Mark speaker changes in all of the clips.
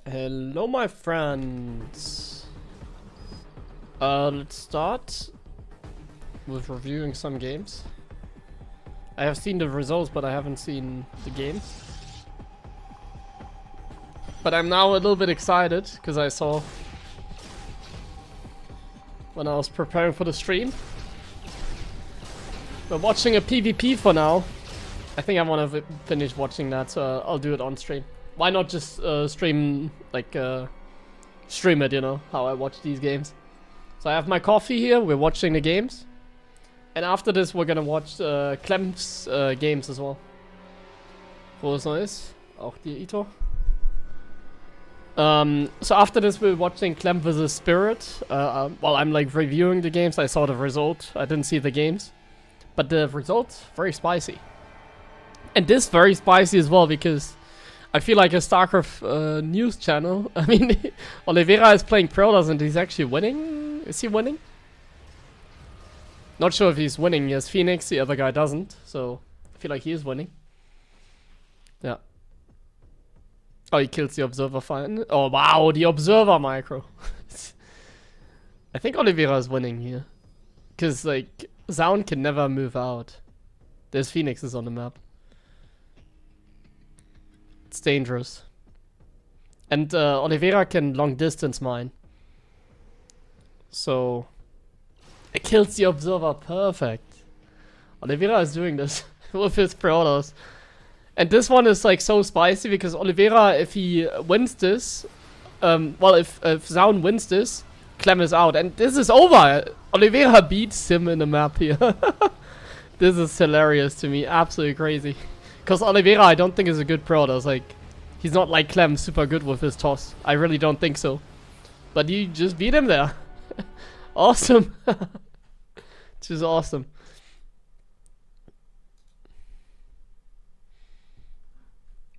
Speaker 1: Hello, my friends. Let's start with reviewing some games. I have seen the results, but I haven't seen the games. But I'm now a little bit excited because I saw when I was preparing for the stream. We're watching a PvP for now. I think I want to finish watching that, so I'll do it on stream. Why not just stream, like, stream it, you know, how I watch these games. So I have my coffee here, we're watching the games. And after this we're gonna watch Clem's games as well. Frohes Neues, auch dir, Ito. So after this we're watching Clem vs. Spirit. While I'm like reviewing the games, I saw the result. I didn't see the games. But the result, very spicy. And this very spicy as well, because I feel like a StarCraft news channel. I mean, Oliveira is playing Protoss and he's actually winning. Is he winning? Not sure if he's winning. He has Phoenix, the other guy doesn't. So I feel like he is winning. Yeah. Oh, he kills the Observer fine. Oh, wow, the Observer micro. I think Oliveira is winning here. Because, like, Zaun can never move out. There's Phoenixes on the map. It's dangerous. And Oliveira can long distance mine. So it kills the Observer. Perfect. Oliveira is doing this with his Protoss. And this one is like so spicy because Oliveira, if he wins this, well, if Zaun wins this, Clem is out. And this is over. Oliveira beats him in the map here. This is hilarious to me. Absolutely crazy. Because Oliveira, I don't think is a good Protoss. Like, he's not like Clem, super good with his toss. I really don't think so. But you just beat him there. Awesome. Just awesome.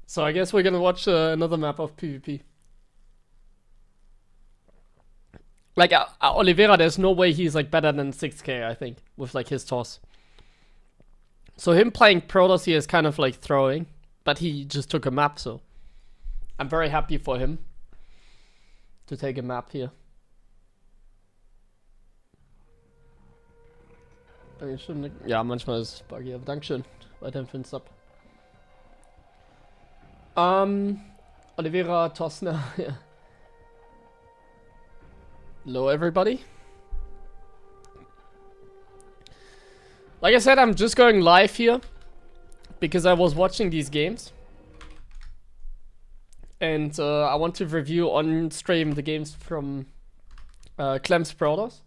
Speaker 1: So I guess we're gonna watch another map of PvP. Like, Oliveira, there's no way he's like better than 6k, I think, with like his toss. So him playing Protoss here is kind of like throwing, but he just took a map, so I'm very happy for him to take a map here. Ja, manchmal ist es buggy, aber Dankeschön. Weiterhin für den Sub. Oliveira, Tosner, yeah. Hello everybody. Like I said, I'm just going live here because I was watching these games. And I want to review on stream the games from Clem's Protoss.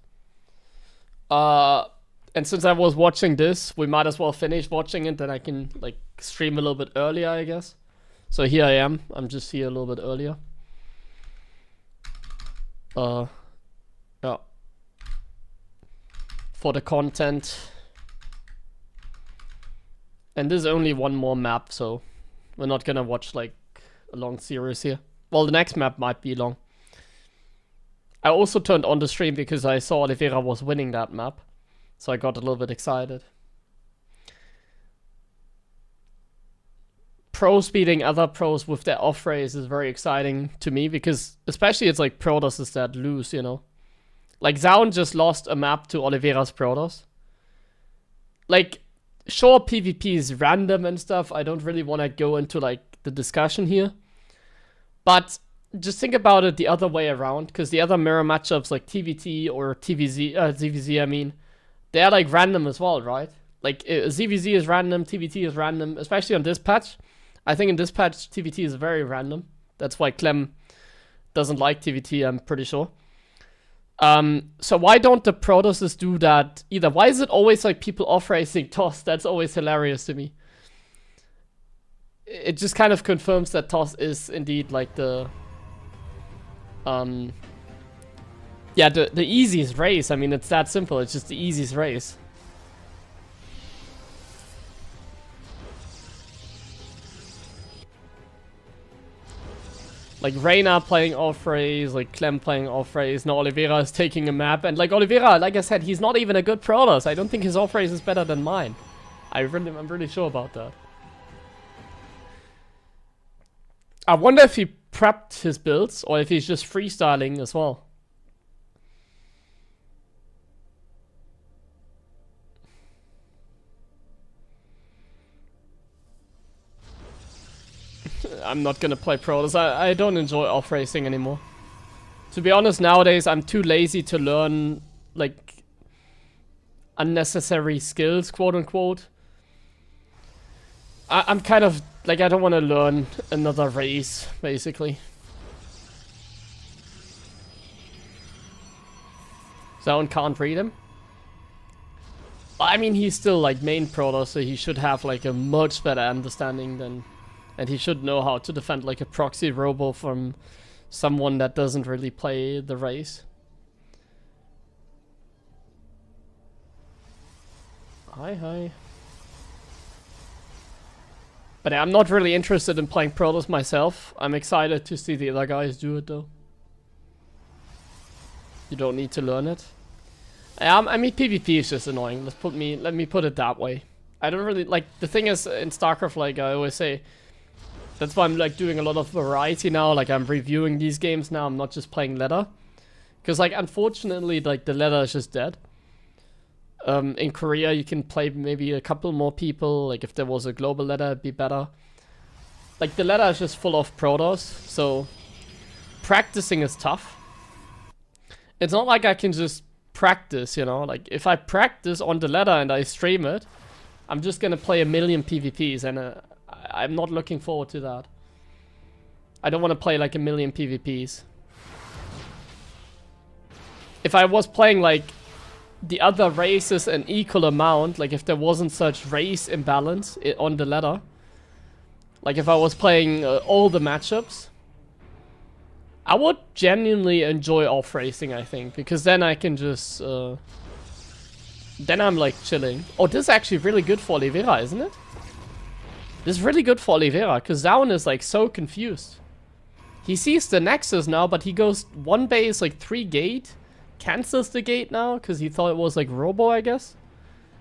Speaker 1: And since I was watching this, we might as well finish watching it, then I can like stream a little bit earlier, I guess. So here I am. I'm just here a little bit earlier. Yeah. For the content. And there's only one more map, so we're not gonna watch like a long series here. Well, the next map might be long. I also turned on the stream because I saw Oliveira was winning that map. So I got a little bit excited. Pros beating other pros with their off race is very exciting to me because especially it's like Protoss that lose, you know. Like Zaun just lost a map to Oliveira's Protoss. Like, sure, PvP is random and stuff. I don't really want to go into like the discussion here. But just think about it the other way around, because the other mirror matchups like TVT or ZVZ, I mean, they're like random as well, right? Like ZVZ is random, TVT is random, especially on this patch. I think in this patch, TVT is very random. That's why Clem doesn't like TVT, I'm pretty sure. So why don't the Protosses do that either? Why is it always like people off-racing TOS? That's always hilarious to me. It just kind of confirms that TOS is indeed like the yeah, the easiest race. I mean, it's that simple. It's just the easiest race. Like Reyna playing off-race, like Clem playing off-race, now Oliveira is taking a map, and like Oliveira, like I said, he's not even a good Protoss. I don't think his off-race is better than mine. I'm really sure about that. I wonder if he prepped his builds or if he's just freestyling as well. I'm not gonna play Protoss. I don't enjoy off racing anymore. To be honest, nowadays I'm too lazy to learn like unnecessary skills, quote unquote. I'm kind of like, I don't want to learn another race, basically. Someone can't read him. I mean, he's still like main Protoss, so he should have like a much better understanding than, and he should know how to defend like a proxy robo from someone that doesn't really play the race. Hi. But I'm not really interested in playing Protoss myself. I'm excited to see the other guys do it though. You don't need to learn it. I mean, PvP is just annoying. Let me put it that way. I don't really like, the thing is in StarCraft, like I always say, that's why I'm like doing a lot of variety now. Like I'm reviewing these games now. I'm not just playing ladder, because like unfortunately, like the ladder is just dead. In Korea, you can play maybe a couple more people. Like if there was a global ladder, it'd be better. Like the ladder is just full of Protoss, so practicing is tough. It's not like I can just practice, you know. Like if I practice on the ladder and I stream it, I'm just gonna play a million PvPs, and I'm not looking forward to that. I don't want to play like a million PvPs. If I was playing like the other races an equal amount, like if there wasn't such race imbalance on the ladder, like if I was playing all the matchups, I would genuinely enjoy off racing, I think, because then I can just then I'm like chilling. Oh, this is actually really good for Oliveira, isn't it? This is really good for Oliveira, because Zaun is like so confused. He sees the Nexus now, but he goes one base, like 3 gate, cancels the gate now, because he thought it was like Robo, I guess.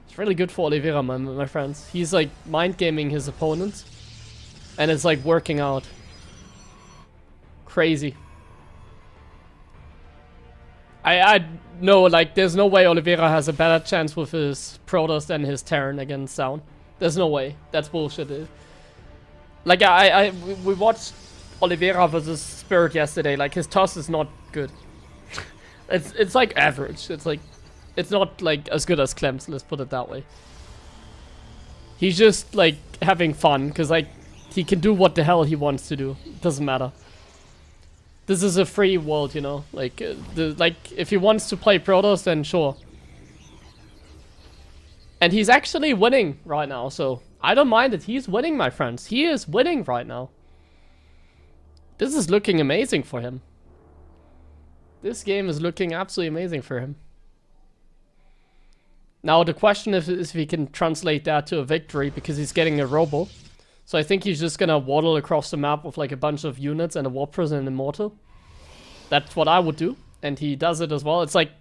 Speaker 1: It's really good for Oliveira, my friends. He's like mind gaming his opponents, and it's like working out. Crazy. I know, like, there's no way Oliveira has a better chance with his Protoss than his Terran against Zaun. There's no way. That's bullshit. Like, we watched Oliveira versus Spirit yesterday. Like, his toss is not good. It's like average. It's not like as good as Clem's, let's put it that way. He's just like having fun, because like he can do what the hell he wants to do. It doesn't matter. This is a free world, you know. Like if he wants to play Protoss, then sure. And he's actually winning right now, so I don't mind it. He's winning, my friends. He is winning right now. This is looking amazing for him. This game is looking absolutely amazing for him. Now the question is if he can translate that to a victory, because he's getting a Robo. So I think he's just gonna waddle across the map with like a bunch of units and a Warpers and an Immortal. That's what I would do, and he does it as well. It's like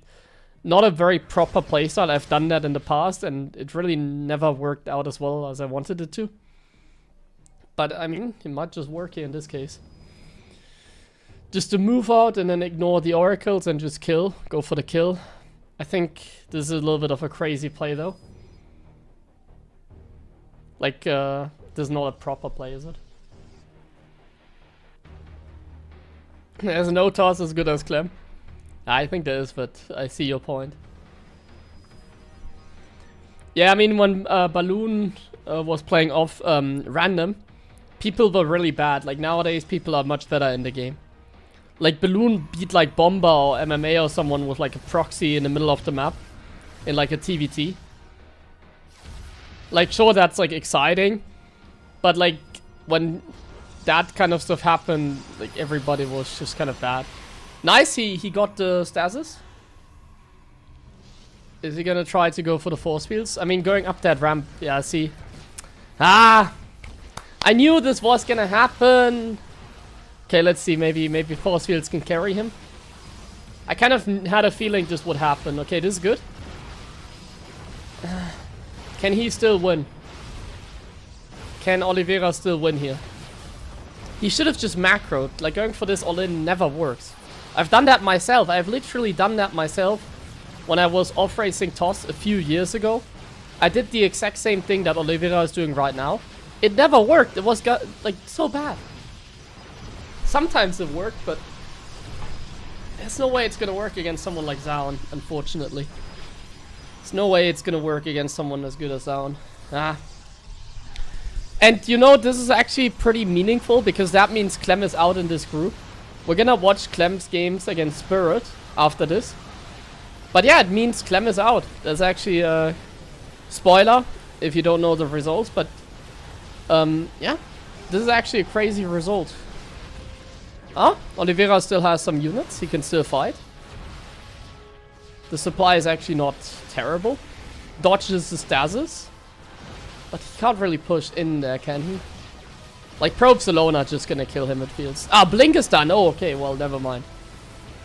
Speaker 1: not a very proper playstyle. I've done that in the past, and it really never worked out as well as I wanted it to. But I mean, it might just work here in this case. Just to move out and then ignore the oracles and just kill. Go for the kill. I think this is a little bit of a crazy play though. Like, this is not a proper play, is it? There's no toss as good as Clem. I think there is, but I see your point. Yeah, I mean, when Balloon was playing off random, people were really bad. Like, nowadays, people are much better in the game. Like, Balloon beat, like, Bomba or MMA or someone with, like, a proxy in the middle of the map. In, like, a TVT. Like, sure, that's, like, exciting. But, like, when that kind of stuff happened, like, everybody was just kind of bad. Nice, he got the stasis. Is he gonna try to go for the force fields? I mean, going up that ramp, yeah, see. Ah! I knew this was gonna happen! Okay, let's see, maybe force fields can carry him. I kind of had a feeling this would happen. Okay, this is good. Can he still win? Can Oliveira still win here? He should have just macroed. Like, going for this all-in never works. I've done that myself. I've literally done that myself when I was off-racing Toss a few years ago. I did the exact same thing that Oliveira is doing right now. It never worked. It was, like, so bad. Sometimes it worked, but there's no way it's gonna work against someone like Zaun, unfortunately. There's no way it's gonna work against someone as good as Zaun. Ah. And you know, this is actually pretty meaningful because that means Clem is out in this group. We're gonna watch Clem's games against Spirit after this. But yeah, it means Clem is out. There's actually a spoiler if you don't know the results, but yeah, this is actually a crazy result. Ah, Oliveira still has some units. He can still fight. The supply is actually not terrible. Dodges the stasis. But he can't really push in there, can he? Like, probes alone are just gonna kill him, it feels. Ah, Blink is done. Oh, okay, well, never mind.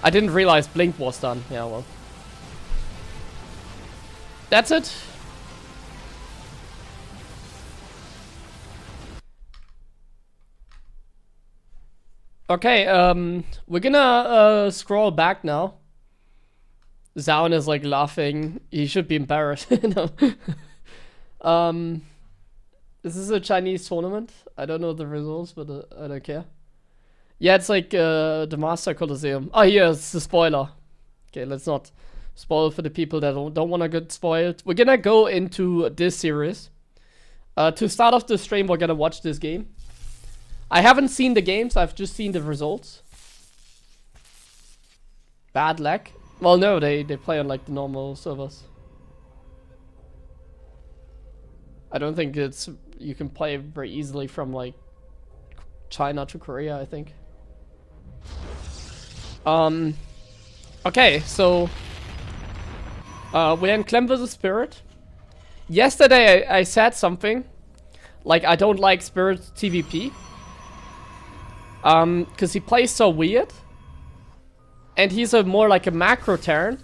Speaker 1: I didn't realize Blink was done. Yeah, well. That's it. Okay, we're gonna scroll back now. Zaun is like laughing. He should be embarrassed. No. Is this a Chinese tournament? I don't know the results, but I don't care. Yeah, it's like the Master Colosseum. Oh, yeah, it's the spoiler. Okay, let's not spoil for the people that don't want to get spoiled. We're gonna go into this series. To start off the stream, we're gonna watch this game. I haven't seen the games, I've just seen the results. Bad lag. Well, no, they play on like the normal servers. I don't think you can play very easily from like China to Korea, I think. Okay, so we're in Clem vs Spirit. Yesterday I said something like I don't like Spirit TVP. Cause he plays so weird. And he's more like a macro Terran.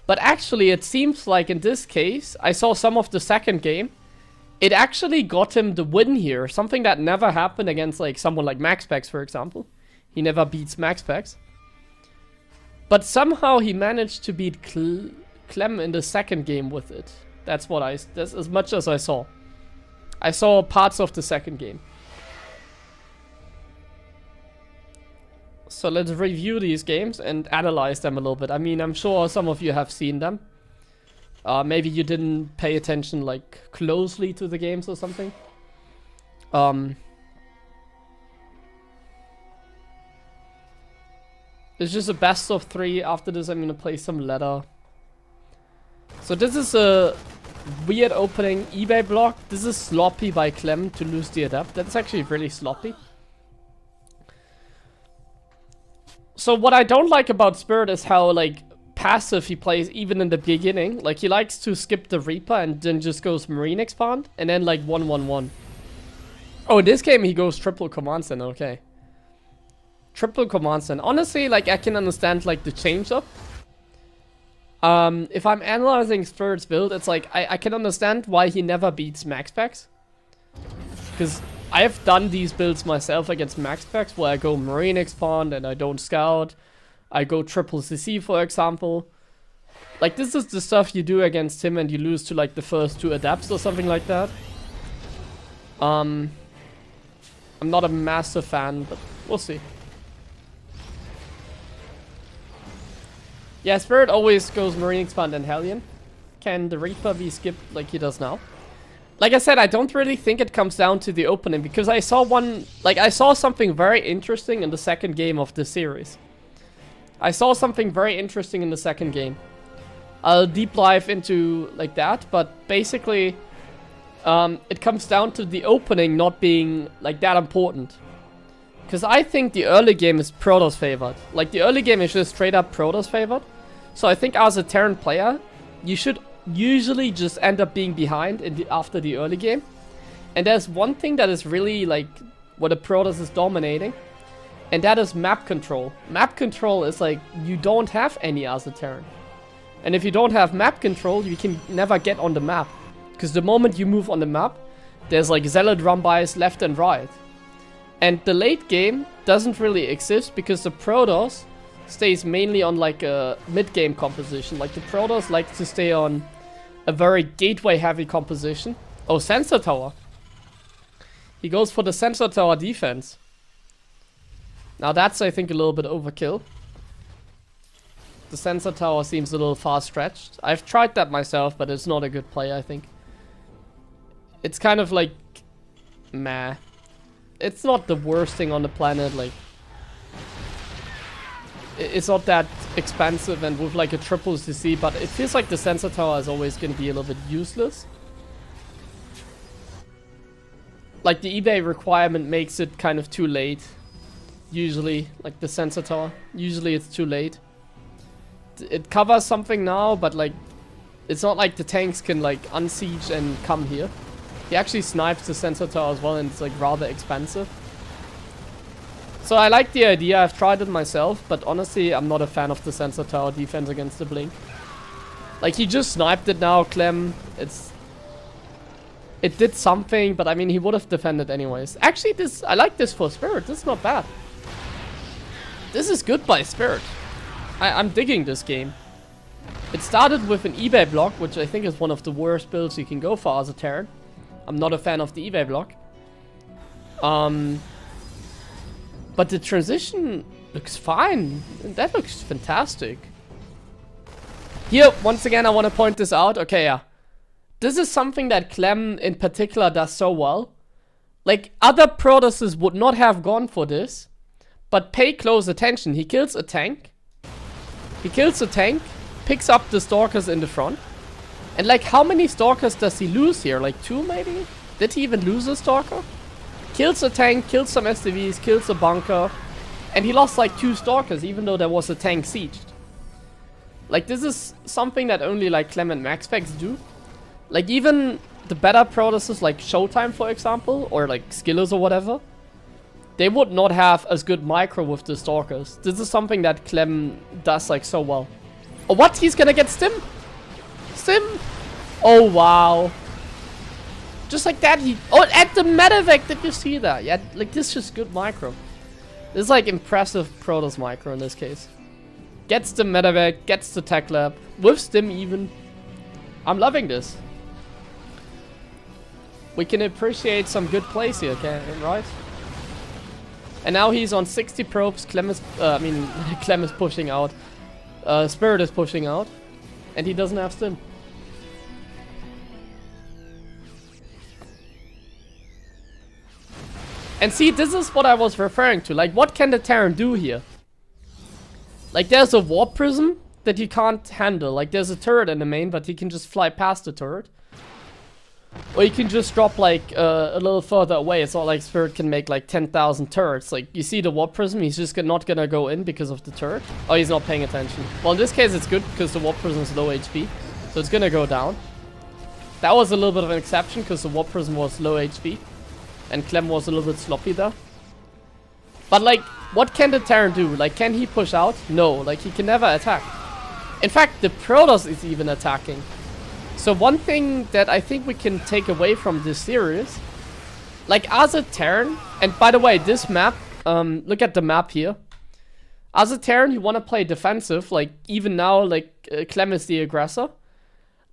Speaker 1: But actually it seems like in this case, I saw some of the second game. It actually got him the win here. Something that never happened against like someone like MaxPax, for example. He never beats MaxPax. But somehow he managed to beat Clem in the second game with it. That's as much as I saw. I saw parts of the second game. So let's review these games and analyze them a little bit. I mean, I'm sure some of you have seen them. Maybe you didn't pay attention like closely to the games or something. It's just a best of 3. After this, I'm gonna play some ladder. So this is a weird opening eBay block. This is sloppy by Clem to lose the adapt. That's actually really sloppy. So what I don't like about Spirit is how like passive he plays even in the beginning. Like he likes to skip the Reaper and then just goes Marine Expand and then like 1-1-1. Oh, in this game he goes triple Command Center, okay. Triple Command Center. Honestly, like I can understand like the change up. If I'm analyzing Spirit's build, it's like I can understand why he never beats MaxPax. Because I have done these builds myself against MaxPax where I go Marine Expand and I don't Scout. I go triple CC, for example. Like this is the stuff you do against him and you lose to like the first 2 adapts or something like that. I'm not a massive fan, but we'll see. Yeah, Spirit always goes Marine Expand and Hellion. Can the Reaper be skipped like he does now? Like I said, I don't really think it comes down to the opening because I saw something very interesting in the second game of this series. I saw something very interesting in the second game. I'll deep dive into like that, but basically it comes down to the opening not being like that important. Because I think the early game is Protoss favored. Like the early game is just straight up Protoss favored. So I think as a Terran player, you should usually just end up being behind after the early game. And there's one thing that is really like what a Protoss is dominating. And that is map control. Map control is like you don't have any as a Terran. And if you don't have map control, you can never get on the map. Because the moment you move on the map, there's like Zealot run-bys left and right. And the late game doesn't really exist because the Protoss stays mainly on like a mid-game composition. Like the Protoss like to stay on a very gateway-heavy composition. Oh, sensor tower. He goes for the sensor tower defense. Now that's, I think, a little bit overkill. The sensor tower seems a little far stretched. I've tried that myself, but it's not a good play, I think. It's kind of like... meh. It's not the worst thing on the planet, like... It's not that expensive and with like a triple CC, but it feels like the sensor tower is always going to be a little bit useless. Like the eBay requirement makes it kind of too late. Usually, like the sensor tower. Usually it's too late. It covers something now, but like... it's not like the tanks can like unsiege and come here. He actually snipes the sensor tower as well, and it's like rather expensive. So I like the idea, I've tried it myself, but honestly I'm not a fan of the sensor tower defense against the Blink. Like he just sniped it now, Clem. It did something, but I mean he would have defended anyways. Actually I like this for Spirit, this is not bad. This is good by Spirit. I'm digging this game. It started with an eBay block, which I think is one of the worst builds you can go for as a Terran. I'm not a fan of the eBay block. But the transition looks fine. That looks fantastic. Here, once again, I want to point this out. Okay, yeah. This is something that Clem in particular does so well. Like, other Protosses would not have gone for this. But pay close attention. He kills a tank. He kills a tank. Picks up the Stalkers in the front. And like, how many Stalkers does he lose here? Like 2 maybe? Did he even lose a Stalker? Kills a tank, kills some SDVs, kills a bunker. And he lost like 2 Stalkers, even though there was a tank sieged. Like, this is something that only like Clem and MaxPax do. Like, even the better Protosses like Showtime, for example, or like Skillers or whatever, they would not have as good micro with the Stalkers. This is something that Clem does like so well. Oh, what? He's gonna get Stim? Stim? Oh, wow. Just like that, he... oh, at the medevac, did you see that? Yeah, like, this is just good micro. This is like impressive Protoss micro in this case. Gets the medevac, gets the tech lab, with Stim even. I'm loving this. We can appreciate some good plays here, okay, right? And now he's on 60 probes. Clem is, Clem is pushing out. Spirit is pushing out. And he doesn't have Stim. And see, this is what I was referring to. Like, what can the Terran do here? Like, there's a warp prism that he can't handle. Like, there's a turret in the main, but he can just fly past the turret. Or you can just drop, like, a little further away. It's not like Spirit can make, like, 10,000 turrets. Like, you see the warp prism, he's just not gonna go in because of the turret. Oh, he's not paying attention. Well, in this case, it's good because the warp prism is low HP. So it's gonna go down. That was a little bit of an exception because the warp prism was low HP. And Clem was a little bit sloppy there. But, like, what can the Terran do? Like, can he push out? No, like, he can never attack. In fact, the Protoss is even attacking. So one thing that I think we can take away from this series, like, as a Terran, and by the way, this map, look at the map here. As a Terran, you want to play defensive, like, even now, like, Clem is the aggressor.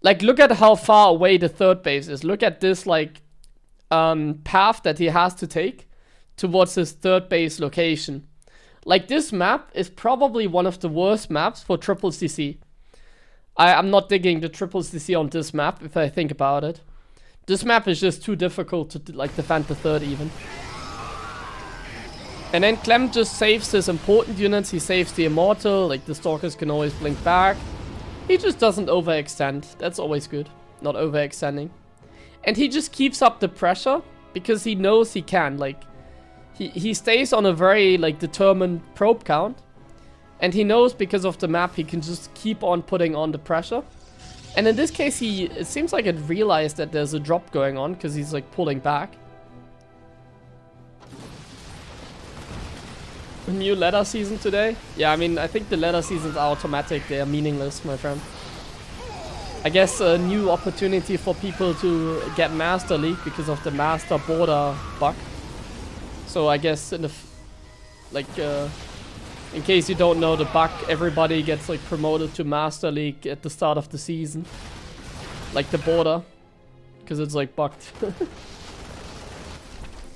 Speaker 1: Like, look at how far away the third base is. Look at this, like, path that he has to take towards his third base location. Like, this map is probably one of the worst maps for triple CC. I'm not digging the triple CC on this map if I think about it. This map is just too difficult to like defend the third even. And then Clem just saves his important units. He saves the Immortal, like the Stalkers can always blink back. He just doesn't overextend. That's always good, not overextending. And he just keeps up the pressure because he knows he can. Like, he stays on a very like determined probe count. And he knows because of the map he can just keep on putting on the pressure. And in this case it seems like it realized that there's a drop going on because he's like pulling back. A new ladder season today? Yeah, I mean, I think the ladder seasons are automatic. They are meaningless, my friend. I guess a new opportunity for people to get Master League because of the Master Border bug. So I guess in the in case you don't know the bug, everybody gets like promoted to Master League at the start of the season, like the border, because it's like bugged.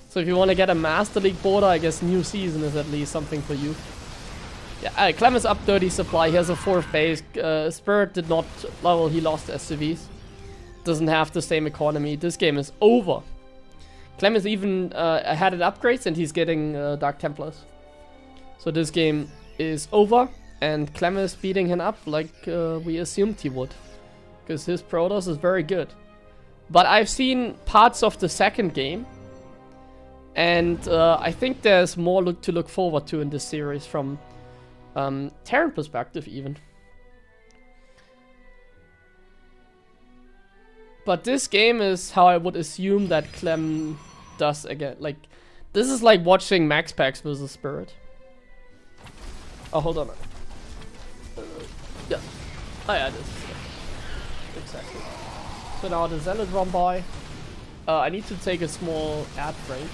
Speaker 1: So if you want to get a Master League border, I guess new season is at least something for you. Yeah, Clem is up 30 supply. He has a 4th base. Spirit did not... Well, he lost SCVs. Doesn't have the same economy. This game is over. Clem is even ahead in upgrades and he's getting Dark Templars. So this game is over and Clem is beating him up like we assumed he would. Because his Protoss is very good. But I've seen parts of the second game. And I think there's more to look forward to in this series from Terran perspective even. But this game is how I would assume that Clem does again. Like, this is like watching Max Packs versus Spirit. Oh, hold on. Yeah. Oh yeah, this is it. Exactly. So now the Zealot run by. I need to take a small ad break.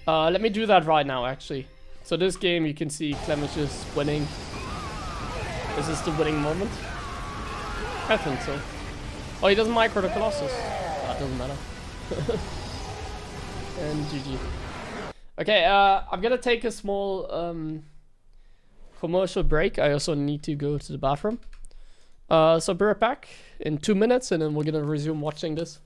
Speaker 1: Let me do that right now, actually. So this game, you can see Clem is just winning. Is this the winning moment? I think so. Oh, he doesn't micro the Colossus. That doesn't matter. And GG. Okay, I'm gonna take a small commercial break. I also need to go to the bathroom. So be right back in 2 minutes and then we're gonna resume watching this.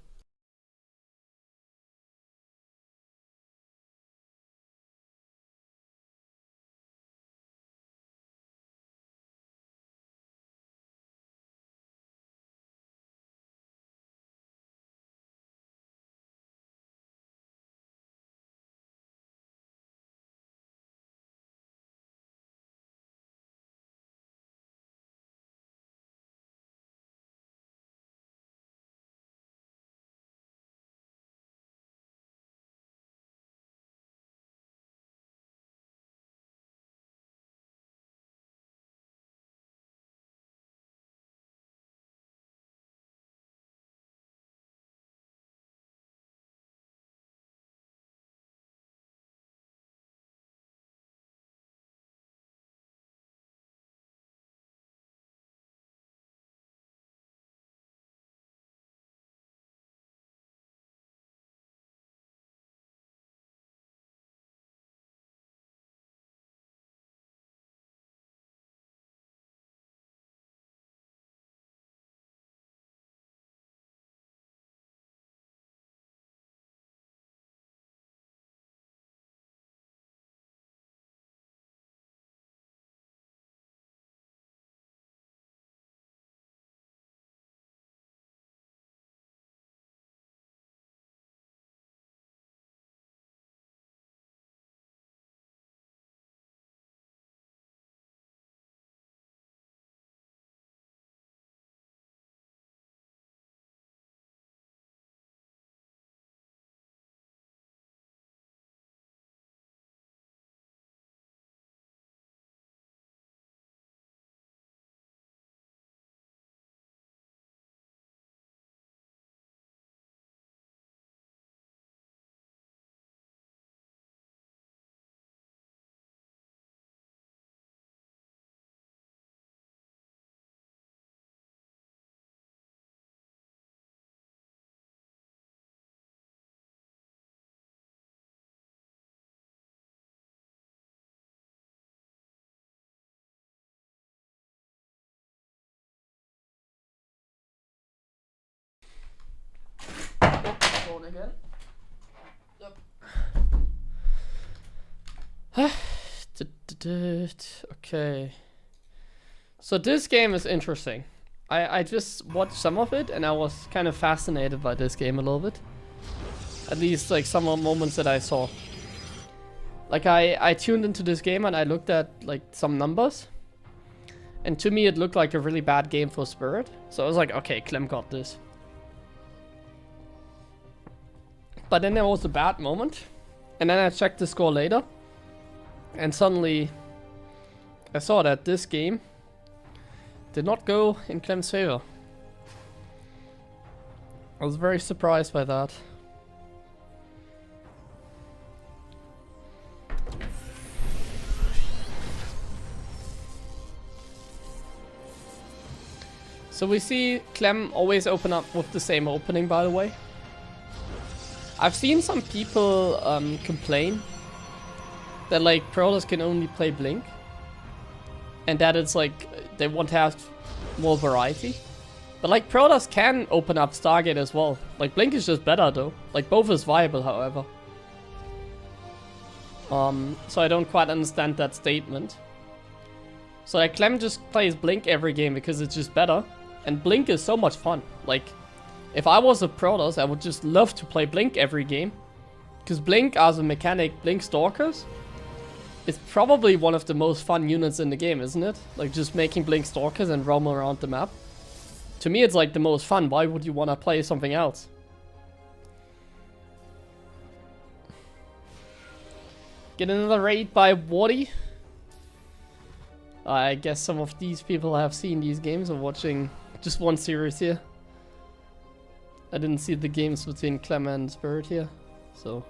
Speaker 1: Again. Yep. Okay. So this game is interesting. I just watched some of it and I was kind of fascinated by this game a little bit. At least like some moments that I saw. Like I tuned into this game and I looked at like some numbers. And to me it looked like a really bad game for Spirit. So I was like, okay, Clem got this. But then there was a bad moment. And then I checked the score later. And suddenly I saw that this game did not go in Clem's favor. I was very surprised by that. So we see Clem always open up with the same opening, by the way. I've seen some people complain that like Protoss can only play Blink. And that it's like, they want to have more variety. But like Protoss can open up Stargate as well. Like Blink is just better though. Like both is viable, however. So I don't quite understand that statement. So like Clem just plays Blink every game because it's just better. And Blink is so much fun. Like, if I was a Protoss, I would just love to play Blink every game. Because Blink as a mechanic, Blink Stalkers, is probably one of the most fun units in the game, isn't it? Like just making Blink Stalkers and roam around the map. To me it's like the most fun. Why would you want to play something else? Get another raid by Wardy. I guess some of these people have seen these games or watching just one series here. I didn't see the games between Clem and Spirit here, so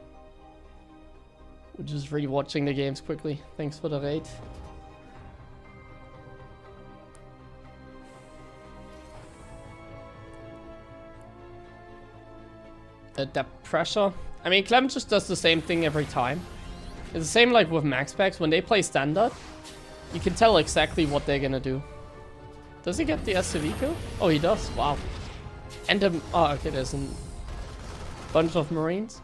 Speaker 1: we're just re-watching the games quickly. Thanks for the raid. Adapt pressure. I mean, Clem just does the same thing every time. It's the same like with max packs. When they play standard, you can tell exactly what they're gonna do. Does he get the SCV kill? Oh, he does. Wow. And oh, okay, there's a bunch of Marines.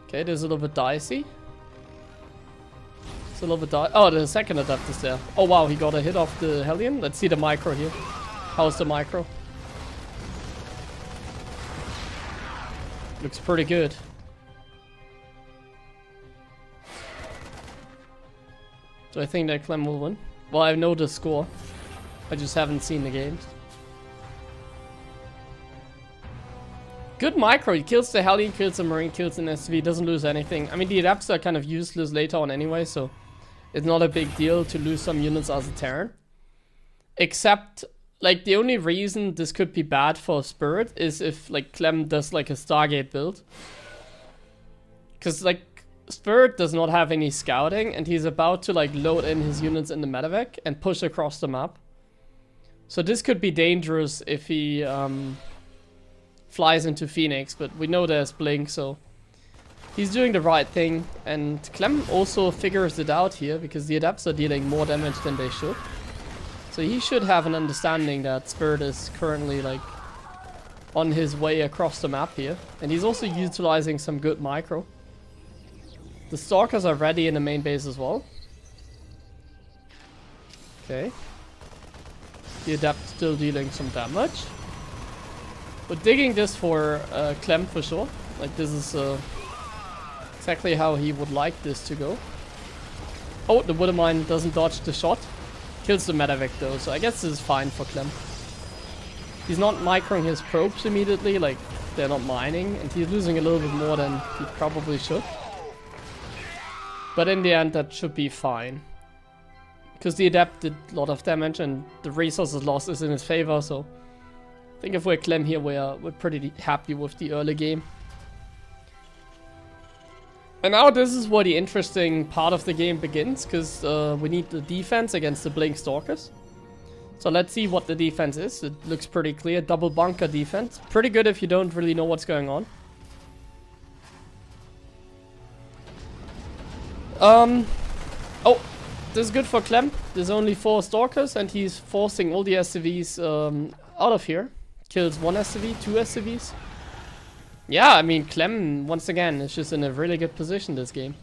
Speaker 1: Okay, there's a little bit dicey. It's a little bit oh, the second adapt is there. Oh wow, he got a hit off the Hellion. Let's see the micro here. How's the micro? Looks pretty good. Do I think that Clem will win? Well, I know the score. I just haven't seen the games. Good micro. He kills the Hellion, kills the Marine, kills an SV, doesn't lose anything. I mean, the adapts are kind of useless later on anyway, so it's not a big deal to lose some units as a Terran. Except, like, the only reason this could be bad for Spirit is if, like, Clem does, like, a Stargate build. Because, like, Spirit does not have any scouting, and he's about to, like, load in his units in the medevac and push across the map. So this could be dangerous if he flies into Phoenix, but we know there's Blink, so he's doing the right thing. And Clem also figures it out here, because the adapts are dealing more damage than they should. So he should have an understanding that Spirit is currently, like, on his way across the map here. And he's also utilizing some good micro. The Stalkers are ready in the main base as well. Okay. The Adept still dealing some damage. We're digging this for Clem for sure. Like, this is exactly how he would like this to go. Oh, the Woodermine doesn't dodge the shot. Kills the medevac though, so I guess this is fine for Clem. He's not microing his probes immediately, like they're not mining, and he's losing a little bit more than he probably should. But in the end, that should be fine. Because the Adept did a lot of damage and the resources lost is in his favor, so I think if we're Clem here, we're pretty happy with the early game. And now this is where the interesting part of the game begins, because we need the defense against the Blink Stalkers. So let's see what the defense is. It looks pretty clear. Double bunker defense. Pretty good if you don't really know what's going on. Oh, this is good for Clem. There's only 4 Stalkers and he's forcing all the SCVs out of here. Kills 1 SCV, 2 SCVs. Yeah, I mean, Clem, once again, is just in a really good position this game.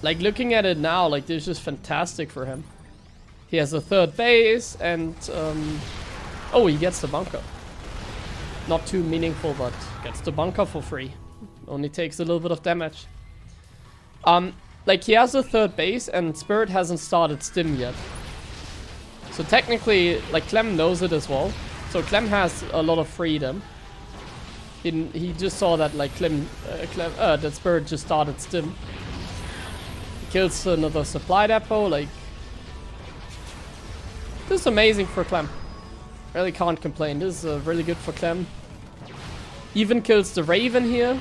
Speaker 1: Like, looking at it now, like, this is just fantastic for him. He has a 3rd base and, oh, he gets the bunker. Not too meaningful, but gets the bunker for free. Only takes a little bit of damage. Like, he has a 3rd base and Spirit hasn't started stim yet. So technically, like, Clem knows it as well. So Clem has a lot of freedom. He just saw that, like, that Spirit just started stim. He kills another supply depot, like... This is amazing for Clem. Really can't complain. This is really good for Clem. Even kills the Raven here.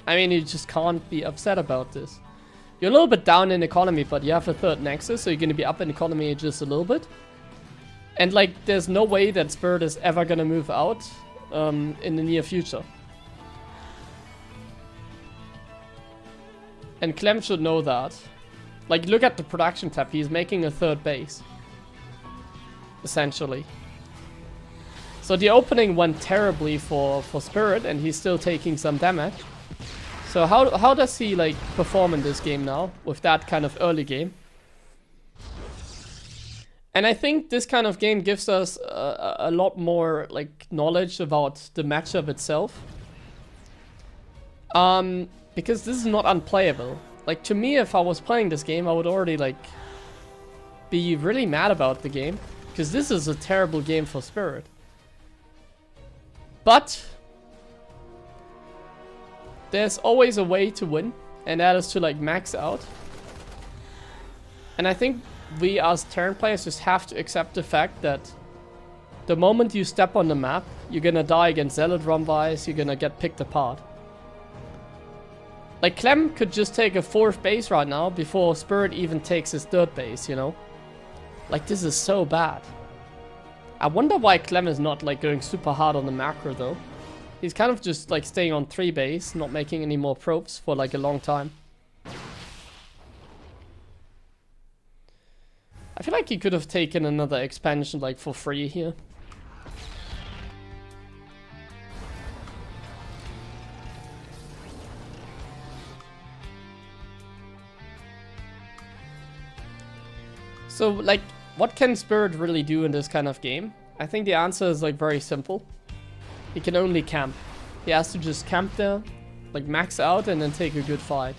Speaker 1: I mean, you just can't be upset about this. You're a little bit down in economy, but you have a third Nexus, so you're gonna be up in economy just a little bit. And like, there's no way that Spirit is ever gonna move out in the near future. And Clem should know that. Like, look at the production tab. He's making a third base. Essentially. So the opening went terribly for Spirit, and he's still taking some damage. So how does he like perform in this game now with that kind of early game? And I think this kind of game gives us a lot more like knowledge about the matchup itself. Because this is not unplayable. Like, to me, if I was playing this game, I would already like be really mad about the game, because this is a terrible game for Spirit. But there's always a way to win, and that is to like max out. And I think we as turn players just have to accept the fact that the moment you step on the map, you're gonna die against Zealot Rumvice, you're gonna get picked apart. Like, Clem could just take a 4th base right now before Spirit even takes his 3rd base, you know? Like, this is so bad. I wonder why Clem is not like going super hard on the macro though. He's kind of just like staying on 3 base, not making any more probes for like a long time. I feel like he could have taken another expansion like for free here. So like, what can Spirit really do in this kind of game? I think the answer is like very simple. He can only camp. He has to just camp there, like max out, and then take a good fight.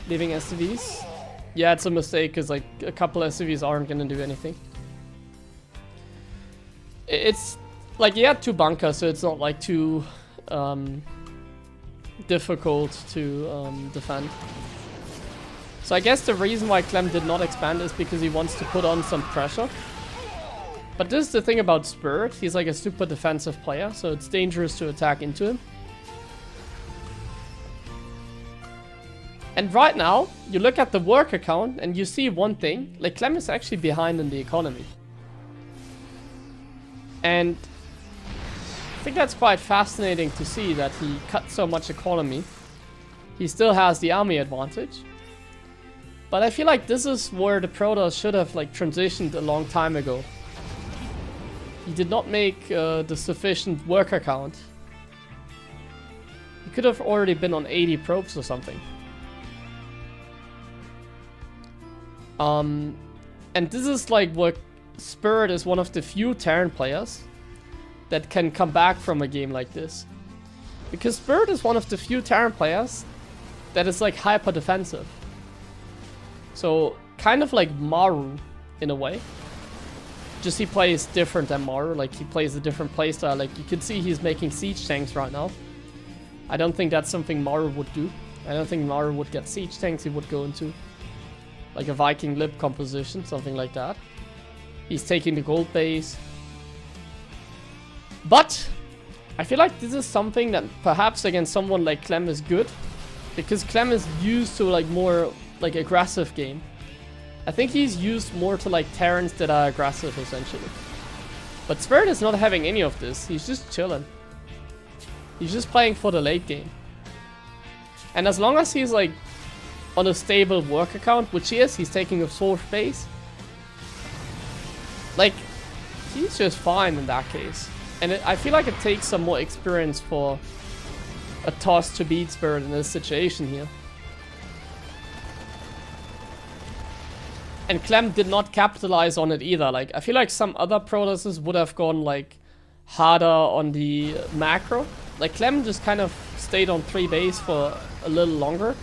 Speaker 1: Leaving SCVs? Yeah, it's a mistake, because like a couple SCVs aren't gonna do anything. It's like, he had 2 bunkers, so it's not like too difficult to defend. So I guess the reason why Clem did not expand is because he wants to put on some pressure. But this is the thing about Spirit. He's like a super defensive player, so it's dangerous to attack into him. And right now, you look at the worker count and you see one thing. Like, Clem is actually behind in the economy. And I think that's quite fascinating to see that he cut so much economy. He still has the army advantage. But I feel like this is where the Protoss should have like transitioned a long time ago. He did not make the sufficient worker count. He could have already been on 80 probes or something. And this is like what Spirit is one of the few Terran players that can come back from a game like this. Because Spirit is one of the few Terran players that is like hyper defensive. So, kind of like Maru, in a way. Just he plays different than Maru, like he plays a different playstyle. Like, you can see he's making siege tanks right now. I don't think that's something Maru would do. I don't think Maru would get siege tanks, he would go into like a Viking lib composition, something like that. He's taking the gold base. But, I feel like this is something that perhaps against someone like Clem is good. Because Clem is used to like more like aggressive game. I think he's used more to like Terrans that are aggressive essentially. But Spirit is not having any of this. He's just chilling. He's just playing for the late game. And as long as he's like on a stable work account, which he is, he's taking a 4th base. Like, he's just fine in that case. And I feel like it takes some more experience for a toss to beat Spirit in this situation here. And Clem did not capitalize on it either. Like, I feel like some other Protosses would have gone like harder on the macro. Like, Clem just kind of stayed on 3 base for a little longer.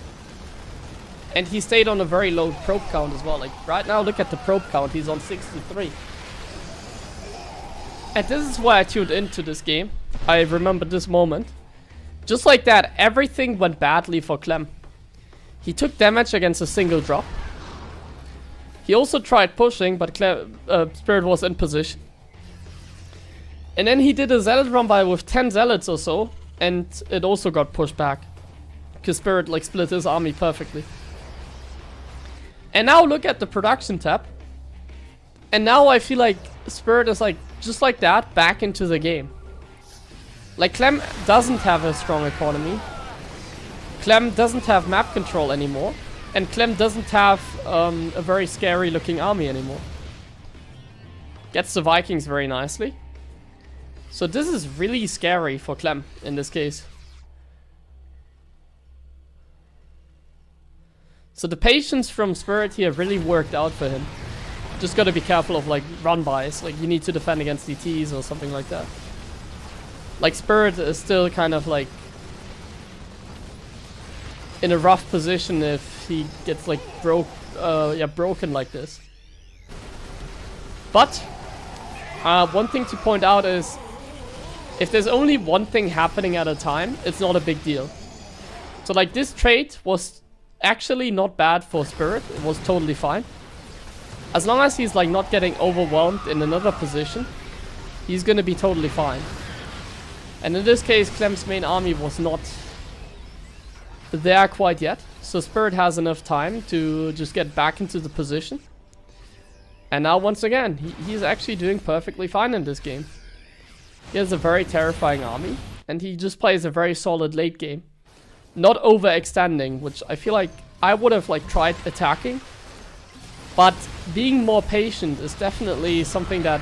Speaker 1: And he stayed on a very low probe count as well. Like, right now, look at the probe count. He's on 63. And this is why I tuned into this game. I remember this moment. Just like that, everything went badly for Clem. He took damage against a single drop. He also tried pushing, but Spirit was in position. And then he did a Zealot run by with 10 Zealots or so, and it also got pushed back. Because Spirit like split his army perfectly. And now look at the production tab. And now I feel like Spirit is like, just like that, back into the game. Like Clem doesn't have a strong economy. Clem doesn't have map control anymore. And Clem doesn't have a very scary looking army anymore. Gets the Vikings very nicely. So this is really scary for Clem in this case. So the patience from Spirit here really worked out for him. Just gotta be careful of like run-bys. Like you need to defend against DTs or something like that. Like Spirit is still kind of like in a rough position if he gets like broken like this. But one thing to point out is if there's only one thing happening at a time, it's not a big deal. So like this trade was actually not bad for Spirit. It was totally fine. As long as he's like not getting overwhelmed in another position, he's gonna be totally fine. And in this case, Clem's main army was not there quite yet. So Spirit has enough time to just get back into the position. And now once again, he's actually doing perfectly fine in this game. He has a very terrifying army. And he just plays a very solid late game. Not overextending, which I feel like I would have like tried attacking. But being more patient is definitely something that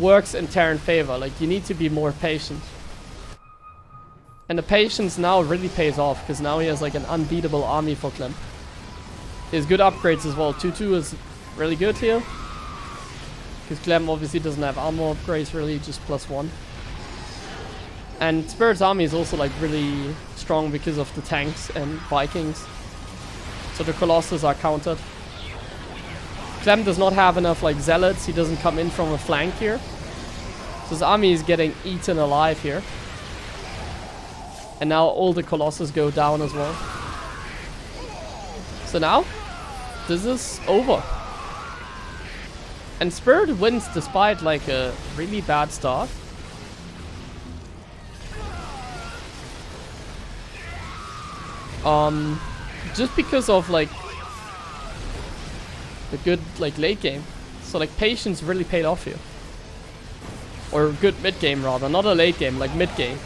Speaker 1: works in Terran favor. Like you need to be more patient. And the patience now really pays off, because now he has like an unbeatable army for Clem. He has good upgrades as well. 2-2 is really good here. Because Clem obviously doesn't have armor upgrades really, just +1. And Spirit's army is also like really strong because of the tanks and Vikings. So the Colossus are countered. Clem does not have enough like Zealots, he doesn't come in from a flank here. So his army is getting eaten alive here. And now all the Colossus go down as well. So now, this is over. And Spirit wins despite like a really bad start. Just because of like the good like late game. So like patience really paid off here. Or good mid game rather, not a late game, like mid game.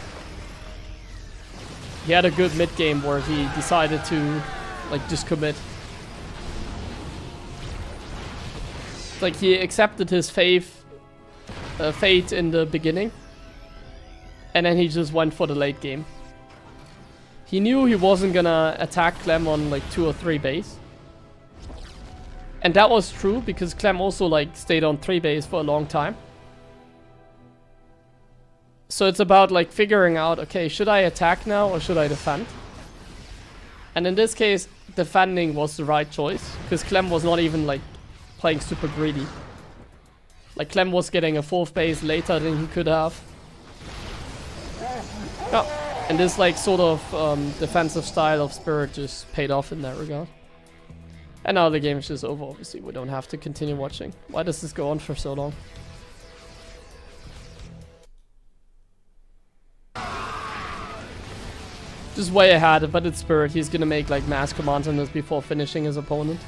Speaker 1: He had a good mid game where he decided to like just commit. Like he accepted his fate in the beginning. And then he just went for the late game. He knew he wasn't gonna attack Clem on like 2 or 3 base. And that was true because Clem also like stayed on 3 base for a long time. So it's about like figuring out, okay, should I attack now or should I defend? And in this case, defending was the right choice. Because Clem was not even like playing super greedy. Like Clem was getting a 4th base later than he could have. Yeah. And this like sort of defensive style of Spirit just paid off in that regard. And now the game is just over, obviously. We don't have to continue watching. Why does this go on for so long? Just way ahead, but it's Spirit. He's gonna make like mass commands on this before finishing his opponent.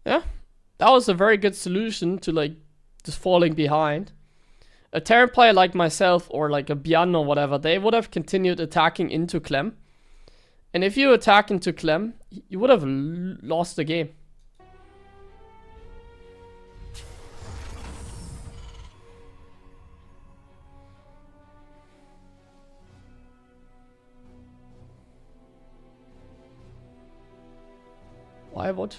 Speaker 1: Yeah. That was a very good solution to like just falling behind. A Terran player like myself or like a Bjorn or whatever, they would have continued attacking into Clem. And if you attack into Clem, you would have lost the game. Why what?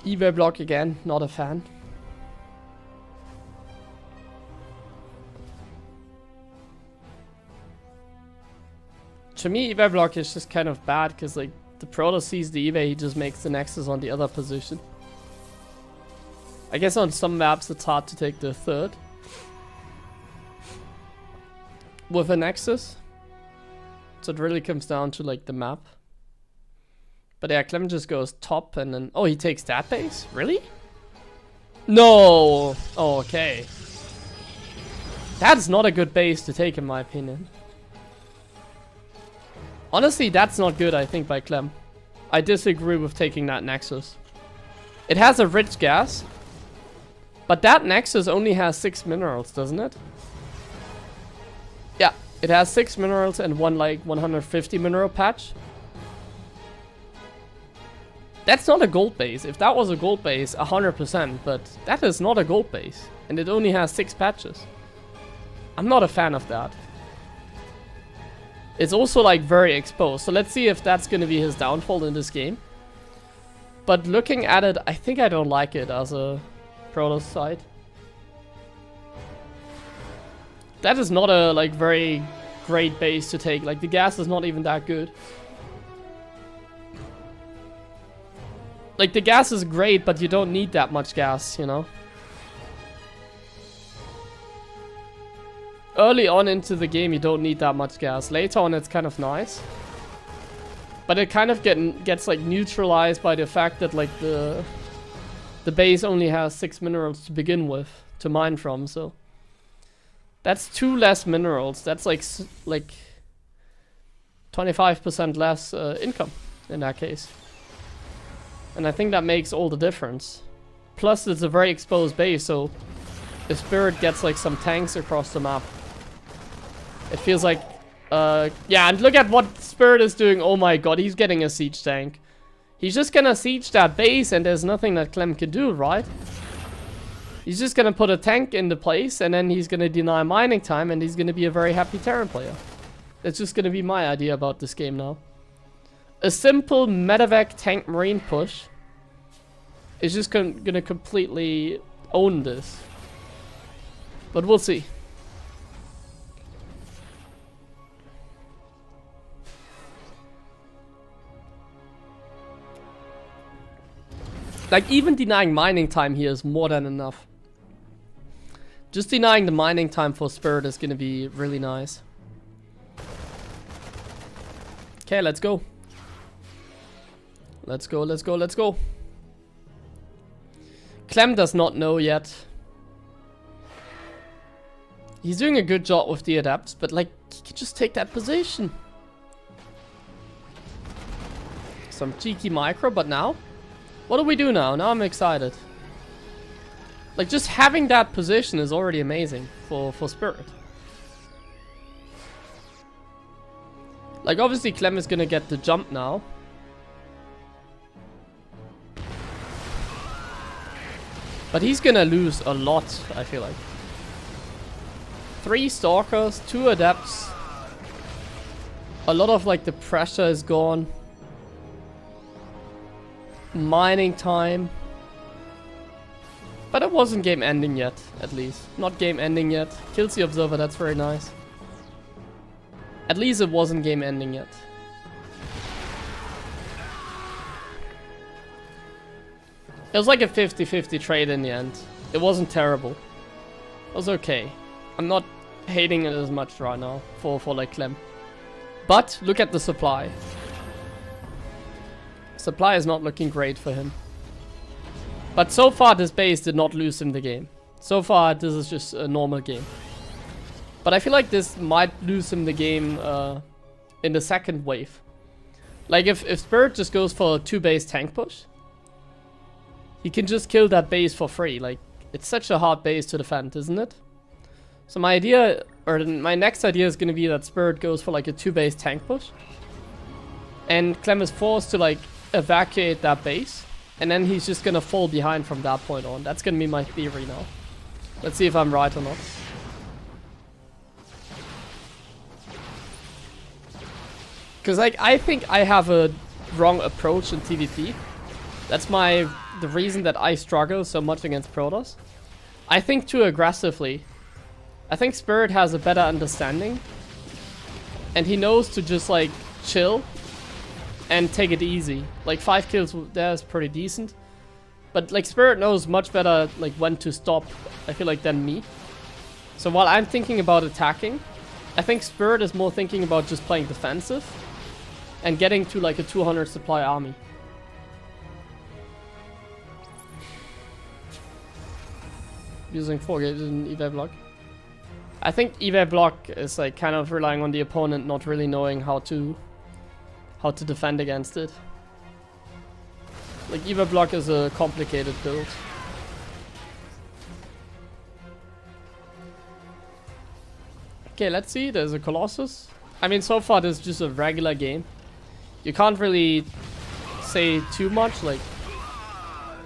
Speaker 1: eBay block again, not a fan. To me, eBay block is just kind of bad because like the Protoss sees the Eve, he just makes the Nexus on the other position. I guess on some maps it's hard to take the third with a Nexus. So it really comes down to like the map. But yeah, Clem just goes top and then... Oh, he takes that base? Really? No! Oh, okay. That's not a good base to take in my opinion. Honestly, that's not good, I think, by Clem. I disagree with taking that Nexus. It has a rich gas. But that Nexus only has 6 minerals, doesn't it? Yeah, it has 6 minerals and one like 150 mineral patch. That's not a gold base. If that was a gold base, 100%, but that is not a gold base. And it only has 6 patches. I'm not a fan of that. It's also like very exposed. So let's see if that's going to be his downfall in this game. But looking at it, I think I don't like it as a Protoss side. That is not a like very great base to take. Like the gas is not even that good. Like the gas is great, but you don't need that much gas, you know. Early on into the game, you don't need that much gas. Later on, it's kind of nice. But it kind of gets like neutralized by the fact that like the base only has 6 minerals to begin with to mine from, so that's 2 less minerals. That's like 25% less income in that case. And I think that makes all the difference. Plus, it's a very exposed base, so if Spirit gets like some tanks across the map, it feels like, yeah, and look at what Spirit is doing. Oh my god, he's getting a siege tank. He's just gonna siege that base, and there's nothing that Clem can do, right? He's just gonna put a tank into place, and then he's gonna deny mining time, and he's gonna be a very happy Terran player. That's just gonna be my idea about this game now. A simple medevac tank marine push is just gonna completely own this. But we'll see. Like, even denying mining time here is more than enough. Just denying the mining time for Spirit is gonna be really nice. Okay, let's go. Let's go, let's go, let's go. Clem does not know yet. He's doing a good job with the adapts, but like, he can just take that position. Some cheeky micro, but now? What do we do now? Now I'm excited. Like, just having that position is already amazing for Spirit. Like, obviously Clem is gonna get the jump now. But he's gonna lose a lot, I feel like. 3 Stalkers, 2 Adepts. A lot of like the pressure is gone. Mining time. But it wasn't game ending yet, at least. Not game ending yet. Kills the Observer, that's very nice. At least it wasn't game ending yet. It was like a 50-50 trade in the end. It wasn't terrible. It was okay. I'm not hating it as much right now for like Clem. But look at the supply. Supply is not looking great for him. But so far this base did not lose him the game. So far this is just a normal game. But I feel like this might lose him the game in the second wave. Like if Spirit just goes for a 2 base tank push, he can just kill that base for free. Like, it's such a hard base to defend, isn't it? So my idea, or my next idea is gonna be that Spirit goes for like a 2 base tank push. And Clem is forced to like evacuate that base. And then he's just gonna fall behind from that point on. That's gonna be my theory now. Let's see if I'm right or not. Because like, I think I have a wrong approach in TVP. That's the reason that I struggle so much against Protoss. I think too aggressively. I think Spirit has a better understanding. And he knows to just like chill and take it easy. Like 5 kills there is pretty decent. But like Spirit knows much better like when to stop, I feel like, than me. So while I'm thinking about attacking, I think Spirit is more thinking about just playing defensive and getting to like a 200 supply army. Using 4 gauges in evac block. I think evac block is like kind of relying on the opponent not really knowing how to defend against it. Like evac block is a complicated build. Okay, let's see. There's a Colossus. I mean, so far this is just a regular game. You can't really say too much. Like,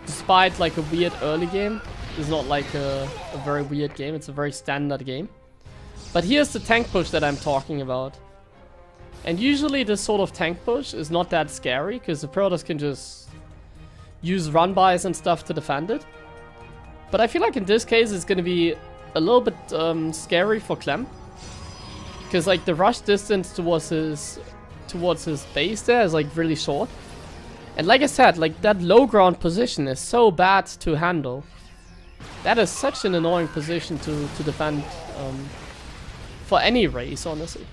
Speaker 1: despite like a weird early game, it's not like a very weird game. It's a very standard game. But here's the tank push that I'm talking about. And usually this sort of tank push is not that scary, because the Protoss can just use run-bys and stuff to defend it. But I feel like in this case it's going to be a little bit scary for Clem. Because like the rush distance towards his base there is like really short. And like I said, like that low ground position is so bad to handle. That is such an annoying position to defend for any race, honestly.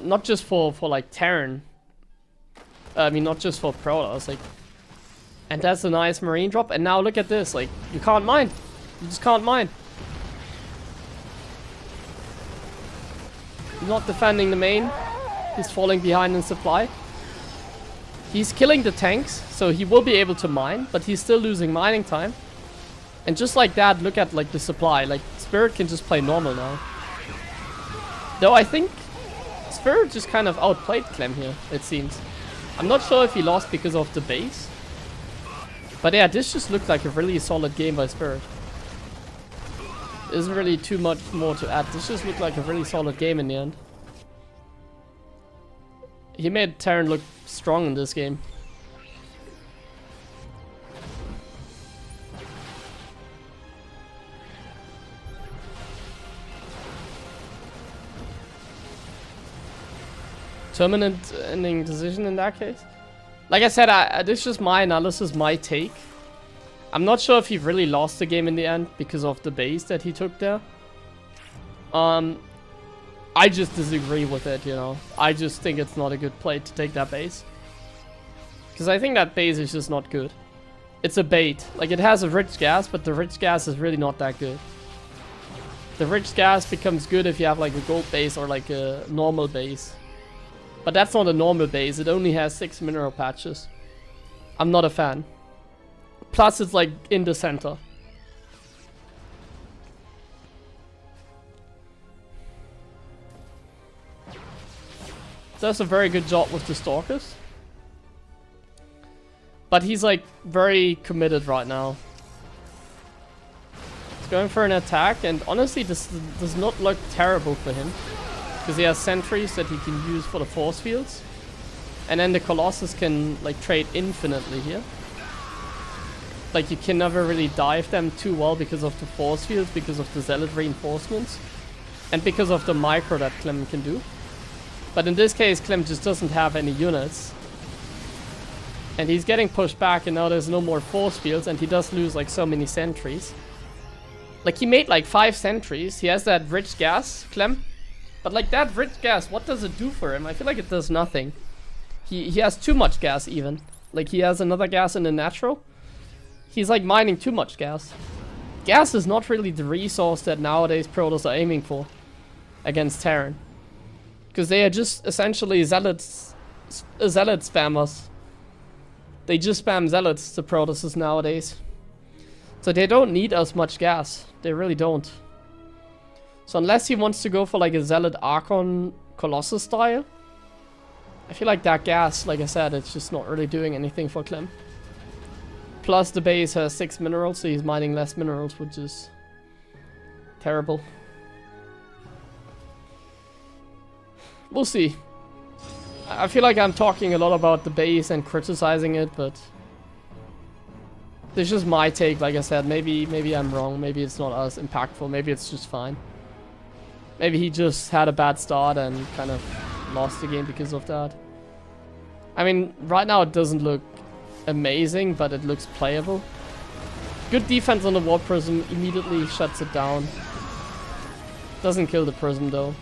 Speaker 1: Not just for like Terran. I mean, not just for Protoss. Like, and that's a nice marine drop. And now look at this. Like, you can't mine. You just can't mine. Not defending the main. He's falling behind in supply. He's killing the tanks, so he will be able to mine, but he's still losing mining time. And just like that, look at like the supply. Like, Spirit can just play normal now. Though I think Spirit just kind of outplayed Clem here, it seems. I'm not sure if he lost because of the base. But yeah, this just looked like a really solid game by Spirit. There isn't really too much more to add. This just looked like a really solid game in the end. He made Terran look strong in this game. Permanent ending decision in that case. Like I said, this is just my analysis, my take. I'm not sure if he really lost the game in the end because of the base that he took there. I just disagree with it, you know. I just think it's not a good play to take that base. Because I think that base is just not good. It's a bait. Like, it has a rich gas, but the rich gas is really not that good. The rich gas becomes good if you have like a gold base or like a normal base. But that's not a normal base. It only has 6 mineral patches. I'm not a fan. Plus it's like in the center. Does a very good job with the Stalkers. But he's like very committed right now. He's going for an attack, and honestly this does not look terrible for him. Because he has sentries that he can use for the force fields. And then the Colossus can like trade infinitely here. Like, you can never really dive them too well because of the force fields, because of the zealot reinforcements, and because of the micro that Clem can do. But in this case, Clem just doesn't have any units. And he's getting pushed back, and now there's no more force fields, and he does lose like so many sentries. Like, he made like 5 sentries. He has that rich gas, Clem. But like, that rich gas, what does it do for him? I feel like it does nothing. He has too much gas even. Like, he has another gas in the natural. He's like mining too much gas. Gas is not really the resource that nowadays Protoss are aiming for against Terran. Because they are just essentially zealot spammers. They just spam zealots to Protosses nowadays. So they don't need as much gas. They really don't. So unless he wants to go for like a Zealot Archon Colossus style, I feel like that gas, like I said, it's just not really doing anything for Clem. Plus the base has 6 minerals, so he's mining less minerals, which is terrible. We'll see. I feel like I'm talking a lot about the base and criticizing it, but this is just my take. Like I said, maybe I'm wrong. Maybe it's not as impactful. Maybe it's just fine. Maybe he just had a bad start and kind of lost the game because of that. I mean, right now it doesn't look amazing, but it looks playable. Good defense on the Warp Prism, immediately shuts it down. Doesn't kill the Prism though.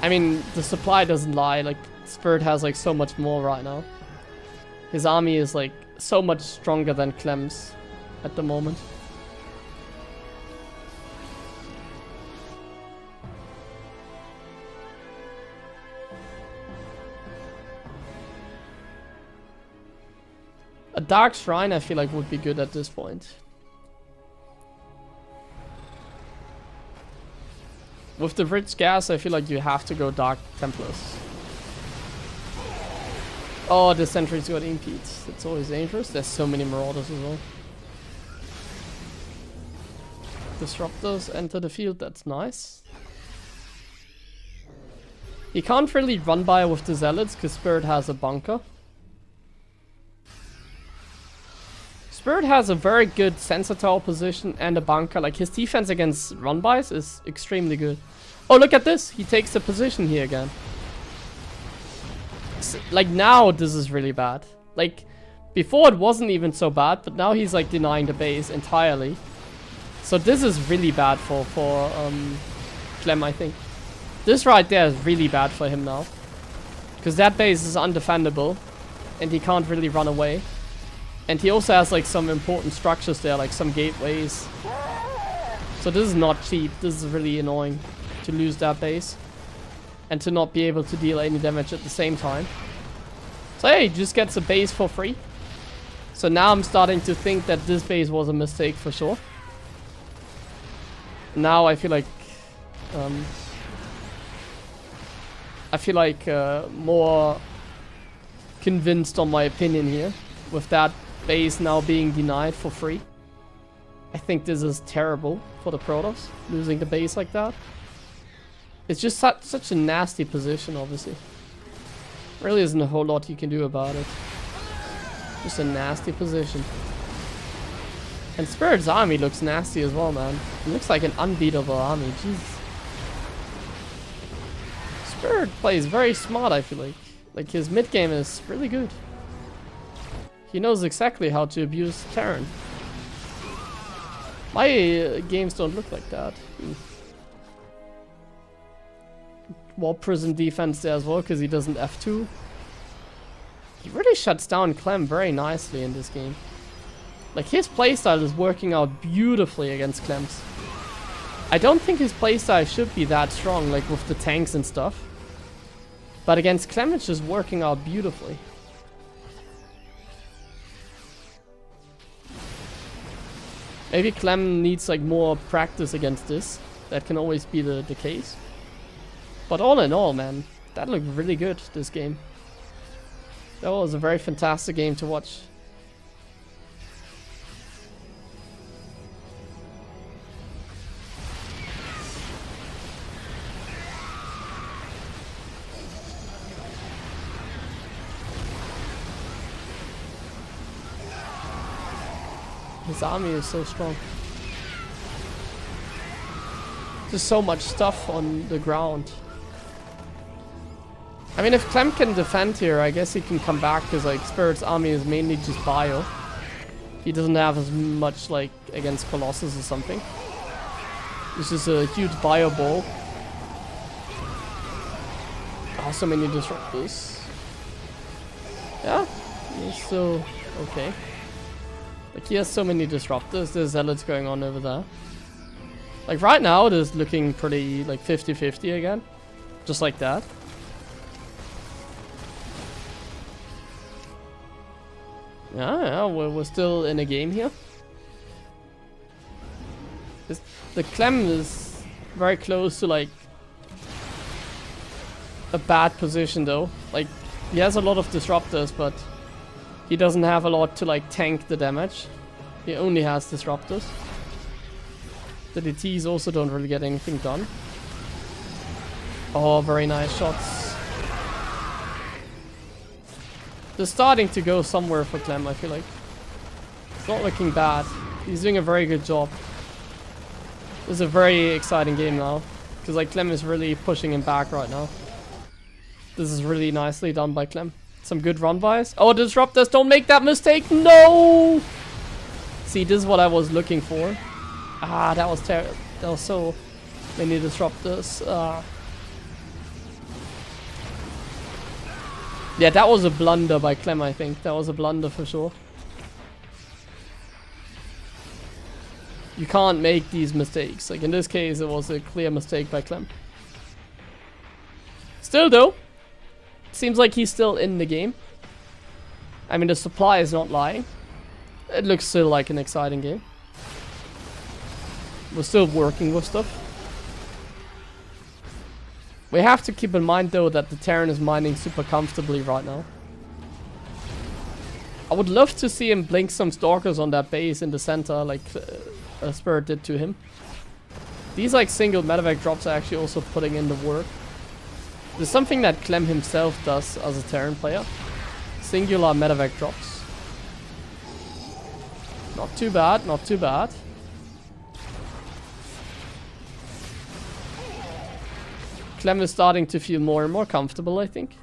Speaker 1: I mean, the supply doesn't lie, like, Spirit has like so much more right now. His army is like so much stronger than Clem's at the moment. A Dark Shrine I feel like would be good at this point. With the rich gas, I feel like you have to go Dark Templars. Oh, the sentries got impede. It's always dangerous. There's so many Marauders as well. Disruptors enter the field. That's nice. He can't really run by with the Zealots because Spirit has a bunker. Spirit has a very good sensor tower position and a bunker. Like, his defense against run-bys is extremely good. Oh, look at this. He takes the position here again. Like, now this is really bad. Like, before it wasn't even so bad, but now he's like denying the base entirely. So this is really bad for Clem, I think. This right there is really bad for him now. Because that base is undefendable. And he can't really run away. And he also has like some important structures there, like some gateways. So this is not cheap. This is really annoying to lose that base. And to not be able to deal any damage at the same time. So hey, he just gets a base for free. So now I'm starting to think that this base was a mistake for sure. Now I feel like more convinced on my opinion here. With that base now being denied for free. I think this is terrible for the Protoss, losing the base like that. It's just such a nasty position, obviously. Really isn't a whole lot you can do about it. Just a nasty position. And Spirit's army looks nasty as well, man. It looks like an unbeatable army, jeez. Spirit plays very smart, I feel like. Like, his mid game is really good. He knows exactly how to abuse Terran. My games don't look like that. Warp Prism defense there as well, because he doesn't F2. He really shuts down Clem very nicely in this game. Like, his playstyle is working out beautifully against Clem's. I don't think his playstyle should be that strong, like with the tanks and stuff. But against Clem, it's just working out beautifully. Maybe Clem needs like more practice against this. That can always be the case. But all in all, man, that looked really good, this game. That was a very fantastic game to watch. His army is so strong. There's so much stuff on the ground. I mean, if Clem can defend here, I guess he can come back, because like Spirit's army is mainly just bio. He doesn't have as much like against Colossus or something. This is a huge bio ball. Oh, so many disruptors. Yeah, he's still okay. Like, he has so many disruptors. There's zealots going on over there. Like, right now it is looking pretty like 50-50 again. Just like that. Yeah, we're still in a game here. The Clem is very close to like a bad position though. Like, he has a lot of disruptors, but he doesn't have a lot to like tank the damage. He only has disruptors. The DTs also don't really get anything done. Oh, very nice shots. They're starting to go somewhere for Clem, I feel like. It's not looking bad. He's doing a very good job. This is a very exciting game now. Because like Clem is really pushing him back right now. This is really nicely done by Clem. Some good run bys. Oh, disruptors, don't make that mistake. No! See, this is what I was looking for. Ah, that was terrible. That was so many disruptors. Yeah, that was a blunder by Clem, I think. That was a blunder for sure. You can't make these mistakes. Like in this case, it was a clear mistake by Clem. Still though, seems like he's still in the game. I mean, the supply is not lying. It looks still like an exciting game. We're still working with stuff. We have to keep in mind though that the Terran is mining super comfortably right now. I would love to see him blink some Stalkers on that base in the center like Spirit did to him. These like single medevac drops are actually also putting in the work. There's something that Clem himself does as a Terran player. Singular medevac drops. Not too bad, not too bad. Clem is starting to feel more and more comfortable, I think.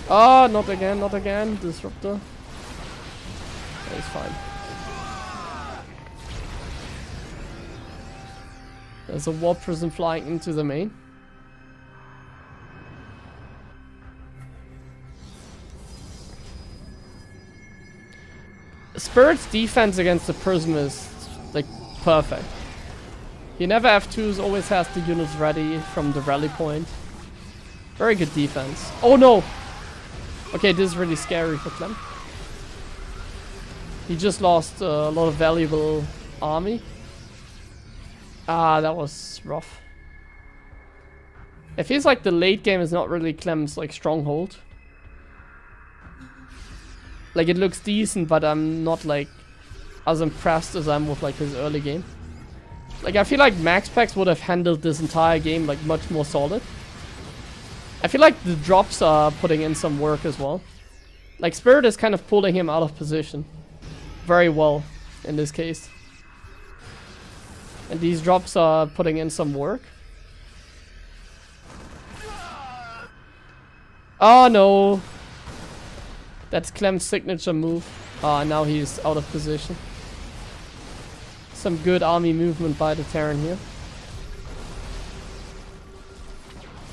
Speaker 1: Oh, not again, not again. Disruptor. That is fine. There's a warp prism flying into the main. Spirit's defense against the prism is like perfect. He never F2s, always has the units ready from the rally point. Very good defense. Oh no! Okay, this is really scary for Clem. He just lost a lot of valuable army. Ah, that was rough. It feels like the late game is not really Clem's like stronghold. Like it looks decent, but I'm not like as impressed as I'm with like his early game. Like I feel like Max Packs would have handled this entire game like much more solid. I feel like the drops are putting in some work as well. Like Spirit is kind of pulling him out of position very well in this case. And these drops are putting in some work. Oh no! That's Clem's signature move. Ah, now he's out of position. Some good army movement by the Terran here.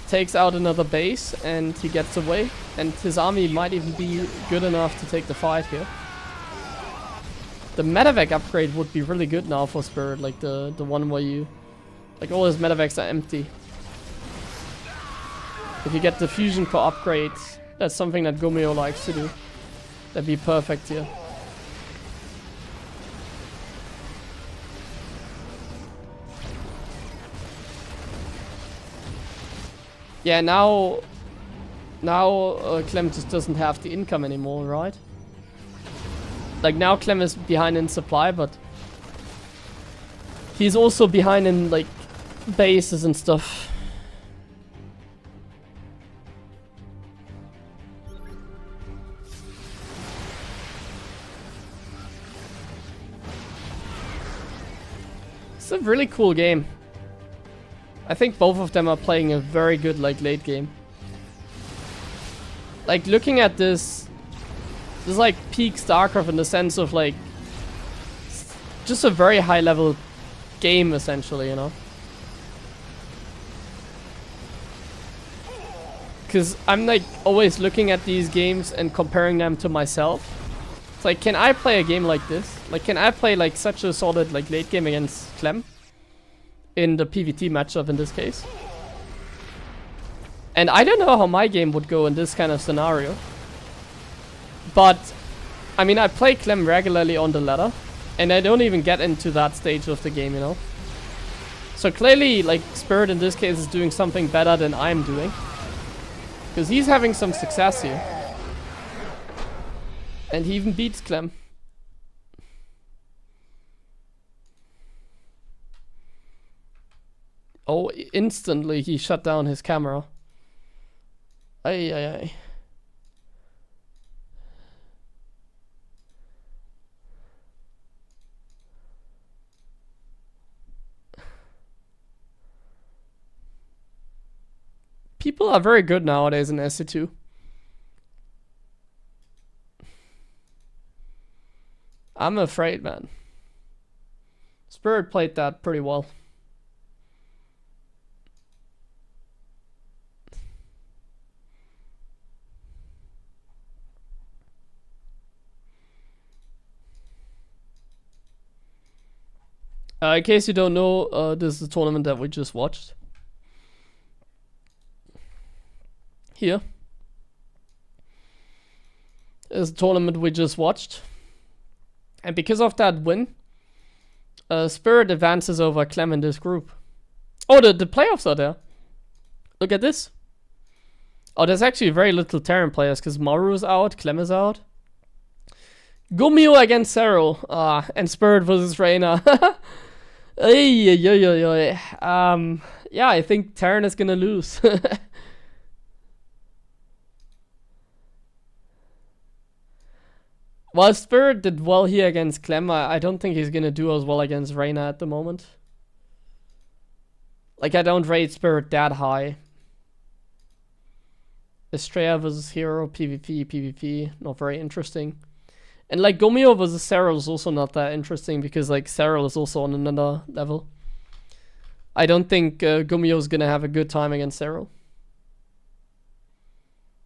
Speaker 1: Takes out another base and he gets away. And his army might even be good enough to take the fight here. The medevac upgrade would be really good now for Spirit. Like the one where you... Like all his medevacs are empty. If you get the fusion per upgrade, that's something that Gomeo likes to do. That'd be perfect here. Yeah, now Clem just doesn't have the income anymore, right? Like now Clem is behind in supply, but he's also behind in like bases and stuff. It's a really cool game. I think both of them are playing a very good like late game. Like looking at this is like peak StarCraft in the sense of like just a very high level game essentially, you know. Because I'm like always looking at these games and comparing them to myself. It's like, can I play a game like this? Like, can I play like such a solid like late game against Clem? In the PvT matchup in this case. And I don't know how my game would go in this kind of scenario. But, I mean, I play Clem regularly on the ladder. And I don't even get into that stage of the game, you know. So clearly, like, Spirit in this case is doing something better than I'm doing. Because he's having some success here. And he even beats Clem. Oh, instantly he shut down his camera. Ay, ay, ay. People are very good nowadays in SC2. I'm afraid, man. Spirit played that pretty well. In case you don't know, this is the tournament that we just watched. Here. This is the tournament we just watched. And because of that win, Spirit advances over Clem in this group. Oh, the playoffs are there. Look at this. Oh, there's actually very little Terran players because Maru is out, Clem is out. Gumio against Cyril. And Spirit versus Reyna. Yeah, I think Terran is gonna lose. While Spirit did well here against Clem, I don't think he's gonna do as well against Reyna at the moment. Like, I don't rate Spirit that high. Estrella versus Hero, PvP, not very interesting. And like, Gomeo versus Cyril is also not that interesting because like, Cyril is also on another level. I don't think Gomeo is gonna have a good time against Cyril.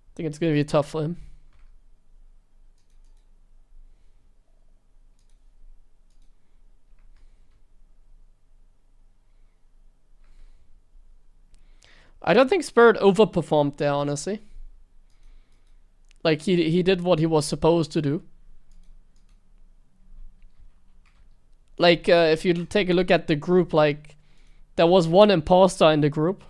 Speaker 1: I think it's gonna be tough for him. I don't think Spirit overperformed there, honestly. Like, he did what he was supposed to do. Like, if you take a look at the group, like, there was one imposter in the group.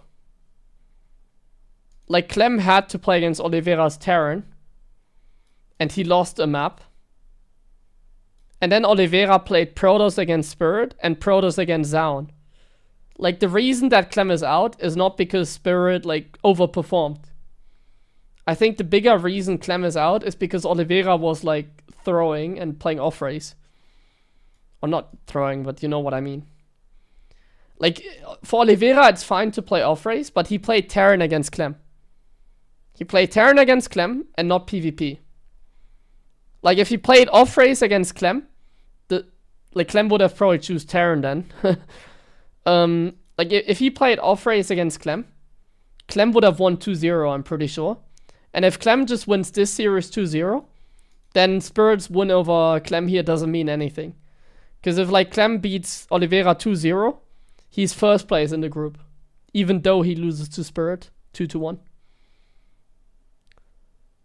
Speaker 1: Like, Clem had to play against Oliveira's Terran. And he lost a map. And then Oliveira played Protoss against Spirit and Protoss against Zaun. Like, the reason that Clem is out is not because Spirit, like, overperformed. I think the bigger reason Clem is out is because Oliveira was, like, throwing and playing off-race. Or not throwing, but you know what I mean. Like, for Oliveira, it's fine to play off-race, but he played Terran against Clem. He played Terran against Clem and not PvP. Like, if he played off-race against Clem, like, Clem would have probably choose Terran then. Like, if he played off-race against Clem, Clem would have won 2-0, I'm pretty sure. And if Clem just wins this series 2-0, then Spirit's win over Clem here doesn't mean anything. Because if, like, Clem beats Oliveira 2-0, he's first place in the group. Even though he loses to Spirit 2-1.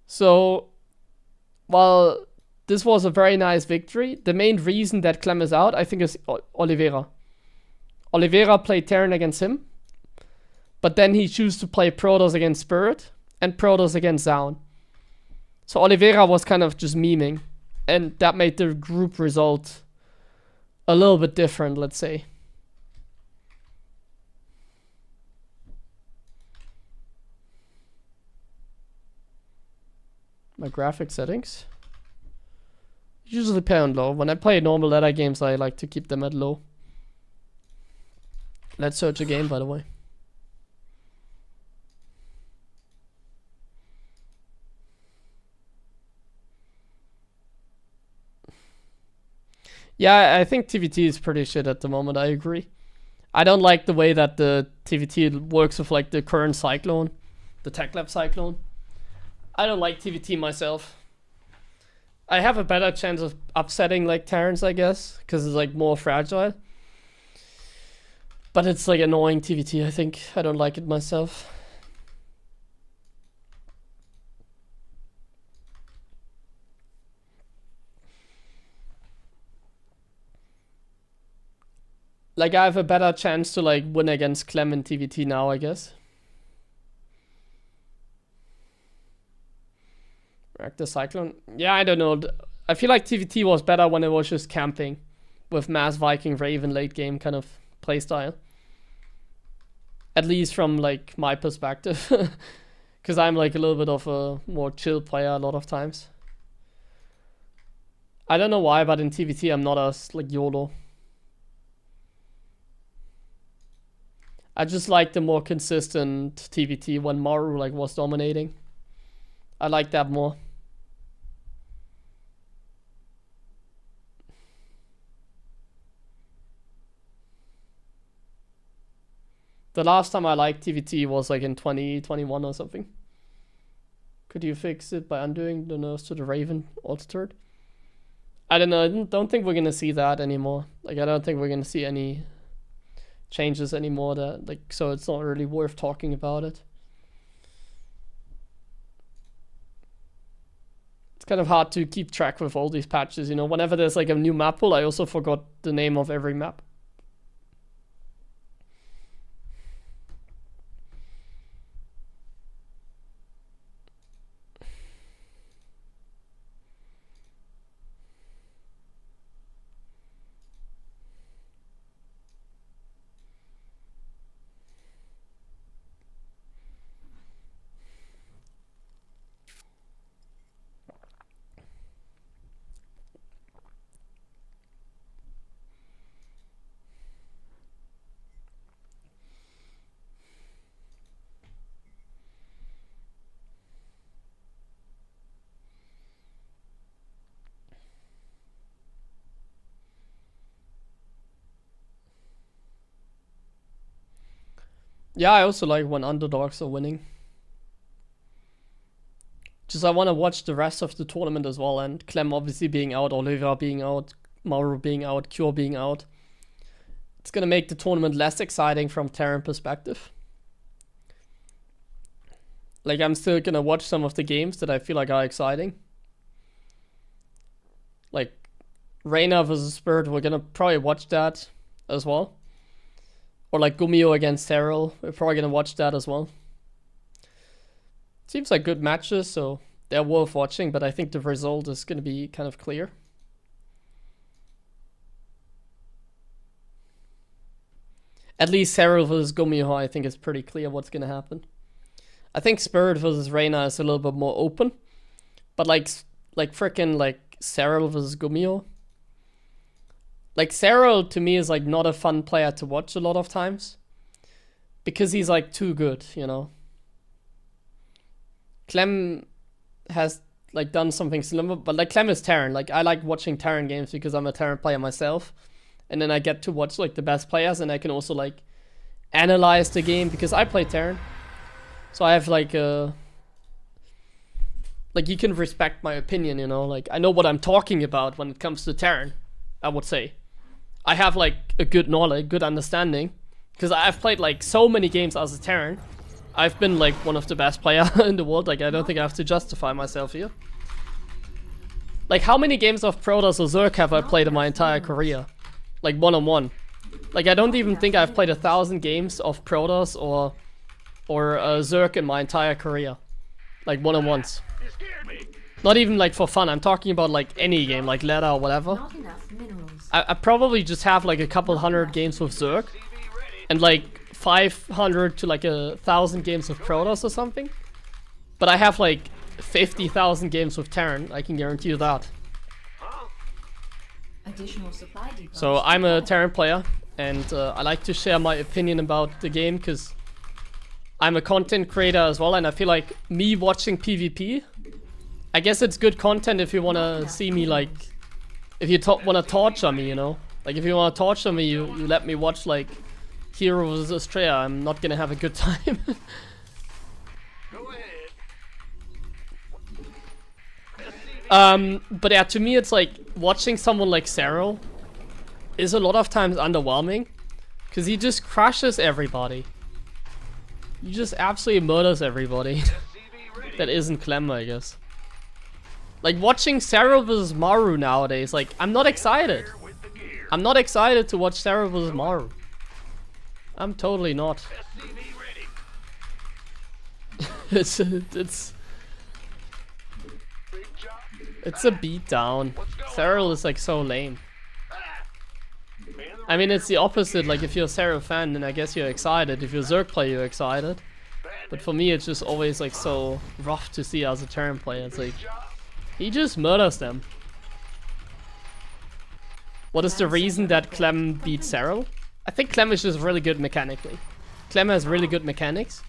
Speaker 1: So, while this was a very nice victory, the main reason that Clem is out, I think, is Oliveira. Oliveira played Terran against him, but then he chose to play Protoss against Spirit and Protoss against Zaun. So Oliveira was kind of just memeing, and that made the group result a little bit different, let's say. My graphic settings. Usually play on low. When I play normal ladder games, I like to keep them at low. Let's search a game, by the way. Yeah, I think TVT is pretty shit at the moment, I agree. I don't like the way that the TVT works with like the current Cyclone, the Tech Lab Cyclone. I don't like TVT myself. I have a better chance of upsetting like Terrans, I guess, because it's like more fragile. But it's like annoying TVT, I think. I don't like it myself. Like, I have a better chance to like win against Clem in TVT now, I guess. Reactor Cyclone. Yeah, I don't know. I feel like TVT was better when it was just camping with Mass Viking Raven late game kind of playstyle. At least from like my perspective. Because I'm like a little bit of a more chill player a lot of times. I don't know why, but in TVT I'm not as like YOLO. I just like the more consistent TVT when Maru like was dominating. I like that more. The last time I liked TVT was like in 2021 or something. Could you fix it by undoing the nurse to the Raven altered? I don't know. I don't think we're gonna see that anymore. Like, I don't think we're gonna see any changes anymore. That like, so it's not really worth talking about it. It's kind of hard to keep track with all these patches. You know, whenever there's like a new map pool, I also forgot the name of every map. Yeah, I also like when underdogs are winning. Just I want to watch the rest of the tournament as well, and Clem obviously being out, Oliveira being out, Mauro being out, Cure being out. It's gonna make the tournament less exciting from Terran perspective. Like, I'm still gonna watch some of the games that I feel like are exciting. Like, Reyna versus Spirit, we're gonna probably watch that as well. Or like Gumio against Cyril, we're probably gonna watch that as well. Seems like good matches, so they're worth watching, but I think the result is gonna be kind of clear. At least Cyril versus Gumio, I think it's pretty clear what's gonna happen. I think Spirit versus Reyna is a little bit more open, but like freaking like Cyril versus Gumio. Like, Cyril to me is like not a fun player to watch a lot of times, because he's like too good, you know. Clem has like done something similar, but like Clem is Terran. Like, I like watching Terran games because I'm a Terran player myself, and then I get to watch like the best players, and I can also like analyze the game because I play Terran. So I have like you can respect my opinion, you know. Like, I know what I'm talking about when it comes to Terran, I would say. I have like a good knowledge, good understanding, because I've played like so many games as a Terran. I've been like one of the best players in the world. Like, I don't think I have to justify myself here. Like, how many games of Protoss or Zerg have I played in my entire career? Like, one-on-one. Like, I don't even think I've played 1,000 games of Protoss or Zerg in my entire career. Like, one-on-ones. Not even like for fun. I'm talking about like any game, like ladder or whatever. I probably just have like a couple hundred games with Zerg, and like 500 to like 1,000 games with Protoss or something. But I have like 50,000 games with Terran. I can guarantee you that. So I'm a Terran player, and I like to share my opinion about the game because I'm a content creator as well, and I feel like me watching PvP, I guess it's good content if you want to see me, like, if you want to torture me, you know? Like, if you want to torture me, you let me watch, like, Hero vs. Australia. I'm not gonna have a good time.
Speaker 2: Go ahead.
Speaker 1: But yeah, to me, it's like, watching someone like Cyril is a lot of times underwhelming, because he just crushes everybody. He just absolutely murders everybody. That isn't Clem, I guess. Like, watching Cyril vs. Maru nowadays, like, I'm not excited. I'm not excited to watch Cyril vs. Maru. I'm totally not. it's a beatdown. Cyril is like so lame. I mean, it's the opposite. Like, if you're a Cyril fan, then I guess you're excited. If you're a Zerg player, you're excited. But for me, it's just always like so rough to see as a Terran player. It's like, he just murders them. What is the reason that Clem beat Cyril? I think Clem is just really good mechanically. Clem has really good mechanics.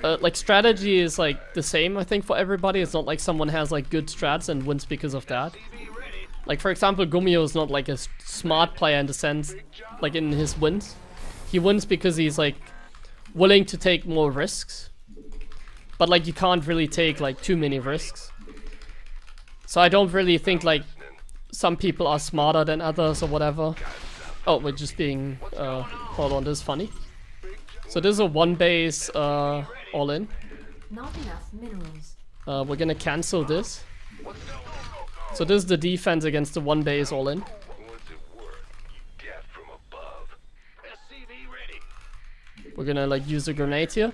Speaker 1: Like strategy is like the same, I think, for everybody. It's not like someone has like good strats and wins because of that. Like for example, Gumio is not like a smart player in the sense, like in his wins. He wins because he's like willing to take more risks. But like you can't really take like too many risks. So I don't really think like some people are smarter than others or whatever. Oh, we're just being, hold on, this is funny. So this is a 1 base, all in.
Speaker 3: Not enough minerals.
Speaker 1: We're gonna cancel this. So this is the defense against the 1 base all in. We're gonna like use a grenade here.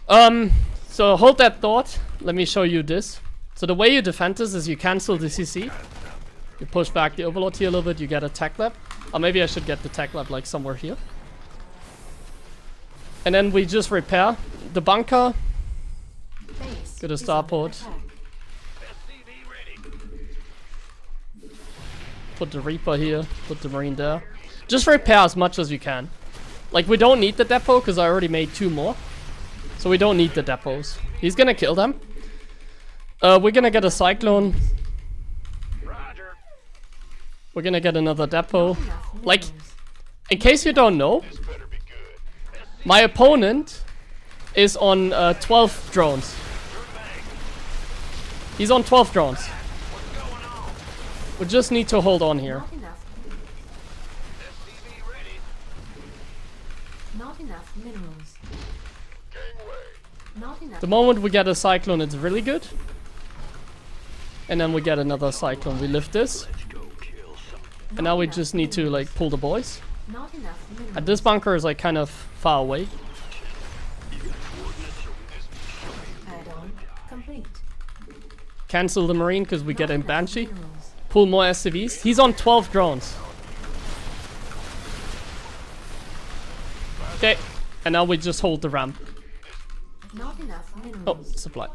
Speaker 1: So hold that thought. Let me show you this. So the way you defend this is you cancel the CC. You push back the overlord here a little bit, you get a tech lab. Or maybe I should get the tech lab like somewhere here. And then we just repair the bunker. Get a starport. Put the Reaper here, put the Marine there. Just repair as much as you can. Like we don't need the depot because I already made 2 more. So we don't need the depots. He's gonna kill them. We're gonna get a Cyclone. We're gonna get another depot. Like, in case you don't know, my opponent is on 12 drones. He's on 12 drones. We just need to hold on here.
Speaker 3: Not enough minerals. Not enough.
Speaker 1: The moment we get a Cyclone, it's really good. And then we get another Cyclone. We lift this. And now we just need to like pull the boys.
Speaker 3: Not enough minerals.
Speaker 1: And this bunker is like kind of far away.
Speaker 3: Add-on complete.
Speaker 1: Cancel the Marine because we get a
Speaker 3: Not enough
Speaker 1: Banshee.
Speaker 3: minerals.
Speaker 1: Pull more SCVs. He's on 12 drones. Okay. And now we just hold the ramp.
Speaker 3: Not enough
Speaker 1: Oh,
Speaker 3: minerals.
Speaker 1: supply.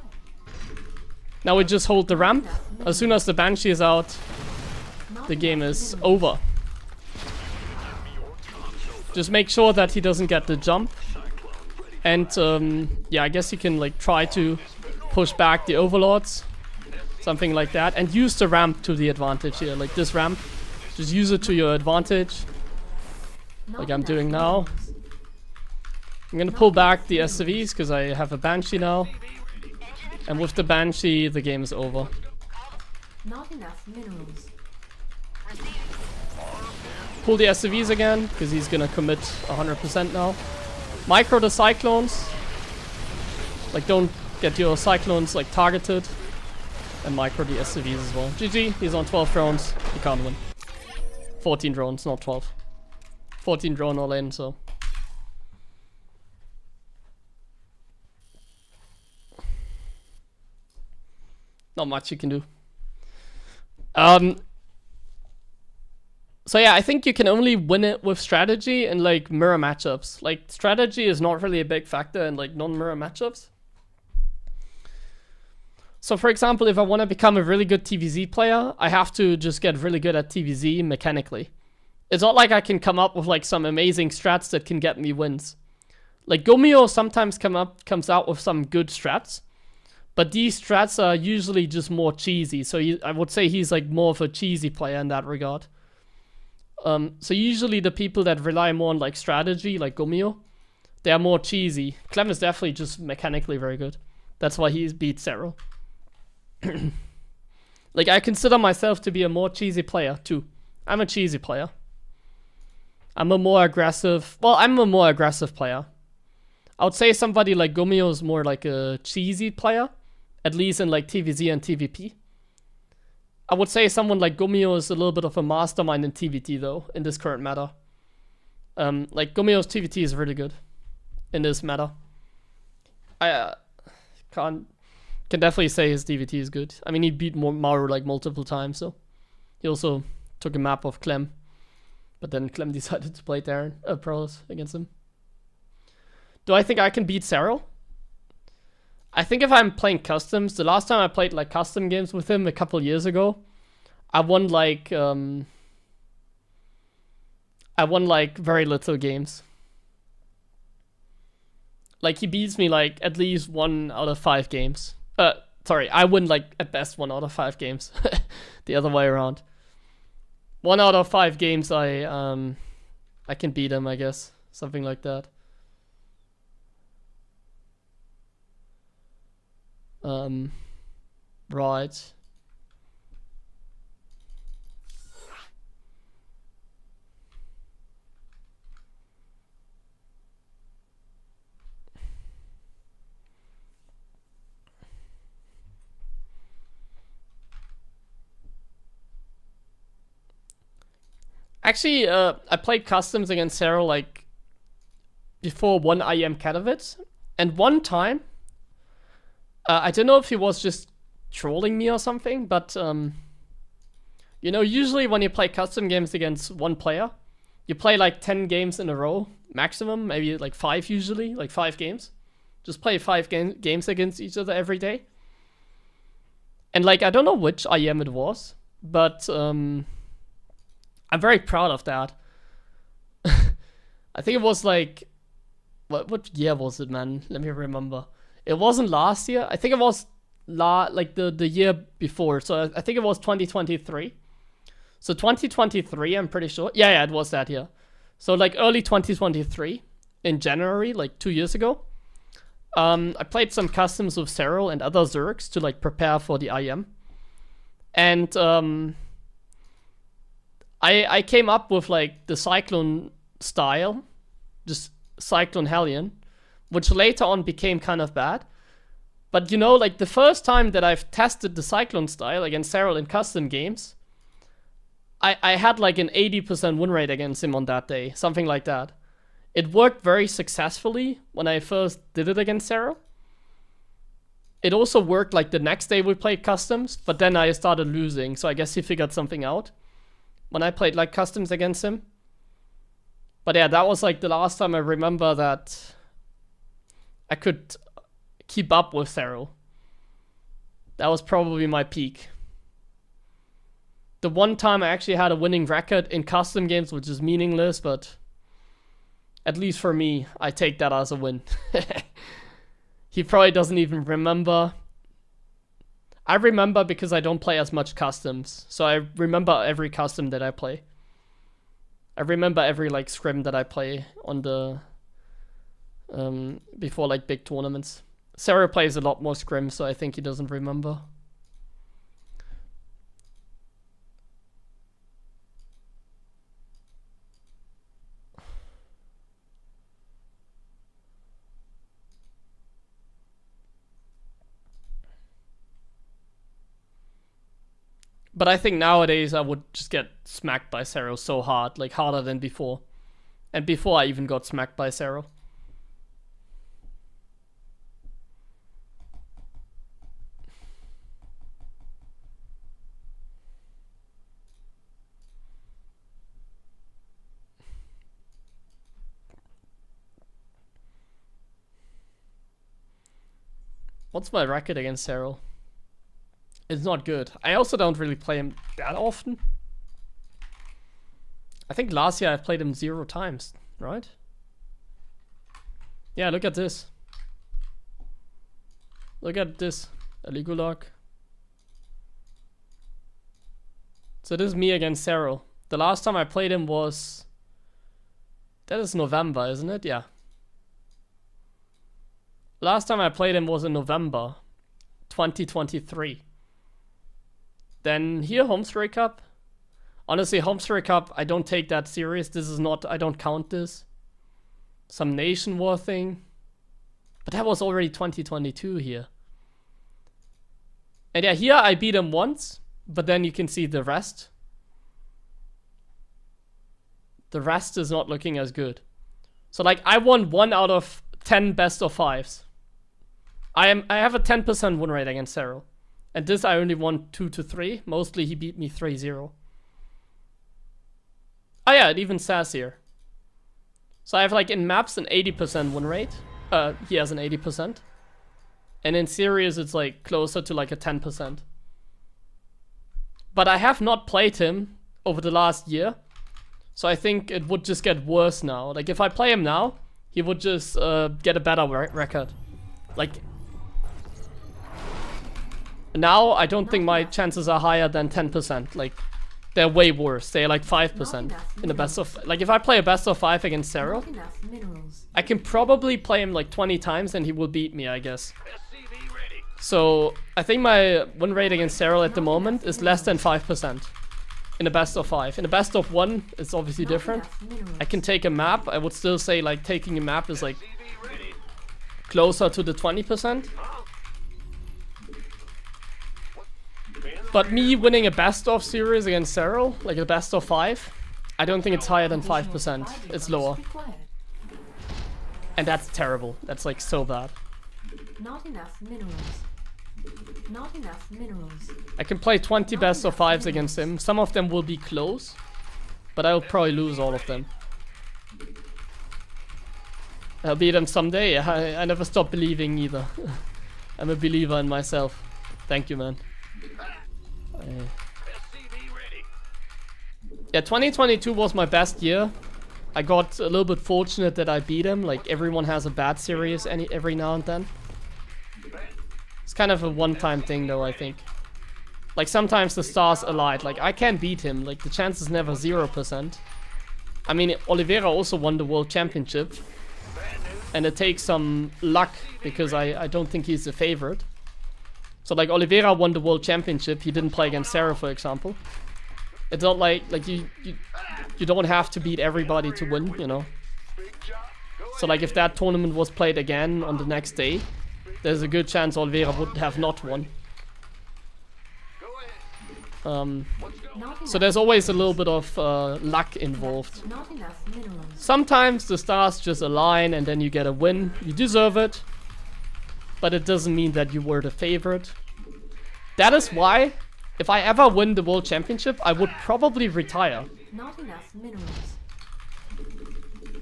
Speaker 1: Now we just hold the ramp. As soon as the Banshee is out,
Speaker 3: Not
Speaker 1: the game
Speaker 3: enough
Speaker 1: is
Speaker 3: minerals.
Speaker 1: over. Just make sure that he doesn't get the jump. And yeah, I guess you can like try to push back the overlords. Something like that. And use the ramp to the advantage here. Like this ramp. Just use it to your advantage.
Speaker 3: Not
Speaker 1: Like I'm
Speaker 3: enough
Speaker 1: doing now.
Speaker 3: minerals.
Speaker 1: I'm gonna pull back the SCVs because I have a Banshee now. And with the Banshee, the game is over.
Speaker 3: Not enough minerals.
Speaker 1: Pull the SCVs again, because he's gonna commit 100% now. Micro the Cyclones. Like, don't get your Cyclones, like, targeted. And micro the SCVs as well. GG, he's on 12 drones. He can't win. 14 drones, not 12. 14 drone all in, so... Not much you can do. So yeah, I think you can only win it with strategy and like mirror matchups. Like strategy is not really a big factor in like non-mirror matchups. So for example, if I want to become a really good TVZ player, I have to just get really good at TVZ mechanically. It's not like I can come up with like some amazing strats that can get me wins. Like Gomio sometimes comes out with some good strats. But these strats are usually just more cheesy. So I would say he's like more of a cheesy player in that regard. So usually the people that rely more on like strategy, like Gomio, they are more cheesy. Clem is definitely just mechanically very good. That's why he beat Zero. Like I consider myself to be a more cheesy player too. I'm a cheesy player. I'm a more aggressive player. I would say somebody like Gomio is more like a cheesy player. At least in like TVZ and TVP. I would say someone like Gomio is a little bit of a mastermind in TVT though, in this current meta. Like Gomio's TVT is really good in this meta. I can definitely say his TVT is good. I mean, he beat Maru like multiple times, so he also took a map of Clem, but then Clem decided to play Darren pros against him. Do I think I can beat Zero? I think if I'm playing customs, the last time I played like custom games with him a couple years ago, I won like very little games. Like, he beats me, like, at least 1 out of 5 games. Sorry, I win, like, at best 1 out of 5 games. The other way around. 1 out of 5 games, I can beat him, I guess. Something like that. Right. Actually, I played customs against Sarah like before one IM Katowice, and one time, I don't know if he was just trolling me or something, but you know, usually when you play custom games against one player, you play like 10 games in a row maximum, maybe like 5 usually, like 5 games. Just play 5 games against each other every day. And like, I don't know which IM it was, but I'm very proud of that. I think it was like, what year was it, man? Let me remember. It wasn't last year. I think it was like the year before. So I think it was 2023. So 2023, I'm pretty sure. Yeah, it was that year. So like early 2023 in January, like 2 years ago. I played some customs with Cyril and other Zergs to like prepare for the IM. And I came up with like the Cyclone style, just Cyclone Hellion, which later on became kind of bad. But you know, like the first time that I've tested the Cyclone style against Cyril in custom games, I had like an 80% win rate against him on that day, something like that. It worked very successfully when I first did it against Cyril. It also worked like the next day we played customs, but then I started losing, so I guess he figured something out when I played like customs against him. But yeah, that was like the last time I remember that I could keep up with Cyril. That was probably my peak. The one time I actually had a winning record in custom games, which is meaningless, but at least for me, I take that as a win. He probably doesn't even remember. I remember because I don't play as much customs, so I remember every custom that I play. I remember every like scrim that I play on the before like big tournaments. Sarah plays a lot more scrim, so I think he doesn't remember. But I think nowadays I would just get smacked by Cero so hard, like harder than before. And before I even got smacked by Cero. What's my record against Cero? It's not good. I also don't really play him that often. I think last year I played him 0 times, right? Yeah, look at this. Look at this. A Ligulok. So this is me against Cero. The last time I played him was... That is November, isn't it? Yeah. Last time I played him was in November 2023. Then here, Homestory Cup. Honestly, Homestory Cup, I don't take that serious. This is not, I don't count this. Some Nation War thing. But that was already 2022 here. And yeah, here I beat him once. But then you can see the rest. The rest is not looking as good. So like, I won 1 out of 10 best of 5s. I have a 10% win rate against Cero. And this I only won 2 to 3. Mostly he beat me 3-0. Oh yeah, it even says here. So I have like in maps an 80% win rate. He has an 80%. And in series it's like closer to like a 10%. But I have not played him over the last year. So I think it would just get worse now. Like if I play him now, he would just get a better record. Like, now I don't think my chances are higher than 10%. Like, they're way worse. They're like 5% in the best of... Like, if I play a best of 5 against Cyril, I can probably play him like 20 times and he will beat me, I guess. So, I think my win rate against Cyril at the moment is less than 5%. In a best of 5. In a best of 1, it's obviously different. I can take a map. I would still say like taking a map is like closer to the 20%. But me winning a best of series against Cyril, like a best of 5, I don't think it's higher than 5%. It's lower. And that's terrible. That's like so bad.
Speaker 3: Not enough minerals. Not enough minerals.
Speaker 1: I can play 20 best of 5s against him. Some of them will be close, but I'll probably lose all of them. I'll beat him someday. I never stop believing either. I'm a believer in myself. Thank you, man. Yeah, 2022 was my best year. I got a little bit fortunate that I beat him. Like, everyone has a bad series every now and then. It's kind of a one-time thing though, I think. Like, sometimes the stars align. Like, I can't beat him. Like, the chance is never 0%. I mean, Oliveira also won the world championship. And it takes some luck, because I don't think he's the favorite. So, like, Oliveira won the world championship. He didn't play against Sarah, for example. It's not like you don't have to beat everybody to win, you know. So, like, if that tournament was played again on the next day, there's a good chance Oliveira would have not won. So there's always a little bit of luck involved. Sometimes the stars just align and then you get a win. You deserve it, but it doesn't mean that you were the favorite. That is why, if I ever win the world championship, I would probably retire.
Speaker 3: Not enough minerals.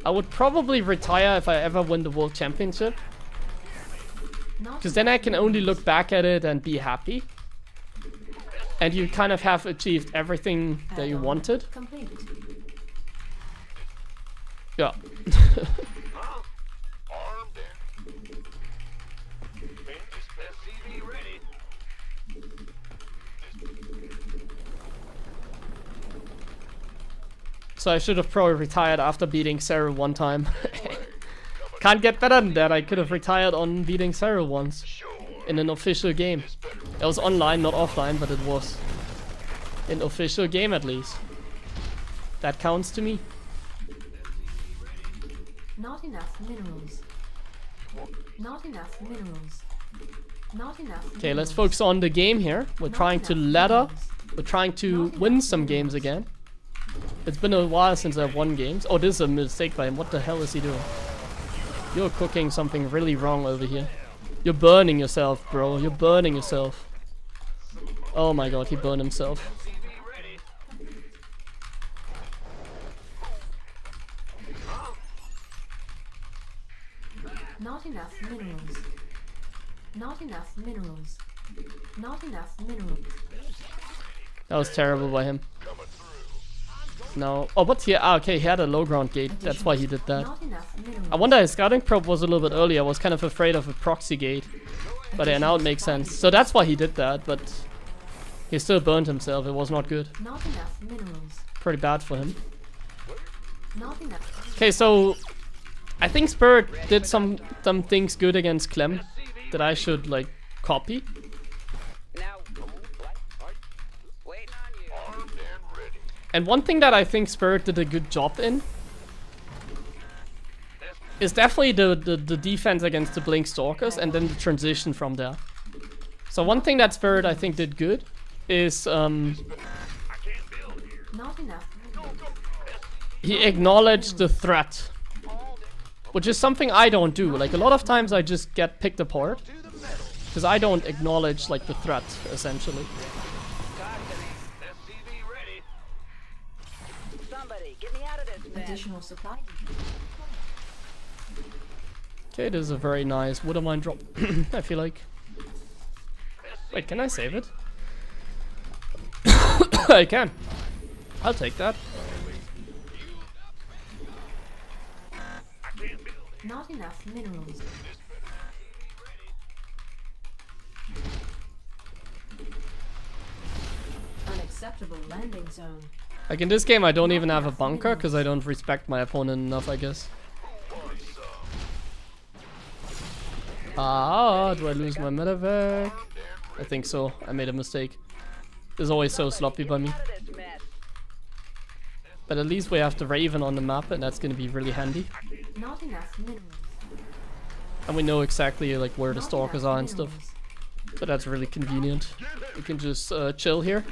Speaker 1: I would probably retire if I ever win the world championship. Because then I can only look back at it and be happy. And you kind of have achieved everything that you wanted.
Speaker 3: Complete.
Speaker 1: Yeah. So I should have probably retired after beating Sarah one time. Can't get better than that. I could have retired on beating Sarah once. In an official game. It was online, not offline, but it was an official game at least. That counts to me.
Speaker 3: Not enough minerals. Not enough minerals. Not enough.
Speaker 1: Okay, let's focus on the game here. We're trying to ladder. We're trying to win some games again. It's been a while since I've won games. Oh, this is a mistake by him. What the hell is he doing? You're cooking something really wrong over here. You're burning yourself, bro. You're burning yourself. Oh my god, he burned himself.
Speaker 3: Not enough minerals. Not enough minerals. Not enough minerals.
Speaker 1: That was terrible by him. No. Oh, but here, okay, he had a low ground gate. That's why he did that. I wonder his scouting probe was a little bit earlier. I was kind of afraid of a proxy gate. But yeah, now it makes sense. So that's why he did that, but he still burned himself. It was not good.
Speaker 3: Not enough minerals.
Speaker 1: Pretty bad for him.
Speaker 3: Not enough.
Speaker 1: Okay, so I think Spirit did some things good against Clem that I should like copy. And one thing that I think Spirit did a good job in is definitely the defense against the Blink Stalkers and then the transition from there. So one thing that Spirit I think did good is he acknowledged the threat, which is something I don't do. Like a lot of times I just get picked apart because I don't acknowledge like the threat essentially.
Speaker 3: Additional supply.
Speaker 1: Okay, this is a very nice Wood of Mine drop. I feel like. Wait, can I save it? I can. I'll take that.
Speaker 3: Not enough minerals. Unacceptable landing zone.
Speaker 1: Like in this game I don't even have a bunker because I don't respect my opponent enough, I guess. Ah, do I lose my medevac? I think so. I made a mistake. It's always so sloppy by me. But at least we have the Raven on the map and that's gonna be really handy.
Speaker 3: Not enough minerals.
Speaker 1: And we know exactly like where the
Speaker 3: Not
Speaker 1: stalkers
Speaker 3: enough
Speaker 1: are and stuff.
Speaker 3: minerals.
Speaker 1: So that's really convenient. We can just chill here.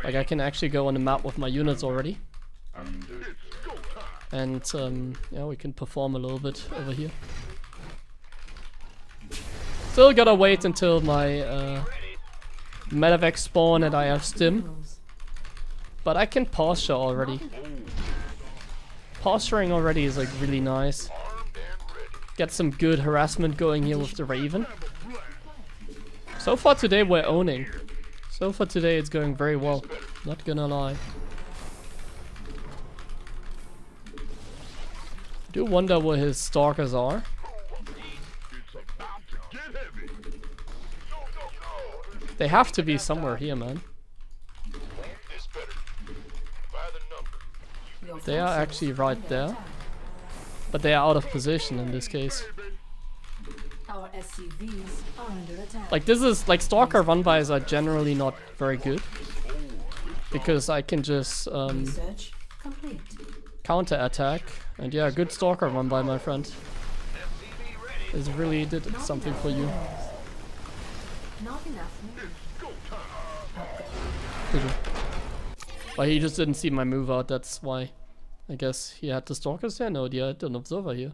Speaker 1: Like I can actually go on the map with my units already. And yeah, we can perform a little bit over here. Still gotta wait until my medevac spawn and I have stim.
Speaker 3: Minerals.
Speaker 1: But I can posture already. Posturing already is like really nice. Get some good harassment going here with the Raven. So far today we're owning. So far today it's going very well. Not gonna lie. Do wonder where his stalkers are. They have to be somewhere here, man.
Speaker 3: Your
Speaker 1: They are
Speaker 3: forces
Speaker 1: actually right
Speaker 3: under
Speaker 1: there.
Speaker 3: attack.
Speaker 1: But they are out of position in this case.
Speaker 3: Our SCVs are under attack.
Speaker 1: Like this is like stalker run-bys are generally not very good. Because I can just
Speaker 3: Research complete.
Speaker 1: counter attack. And yeah, good stalker run-by, my friend. This really did
Speaker 3: Not
Speaker 1: something
Speaker 3: enough
Speaker 1: for you.
Speaker 3: minerals. Not enough minerals.
Speaker 1: Did you? But he just didn't see my move out, that's why. I guess he had the stalkers there? No, he had an observer here.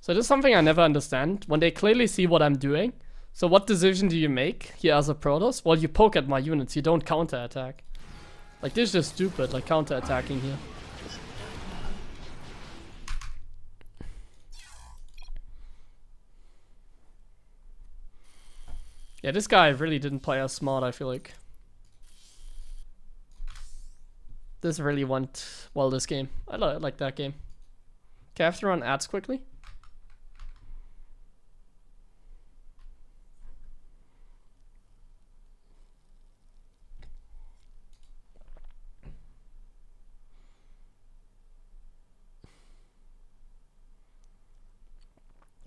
Speaker 1: So this is something I never understand. When they clearly see what I'm doing. So what decision do you make here as a Protoss? Well, you poke at my units, you don't counter-attack. Like this is just stupid, like counter-attacking here. Yeah, this guy really didn't play as smart, I feel like. This really went well this game. I like that game. Okay, I have to run ads quickly.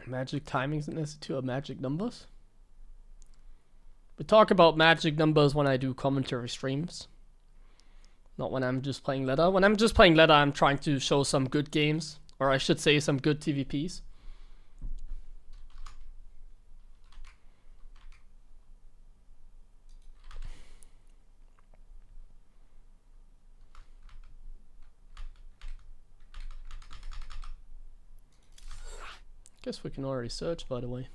Speaker 1: Magic timings and to magic numbers. We talk about magic numbers when I do commentary streams. Not when I'm just playing Ladder. When I'm just playing Ladder, I'm trying to show some good games. Or I should say some good TVPs. Guess we can already search, by the way.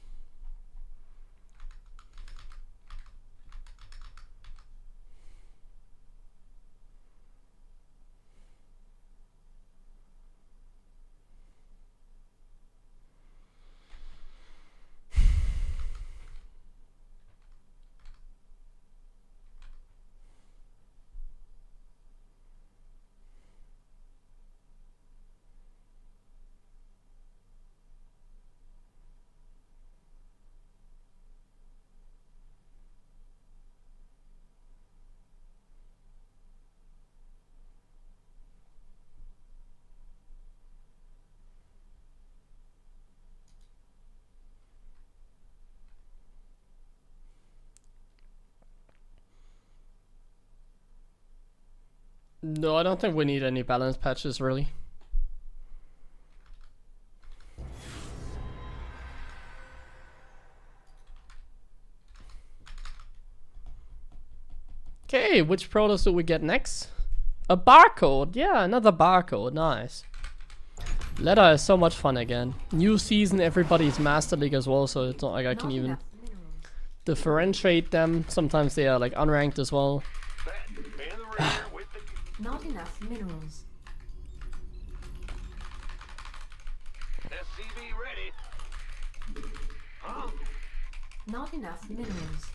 Speaker 1: No, I don't think we need any balance patches, really. Okay, which Protoss do we get next? A barcode, yeah, another barcode, nice. Ladder is so much fun again. New season, everybody's Master League as well, so it's not like I can
Speaker 3: Not
Speaker 1: even
Speaker 3: enough minerals.
Speaker 1: differentiate them. Sometimes they are like unranked as well.
Speaker 3: Not enough minerals.
Speaker 2: SCV ready. Huh?
Speaker 3: Not enough minerals.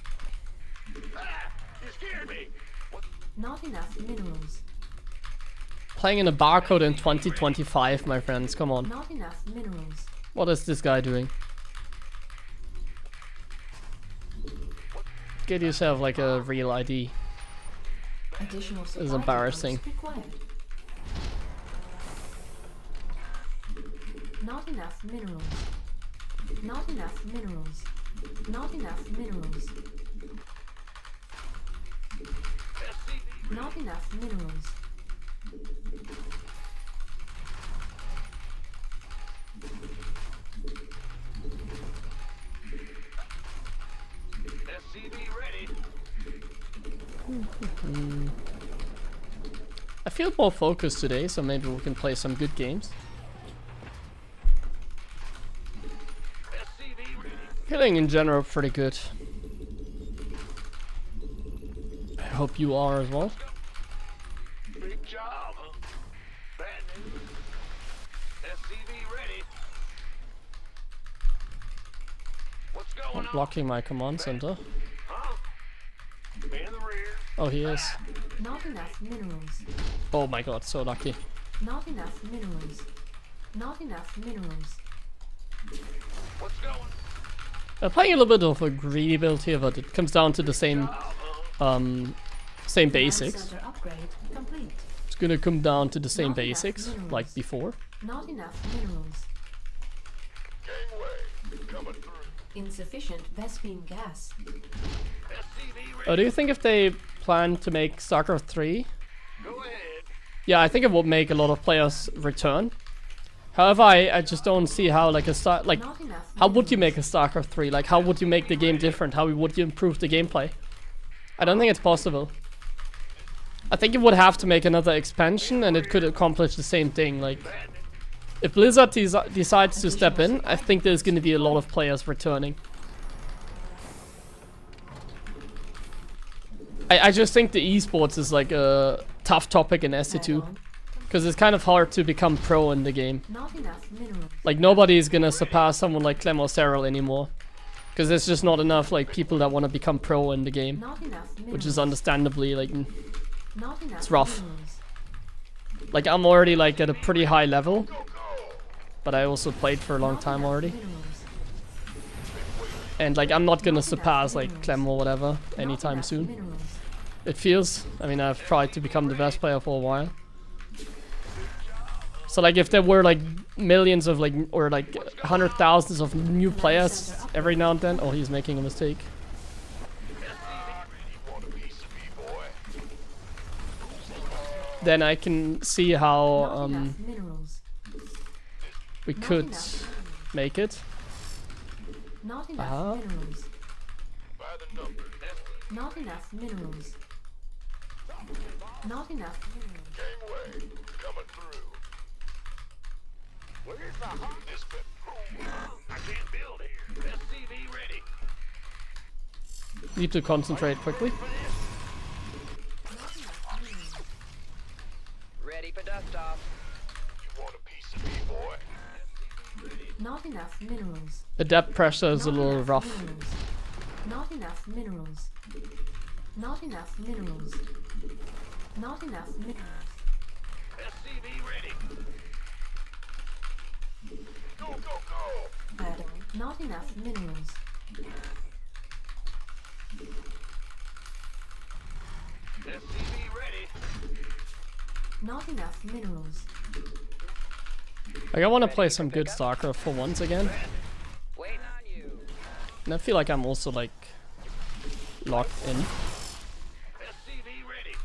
Speaker 2: Ah, you scared me. What?
Speaker 3: Not enough minerals.
Speaker 1: playing in a barcode in 2025, my friends. Come on.
Speaker 3: Not enough minerals.
Speaker 1: What is this guy doing? Get yourself like a real ID.
Speaker 3: Additional
Speaker 1: This is
Speaker 3: supply
Speaker 1: embarrassing.
Speaker 3: depots required. Not enough minerals. Not enough minerals. Not enough minerals. Not enough minerals.
Speaker 2: SCV ready.
Speaker 1: I feel more focused today, so maybe we can play some good games.
Speaker 2: SCV ready.
Speaker 1: Feeling in general pretty good. I hope you are as well.
Speaker 2: Big job, huh? Bad news. SCV ready. What's going
Speaker 1: I'm
Speaker 2: on?
Speaker 1: blocking my command center.
Speaker 2: Huh? In the rear.
Speaker 1: Oh, he is.
Speaker 3: Not enough minerals.
Speaker 1: Oh my god, so lucky.
Speaker 3: Not enough minerals. Not enough minerals.
Speaker 2: What's going?
Speaker 1: I'm playing a little bit of a greedy build here, but it comes down to the same same basics.
Speaker 3: Center upgrade complete.
Speaker 1: It's gonna come down to the same
Speaker 3: Not enough
Speaker 1: basics
Speaker 3: minerals.
Speaker 1: like before.
Speaker 3: Not enough minerals.
Speaker 2: Gangway coming through.
Speaker 3: Insufficient Vespine gas.
Speaker 2: SCV ready.
Speaker 1: Do you think if they plan to make StarCraft 3?
Speaker 2: Go ahead.
Speaker 1: Yeah, I think it would make a lot of players return. However, I just don't see how like
Speaker 3: Not enough
Speaker 1: how would you
Speaker 3: minerals.
Speaker 1: make a StarCraft 3? Like how would you make the game different? How would you improve the gameplay? I don't think it's possible. I think you would have to make another expansion and it could accomplish the same thing. Like if Blizzard decides to step in, I think there's going to be a lot of players returning. I just think the esports is like a tough topic in SC2 because it's kind of hard to become pro in the game.
Speaker 3: Not enough minerals.
Speaker 1: Like nobody is gonna surpass someone like Clem or Cyril anymore, because there's just not enough like people that want to become pro in the game,
Speaker 3: Not enough minerals.
Speaker 1: which is understandably like
Speaker 3: Not enough
Speaker 1: it's rough.
Speaker 3: minerals.
Speaker 1: like I'm already like at a pretty high level, but I also played for a long
Speaker 3: Not
Speaker 1: time
Speaker 3: enough
Speaker 1: already,
Speaker 3: minerals.
Speaker 1: and like I'm not gonna
Speaker 3: Not enough
Speaker 1: surpass like
Speaker 3: minerals.
Speaker 1: Clem or whatever
Speaker 3: Not
Speaker 1: anytime
Speaker 3: enough
Speaker 1: soon.
Speaker 3: minerals.
Speaker 1: It feels. I mean, I've tried to become the best player for a while. So like if there were like millions of like or like 100,000s of new players every now and then. Oh, he's making a mistake. Then I can see
Speaker 3: Not
Speaker 1: how
Speaker 3: enough minerals.
Speaker 1: we
Speaker 3: Not
Speaker 1: could
Speaker 3: enough.
Speaker 1: make it.
Speaker 3: Not enough
Speaker 1: Uh-huh.
Speaker 3: minerals.
Speaker 2: By the numbers.
Speaker 3: Not enough minerals. Not enough minerals.
Speaker 2: Gangway coming through. Where's the hot? This bit. I can't build here. SCV ready.
Speaker 1: Need to concentrate quickly.
Speaker 4: Ready for dust off.
Speaker 2: You want a piece of me, boy?
Speaker 3: Not enough minerals.
Speaker 1: The depth pressure is a
Speaker 3: Not
Speaker 1: little
Speaker 3: enough
Speaker 1: rough.
Speaker 3: minerals. Not enough minerals. Not enough minerals. Not enough minerals.
Speaker 2: SCV ready. Go, go, go.
Speaker 3: Battle. Not enough minerals.
Speaker 2: SCV ready.
Speaker 3: Not enough minerals.
Speaker 1: Like I want to play some good StarCraft for once again,
Speaker 4: Waiting on you.
Speaker 1: and I feel like I'm also like locked in.
Speaker 2: SCV ready.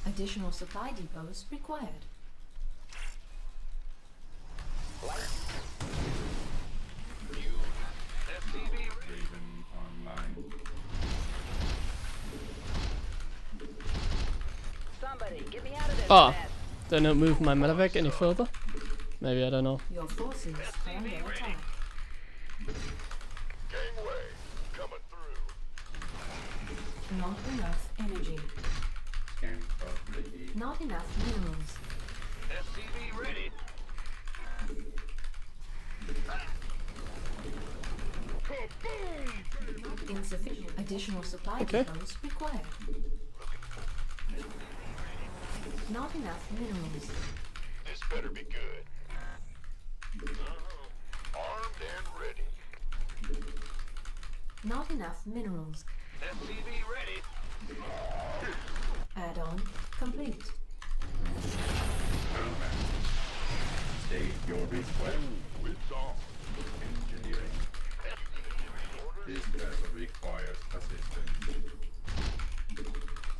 Speaker 3: Additional supply depots required.
Speaker 2: SCV ready.
Speaker 4: Somebody, get me out of this
Speaker 1: Ah,
Speaker 4: mess.
Speaker 1: don't move my medevac any further. Maybe, I don't know.
Speaker 3: Your forces are under attack.
Speaker 2: Gangway coming through.
Speaker 3: Not enough energy. Not enough minerals.
Speaker 2: SCV ready.
Speaker 3: Insufficient. Additional supply
Speaker 1: Okay.
Speaker 3: depots required. Not enough minerals.
Speaker 2: This better be good. Armed and ready.
Speaker 3: Not enough minerals.
Speaker 2: SCV ready.
Speaker 3: Add-on complete.
Speaker 5: State your request.
Speaker 2: It's on.
Speaker 5: Engineering. This vessel requires assistance.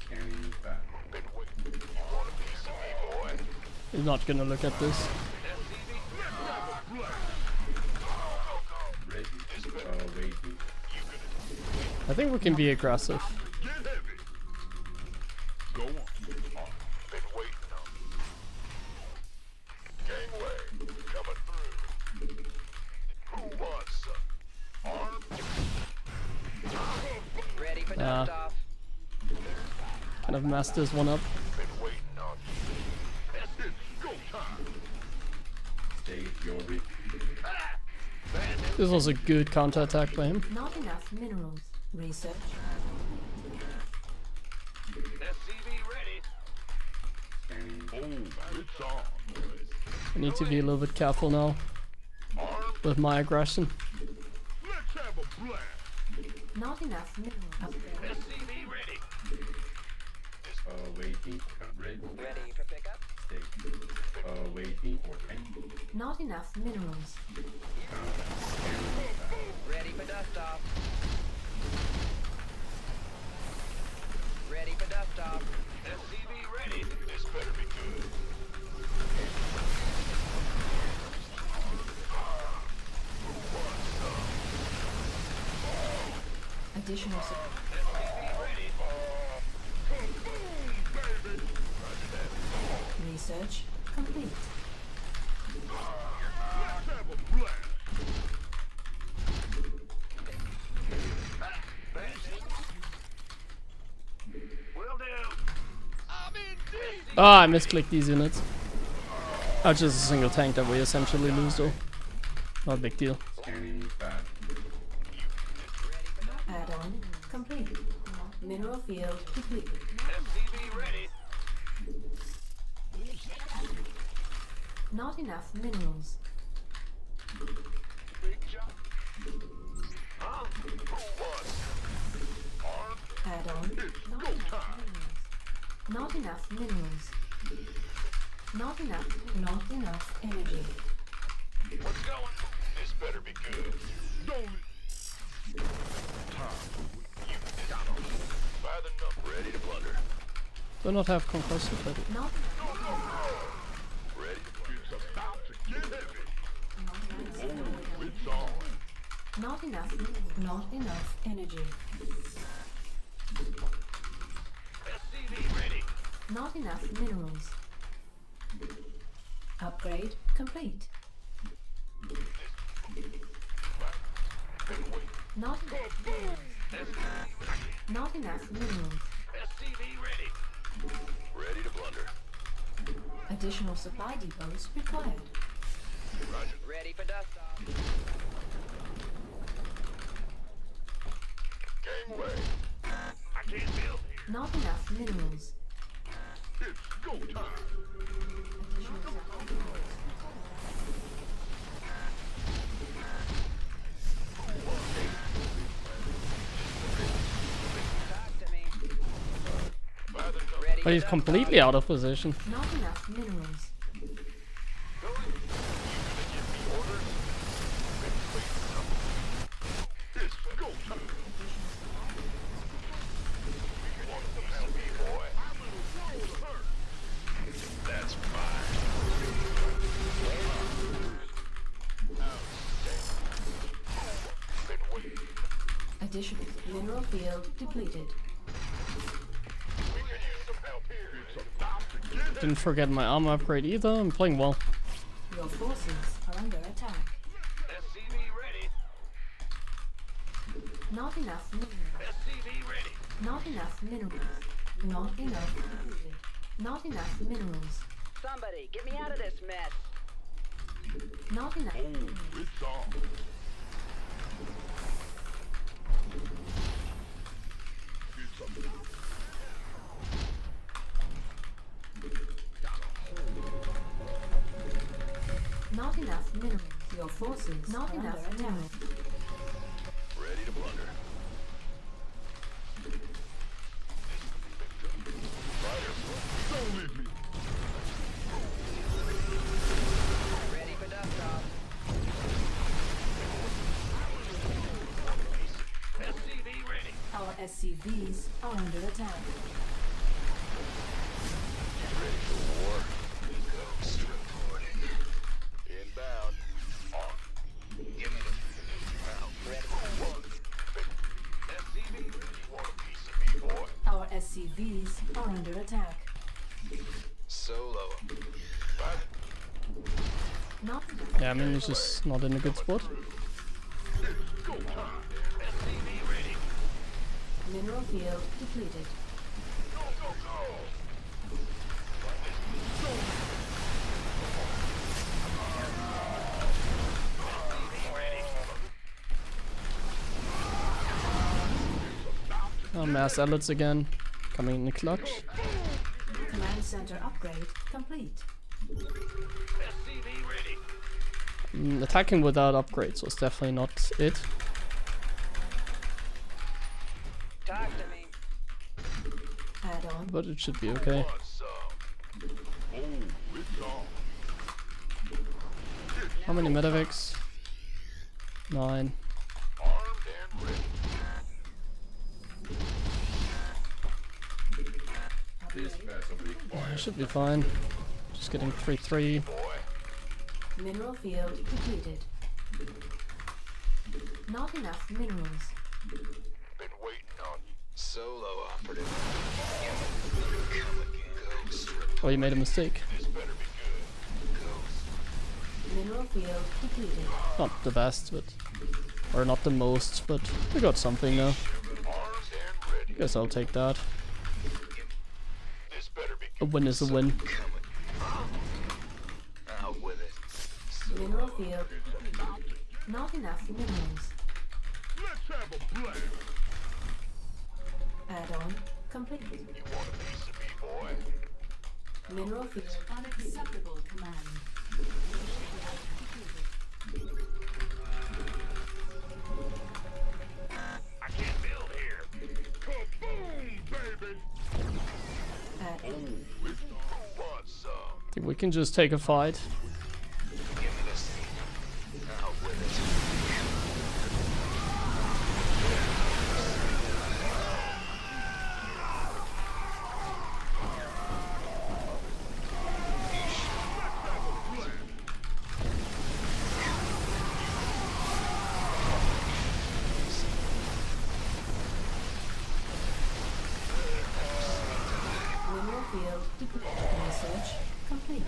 Speaker 5: Scanning back.
Speaker 2: Been waiting. You want a piece of me, boy?
Speaker 1: He's not gonna look at this.
Speaker 5: Ready. Waiting.
Speaker 1: I think we can be aggressive.
Speaker 2: Get heavy. Go on. Been waiting on you. Gangway coming through. Who wants some? Armed.
Speaker 4: Ready for dust off.
Speaker 1: Kind of messed this one up.
Speaker 2: Been waiting on you. It's go time.
Speaker 5: State your request.
Speaker 1: This was a good counterattack by him.
Speaker 3: Not enough minerals. Research.
Speaker 2: SCV ready.
Speaker 5: Scanning.
Speaker 2: Oh, it's on, boys.
Speaker 1: I need to be a little bit careful now
Speaker 2: Armed.
Speaker 1: with my aggression.
Speaker 2: Let's have a blast.
Speaker 3: Not enough minerals. Upgrade.
Speaker 2: SCV ready.
Speaker 5: Waiting. Ready.
Speaker 4: Ready for pickup.
Speaker 5: State. Waiting for training.
Speaker 3: Not enough minerals.
Speaker 4: Ready for dust off. Ready for dust off.
Speaker 2: SCV ready. This better be good.
Speaker 3: Additional support.
Speaker 2: SCV ready. Boom, baby.
Speaker 3: Research complete.
Speaker 2: Let's have a blast. Will do. I'm in deep.
Speaker 1: Ah, I misclicked these units. Oh, just a single tank that we essentially lose though. Not a big deal.
Speaker 5: Scanning back.
Speaker 3: Add-on complete. Mineral field completed.
Speaker 2: SCV ready.
Speaker 3: Not enough minerals.
Speaker 2: Big job. Huh? Who wants? Armed.
Speaker 3: Add-on.
Speaker 2: It's
Speaker 3: Not
Speaker 2: go
Speaker 3: enough
Speaker 2: time.
Speaker 3: minerals. Not enough minerals. Not enough energy.
Speaker 2: What's going? This better be good. Don't. Time. You got 'em. By the number. Ready to plunder.
Speaker 1: Do not have conquest.
Speaker 3: Not
Speaker 2: Ready? It's about to get heavy. Oh, it's on.
Speaker 3: Not enough. Not enough energy.
Speaker 2: SCV ready.
Speaker 3: Not enough minerals. Upgrade complete.
Speaker 2: Been waiting.
Speaker 3: Not Not enough minerals.
Speaker 2: SCV ready. Ready to plunder.
Speaker 3: Additional supply depots required.
Speaker 2: Roger.
Speaker 4: Ready for dust off.
Speaker 2: Gangway. I can't build here.
Speaker 3: Not enough minerals.
Speaker 2: It's go time.
Speaker 3: Additional supply depots.
Speaker 4: Talk to me.
Speaker 2: By the number.
Speaker 4: Ready
Speaker 1: But
Speaker 4: for
Speaker 1: he's
Speaker 4: dust
Speaker 1: completely
Speaker 4: off.
Speaker 1: out of position.
Speaker 3: Not enough minerals.
Speaker 2: It's go time. You want some help, boy? That's fine. Been waiting.
Speaker 3: Additional mineral field depleted.
Speaker 2: We could use some help here. It's about to get
Speaker 1: Didn't forget my armor upgrade either. I'm playing well.
Speaker 3: Your forces are under attack.
Speaker 2: SCV ready.
Speaker 3: Not enough minerals.
Speaker 2: SCV ready.
Speaker 3: Not enough minerals. Not enough. Not enough minerals.
Speaker 4: Somebody, get me out of this mess.
Speaker 3: Not enough.
Speaker 2: Oh, it's on. It's
Speaker 3: Not enough minerals. Your forces. Not enough minerals.
Speaker 2: Ready to plunder.
Speaker 4: Ready for dust off.
Speaker 2: SCV ready.
Speaker 3: Our SCVs are under attack.
Speaker 2: Ready for war. Ghost reporting. Inbound. On. Give me the. Ready for war. SCV ready. You want a piece of me, boy?
Speaker 3: Our SCVs are under attack.
Speaker 2: Solo.
Speaker 3: Not enough.
Speaker 1: Yeah, I mean, he's just not in a good spot.
Speaker 2: SCV ready.
Speaker 3: Mineral field depleted.
Speaker 2: Go, go, go.
Speaker 1: Oh, mass elites again. Coming in the clutch.
Speaker 3: Command center upgrade complete.
Speaker 2: SCV ready.
Speaker 1: Attacking without upgrades was definitely not it.
Speaker 4: Talk to me.
Speaker 3: Add on.
Speaker 1: But it should be okay.
Speaker 2: Want some? Oh, it's on.
Speaker 1: How many medevacs? 9.
Speaker 2: Armed and ready.
Speaker 5: This vessel requires
Speaker 1: Should be fine. Just getting 3-3.
Speaker 2: Boy.
Speaker 3: Mineral field depleted. Not enough minerals.
Speaker 2: Been waiting on you. Solo operative. Come again. Ghost report.
Speaker 1: Oh, you made a mistake.
Speaker 2: This better be good. Ghost.
Speaker 3: Mineral field depleted.
Speaker 1: Not the best, but... Or not the most, but we got something now.
Speaker 2: Armed and ready.
Speaker 1: Guess I'll take that.
Speaker 2: This better be
Speaker 1: A win is a win.
Speaker 2: coming. Out with it.
Speaker 3: Mineral field. Not enough minerals.
Speaker 2: Let's have a blast.
Speaker 3: Add on complete.
Speaker 2: You want a piece of me, boy?
Speaker 3: Mineral field unacceptable command.
Speaker 2: I can't build here. Kaboom, baby.
Speaker 3: Add on.
Speaker 2: Who wants some?
Speaker 1: I think we can just take a fight.
Speaker 2: Give me this. Out with it.
Speaker 3: Mineral field depleted. Research complete.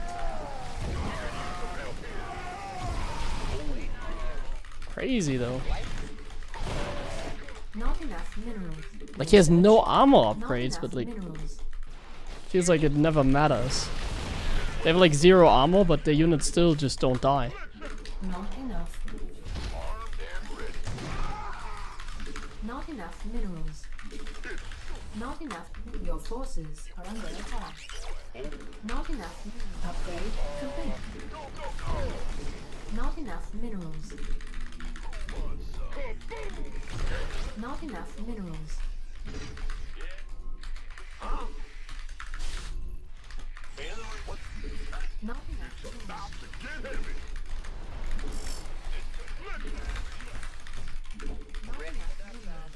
Speaker 1: Crazy though.
Speaker 3: Not enough minerals.
Speaker 1: Like he has no armor
Speaker 3: Not
Speaker 1: upgrades,
Speaker 3: enough
Speaker 1: but like
Speaker 3: minerals.
Speaker 1: feels like it never matters. They have like 0 armor, but their units still just don't die.
Speaker 3: Not enough.
Speaker 2: Armed and ready.
Speaker 3: Not enough minerals. Not enough. Your forces are under attack. Not enough. Upgrade complete. Not enough minerals. Not enough minerals. Not enough minerals.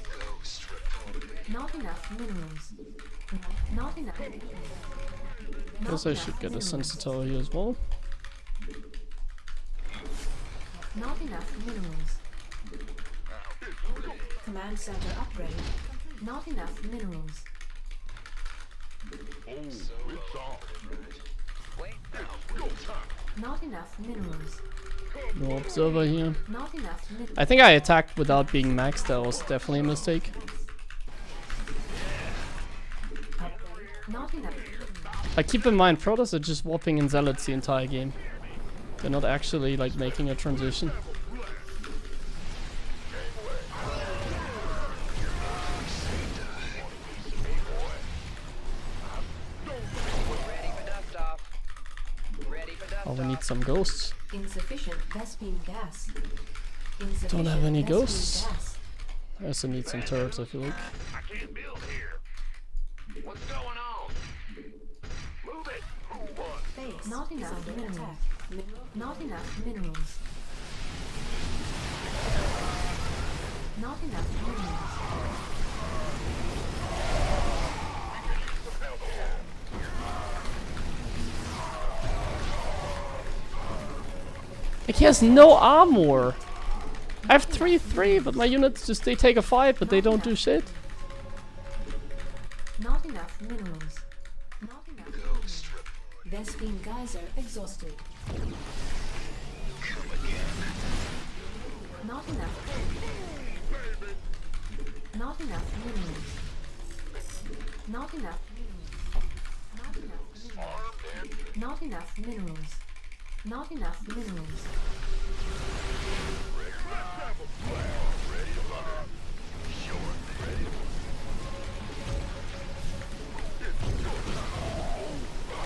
Speaker 2: Ghost report.
Speaker 3: Not enough minerals. Not enough.
Speaker 1: Guess I should get a sensitor here as well.
Speaker 3: Not enough minerals. Command center upgrade. Not enough minerals.
Speaker 4: Wait.
Speaker 3: Not enough minerals.
Speaker 1: No observer here.
Speaker 3: Not enough minerals.
Speaker 1: I think I attacked without being maxed. That was definitely a mistake.
Speaker 3: Not enough.
Speaker 1: Like keep in mind, Protoss are just warping in zealots the entire game. They're not actually like making a transition.
Speaker 4: Ready for dust off. Ready for dust
Speaker 1: Oh, we
Speaker 4: off.
Speaker 1: need some ghosts.
Speaker 3: Insufficient Vespine gas.
Speaker 1: Don't have any
Speaker 3: Insufficient Vespine
Speaker 1: ghosts.
Speaker 3: gas.
Speaker 1: I also need some turrets, I feel like.
Speaker 2: I can't build here. What's going on? Move it. Who won?
Speaker 3: Base not enough minerals. Not enough minerals. Not enough minerals.
Speaker 1: Like, he has no armor. I have 3-3, but my units just, they take a fight, but they don't do shit.
Speaker 3: Not enough minerals. Not enough minerals. Vespine geyser exhausted. Not enough. Not enough minerals. Not enough minerals. Not enough minerals. Not enough minerals. Not enough minerals.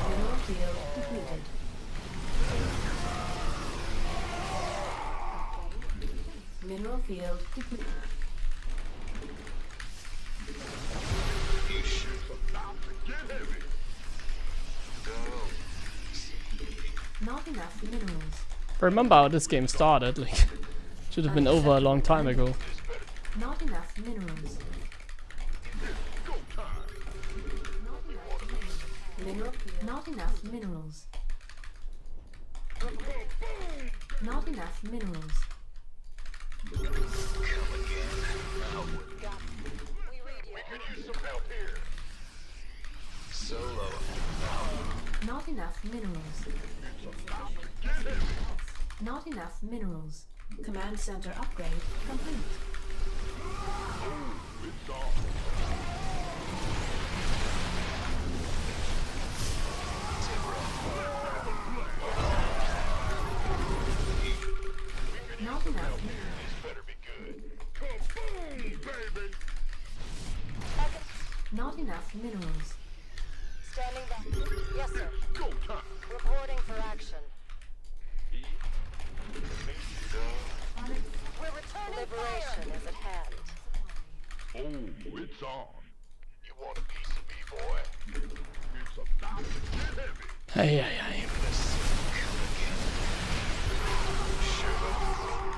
Speaker 3: Mineral field depleted. Mineral field depleted. Not enough minerals.
Speaker 1: Remember how this game started, like, should have been over a long time ago.
Speaker 3: Not enough minerals. Not enough minerals. Not enough minerals.
Speaker 4: We read you.
Speaker 2: Solo.
Speaker 3: Not enough minerals. Not enough minerals. Command center upgrade complete. Not enough minerals.
Speaker 2: Better be good. Kaboom, baby!
Speaker 3: Not enough minerals.
Speaker 4: Standing by. Yes, sir.
Speaker 2: Go time!
Speaker 4: Reporting for action. We're returning. Liberation is at hand.
Speaker 2: Oh, it's on. You want a piece of me, boy? It's about to get heavy.
Speaker 1: Hey, hey, hey.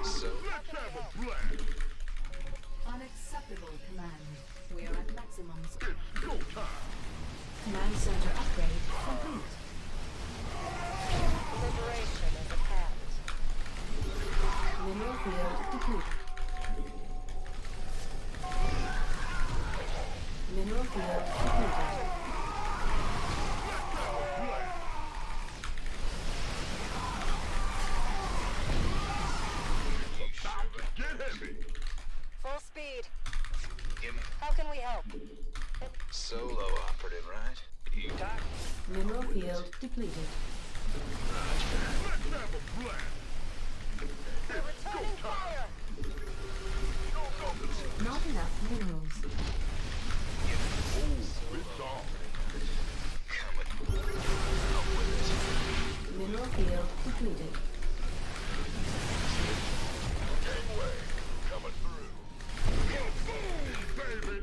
Speaker 2: So let's have a blast.
Speaker 3: Unacceptable command. We are at maximum.
Speaker 2: It's go time.
Speaker 3: Command center upgrade complete.
Speaker 4: Liberation is at hand.
Speaker 3: Mineral field depleted. Mineral field depleted.
Speaker 2: About to get heavy.
Speaker 4: Full speed.
Speaker 2: Give me
Speaker 4: How can we help?
Speaker 2: solo operative, right? You talk.
Speaker 3: Mineral field depleted.
Speaker 2: Let's have a blast.
Speaker 4: We're returning fire.
Speaker 3: Not enough minerals.
Speaker 2: Oh, it's on. Coming. Out with it.
Speaker 3: Mineral field depleted.
Speaker 2: Gangway. Coming through. Kaboom, baby!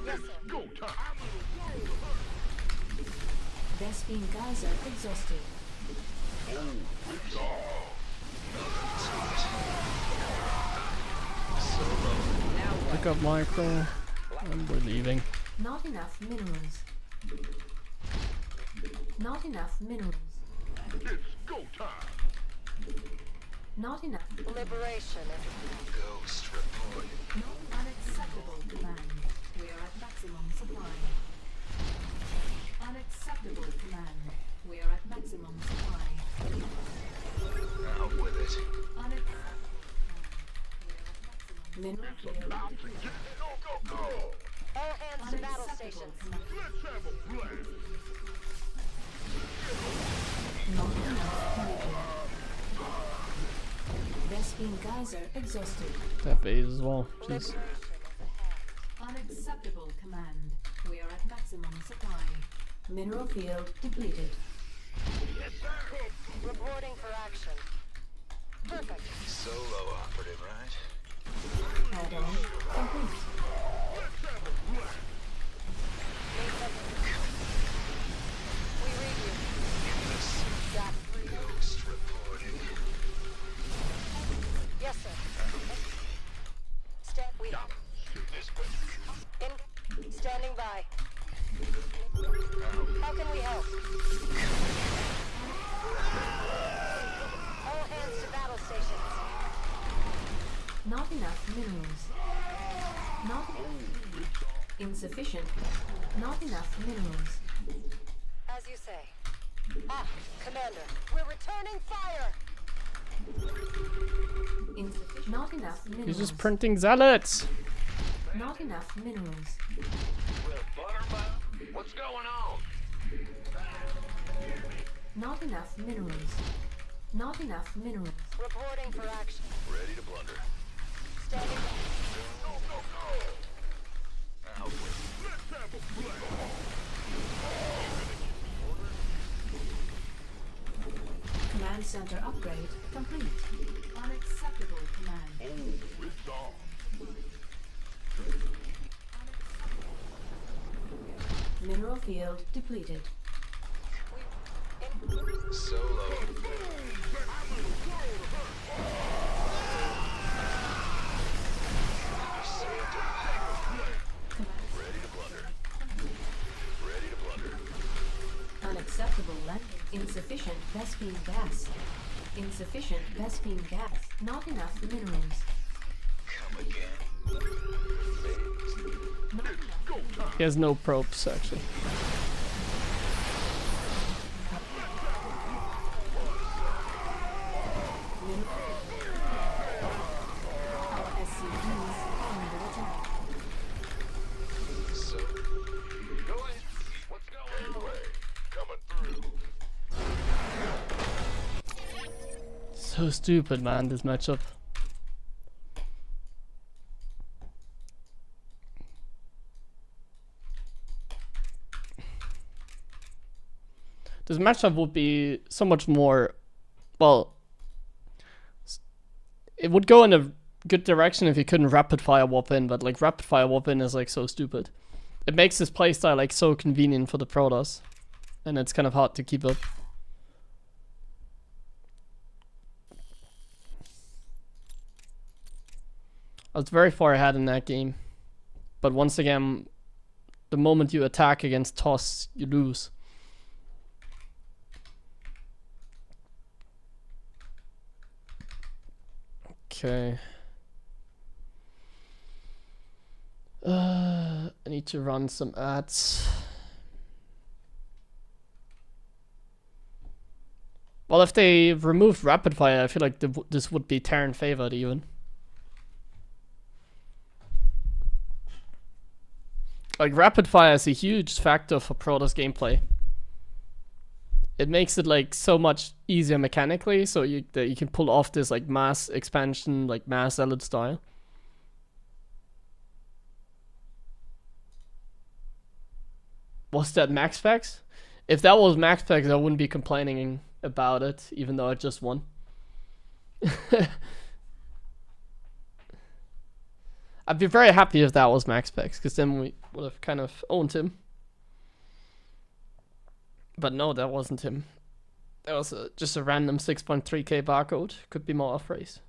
Speaker 4: Yes, sir.
Speaker 2: Go time. I'm in a world of hurt.
Speaker 3: Vespine geyser exhausted.
Speaker 2: Oh, it's on.
Speaker 1: Pick up micro. And we're leaving.
Speaker 3: Not enough minerals. Not enough minerals.
Speaker 2: It's go time.
Speaker 3: Not enough.
Speaker 4: Liberation is
Speaker 2: Ghost report.
Speaker 3: Unacceptable command. We are at maximum supply. Unacceptable command. We are at maximum supply.
Speaker 2: Out with it.
Speaker 3: Unacceptable. Mineral field.
Speaker 2: About to get go, go, go.
Speaker 4: all hands to battle stations.
Speaker 3: command.
Speaker 2: Let's have a blast.
Speaker 3: Not enough energy. Vespine geyser exhausted.
Speaker 1: That base as well. Jeez.
Speaker 4: Liberation is at hand.
Speaker 3: Unacceptable command. We are at maximum supply. Mineral field depleted.
Speaker 4: Reporting for action. Perfect.
Speaker 2: Solo operative, right?
Speaker 3: Add-on complete.
Speaker 4: We read you. Got 3.
Speaker 2: Ghost reporting.
Speaker 4: Yes, sir. We. Standing by. How can we help? All hands to battle stations.
Speaker 3: Not enough minerals. Not insufficient. Not enough minerals.
Speaker 4: As you say. Ah, Commander, we're returning fire!
Speaker 3: Insufficient. Not enough minerals.
Speaker 1: He's just printing zealots.
Speaker 3: Not enough minerals.
Speaker 2: Well, Buttermouth, what's going on?
Speaker 3: Not enough minerals. Not enough minerals.
Speaker 4: Reporting for action.
Speaker 2: Ready to blunder.
Speaker 4: Standing by.
Speaker 2: Go, go, go! Now, let's have a play!
Speaker 3: Command center upgrade complete. Unacceptable command.
Speaker 2: Oh, it's on.
Speaker 3: Mineral field depleted.
Speaker 2: Solo.
Speaker 3: Command
Speaker 2: Ready to blunder. Ready to blunder.
Speaker 3: unacceptable landing. Insufficient Vespine gas. Insufficient Vespine gas. Not enough minerals.
Speaker 2: Come again.
Speaker 3: Not enough.
Speaker 1: He has no probes actually.
Speaker 3: Our SCVs are under attack.
Speaker 2: So, go ahead. What's going on? Coming through.
Speaker 1: So stupid, man, this matchup. This matchup would be so much more, well, it would go in a good direction if you couldn't rapid fire warp in, but like rapid fire warp in is like so stupid. It makes this playstyle like so convenient for the Protoss, and it's kind of hard to keep up. I was very far ahead in that game, but once again, the moment you attack against TOS, you lose. Okay. I need to run some ads. Well, if they removed rapid fire, I feel like this would be Terran favored even. Like rapid fire is a huge factor for Protoss gameplay. It makes it like so much easier mechanically, so that you can pull off this like mass expansion, like mass zealot style. Was that max specs? If that was max specs, I wouldn't be complaining about it, even though I just won. I'd be very happy if that was max specs, because then we would have kind of owned him. But no, that wasn't him. That was just a random 6.3k barcode. Could be more off-race.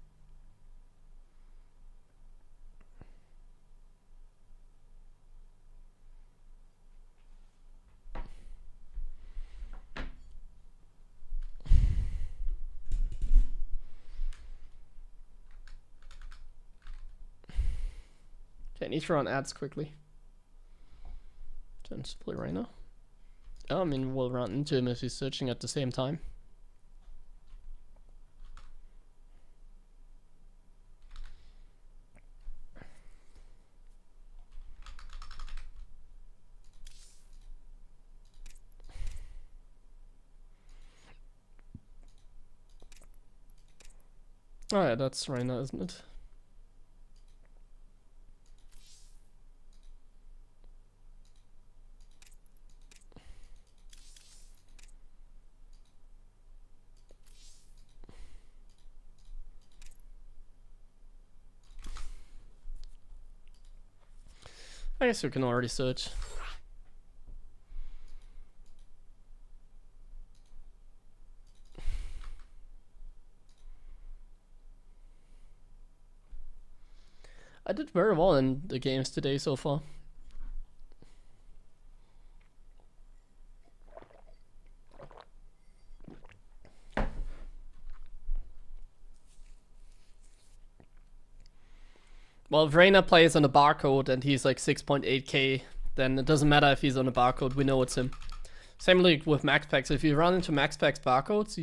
Speaker 1: Okay, I need to run ads quickly. Turn split right now. Oh, I mean, we'll run into him if he's searching at the same time. Oh yeah, that's Reyna, isn't it? I guess we can already search. I did very well in the games today so far. Well, if Reyna plays on a barcode and he's like 6.8k, then it doesn't matter if he's on a barcode, we know it's him. Same like with max packs. If you run into max packs barcode,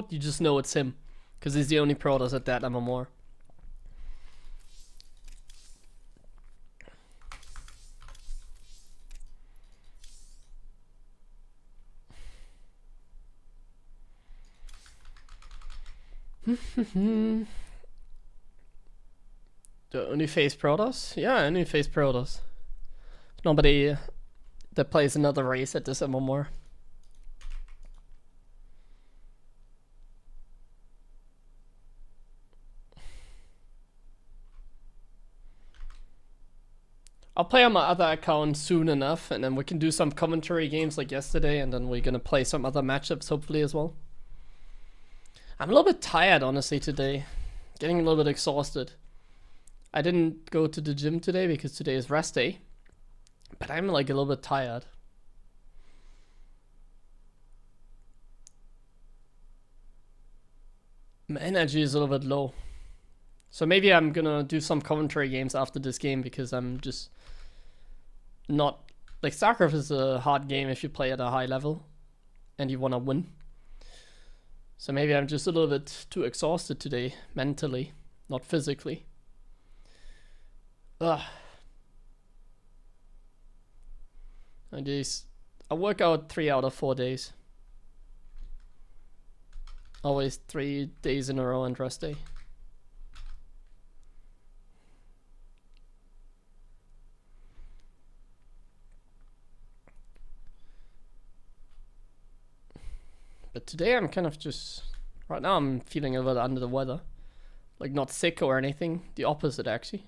Speaker 1: you just know it's him. Because he's the only Protoss at that MMR. Do only face Protoss? Yeah, only face Protoss. Nobody that plays another race at this MMR. I'll play on my other account soon enough, and then we can do some commentary games like yesterday, and then we're gonna play some other matchups hopefully as well. I'm a little bit tired honestly today. Getting a little bit exhausted. I didn't go to the gym today because today is rest day. But I'm like a little bit tired. My energy is a little bit low. So maybe I'm gonna do some commentary games after this game because I'm just not... Like StarCraft is a hard game if you play at a high level and you wanna win. So maybe I'm just a little bit too exhausted today, mentally, not physically. Ugh. I work out 3 out of 4 days. Always 3 days in a row and rest day. But today I'm kind of just... Right now I'm feeling a little under the weather. Like not sick or anything. The opposite actually.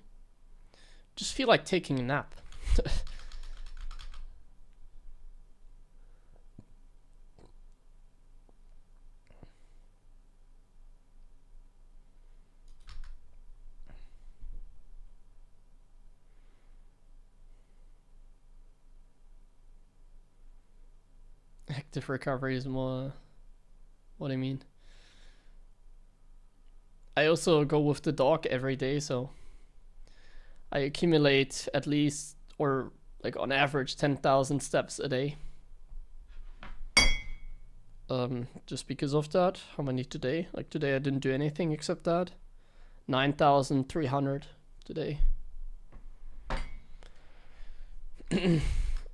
Speaker 1: Just feel like taking a nap. Active recovery is more... What do you mean? I also go with the dog every day, so I accumulate at least, or like on average, 10,000 steps a day. Just because of that. How many today? Like today I didn't do anything except that. 9,300 today.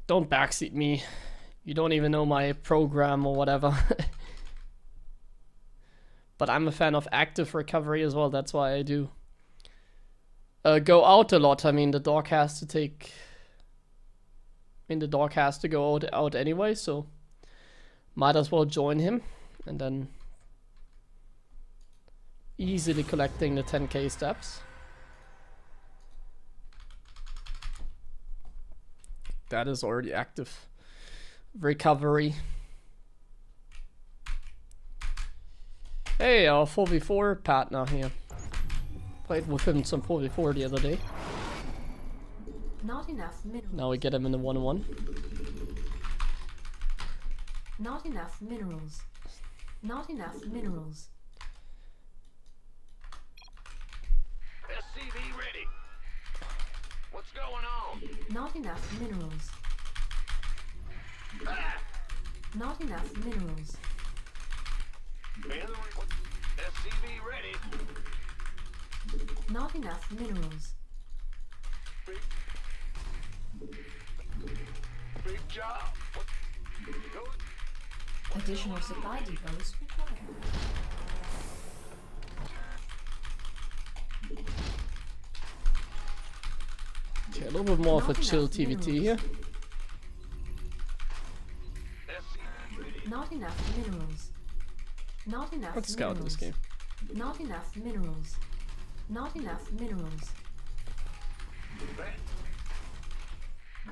Speaker 1: Don't backseat me. You don't even know my program or whatever. But I'm a fan of active recovery as well, that's why I do. Go out a lot. I mean, the dog has to take... I mean, the dog has to go out anyway, so... Might as well join him. And then... Easily collecting the 10k steps. That is already active recovery. Hey, our 4v4 partner here. Played with him some 4v4 the other day.
Speaker 3: Not enough minerals.
Speaker 1: Now we get him in the 1-1.
Speaker 3: Not enough minerals. Not enough minerals.
Speaker 2: SCV ready. What's going on?
Speaker 3: Not enough minerals.
Speaker 2: Ah!
Speaker 3: Not enough minerals.
Speaker 2: SCV ready.
Speaker 3: Not enough minerals.
Speaker 2: Big job. Go.
Speaker 3: Additional supply depots required.
Speaker 1: Okay, a little bit more of a chill TVT here.
Speaker 3: Not enough minerals. Not enough
Speaker 1: Let's scout this game.
Speaker 3: Not enough minerals. Not enough minerals.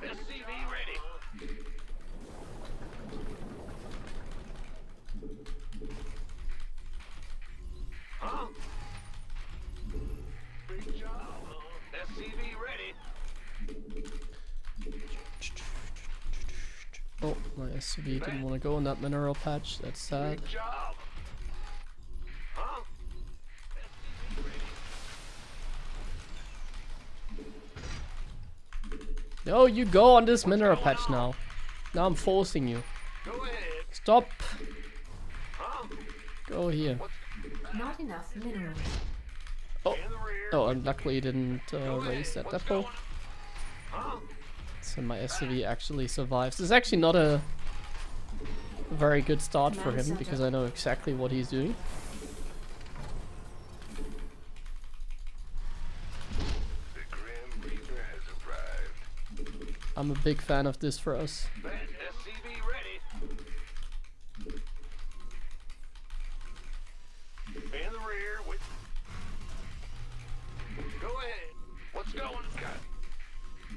Speaker 2: SCV ready. Huh? Big job. SCV ready.
Speaker 1: Oh, my SCV didn't want to go in that mineral patch. That's sad.
Speaker 2: Big job. Huh?
Speaker 1: No, you go on this mineral patch now. Now I'm forcing you.
Speaker 2: Go ahead.
Speaker 1: Stop.
Speaker 2: Huh?
Speaker 1: Go here.
Speaker 3: Not enough minerals.
Speaker 1: Oh,
Speaker 2: In the rear.
Speaker 1: oh, and luckily didn't raise that
Speaker 2: What's
Speaker 1: depot.
Speaker 2: going- Huh?
Speaker 1: So my SCV actually survives. This is actually not a very good start for him because I know exactly what he's doing.
Speaker 2: The Grim Reaper has arrived.
Speaker 1: I'm a big fan of this for us.
Speaker 2: That SCV ready. In the rear with. Go ahead. What's going on?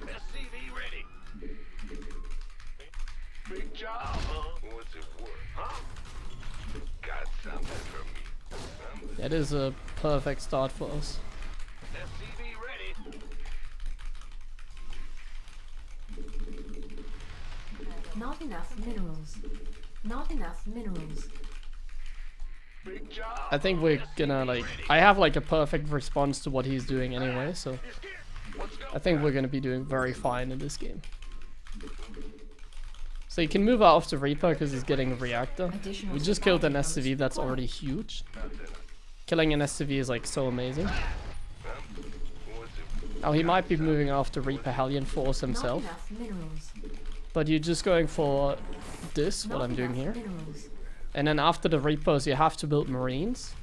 Speaker 2: SCV ready. Big job, huh? What's it worth? Huh? Got something for me.
Speaker 1: That is a perfect start for us.
Speaker 2: SCV ready.
Speaker 3: Not enough minerals. Not enough minerals.
Speaker 2: Big job.
Speaker 1: I think we're gonna like, I have like a perfect response to what he's doing anyway, so
Speaker 2: What's going
Speaker 1: I think we're gonna be doing very fine in this game. So you can move out of the Reaper because he's getting a reactor. We just killed an SCV, that's already huge. Killing an SCV is like so amazing. Now he might be moving after Reaper Hellion Force
Speaker 3: Not
Speaker 1: himself,
Speaker 3: enough minerals.
Speaker 1: but you're just going for this, what
Speaker 3: Not
Speaker 1: I'm doing
Speaker 3: enough
Speaker 1: here.
Speaker 3: Minerals.
Speaker 1: And then after the Reapers you have to build Marines.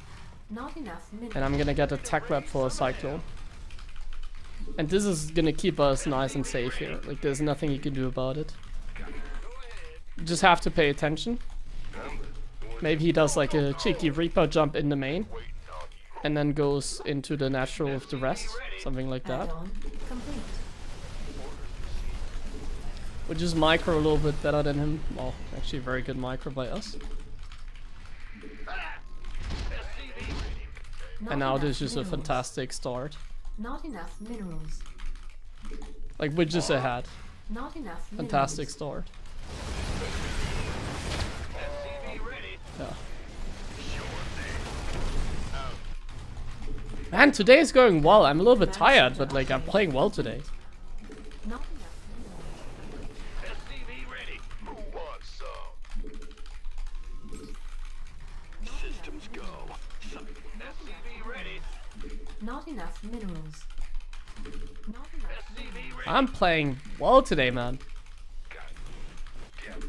Speaker 3: Not enough minerals.
Speaker 1: And I'm gonna get a tech web for a Cyclone. And this is gonna keep us nice and safe here. Like there's nothing you can do about it. You just have to pay attention. Maybe he does like a cheeky Reaper jump in the main. And then goes into the natural with the rest. Something like that.
Speaker 3: Add-on complete.
Speaker 1: Which is micro a little bit better than him. Well, actually very good micro by us.
Speaker 3: Not
Speaker 1: And now
Speaker 3: enough
Speaker 1: this is a
Speaker 3: minerals.
Speaker 1: fantastic start.
Speaker 3: Not enough minerals.
Speaker 1: Like we're just ahead.
Speaker 3: Not enough minerals.
Speaker 1: Fantastic start. Yeah. Man, today is going well. I'm a little bit tired, but like I'm playing well today.
Speaker 3: Not enough minerals.
Speaker 2: SCV ready. Who wants some? Systems go. SCV ready.
Speaker 3: Not enough minerals. Not enough.
Speaker 2: SCV ready.
Speaker 1: I'm playing well today, man.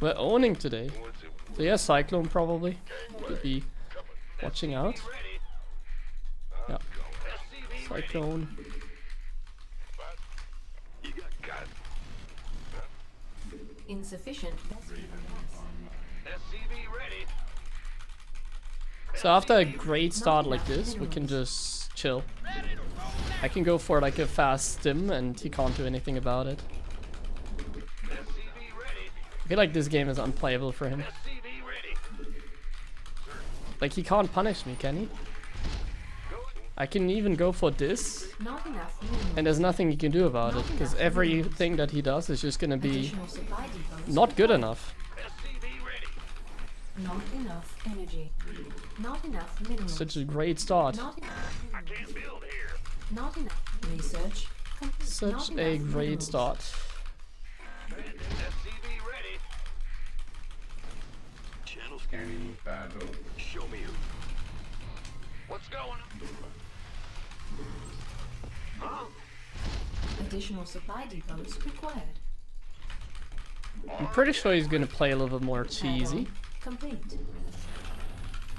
Speaker 1: We're owning today.
Speaker 2: What's it
Speaker 1: So yeah, Cyclone probably. Could be watching out.
Speaker 2: ready?
Speaker 1: Yeah,
Speaker 2: SCV ready.
Speaker 1: Cyclone.
Speaker 2: You got
Speaker 3: Insufficient.
Speaker 2: SCV ready.
Speaker 1: So after a great start like this, we can just chill. I can go for like a fast stim and he can't do anything about it.
Speaker 2: SCV ready.
Speaker 1: I feel like this game is unplayable for him.
Speaker 2: SCV ready.
Speaker 1: Like he can't punish me, can he? I can even go for this,
Speaker 3: Not enough minerals.
Speaker 1: and there's nothing you can do about it, because everything that he does is just gonna be
Speaker 3: Additional supply depots.
Speaker 1: not good enough.
Speaker 2: SCV ready.
Speaker 3: Not enough energy. Not enough minerals.
Speaker 1: Such a great start.
Speaker 3: Not enough.
Speaker 2: I can't build here.
Speaker 3: Not enough. Research. Complete.
Speaker 1: Such
Speaker 3: Not
Speaker 1: a
Speaker 3: enough
Speaker 1: great
Speaker 3: minerals.
Speaker 1: start.
Speaker 2: SCV ready. Channel scanning.
Speaker 5: Battle.
Speaker 2: Show me you. What's going on? Huh?
Speaker 3: Additional supply depots required.
Speaker 1: I'm pretty sure he's gonna play a little bit more cheesy.
Speaker 3: Add-on complete.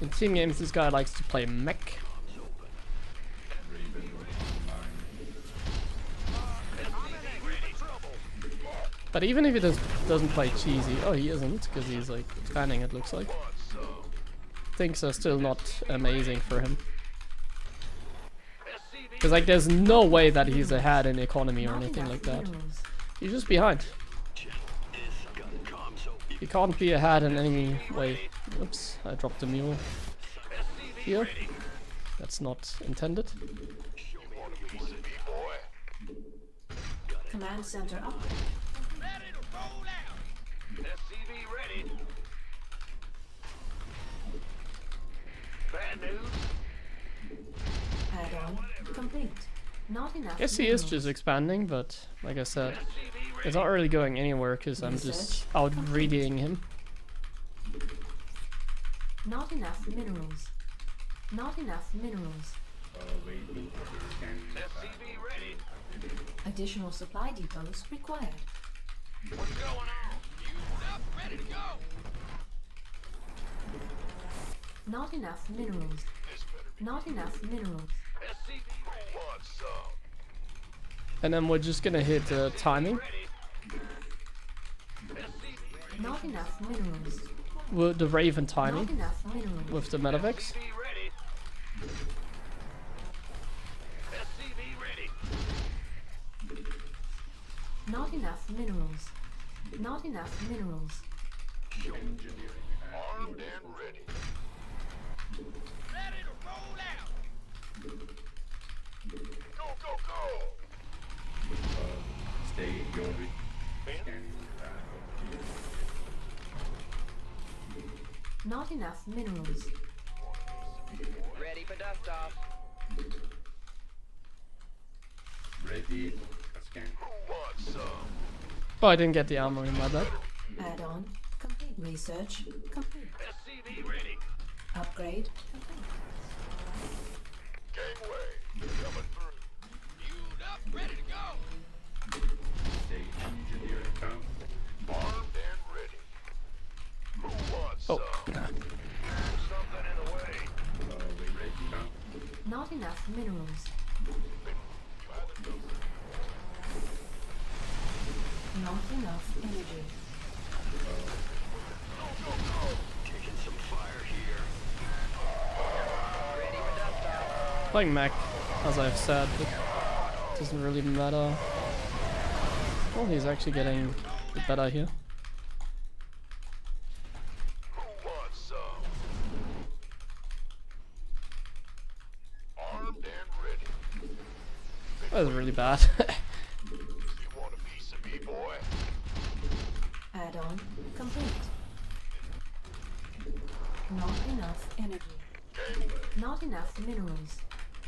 Speaker 1: In team games, this guy likes to play Mech. But even if he doesn't play cheesy, oh he isn't, because he's like expanding it looks like. Things are still not amazing for him. Because like there's no way that he's ahead in economy or
Speaker 3: Not
Speaker 1: anything
Speaker 3: enough
Speaker 1: like that.
Speaker 3: minerals.
Speaker 1: He's just behind. He can't be ahead in any way. Oops, I dropped the mule. Here. That's not intended.
Speaker 3: Command center up.
Speaker 2: Ready to roll out. SCV ready. Bad news.
Speaker 3: Add-on complete. Not enough.
Speaker 1: Guess he is
Speaker 3: minerals.
Speaker 1: just expanding, but like I said, it's not really going anywhere because I'm just out reading him.
Speaker 3: Not enough minerals. Not enough minerals.
Speaker 5: Waiting for the scanning.
Speaker 2: SCV ready.
Speaker 3: Additional supply depots required.
Speaker 2: What's going on? You up, ready to go.
Speaker 3: Not enough minerals. Not enough minerals.
Speaker 2: SCV ready. Want some?
Speaker 1: And then we're just gonna hit timing
Speaker 2: Ready. SCV
Speaker 3: Not enough minerals.
Speaker 1: with the Raven
Speaker 3: Not
Speaker 1: timing
Speaker 3: enough minerals.
Speaker 1: with the Medivacs.
Speaker 2: ready. SCV ready.
Speaker 3: Not enough minerals. Not enough minerals.
Speaker 2: Armed and ready. Ready to roll out. Go, go, go.
Speaker 5: Stay going. Scanning.
Speaker 3: Not enough minerals.
Speaker 6: Ready for dust off.
Speaker 5: Ready. Scan.
Speaker 2: Who wants some?
Speaker 1: Oh, I didn't get the armor in my bad.
Speaker 3: Add-on complete. Research complete.
Speaker 2: SCV ready.
Speaker 3: Upgrade complete.
Speaker 2: Gangway coming through. Queued up, ready to go.
Speaker 5: Stay engineering. Come.
Speaker 2: Armed and ready. Who wants
Speaker 1: Oh,
Speaker 2: some? Something in the way.
Speaker 5: Ready. Come.
Speaker 3: Not enough minerals. Not enough energy.
Speaker 2: Taking some fire here.
Speaker 6: Ready for dust off.
Speaker 1: playing Mech, as I've said, it doesn't really matter. Oh, he's actually getting a bit better here.
Speaker 2: Who wants some? Armed and ready.
Speaker 1: That was really bad.
Speaker 2: You want a piece of me, boy?
Speaker 3: Add-on complete. Not enough energy.
Speaker 2: Gangway.
Speaker 3: Not enough minerals.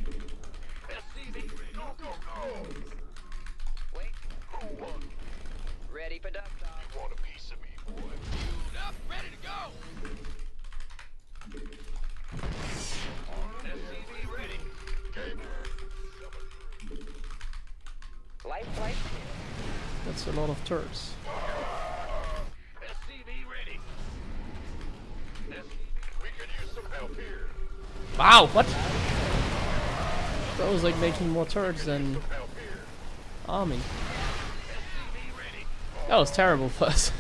Speaker 2: SCV ready. Go, go, go.
Speaker 6: Wait.
Speaker 2: Who wants?
Speaker 6: Ready for dust off.
Speaker 2: You want a piece of me, boy? Queued up, ready to go. SCV ready. Gangway.
Speaker 6: Life flight.
Speaker 1: That's a lot of turrets.
Speaker 2: SCV ready. SCV, we could use some help here.
Speaker 1: Wow, what? Bro was like making more turrets than
Speaker 2: Help here.
Speaker 1: army.
Speaker 2: SCV ready.
Speaker 1: That was terrible for us.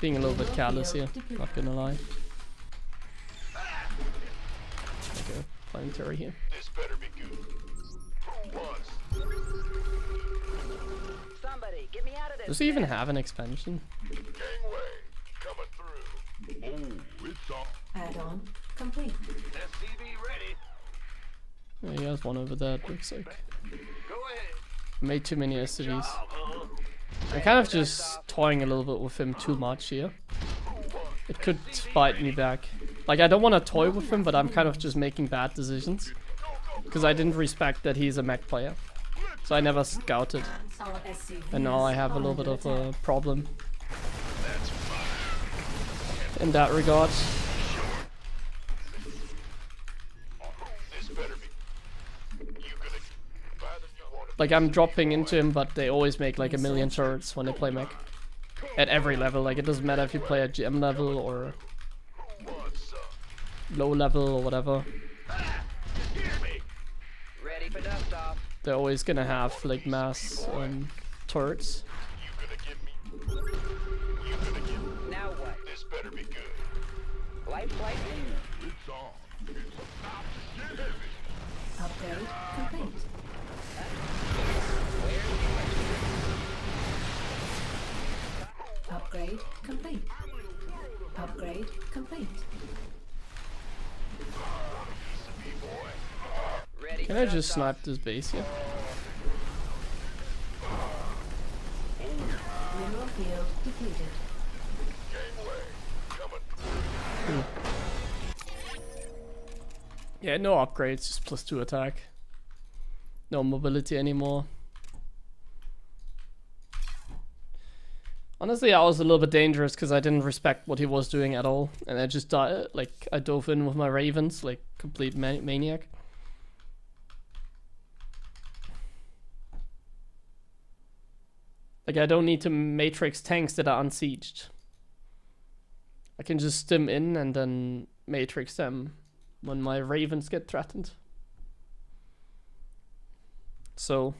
Speaker 1: Being a little bit careless here, not gonna lie. Okay, playing turret here.
Speaker 2: This better be good. Who wants?
Speaker 6: Somebody, get me out of this.
Speaker 1: Does he even have an expansion?
Speaker 2: Gangway coming through. Oh, it's on.
Speaker 3: Add-on complete.
Speaker 2: SCV ready.
Speaker 1: Yeah, he has one over there, it looks like.
Speaker 2: Go ahead.
Speaker 1: Made too many SCVs.
Speaker 2: Uh-huh.
Speaker 1: I'm kind of just toying a little bit with him too much here. It could bite me back. Like, I don't want to toy with him, but I'm kind of just making bad decisions. Because I didn't respect that he's a mech player. So I never scouted.
Speaker 3: Our SCVs
Speaker 1: And now I have a
Speaker 3: are
Speaker 1: little bit
Speaker 3: under
Speaker 1: of a
Speaker 3: attack.
Speaker 1: problem in that regard.
Speaker 2: This better be. You gonna rather you want
Speaker 1: Like, I'm dropping into him, but they always make like a million turrets when they play mech. At every level, like it doesn't matter if you play at GM level or
Speaker 2: who wants some?
Speaker 1: low level or whatever.
Speaker 2: Hear me.
Speaker 6: Ready for dust off.
Speaker 1: They're always gonna have like mass turrets.
Speaker 2: You gonna give me? You gonna give me?
Speaker 6: Now what?
Speaker 2: This better be good.
Speaker 6: Life flight.
Speaker 2: It's on. It's about to get heavy.
Speaker 3: Upgrade complete. Upgrade complete. Upgrade complete.
Speaker 6: Ready
Speaker 1: Can
Speaker 6: for
Speaker 1: I
Speaker 6: dust
Speaker 1: just
Speaker 6: off.
Speaker 1: snipe this base here?
Speaker 3: Mineral field depleted.
Speaker 1: Yeah, no upgrades, just +2 attack. No mobility anymore. Honestly, I was a little bit dangerous because I didn't respect what he was doing at all. And I just died, like, I dove in with my ravens, like, complete maniac. Like, I don't need to matrix tanks that are unsieged. I can just stim in and then matrix them when my ravens get threatened. So,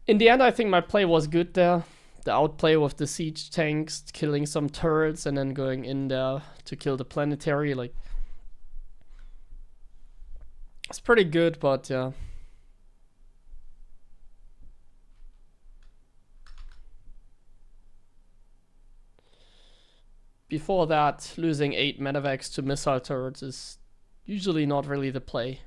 Speaker 1: in the end, I think my play was good there. The outplay with the siege tanks, killing some turrets, and then going in there to kill the planetary, like, it's pretty good, but yeah. Before that, losing 8 medevacs to missile turrets is usually not really the play.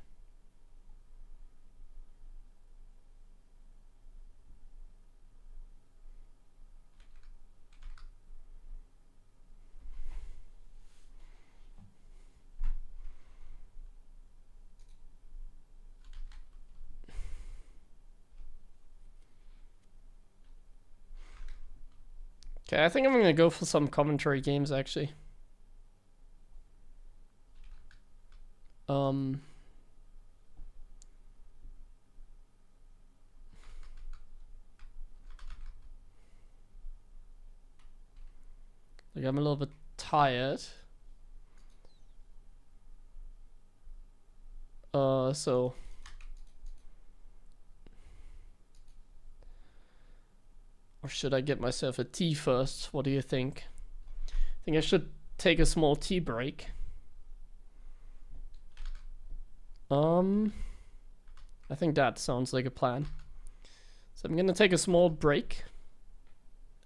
Speaker 1: Okay, I think I'm gonna go for some commentary games actually. Like I'm a little bit tired. So or should I get myself a tea first? What do you think? I think I should take a small tea break. I think that sounds like a plan. So I'm gonna take a small break.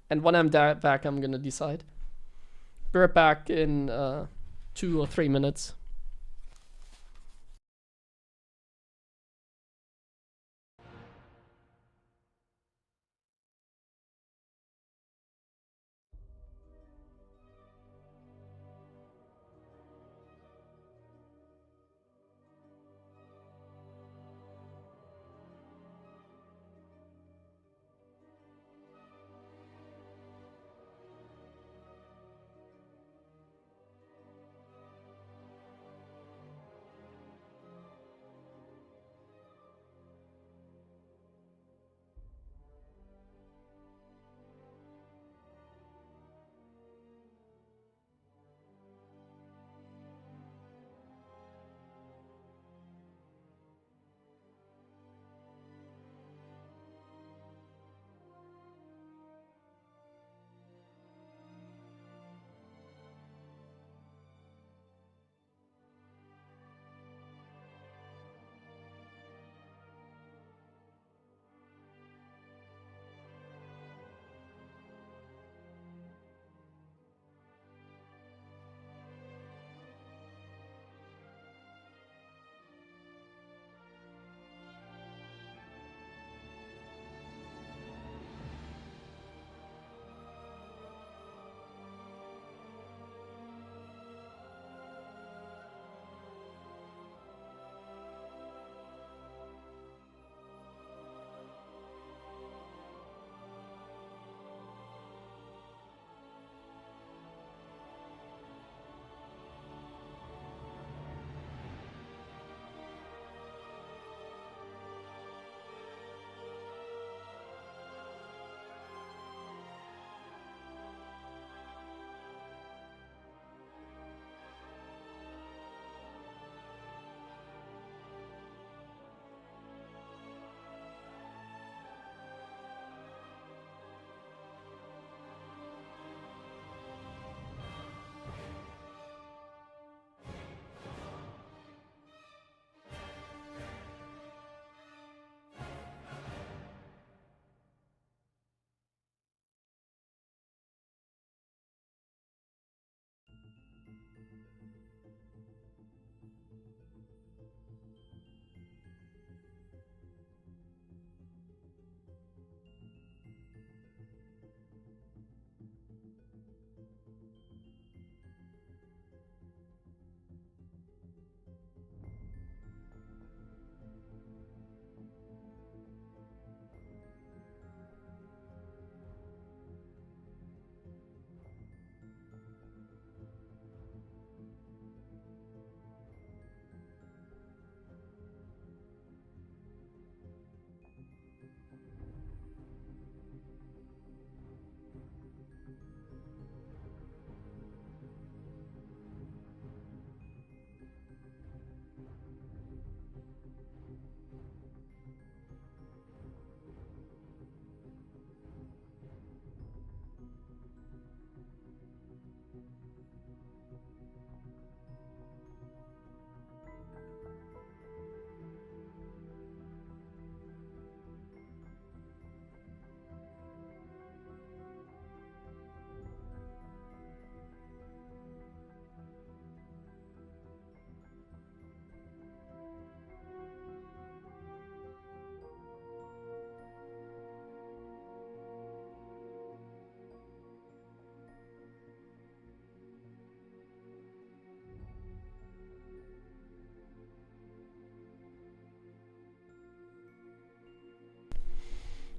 Speaker 1: And when I'm back, I'm gonna decide. Be right back in 2 or 3 minutes.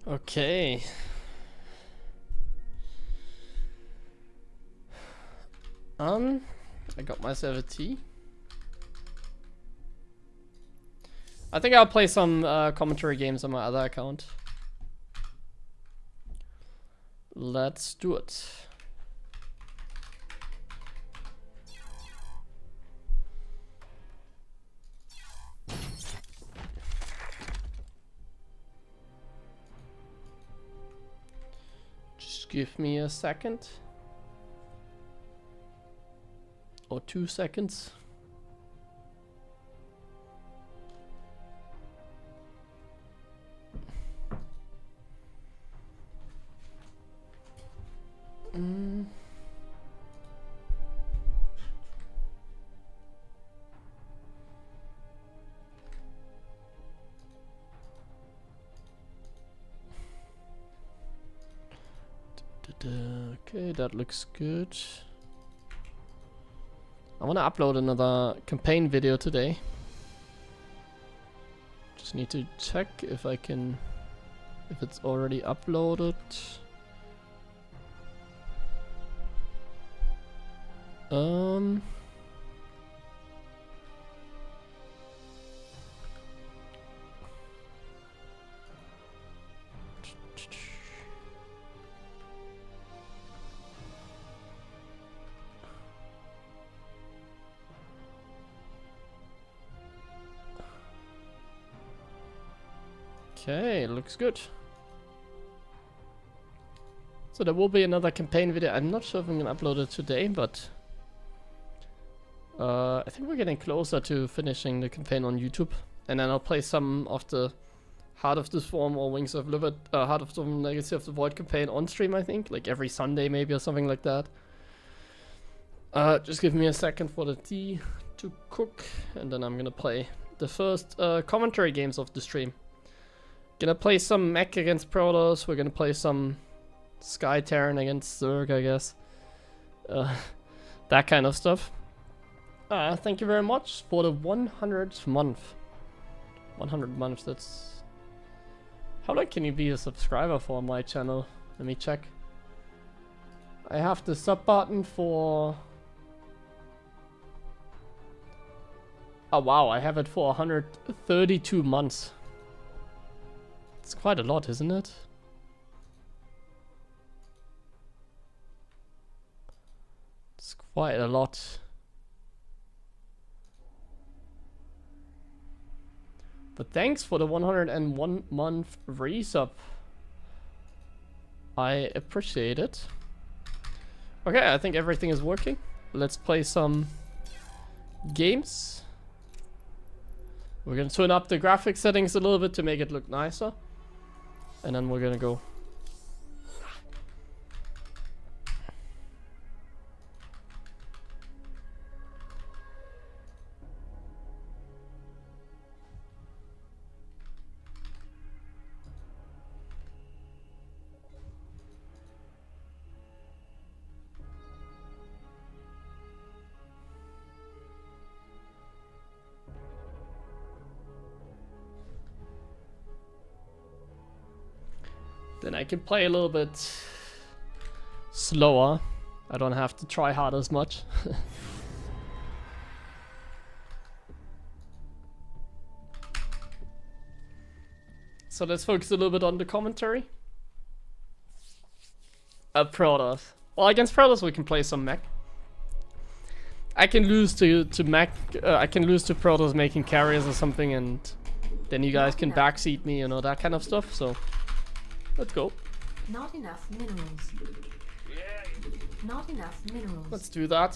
Speaker 1: Okay. I got myself a tea. I think I'll play some commentary games on my other account. Let's do it. Just give me a second. Or 2 seconds. Okay, that looks good. I want to upload another campaign video today. Just need to check if I can, if it's already uploaded. Okay, looks good. So there will be another campaign video. I'm not sure if I'm gonna upload it today, but I think we're getting closer to finishing the campaign on YouTube, and then I'll play some of the Heart of the Swarm or Wings of Liver, Heart of the Storm Legacy of the Void campaign on stream. I think like every Sunday maybe or something like that. Just give me a second for the tea to cook, and then I'm gonna play the first commentary games of the stream. Gonna play some Mech against Protoss. We're gonna play some Sky Terran against Zerg, I guess. That kind of stuff. Thank you very much for the 100th month. 100 months, that's... How long can you be a subscriber for my channel? Let me check. I have the sub button for... Oh wow, I have it for 132 months. It's quite a lot, isn't it? It's quite a lot. But thanks for the 101 month resub. I appreciate it. Okay, I think everything is working. Let's play some games. We're gonna tune up the graphic settings a little bit to make it look nicer. And then we're gonna go. Then I can play a little bit slower. I don't have to try hard as much. So let's focus a little bit on the commentary. Protoss. Well, against Protoss we can play some Mech. I can lose to Mech. I can lose to Protoss making carriers or something, and then you guys can backseat me, you know, that kind of stuff. So. Let's go.
Speaker 3: Not enough minerals. Not enough minerals.
Speaker 1: Let's do that.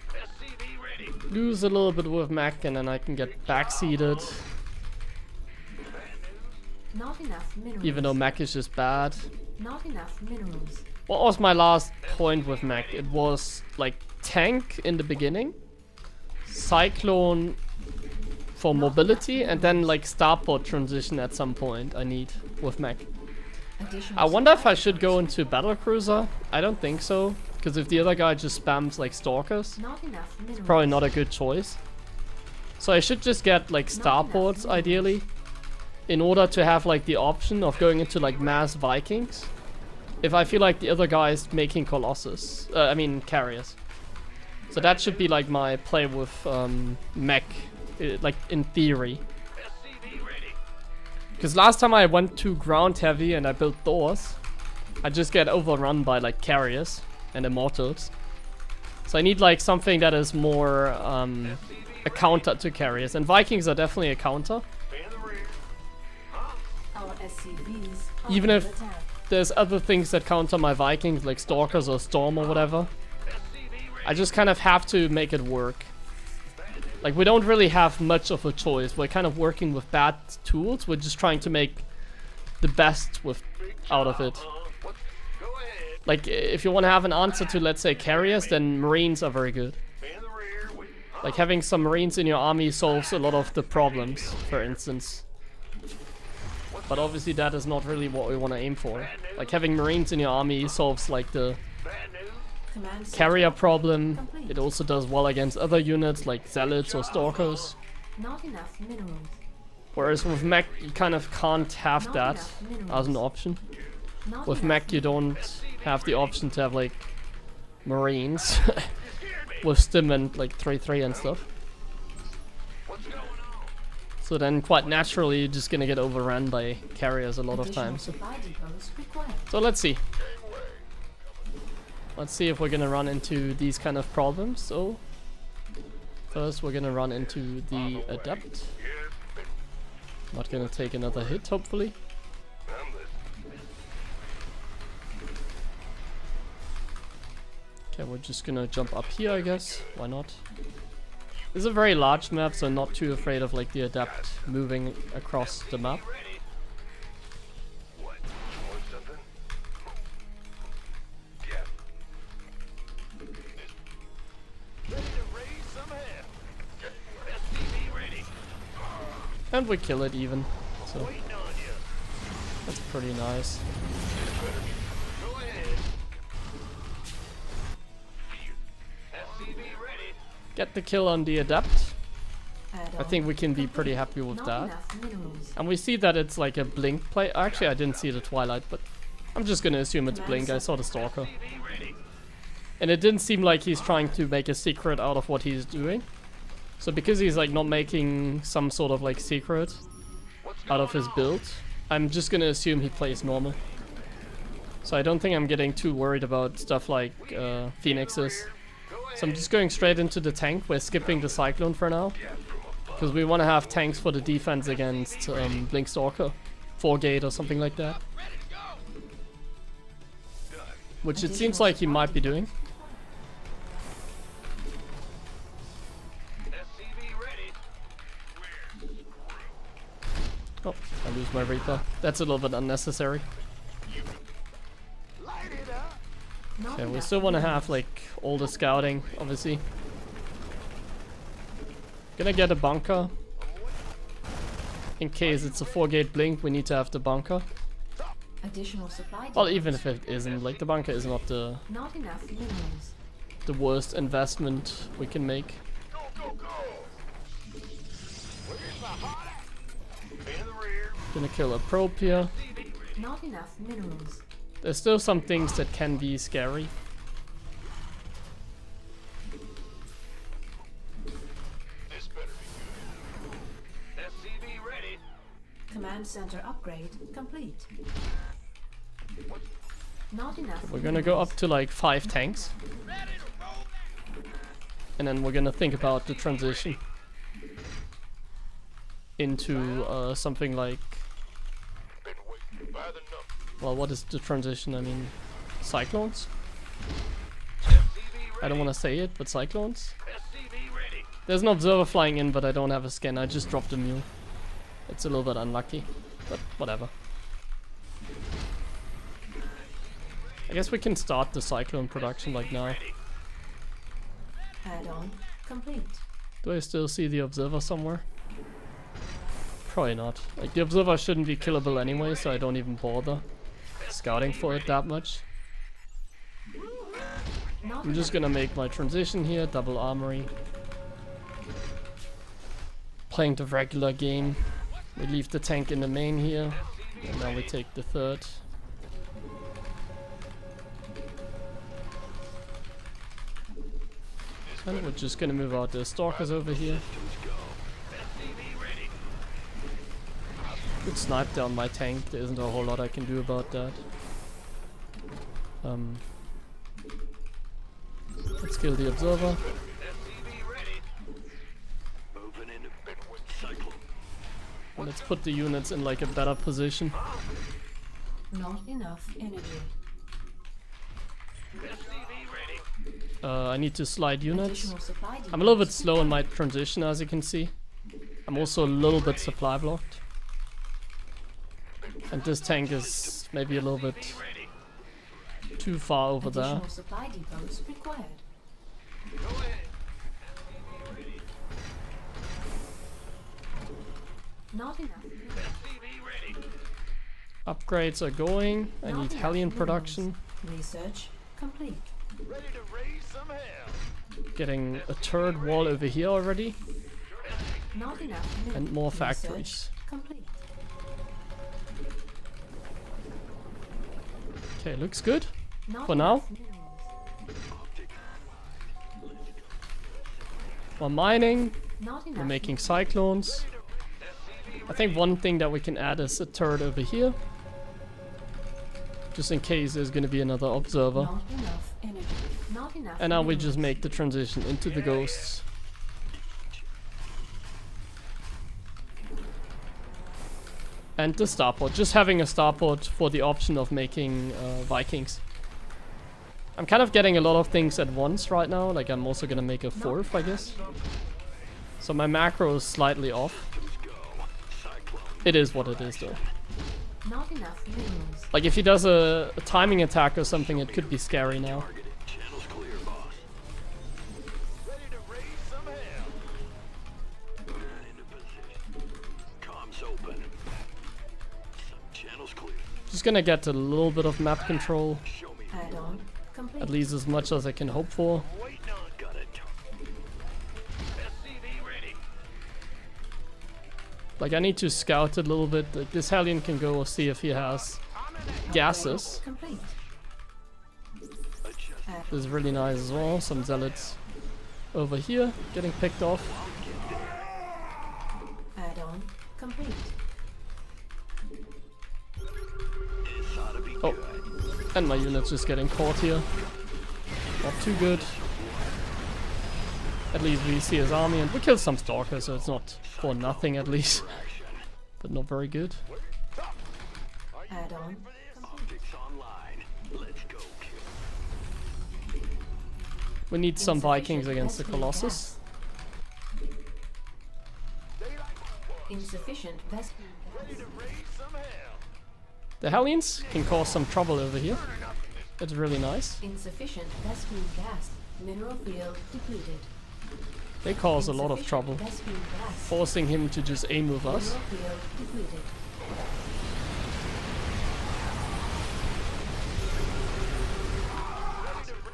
Speaker 2: SCV ready.
Speaker 1: Lose a little bit with Mech and then I can get backseated.
Speaker 3: Not enough minerals.
Speaker 1: Even though Mech is just bad.
Speaker 3: Not enough minerals.
Speaker 1: What was my last point with Mech? It was like tank in the beginning, Cyclone for mobility, and then like starport transition at some point I need with Mech. I wonder if I should go into battlecruiser. I don't think so, because if the other guy just spams like stalkers, it's probably not a good choice. So I should just get like starports ideally, in order to have like the option of going into like mass Vikings, if I feel like the other guy is making Colossus, I mean carriers. So that should be like my play with Mech, like in theory. Because last time I went to ground heavy and I built doors, I just get overrun by like carriers and immortals. So I need like something that is more a counter to carriers, and Vikings are definitely a counter.
Speaker 3: Our SCVs are
Speaker 1: Even
Speaker 3: under
Speaker 1: if
Speaker 3: attack.
Speaker 1: there's other things that counter my Vikings, like Stalkers or Storm or whatever. I just kind of have to make it work. Like, we don't really have much of a choice. We're kind of working with bad tools. We're just trying to make the best out of it. Like, if you want to have an answer to, let's say, carriers, then Marines are very good. Like, having some Marines in your army solves a lot of the problems, for instance. But obviously that is not really what we want to aim for. Like, having Marines in your army solves, like, the
Speaker 3: Command center
Speaker 1: carrier problem.
Speaker 3: complete.
Speaker 1: It also does well against other units, like Zealots or Stalkers.
Speaker 3: Not enough minerals.
Speaker 1: Whereas with Mech, you kind of can't have
Speaker 3: Not
Speaker 1: that
Speaker 3: enough minerals.
Speaker 1: as an option.
Speaker 3: Not
Speaker 1: With
Speaker 3: enough
Speaker 1: Mech, you don't have the option to have, like, Marines with stim and, like, 3-3 and stuff. So then, quite naturally, you're just gonna get overrun by carriers a lot of
Speaker 3: additional
Speaker 1: times.
Speaker 3: supply depots required.
Speaker 1: So let's see. Let's see if we're gonna run into these kind of problems. So first we're gonna run into the Adept. Not gonna take another hit, hopefully. Okay, we're just gonna jump up here, I guess. Why not? This is a very large map, so I'm not too afraid of like the Adept moving across the map. And we kill it even, so that's pretty nice. Get the kill on the Adept.
Speaker 3: Add
Speaker 1: I
Speaker 3: on.
Speaker 1: think we can be pretty happy with
Speaker 3: Not
Speaker 1: that.
Speaker 3: enough minerals.
Speaker 1: And we see that it's like a blink play. Actually, I didn't see the Twilight, but I'm just gonna assume it's blink. I saw the Stalker. And it didn't seem like he's trying to make a secret out of what he's doing. So because he's like not making some sort of like secret out of his build, I'm just gonna assume he plays normal. So I don't think I'm getting too worried about stuff like Phoenixes. So I'm just going straight into the tank. We're skipping the Cyclone for now. Because we want to have tanks for the defense against Blink Stalker. 4-gate or something like that. Which it seems like he might be doing. Oh, I lose my Reaper. That's a little bit unnecessary.
Speaker 3: Not
Speaker 1: Okay, we
Speaker 3: enough
Speaker 1: still want to
Speaker 3: minerals.
Speaker 1: have like all the scouting, obviously. Gonna get a bunker. In case it's a 4-gate blink, we need to have the bunker.
Speaker 3: Additional supply
Speaker 1: Well,
Speaker 3: depots.
Speaker 1: even if it isn't, like the bunker is not the
Speaker 3: Not enough minerals.
Speaker 1: worst investment we can make. Gonna kill a probe here.
Speaker 3: Not enough minerals.
Speaker 1: There's still some things that can be scary.
Speaker 2: This better be good. SCV ready.
Speaker 3: Command center upgrade complete. Not enough.
Speaker 1: We're gonna go up to like 5 tanks. And then we're gonna think about the transition into something like,
Speaker 2: Been waiting by the number.
Speaker 1: well, what is the transition? I mean, Cyclones? I don't want to say it, but Cyclones?
Speaker 2: SCV ready.
Speaker 1: There's an observer flying in, but I don't have a scan. I just dropped a mule. It's a little bit unlucky, but whatever. I guess we can start the Cyclone production like now.
Speaker 3: Add-on complete.
Speaker 1: Do I still see the observer somewhere? Probably not. Like, the observer shouldn't be killable anyway, so I don't even bother scouting for it that much.
Speaker 3: Not
Speaker 1: I'm just gonna make my transition here, double armory. Playing the regular game. We leave the tank in the main here, and now we take the third. And we're just gonna move out the stalkers over here. Good snipe down my tank, there isn't a whole lot I can do about that. Let's kill the observer. Let's put the units in like a better position.
Speaker 3: Not enough energy.
Speaker 1: I need to slide units.
Speaker 3: Additional supply depots.
Speaker 1: I'm a little bit slow in my transition, as you can see. I'm also a little bit supply blocked. And this tank is maybe a little bit too far over there.
Speaker 3: Additional supply depots required. Not enough.
Speaker 1: Upgrades are going. I
Speaker 3: Not
Speaker 1: need
Speaker 3: enough
Speaker 1: Hellion
Speaker 3: minerals.
Speaker 1: production.
Speaker 3: Research complete.
Speaker 2: Ready to raise some hell.
Speaker 1: Getting a third wall over here already.
Speaker 3: Not enough minerals.
Speaker 1: And more
Speaker 3: Research
Speaker 1: factories.
Speaker 3: complete.
Speaker 1: Okay, looks good.
Speaker 3: Not
Speaker 1: For now.
Speaker 3: enough minerals.
Speaker 1: We're mining.
Speaker 3: Not enough.
Speaker 1: We're making cyclones. I think one thing that we can add is a turret over here. Just in case there's gonna be another observer.
Speaker 3: Not enough energy. Not enough.
Speaker 1: And now we
Speaker 3: minerals.
Speaker 1: just make the transition into the ghosts. And the starport. Just having a starport for the option of making Vikings. I'm kind of getting a lot of things at once right now. Like I'm also gonna make a fourth, I guess. So my macro is slightly off. It is what it is though.
Speaker 3: Not enough minerals.
Speaker 1: Like if he does a timing attack or something, it could be scary now.
Speaker 2: Channel's clear, boss. Ready to raise some hell. Into position. Comms open. Some channels clear.
Speaker 1: Just gonna get a little bit of map control.
Speaker 2: Show me.
Speaker 3: Add-on complete.
Speaker 1: At least as much as I can hope for.
Speaker 2: Waiting on. Got it. SCV ready.
Speaker 1: Like I need to scout it a little bit. Like, this Hellion can go see if he has gases.
Speaker 3: Complete.
Speaker 1: This is really nice as well. Some zealots over here getting picked off.
Speaker 3: Add-on complete.
Speaker 1: Oh, and my unit's just getting caught here. Not too good. At least we see his army, and we killed some stalkers, so it's not for nothing at least. But not very good.
Speaker 3: Add-on.
Speaker 2: Optics online. Let's go.
Speaker 1: We need some Vikings against the Colossus.
Speaker 3: Insufficient Vespene gas.
Speaker 2: Raise some hell.
Speaker 1: The Hellions can cause some trouble over here. It's really nice.
Speaker 3: Insufficient Vespene gas. Mineral field depleted.
Speaker 1: They cause a lot of trouble,
Speaker 3: Vespene gas.
Speaker 1: forcing him to just aim with us.
Speaker 3: Mineral field depleted.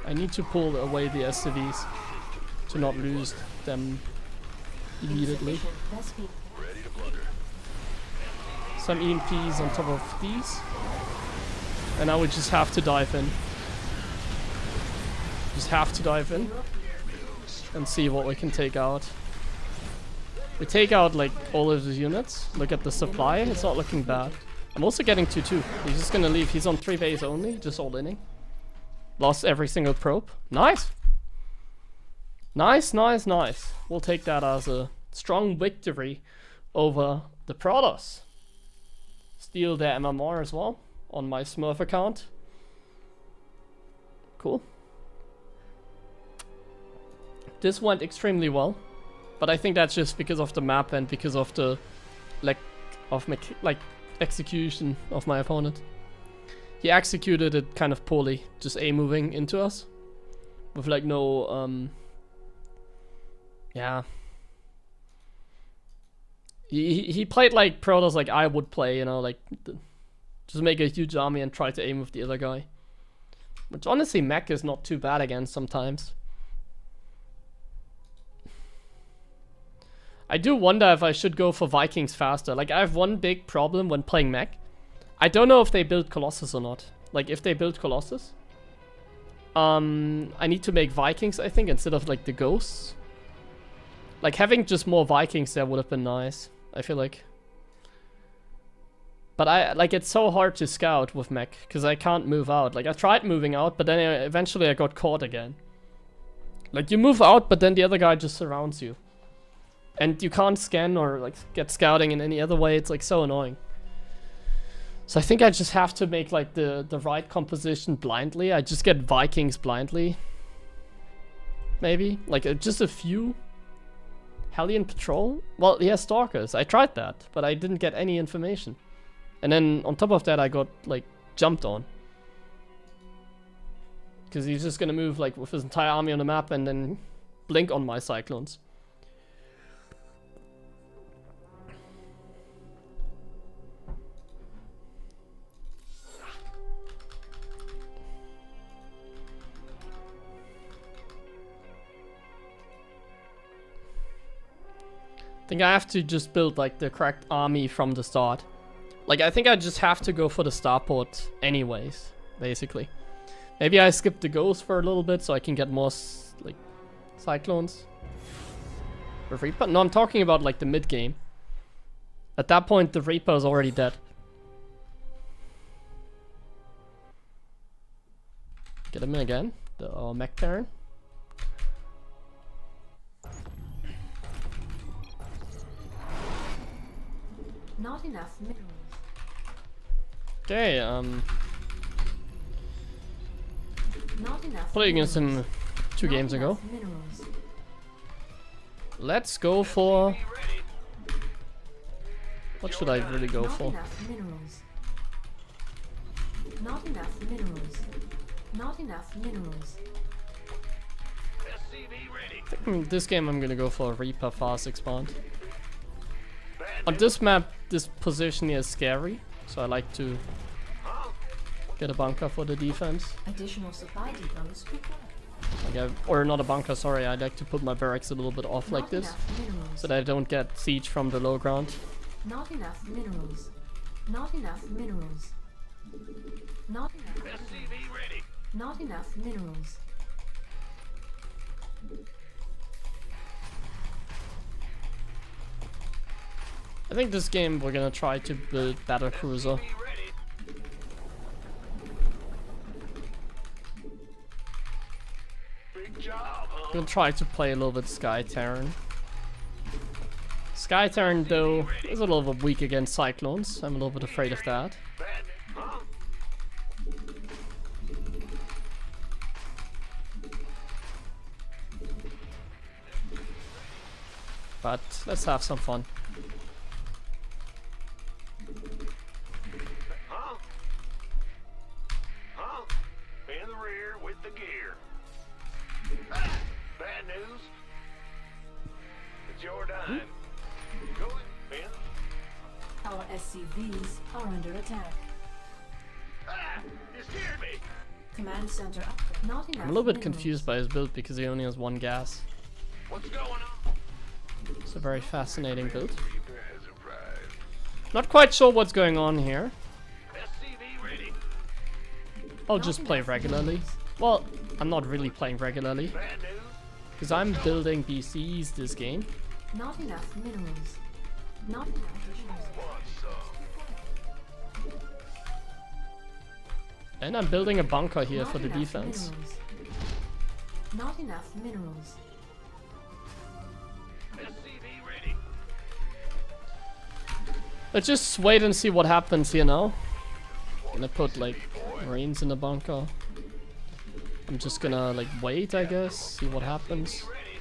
Speaker 1: I need to pull away the SCVs to not lose them immediately.
Speaker 3: Insufficient Vespene gas.
Speaker 1: Some EMPs on top of these. And now we just have to dive in. Just have to dive in and see what we can take out. We take out like all of the units. Look at the supply, it's not looking bad. I'm also getting 2-2. He's just gonna leave. He's on 3 base only, just all inning. Lost every single probe. Nice! Nice, nice, nice. We'll take that as a strong victory over the Protoss. Steal their MMR as well on my Smurf account. Cool. This went extremely well, but I think that's just because of the map and because of the lack of execution of my opponent. He executed it kind of poorly, just A moving into us with like no yeah. He played like Protoss like I would play, you know, like just make a huge army and try to aim with the other guy. Which honestly Mech is not too bad against sometimes. I do wonder if I should go for Vikings faster. Like, I have one big problem when playing Mech. I don't know if they build Colossus or not. Like, if they build Colossus, I need to make Vikings, I think, instead of, like, the Ghosts. Like, having just more Vikings there would have been nice, I feel like. But it's so hard to scout with Mech, because I can't move out. Like, I tried moving out, but then eventually I got caught again. Like, you move out, but then the other guy just surrounds you. And you can't scan or, like, get scouting in any other way. It's, like, so annoying. So I think I just have to make, like, the right composition blindly. I just get Vikings blindly. Maybe. Like, just a few. Hellion Patrol? Well, yeah, Stalkers. I tried that, but I didn't get any information. And then, on top of that, I got, like, jumped on. Because he's just gonna move, like, with his entire army on the map and then blink on my Cyclones. I think I have to just build, like, the correct army from the start. Like, I think I just have to go for the starport anyways, basically. Maybe I skip the Ghost for a little bit so I can get more, like, Cyclones. With Reaper? No, I'm talking about, like, the mid-game. At that point, the Reaper is already dead. Get him in again. The Mech Terran.
Speaker 3: Not enough minerals.
Speaker 1: Okay,
Speaker 3: Not enough
Speaker 1: playing against him 2 games ago.
Speaker 3: Minerals.
Speaker 1: Let's go for... What should I really go
Speaker 3: Not
Speaker 1: for?
Speaker 3: enough minerals. Not enough minerals. Not enough minerals.
Speaker 2: SCV ready.
Speaker 1: I think this game I'm gonna go for a Reaper fast expand. On this map, this position here is scary, so I like to get a bunker for the defense.
Speaker 3: Additional supply depots required.
Speaker 1: Like or not a bunker, sorry, I like to put my barracks a little bit off like
Speaker 3: Not
Speaker 1: this,
Speaker 3: enough minerals.
Speaker 1: so that I don't get siege from the low ground.
Speaker 3: Not enough minerals. Not enough minerals. Not enough.
Speaker 2: SCV ready.
Speaker 3: Not enough minerals.
Speaker 1: I think this game we're gonna try to build Battle Cruiser.
Speaker 2: SCV ready. Big job, huh?
Speaker 1: Gonna try to play a little bit Sky Terran. Sky Terran though is a little bit weak against Cyclones. I'm a little bit afraid of that.
Speaker 2: Bandit, huh?
Speaker 1: But let's have some fun.
Speaker 2: Huh? Huh? In the rear with the gear. Ah, bad news. It's your dime. Go in, Ben.
Speaker 3: Our SCVs are under attack.
Speaker 2: Ah, you scared me.
Speaker 3: Command center up. Not enough.
Speaker 1: I'm a little bit
Speaker 3: minerals.
Speaker 1: confused by his build because he only has 1 gas.
Speaker 2: What's going on?
Speaker 1: It's a very fascinating build.
Speaker 2: Reaper has arrived.
Speaker 1: Not quite sure what's going on here.
Speaker 2: SCV ready.
Speaker 1: I'll just play regularly. Well, I'm not really playing regularly
Speaker 2: Bad news.
Speaker 1: because I'm building BCs this game.
Speaker 3: Not enough minerals. Not enough minerals.
Speaker 2: Want some?
Speaker 1: And I'm building a bunker here
Speaker 3: Not
Speaker 1: for the
Speaker 3: enough
Speaker 1: defense.
Speaker 3: minerals. Not enough minerals.
Speaker 2: SCV ready.
Speaker 1: Let's just wait and see what happens here now. Gonna put like Marines in the bunker. I'm just gonna like wait, I guess, see what happens.
Speaker 2: Ready.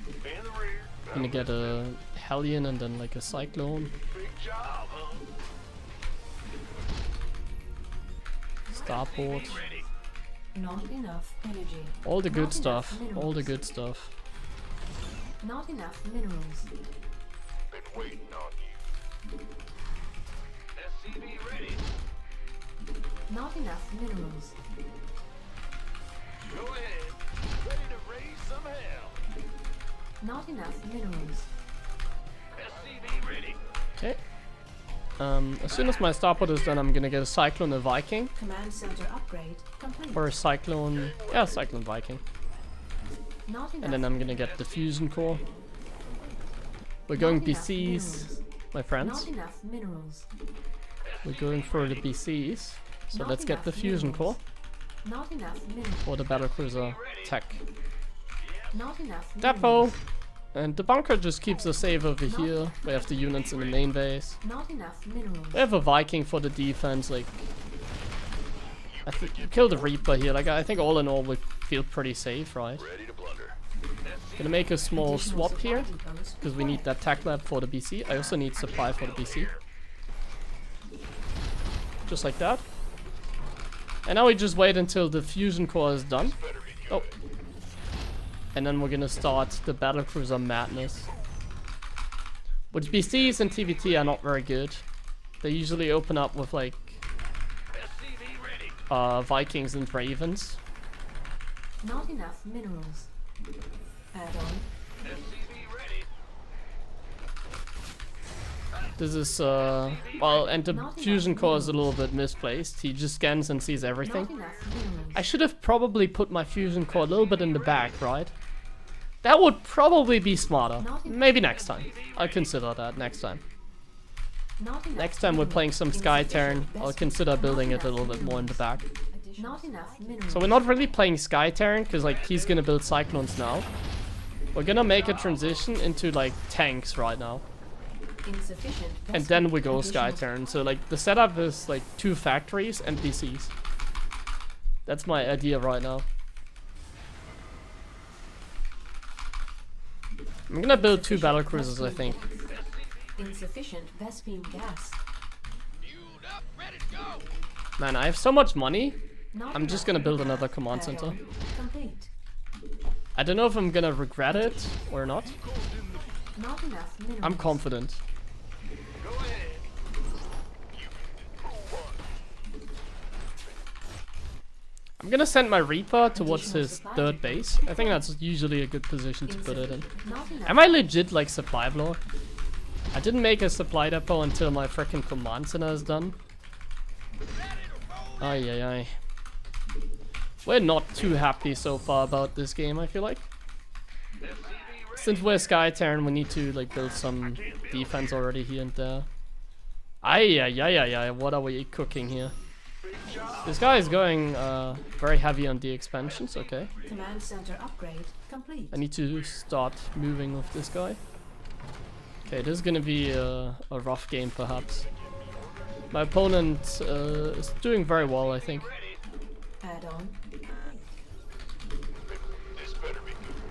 Speaker 2: In the rear.
Speaker 1: Gonna get a Hellion and then like a Cyclone.
Speaker 2: Big job, huh?
Speaker 1: Starport.
Speaker 2: Ready.
Speaker 3: Not enough energy.
Speaker 1: All the good
Speaker 3: Not
Speaker 1: stuff.
Speaker 3: enough
Speaker 1: All the
Speaker 3: minerals.
Speaker 1: good stuff.
Speaker 3: Not enough minerals.
Speaker 2: Been waiting on you. SCV ready.
Speaker 3: Not enough minerals.
Speaker 2: Go ahead. Ready to raise some hell.
Speaker 3: Not enough minerals.
Speaker 2: SCV ready.
Speaker 1: Okay. As soon as my starport is done, I'm gonna get a Cyclone, a Viking.
Speaker 3: Command center upgrade complete.
Speaker 1: Or a Cyclone... Yeah, Cyclone Viking.
Speaker 3: Not enough
Speaker 1: And then I'm gonna get the Fusion Core. We're going BCs, my friends.
Speaker 3: Not enough minerals.
Speaker 1: We're going for the BCs. So
Speaker 3: Not
Speaker 1: let's get
Speaker 3: enough
Speaker 1: the Fusion Core.
Speaker 3: Not enough minerals.
Speaker 1: Or the Battlecruiser tech.
Speaker 3: Not enough
Speaker 1: Depot!
Speaker 3: minerals.
Speaker 1: And the bunker just keeps us safe over here. We have the units in the main base.
Speaker 3: Not enough minerals.
Speaker 1: We have a Viking for the defense, like... I kill the Reaper here, like I think all in all we feel pretty safe, right?
Speaker 2: Ready to blunder.
Speaker 1: Gonna make a small
Speaker 3: Additional
Speaker 1: swap here,
Speaker 3: supply depots
Speaker 1: because we need that tech lab for the BC. I also need supply for the BC. Just like that. And now we just wait until the fusion core is done. Oh. And then we're gonna start the battlecruiser madness. Which BCs and TVT are not very good. They usually open up with like Vikings and Ravens.
Speaker 3: Not enough minerals. Add on.
Speaker 1: This is well, and the fusion core is a little bit misplaced. He just scans and sees everything.
Speaker 3: Not enough minerals.
Speaker 1: I should have probably put my fusion core a little bit in the back, right? That would probably be smarter. Maybe next time. I'll consider that next time.
Speaker 3: Not enough
Speaker 1: Next time we're playing some Sky Terran, I'll consider building it a little bit more in the back.
Speaker 3: Not enough minerals.
Speaker 1: So we're not really playing Sky Terran, because like he's gonna build Cyclones now. We're gonna make a transition into like tanks right now.
Speaker 3: Insufficient.
Speaker 1: And then we go
Speaker 3: Additional
Speaker 1: Sky Terran. So like the setup is like 2 factories and DCs. That's my idea right now. I'm gonna build 2 battlecruisers, I think.
Speaker 3: Insufficient Vespine gas.
Speaker 1: Man, I have so much money.
Speaker 3: Not
Speaker 1: I'm just
Speaker 3: enough
Speaker 1: gonna build another
Speaker 3: minerals.
Speaker 1: command
Speaker 3: Add
Speaker 1: center.
Speaker 3: on. Complete.
Speaker 1: I don't know if I'm gonna regret it or not.
Speaker 3: Not enough minerals.
Speaker 1: I'm confident. I'm gonna send my Reaper towards his 3rd base. I think that's usually a good position to put it in.
Speaker 3: Not enough.
Speaker 1: Am I legit like supply blower? I didn't make a supply depot until my freaking command center is done. Ay ay ay. We're not too happy so far about this game, I feel like. Since we're Sky Terran, we need to like build some defense already here and there. Ay ay ay ay ay, what are we cooking here? This guy is going very heavy on the expansions, okay.
Speaker 3: Command center upgrade complete.
Speaker 1: I need to start moving with this guy. Okay, this is gonna be a rough game perhaps. My opponent is doing very well, I think.
Speaker 3: Add on.
Speaker 2: This better be good.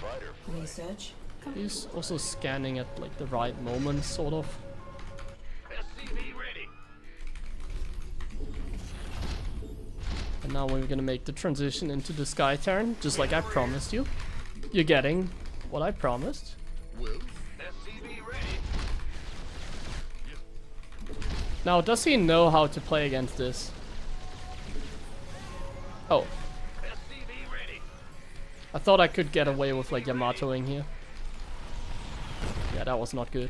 Speaker 2: Fighter.
Speaker 3: Research.
Speaker 1: He's also scanning at like the right moment, sort of.
Speaker 2: SCV ready.
Speaker 1: And now we're gonna make the transition into the Sky Terran, just like I promised you. You're getting what I promised.
Speaker 2: SCV ready.
Speaker 1: Now, does he know how to play against this? Oh,
Speaker 2: SCV ready.
Speaker 1: I thought I could get away with like Yamatoing here. Yeah, that was not good.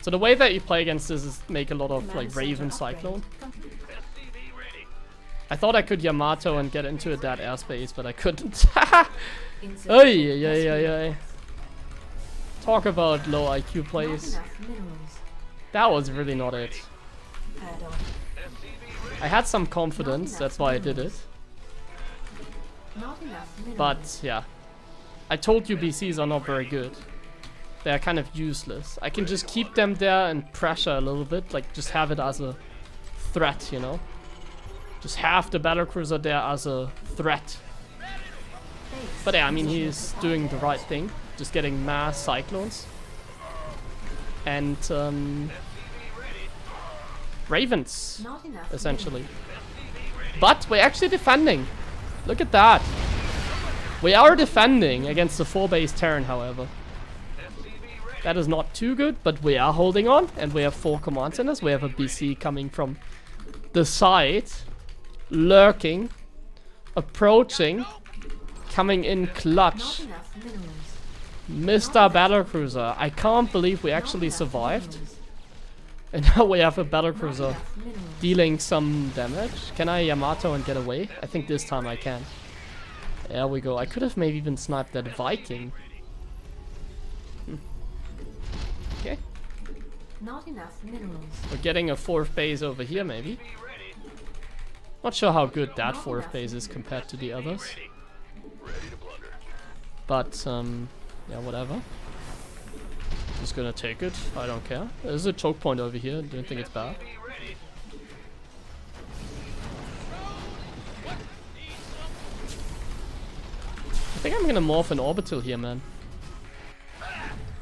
Speaker 1: So the way that you play against this is make a lot of like Raven Cyclone.
Speaker 2: SCV ready.
Speaker 1: I thought I could Yamato and get into that airspace, but I couldn't.
Speaker 3: Insufficient
Speaker 1: Ay, ay, ay,
Speaker 3: Vespine
Speaker 1: ay, ay. Talk about low IQ
Speaker 3: Not
Speaker 1: plays.
Speaker 3: enough minerals.
Speaker 1: That was really not it.
Speaker 3: Add on.
Speaker 1: I had some confidence, that's why I did it.
Speaker 3: Not enough minerals.
Speaker 1: But yeah, I told you BCs are not very good. They're kind of useless. I can just keep them there and pressure a little bit, like just have it as a threat, you know? Just have the battlecruiser there as a threat. But yeah, I mean, he's doing the right thing. Just getting mass cyclones. And Ravens,
Speaker 3: Not enough
Speaker 1: essentially. But we're actually defending. Look at that. We are defending against the 4-base Terran, however. That is not too good, but we are holding on, and we have 4 command centers. We have a BC coming from the side, lurking, approaching, coming in
Speaker 3: Not
Speaker 1: clutch.
Speaker 3: enough minerals.
Speaker 1: Mr. Battlecruiser. I can't believe we actually survived. And now we have a Battlecruiser dealing some damage. Can I Yamato and get away? I think this time I can. There we go. I could have maybe even sniped that Viking. Okay.
Speaker 3: Not enough minerals.
Speaker 1: We're getting a 4th base over here maybe. Not sure how good that 4th base is compared to the others. But, yeah, whatever. Just gonna take it. I don't care. There's a choke point over here. Don't think it's bad. I think I'm gonna morph an orbital here, man.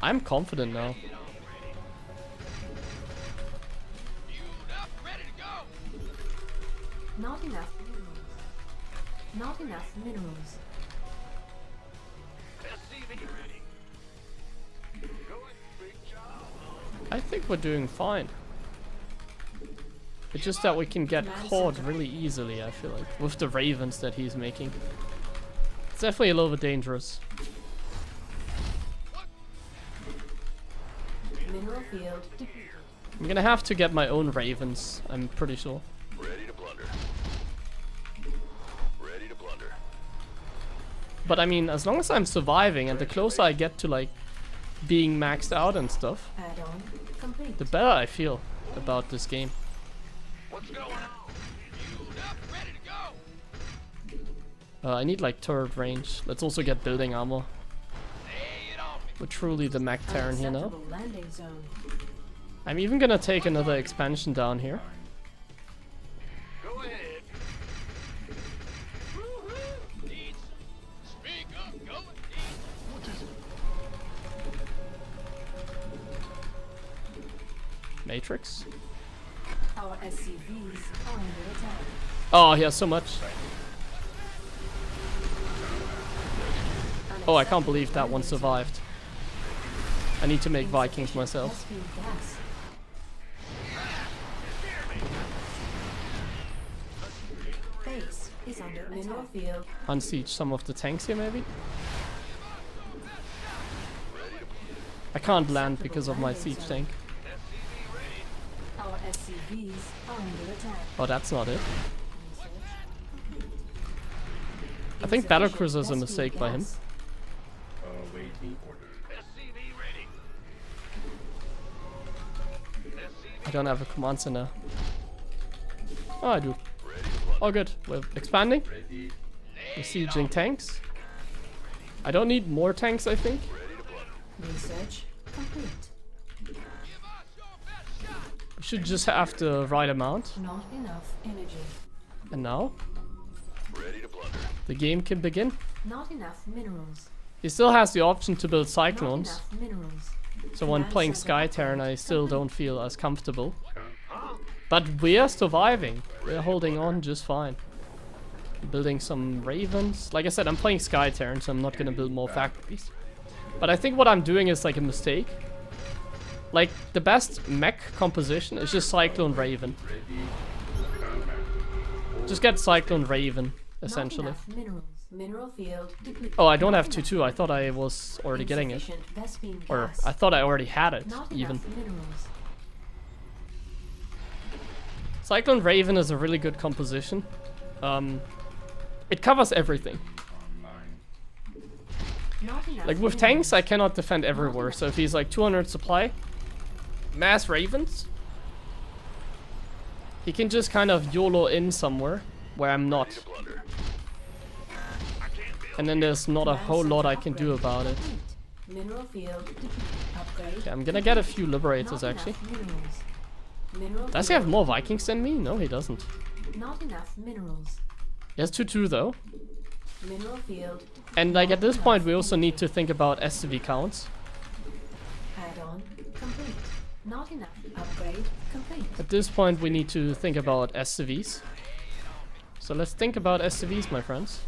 Speaker 1: I'm confident now.
Speaker 3: Not enough minerals. Not enough minerals.
Speaker 1: I think we're doing fine. It's just that we can get caught really easily, I feel like, with the ravens that he's making. It's definitely a little bit dangerous.
Speaker 3: Mineral field depleted.
Speaker 1: I'm gonna have to get my own ravens, I'm pretty sure.
Speaker 2: Ready to plunder. Ready to plunder.
Speaker 1: But I mean, as long as I'm surviving and the closer I get to like being maxed out and stuff,
Speaker 3: Add-on complete.
Speaker 1: the better I feel about this game.
Speaker 2: What's going on? Fueled up, ready to go.
Speaker 1: I need like turret range. Let's also get building armor.
Speaker 2: Lay it on me.
Speaker 1: We're truly the Mech Terran here now.
Speaker 3: Unacceptable landing zone.
Speaker 1: I'm even gonna take another expansion down here.
Speaker 2: Go ahead. Woo-hoo. Needs. Speak up. Go. What is it?
Speaker 1: Matrix.
Speaker 3: Our SCVs are under attack.
Speaker 1: Oh, he has so much. Oh, I can't believe that one survived. I need to make Vikings myself.
Speaker 3: Vespene gas. Base is under mineral field.
Speaker 1: Unsiege some of the tanks here, maybe? I can't land because of my siege tank.
Speaker 3: Our SCVs are under attack.
Speaker 1: Oh, that's not it.
Speaker 3: Research.
Speaker 1: I think Battlecruiser is a
Speaker 3: Vespene
Speaker 1: mistake by him.
Speaker 3: gas.
Speaker 5: Waiting orders.
Speaker 2: SCV ready.
Speaker 1: I don't have a command center. Oh, I do. Oh, good. We're expanding.
Speaker 5: Ready.
Speaker 1: We're sieging tanks. I don't need more tanks, I think.
Speaker 3: Research complete.
Speaker 1: We should just have the right amount.
Speaker 3: Not enough energy.
Speaker 1: And now,
Speaker 2: Ready to plunder.
Speaker 1: the game can begin.
Speaker 3: Not enough minerals.
Speaker 1: He still has the option to build
Speaker 3: Not
Speaker 1: cyclones.
Speaker 3: enough minerals.
Speaker 1: So when playing Sky Terran, I still don't feel as comfortable. But we are surviving. We're holding on just fine. Building some ravens. Like I said, I'm playing Sky Terran, so I'm not gonna build more factories. But I think what I'm doing is like a mistake. Like, the best mech composition is just Cyclone Raven. Just get Cyclone Raven, essentially.
Speaker 3: Not enough minerals. Mineral field depleted.
Speaker 1: Oh, I don't have 2-2. I thought I was already getting it.
Speaker 3: Insufficient Vespene
Speaker 1: Or
Speaker 3: gas.
Speaker 1: I thought I already had it,
Speaker 3: Not
Speaker 1: even.
Speaker 3: enough minerals.
Speaker 1: Cyclone Raven is a really good composition. It covers everything.
Speaker 3: Not enough
Speaker 1: Like with
Speaker 3: minerals.
Speaker 1: tanks, I cannot defend everywhere. So if he's like 200 supply, mass ravens, he can just kind of YOLO in somewhere where I'm not.
Speaker 2: Plunder.
Speaker 1: And then there's not a whole lot I can do about it.
Speaker 3: Complete. Mineral field depleted. Upgrade.
Speaker 1: Okay, I'm gonna get a few liberators
Speaker 3: Not
Speaker 1: actually.
Speaker 3: enough minerals. Mineral
Speaker 1: Does he have more Vikings than me? No, he doesn't.
Speaker 3: Not enough minerals.
Speaker 1: He has 2-2 though.
Speaker 3: Mineral field.
Speaker 1: And like at this point, we also need to think about SCV counts.
Speaker 3: Add-on complete. Not enough. Upgrade complete.
Speaker 1: At this point, we need to think about SCVs. So let's think about SCVs, my friends.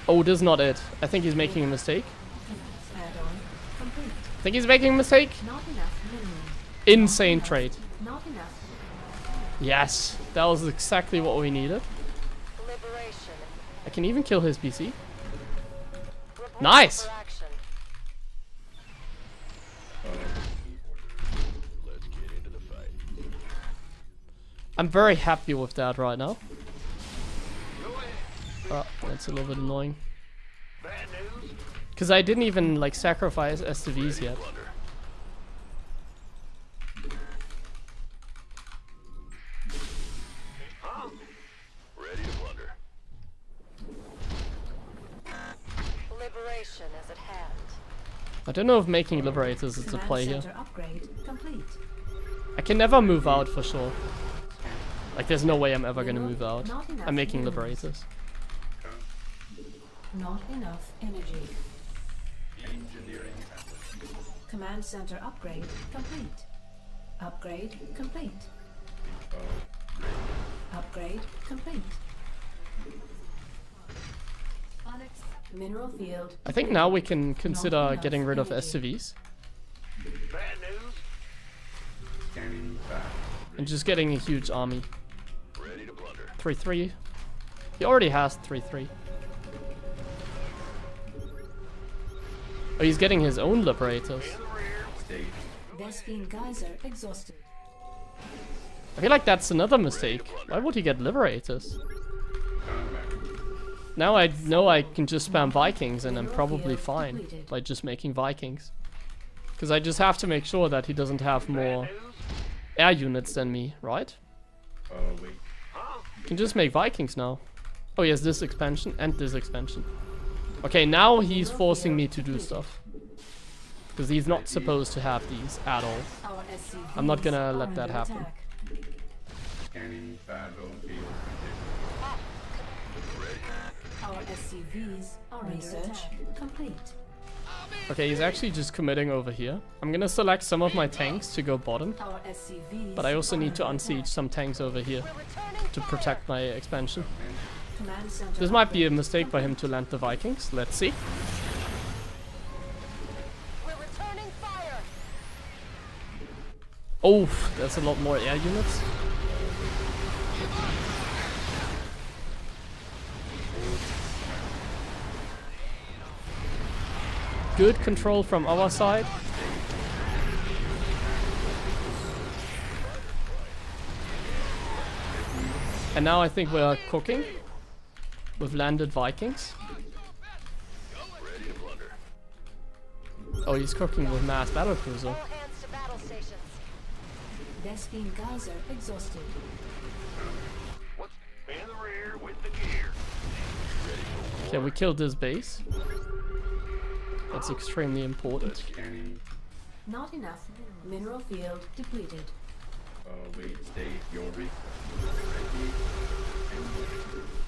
Speaker 1: Oh, this is not it. I think he's making a mistake.
Speaker 3: Add-on complete.
Speaker 1: I think he's making a mistake.
Speaker 3: Not enough minerals.
Speaker 1: Insane trade.
Speaker 3: Not enough.
Speaker 1: Yes, that was exactly what we needed.
Speaker 4: Liberation.
Speaker 1: I can even kill his PC.
Speaker 4: Report
Speaker 1: Nice.
Speaker 4: for action.
Speaker 2: Let's get into the fight.
Speaker 1: I'm very happy with that right now. Oh, that's a little bit annoying.
Speaker 2: Bad news?
Speaker 1: Because I didn't even like sacrifice STVs yet.
Speaker 2: Plunder. Huh? Ready to plunder.
Speaker 4: Liberation is at hand.
Speaker 1: I don't know if making Liberators is a
Speaker 3: Command
Speaker 1: play here.
Speaker 3: center upgrade complete.
Speaker 1: I can never move out for sure. Like there's no way I'm ever gonna move out.
Speaker 3: Not enough
Speaker 1: I'm making
Speaker 3: minerals.
Speaker 1: Liberators.
Speaker 3: Not enough energy.
Speaker 5: Engineering effort.
Speaker 3: Command center upgrade complete. Upgrade complete. Upgrade complete. Mineral field.
Speaker 1: I think now we can consider getting rid of STVs
Speaker 2: Bad news?
Speaker 5: Scanning back.
Speaker 1: and just getting a huge army.
Speaker 2: Ready to plunder.
Speaker 1: 3-3. He already has 3-3. Oh, he's getting his own Liberators.
Speaker 5: State.
Speaker 3: Vespine geyser exhausted.
Speaker 1: I feel like that's another mistake. Why would he get Liberators? Now I know I can just spam Vikings and I'm probably fine by just making Vikings. Because I just have to make sure that he doesn't have more air units than me, right?
Speaker 5: Wait.
Speaker 1: Can just make Vikings now. Oh, he has this expansion and this expansion. Okay, now he's forcing me to do stuff. Because he's not supposed to have these at all.
Speaker 3: Our SCVs
Speaker 1: I'm not gonna
Speaker 3: are
Speaker 1: let
Speaker 3: under
Speaker 1: that happen.
Speaker 3: attack.
Speaker 5: Scanning battlefield condition.
Speaker 3: Our SCVs are research complete.
Speaker 1: Okay, he's actually just committing over here. I'm gonna select some of my tanks to go bottom.
Speaker 3: Our SCVs
Speaker 1: But I also
Speaker 3: are
Speaker 1: need to
Speaker 3: under
Speaker 1: unsiege
Speaker 3: attack.
Speaker 1: some tanks over here
Speaker 4: We're returning
Speaker 1: to
Speaker 4: fire.
Speaker 1: protect my expansion.
Speaker 3: Command center
Speaker 1: This might be a
Speaker 3: upgrade
Speaker 1: mistake by him
Speaker 3: complete.
Speaker 1: to land the Vikings. Let's see.
Speaker 4: We're returning fire.
Speaker 1: Oh, that's a lot more air units. Good control from our side. And now I think we are cooking with landed Vikings.
Speaker 2: Ready to plunder.
Speaker 1: Oh, he's cooking with mass battlecruiser.
Speaker 4: All hands to battle stations.
Speaker 3: Vespine geyser exhausted.
Speaker 2: What's in the rear with the gear?
Speaker 1: Okay, we killed this base. That's extremely important.
Speaker 5: Scanning.
Speaker 3: Not enough mineral field depleted.
Speaker 5: Wait. State your request.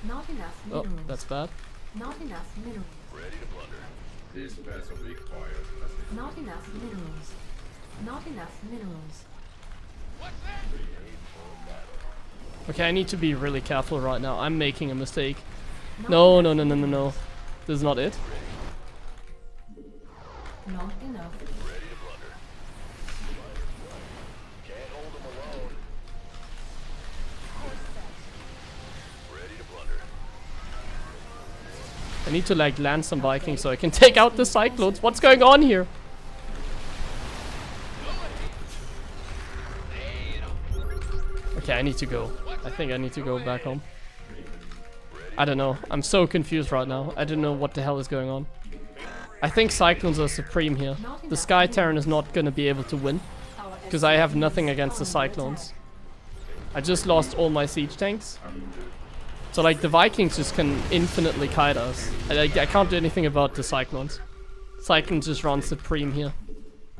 Speaker 3: Not enough
Speaker 1: Oh,
Speaker 3: minerals.
Speaker 1: that's bad.
Speaker 3: Not enough minerals.
Speaker 2: Ready to plunder.
Speaker 5: This vessel requires assistance.
Speaker 3: Not enough minerals. Not enough minerals.
Speaker 1: Okay, I need to be really careful right now. I'm making a mistake.
Speaker 3: Not
Speaker 1: No,
Speaker 3: enough
Speaker 1: no, no, no, no, no.
Speaker 3: minerals.
Speaker 1: This is not it.
Speaker 3: Not enough.
Speaker 2: Ready to plunder. Can't hold them alone. Ready to plunder.
Speaker 1: I need to like land some Vikings so I can take out the Cyclones. What's going on here? Okay, I need to go. I think I need to go back home. I don't know. I'm so confused right now. I don't know what the hell is going on. I think Cyclones are supreme here. The Sky Terran is not gonna be able to win
Speaker 3: Our
Speaker 1: because I have
Speaker 3: SCVs
Speaker 1: nothing against the
Speaker 3: are under
Speaker 1: Cyclones.
Speaker 3: attack.
Speaker 1: I just lost all my siege tanks. So like the Vikings just can infinitely kite us. I can't do anything about the Cyclones. Cyclones just run supreme here.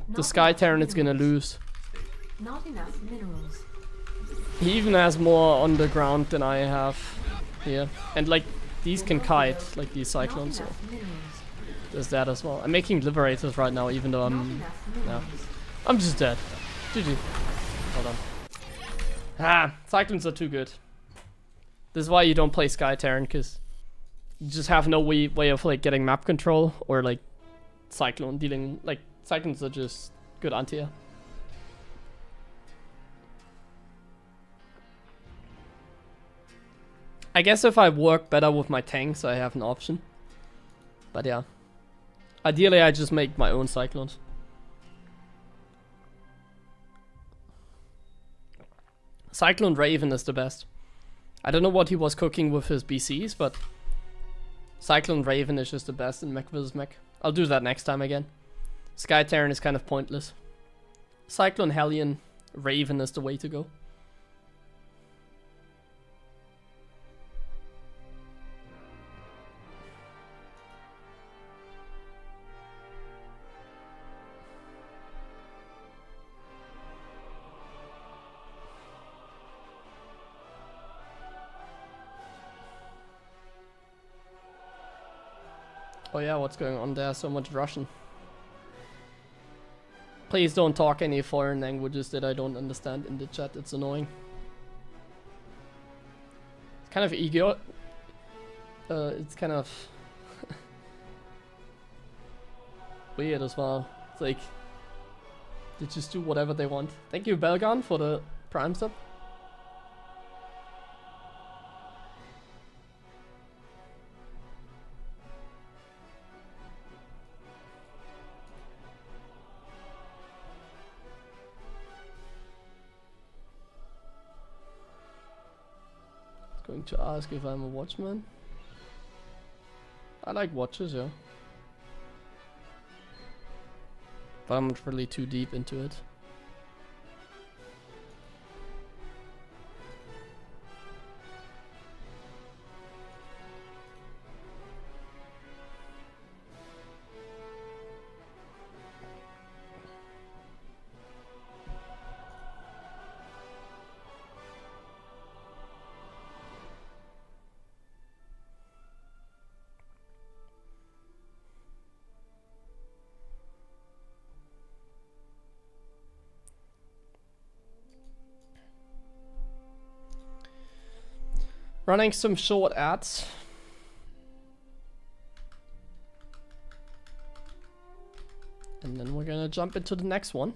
Speaker 1: The
Speaker 3: Not
Speaker 1: Sky
Speaker 3: enough
Speaker 1: Terran is gonna
Speaker 3: minerals.
Speaker 1: lose.
Speaker 3: Not enough minerals.
Speaker 1: He even has more underground than I have here. And like these can kite, like these
Speaker 3: Not
Speaker 1: Cyclones. So
Speaker 3: enough minerals.
Speaker 1: there's that as well. I'm making Liberators right now even though
Speaker 3: Not
Speaker 1: I'm
Speaker 3: enough minerals.
Speaker 1: I'm just dead. GG. Hold on. Ah, Cyclones are too good. This is why you don't play Sky Terran, because you just have no way of like getting map control or like Cyclone dealing. Like Cyclones are just good anti-air. I guess if I work better with my tanks, I have an option. But yeah. Ideally, I just make my own cyclones. Cyclone Raven is the best. I don't know what he was cooking with his BCs, but Cyclone Raven is just the best in Mech vs Mech. I'll do that next time again. Sky Terran is kind of pointless. Cyclone Hellion Raven is the way to go. Oh yeah, what's going on there? So much Russian. Please don't talk any foreign languages that I don't understand in the chat, it's annoying. It's kind of ego. It's kind of weird as well. It's like they just do whatever they want. Thank you, Belgon, for the Prime sub. Going to ask if I'm a watchman. I like watches, yeah. But I'm not really too deep into it. Running some short ads. And then we're gonna jump into the next one.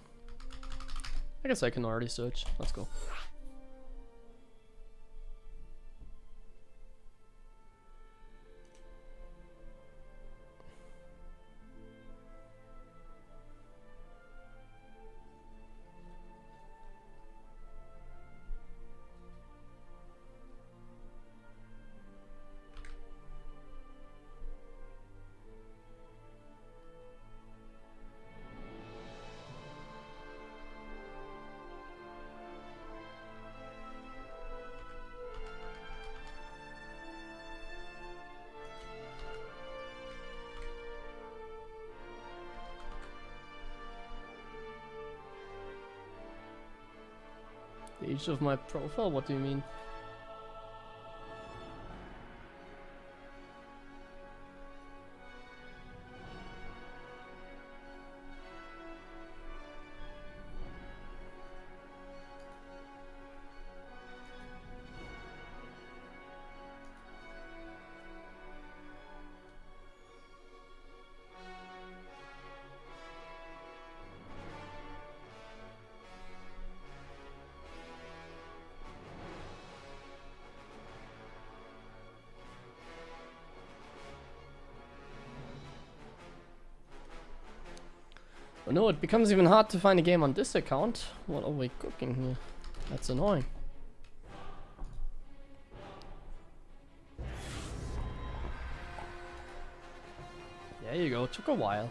Speaker 1: I guess I can already search. Let's go. The age of my profile? What do you mean? Oh no, it becomes even hard to find a game on this account. What are we cooking here? That's annoying. There you go, took a while.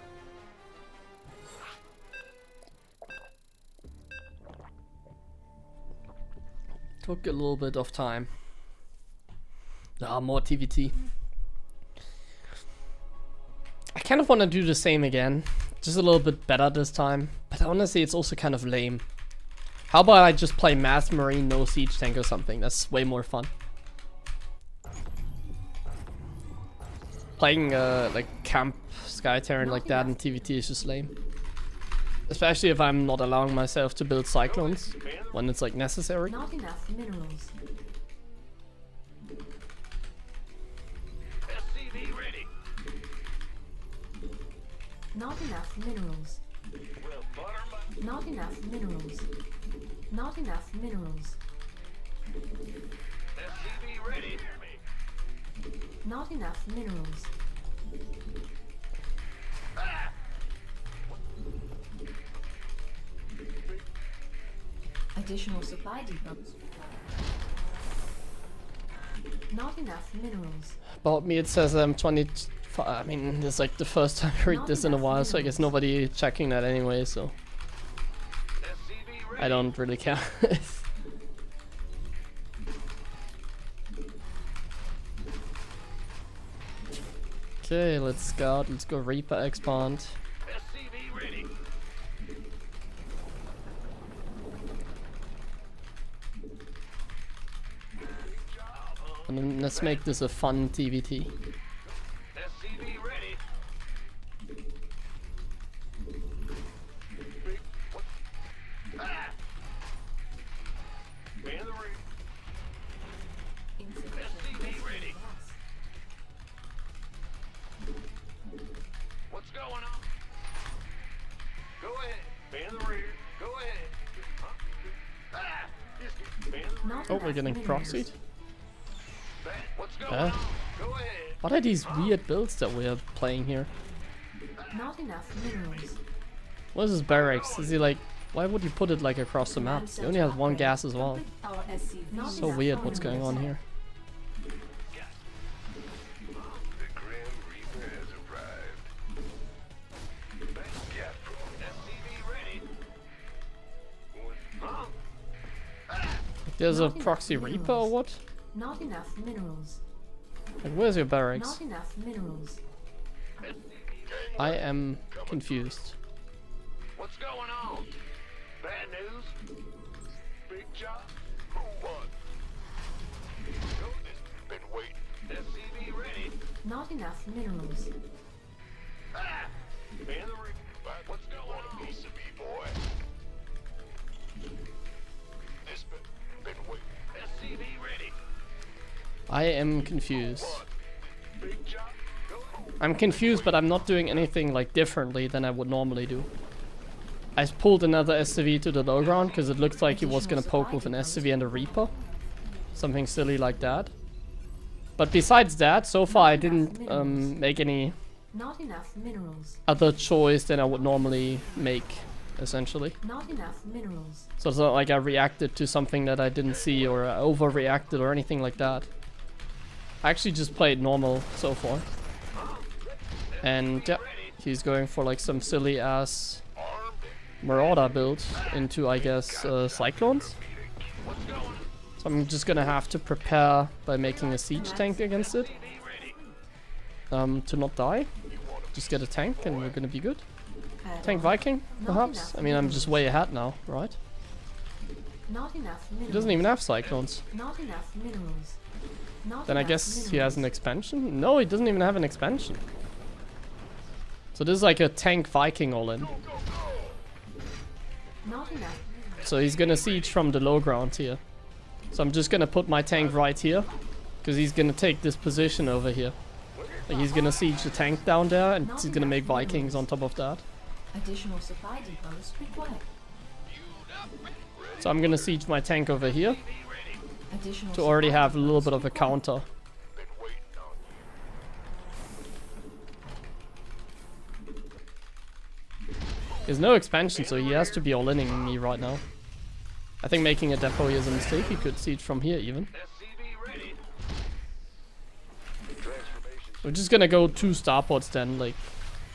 Speaker 1: Took a little bit of time. Ah, more TVT. I kind of want to do the same again. Just a little bit better this time. But honestly, it's also kind of lame. How about I just play Mass Marine, no Siege Tank or something? That's way more fun. Playing like Camp Sky Terran like that in TVT is just lame. Especially if I'm not allowing myself to build Cyclones when it's like necessary.
Speaker 3: Not enough minerals.
Speaker 2: SCV ready.
Speaker 3: Not enough minerals.
Speaker 2: Well, butter my
Speaker 3: Not enough minerals. Not enough minerals.
Speaker 2: SCV ready.
Speaker 3: Not enough minerals. Additional supply depots. Not enough minerals.
Speaker 1: About me, it says 20. I mean, it's like the first time I read this in a while, so I guess nobody checking that anyway, so
Speaker 2: SCV ready.
Speaker 1: I don't really care. Okay, let's scout. Let's go Reaper expand.
Speaker 2: SCV ready.
Speaker 1: And then let's make this a fun TVT.
Speaker 2: SCV ready. Big. What? Ah! Man the ring. SCV ready. What's going on? Go ahead. Man the rear. Go ahead. Huh? Ah! Man the rear.
Speaker 3: Not
Speaker 1: Oh,
Speaker 3: enough
Speaker 1: we're getting
Speaker 3: minerals.
Speaker 1: proxied.
Speaker 2: What's going
Speaker 1: Huh?
Speaker 2: on? Go ahead.
Speaker 1: What are these weird builds that we are playing here?
Speaker 3: Not enough minerals.
Speaker 1: What is this barracks? Is he like... Why would you put it like across the map? He only has one gas as well.
Speaker 3: Our SCV. Not
Speaker 1: So
Speaker 3: enough
Speaker 1: weird what's going
Speaker 3: minerals.
Speaker 1: on here.
Speaker 2: The Grim Reaper has arrived. Gas pro. SCV ready. Huh?
Speaker 1: There's a
Speaker 3: Not enough
Speaker 1: proxy Reaper or what?
Speaker 3: Not enough minerals.
Speaker 1: Like, where's your barracks?
Speaker 3: Not enough minerals.
Speaker 1: I am confused.
Speaker 2: What's going on? Bad news? Big job? Who won? Been waiting. SCV ready.
Speaker 3: Not enough minerals.
Speaker 2: Ah! Man the ring. What's going on? A piece of me, boy. This been waiting. SCV ready.
Speaker 1: I am confused.
Speaker 2: Big job. Go.
Speaker 1: I'm confused, but I'm not doing anything like differently than I would normally do. I pulled another SCV to the low ground because it looked like he was gonna poke with an SCV and a Reaper. Something silly like that. But besides that, so far I didn't make any
Speaker 3: Not enough minerals.
Speaker 1: other choice than I would normally make, essentially.
Speaker 3: Not enough minerals.
Speaker 1: So it's not like I reacted to something that I didn't see or I overreacted or anything like that. I actually just played normal so far. And yeah, he's going for like some silly ass Marauder build into, I guess, Cyclones. So I'm just gonna have to prepare by making a siege tank against it. To not die. Just get a tank and we're gonna be good. Tank Viking, perhaps? I mean, I'm just way ahead now, right?
Speaker 3: Not enough minerals.
Speaker 1: He doesn't even have Cyclones.
Speaker 3: Not enough minerals. Not
Speaker 1: Then I
Speaker 3: enough
Speaker 1: guess he has an
Speaker 3: minerals.
Speaker 1: expansion? No, he doesn't even have an expansion. So this is like a tank Viking all in.
Speaker 3: Not enough.
Speaker 1: So he's gonna siege from the low ground here. So I'm just gonna put my tank right here. Because he's gonna take this position over here. Like he's gonna siege the tank down there and he's gonna make Vikings on top of that.
Speaker 3: Additional supply depots required.
Speaker 1: So I'm gonna siege my tank over here
Speaker 3: Additional
Speaker 1: to already
Speaker 3: supply
Speaker 1: have a little
Speaker 3: depots
Speaker 1: bit of a
Speaker 3: required.
Speaker 1: counter.
Speaker 2: Been waiting on you.
Speaker 1: There's no expansion, so he has to be all-inning me right now. I think making a depot here is a mistake. He could siege from here even.
Speaker 2: SCV ready. Transformation.
Speaker 1: We're just gonna go 2 starports then, like,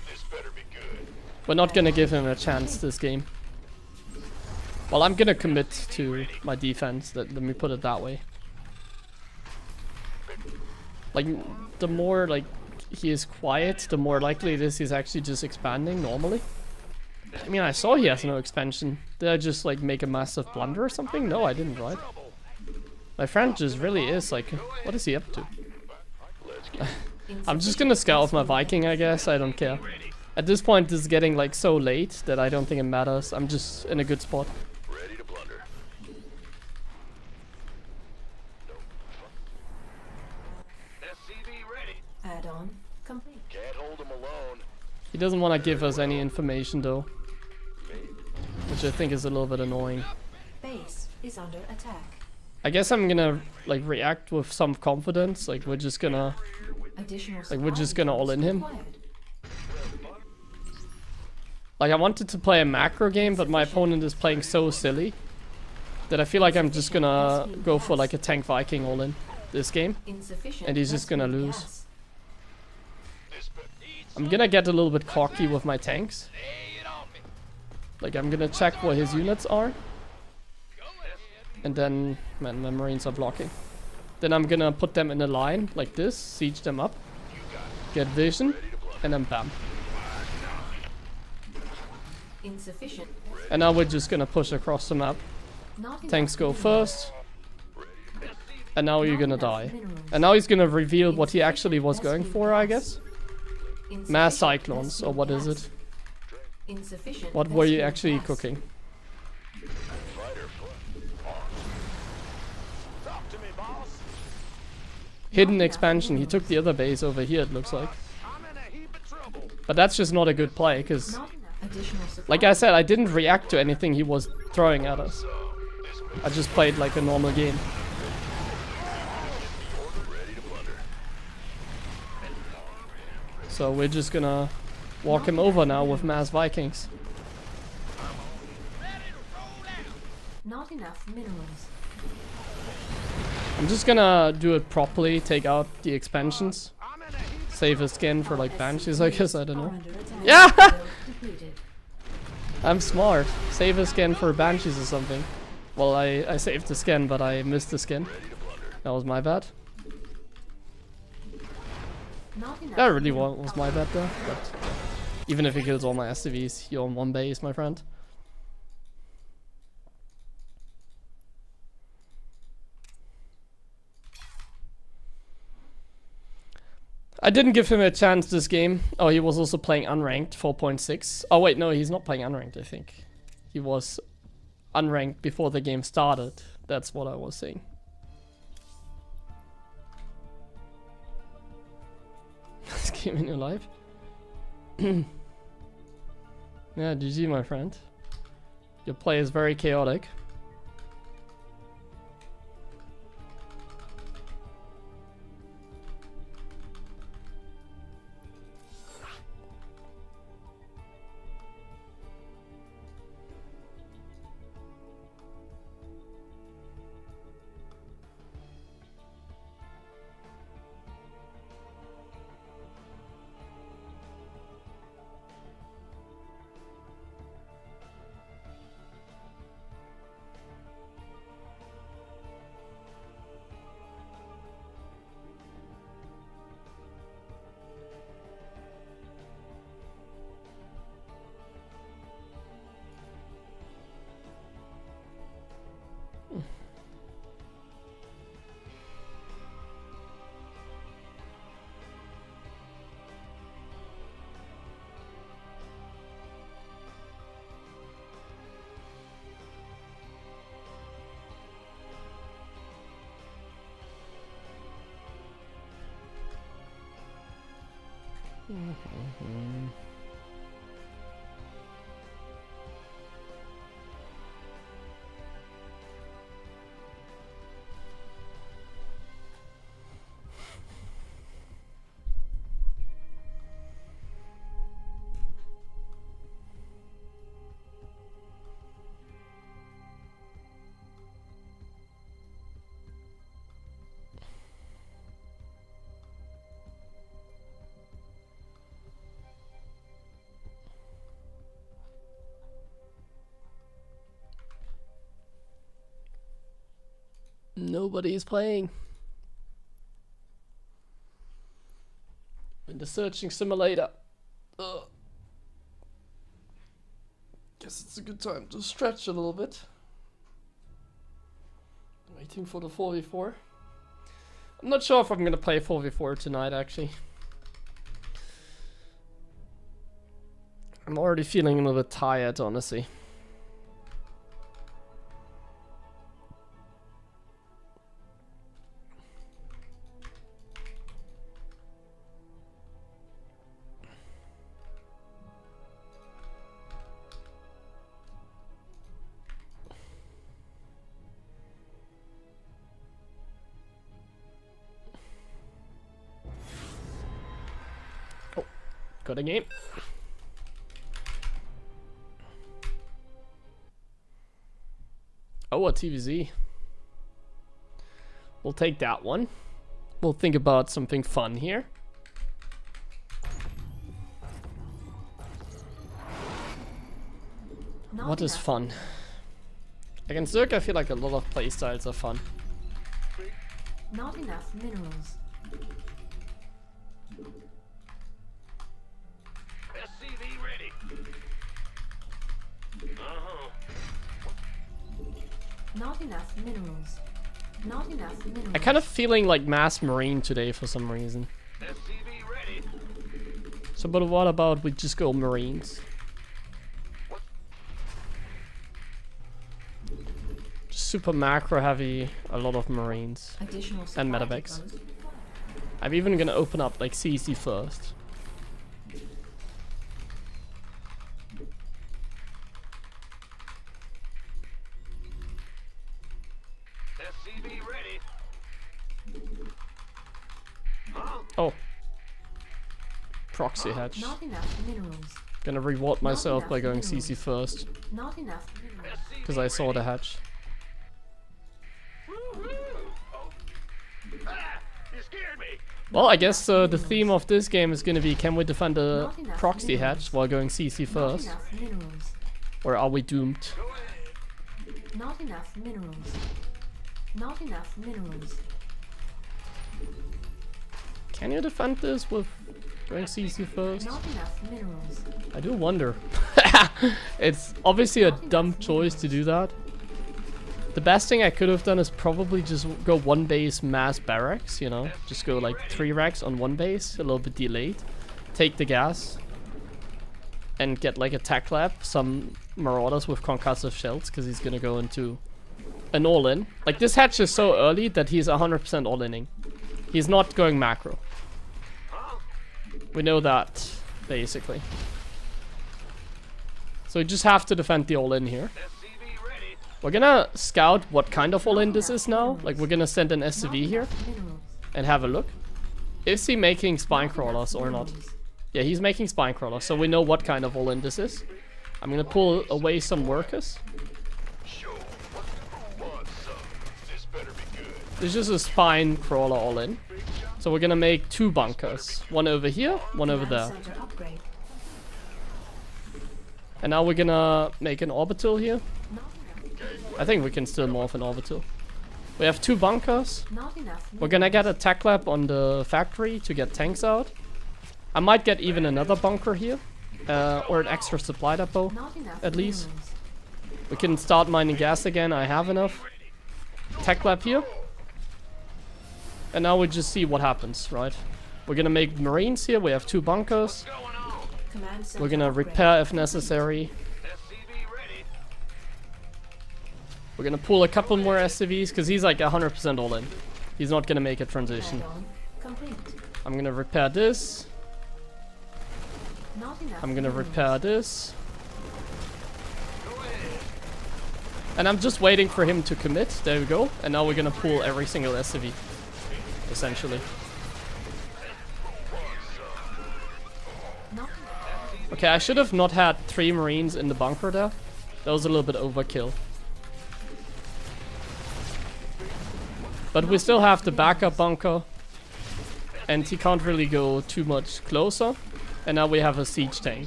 Speaker 2: This better be good.
Speaker 1: we're not gonna give him a chance this game. Well, I'm gonna commit to my defense, let me put it that way. Like, the more, like, he is quiet, the more likely it is he's actually just expanding normally. I mean, I saw he has no expansion. Did I just, like, make a massive blunder or something? No, I didn't, right? My friend just really is, like, what is he up to? I'm just gonna scout with my Viking, I guess. I don't care. At this point, this is getting, like, so late that I don't think it matters. I'm just in a good spot.
Speaker 2: Ready to blunder. SCV ready.
Speaker 3: Add-on complete.
Speaker 2: Can't hold him alone.
Speaker 1: He doesn't want to give us any information, though. Which I think is a little bit annoying.
Speaker 3: Base is under attack.
Speaker 1: I guess I'm gonna like react with some confidence. Like we're just gonna
Speaker 3: Additional
Speaker 1: we're just
Speaker 3: supply
Speaker 1: gonna all in him.
Speaker 3: required.
Speaker 1: Like I wanted to play a macro game, but my opponent is playing so silly that I feel like I'm just gonna go for like a tank Viking all in this game.
Speaker 3: Insufficient
Speaker 1: And he's just gonna
Speaker 3: rescue
Speaker 1: lose.
Speaker 3: gas.
Speaker 1: I'm gonna get a little bit cocky with my tanks. Like I'm gonna check where his units are. And then, man, my marines are blocking. Then I'm gonna put them in a line like this, siege them up, get vision, and then bam.
Speaker 3: Insufficient.
Speaker 1: And now we're just gonna push across the map.
Speaker 3: Not enough
Speaker 1: Tanks go
Speaker 3: minerals.
Speaker 1: first. And now you're
Speaker 3: Not
Speaker 1: gonna
Speaker 3: enough
Speaker 1: die.
Speaker 3: minerals.
Speaker 1: And now he's gonna reveal what he actually was going for, I guess.
Speaker 3: Insufficient
Speaker 1: Mass cyclones,
Speaker 3: rescue
Speaker 1: or what is
Speaker 3: gas.
Speaker 1: it?
Speaker 3: Insufficient
Speaker 1: What were you
Speaker 3: rescue
Speaker 1: actually
Speaker 3: gas.
Speaker 1: cooking?
Speaker 2: Talk to me, boss.
Speaker 1: Hidden expansion. He took the other base over here, it looks like.
Speaker 2: I'm in a heap of trouble.
Speaker 1: But that's just not a good play, because,
Speaker 3: Not enough additional supply.
Speaker 1: like I said, I didn't react to anything he was throwing at us. I just played like a normal game. So we're just gonna walk him over now with mass Vikings.
Speaker 3: Not enough minerals.
Speaker 1: I'm just gonna do it properly, take out the expansions.
Speaker 2: I'm in a heap.
Speaker 1: Save a skin for like banshees, I guess, I don't
Speaker 3: Are
Speaker 1: know.
Speaker 3: under attack.
Speaker 1: Yeah!
Speaker 3: Build completed.
Speaker 1: I'm smart. Save a skin for banshees or something. Well, I saved the skin, but I missed the skin. That was my bad.
Speaker 3: Not enough
Speaker 1: That really
Speaker 3: mineral
Speaker 1: was my bad though. But even if he kills all my SCVs, you're on one base, my friend. I didn't give him a chance this game. Oh, he was also playing unranked, 4.6. Oh wait, no, he's not playing unranked, I think. He was unranked before the game started. That's what I was saying. This game in your life? Yeah, GG, my friend. Your play is very chaotic. Nobody is playing. In the searching simulator. Ugh. Guess it's a good time to stretch a little bit. Waiting for the 4v4. I'm not sure if I'm gonna play 4v4 tonight, actually. I'm already feeling a little bit tired, honestly. Got a game. Oh, a TVZ. We'll take that one. We'll think about something fun here.
Speaker 3: Not
Speaker 1: What is
Speaker 3: enough.
Speaker 1: fun? Against Zerg, I feel like a lot of playstyles are fun.
Speaker 3: Not enough minerals.
Speaker 2: SCV ready. Uh-huh.
Speaker 3: Not enough minerals. Not enough minerals.
Speaker 1: I kind of feeling like mass marine today for some reason.
Speaker 2: SCV ready.
Speaker 1: So, but what about we just go marines? Just super macro heavy, a lot of marines.
Speaker 3: Additional
Speaker 1: And
Speaker 3: supply
Speaker 1: medevacs.
Speaker 3: depots.
Speaker 1: I'm even gonna open up like CC first.
Speaker 2: SCV ready.
Speaker 1: Oh. Proxy hatch.
Speaker 3: Not enough minerals.
Speaker 1: Gonna reward myself
Speaker 3: enough
Speaker 1: by going
Speaker 3: minerals.
Speaker 1: CC first.
Speaker 3: Not enough minerals.
Speaker 1: Because I saw the hatch.
Speaker 2: Woo-hoo. Oh. Ah, you scared me.
Speaker 1: Well, I guess the theme of this game is gonna be, can we defend a
Speaker 3: Not enough
Speaker 1: proxy
Speaker 3: minerals.
Speaker 1: hatch while going CC
Speaker 3: Not
Speaker 1: first?
Speaker 3: enough minerals.
Speaker 1: Or are we doomed?
Speaker 2: Go ahead.
Speaker 3: Not enough minerals. Not enough minerals.
Speaker 1: Can you defend this with going CC first?
Speaker 3: Not enough minerals.
Speaker 1: I do wonder. It's obviously a dumb choice to do that. The best thing I could have done is probably just go one base mass barracks, you know? Just go like 3 racks on one base, a little bit delayed. Take the gas. And get like a tech lab, some marauders with concussive shells, because he's gonna go into an all-in. Like this hatch is so early that he's 100% all-inning. He's not going macro. We know that, basically. So we just have to defend the all-in here.
Speaker 2: SCV ready.
Speaker 1: We're gonna scout what kind of all-in this is now. Like we're gonna send an SCV here
Speaker 3: Minerals.
Speaker 1: and have a look. Is he making spine crawlers or not?
Speaker 3: Minerals.
Speaker 1: Yeah, he's making spine crawlers, so we know what kind of all-in this is. I'm gonna pull away some workers.
Speaker 2: Sure. Who wants some? This better be good.
Speaker 1: This is a spine crawler all-in. So we're gonna make 2 bunkers. One over here, one over there.
Speaker 3: Command center upgrade.
Speaker 1: And now we're gonna make an orbital here.
Speaker 3: Not enough.
Speaker 1: I think we can still morph an orbital. We have 2 bunkers.
Speaker 3: Not enough.
Speaker 1: We're gonna get a tech lab on the factory to get tanks out. I might get even another bunker here. Or an extra supply depot.
Speaker 3: Not enough.
Speaker 1: at least.
Speaker 3: minerals.
Speaker 1: We can start mining gas again, I have enough. Tech lab here. And now we just see what happens, right? We're gonna make marines here, we have 2 bunkers.
Speaker 2: Going on.
Speaker 3: Command center
Speaker 1: We're gonna
Speaker 3: upgrade.
Speaker 1: repair if necessary.
Speaker 2: SCV ready.
Speaker 1: We're gonna pull a couple more SCVs, because he's like 100% all in. He's not gonna make a transition.
Speaker 3: Add-on complete.
Speaker 1: I'm gonna repair this.
Speaker 3: Not enough.
Speaker 1: I'm gonna
Speaker 3: minerals.
Speaker 1: repair this. And I'm just waiting for him to commit. There we go. And now we're gonna pull every single SCV. Essentially.
Speaker 3: Not enough.
Speaker 1: Okay, I should have not had 3 marines in the bunker there. That was a little bit overkill. But we still have the backup bunker. And he can't really go too much closer. And now we have a siege tank.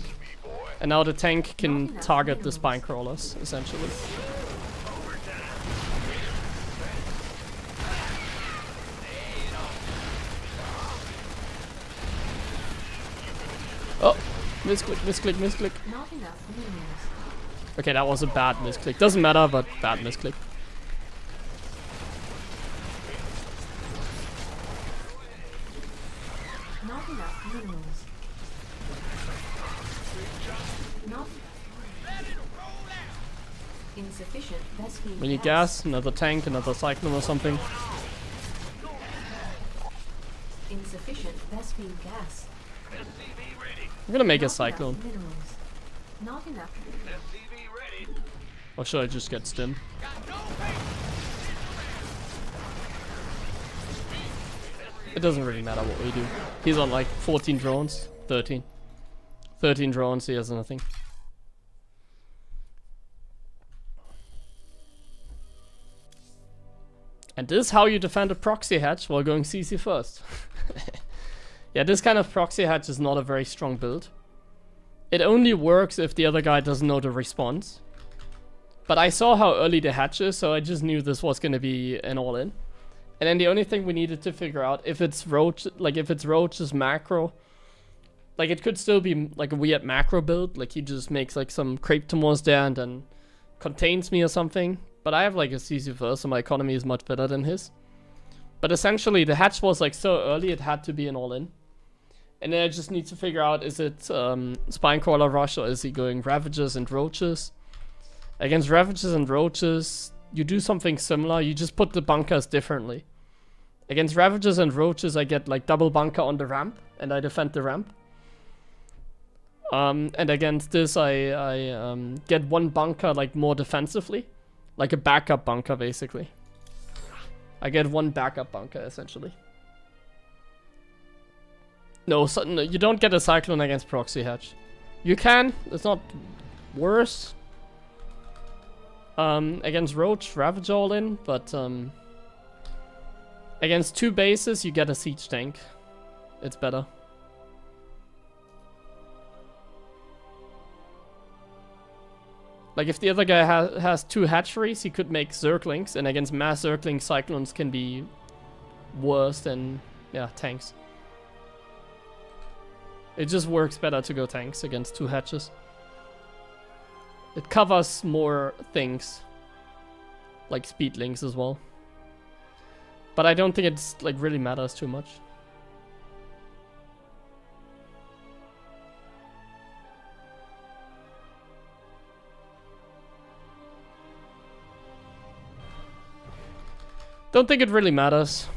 Speaker 1: And now the tank can target the spine crawlers, essentially. Oh, misclick, misclick, misclick.
Speaker 3: Not enough minerals.
Speaker 1: Okay, that was a bad misclick. Doesn't matter, but bad misclick.
Speaker 3: Not enough minerals. Not insufficient Vespine
Speaker 1: We need
Speaker 3: gas.
Speaker 1: gas, another tank, another cyclone or something.
Speaker 3: Insufficient Vespine gas.
Speaker 2: SCV ready.
Speaker 1: I'm gonna make a
Speaker 3: Not
Speaker 1: cyclone.
Speaker 3: enough minerals. Not enough.
Speaker 2: SCV ready.
Speaker 1: Or should I just get stim? It doesn't really matter what we do. He's on like 14 drones. 13. 13 drones, he has nothing. And this is how you defend a proxy hatch while going CC first. Yeah, this kind of proxy hatch is not a very strong build. It only works if the other guy doesn't know the response. But I saw how early the hatch is, so I just knew this was going to be an all-in. And then the only thing we needed to figure out, if it's Roach, like if it's Roach's macro, like it could still be like a weird macro build, like he just makes like some crepe tumors there and then contains me or something. But I have like a CC first, so my economy is much better than his. But essentially the hatch was like so early it had to be an all-in. And then I just need to figure out, is it Spinecrawler Rush or is he going Ravagers and Roaches? Against Ravagers and Roaches, you do something similar, you just put the bunkers differently. Against Ravagers and Roaches I get like double bunker on the ramp and I defend the ramp. And against this I get one bunker like more defensively. Like a backup bunker basically. I get one backup bunker essentially. No, you don't get a Cyclone against Proxy Hatch. You can, it's not worse. Against Roach, Ravage all in, but against 2 bases you get a Siege Tank. It's better. Like if the other guy has 2 hatcheries, he could make Zerglings, and against mass Zergling, Cyclones can be worse than, yeah, tanks. It just works better to go tanks against 2 hatches. It covers more things, like speedlings as well. But I don't think it's like really matters too much. Don't think it really matters.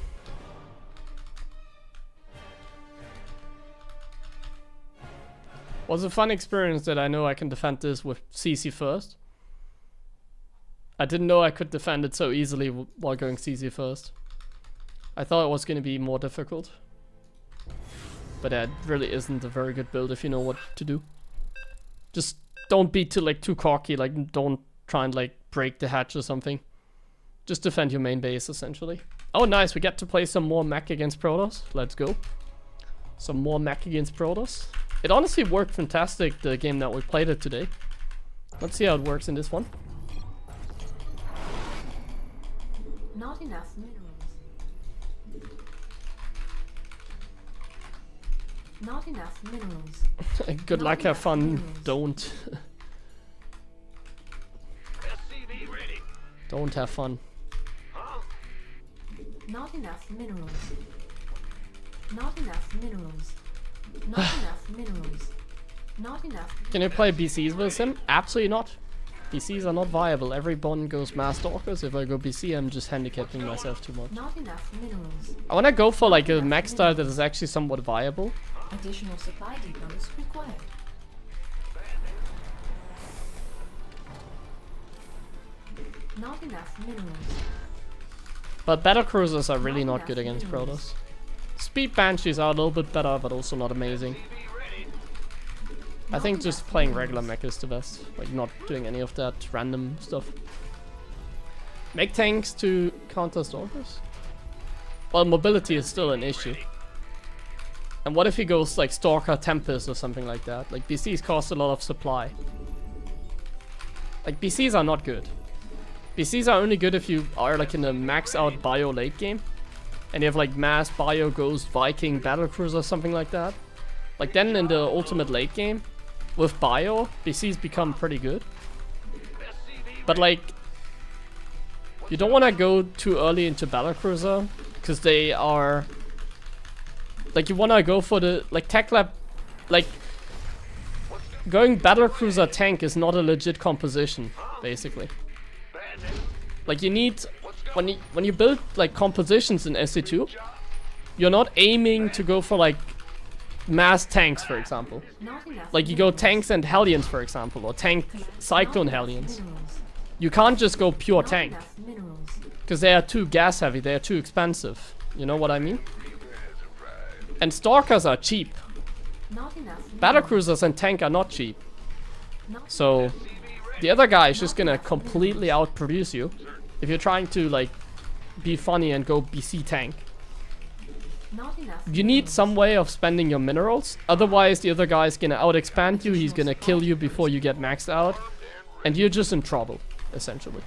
Speaker 1: Was a fun experience that I know I can defend this with CC first. I didn't know I could defend it so easily while going CC first. I thought it was going to be more difficult. But that really isn't a very good build if you know what to do. Just don't be too cocky, like don't try and like break the hatch or something. Just defend your main base, essentially. Oh, nice. We get to play some more Mech against Protoss. Let's go. Some more Mech against Protoss. It honestly worked fantastic, the game that we played it today. Let's see how it works in this one.
Speaker 3: Not enough minerals. Not enough minerals.
Speaker 1: Good luck, have fun. Don't.
Speaker 2: SCV ready.
Speaker 1: Don't have fun.
Speaker 3: Not enough minerals. Not enough minerals. Not enough minerals. Not enough.
Speaker 1: Can you play BCs with him? Absolutely not. BCs are not viable. Every bond goes Mass Stalkers. If I go BC, I'm just handicapping myself too much.
Speaker 3: Not enough minerals.
Speaker 1: I want to go for like a mech style that is actually somewhat viable.
Speaker 3: Additional supply depots required. Not enough minerals.
Speaker 1: But battle cruisers are really not good against Protoss. Speed Banshees are a little bit better, but also not amazing. I think just playing regular mech is the best. Like not doing any of that random stuff. Make tanks to counter stalkers? Well, mobility is still an issue. And what if he goes like Stalker Tempest or something like that? Like BCs cost a lot of supply. Like BCs are not good. BCs are only good if you are like in a max out bio late game. And you have like mass bio ghost Viking battlecruiser or something like that. Like then in the ultimate late game with bio, BCs become pretty good. But like you don't want to go too early into battlecruiser because they are like you want to go for the like tech lab. Like going battlecruiser tank is not a legit composition basically. Like you need when you build like compositions in SC2, you're not aiming to go for like mass tanks, for example. Like you go tanks and Hellions, for example, or tank Cyclone Hellions. You can't just go pure tank because they are too gas heavy, they are too expensive. You know what I mean? And Stalkers are cheap.
Speaker 3: Not enough.
Speaker 1: Battlecruisers and tank are not cheap.
Speaker 3: Not
Speaker 1: So the other guy is just gonna completely outproduce you if you're trying to like be funny and go BC tank.
Speaker 3: Not enough.
Speaker 1: You need some way of spending your minerals, otherwise the other guy is gonna out-expand you, he's gonna kill you before you get maxed out, and you're just in trouble, essentially.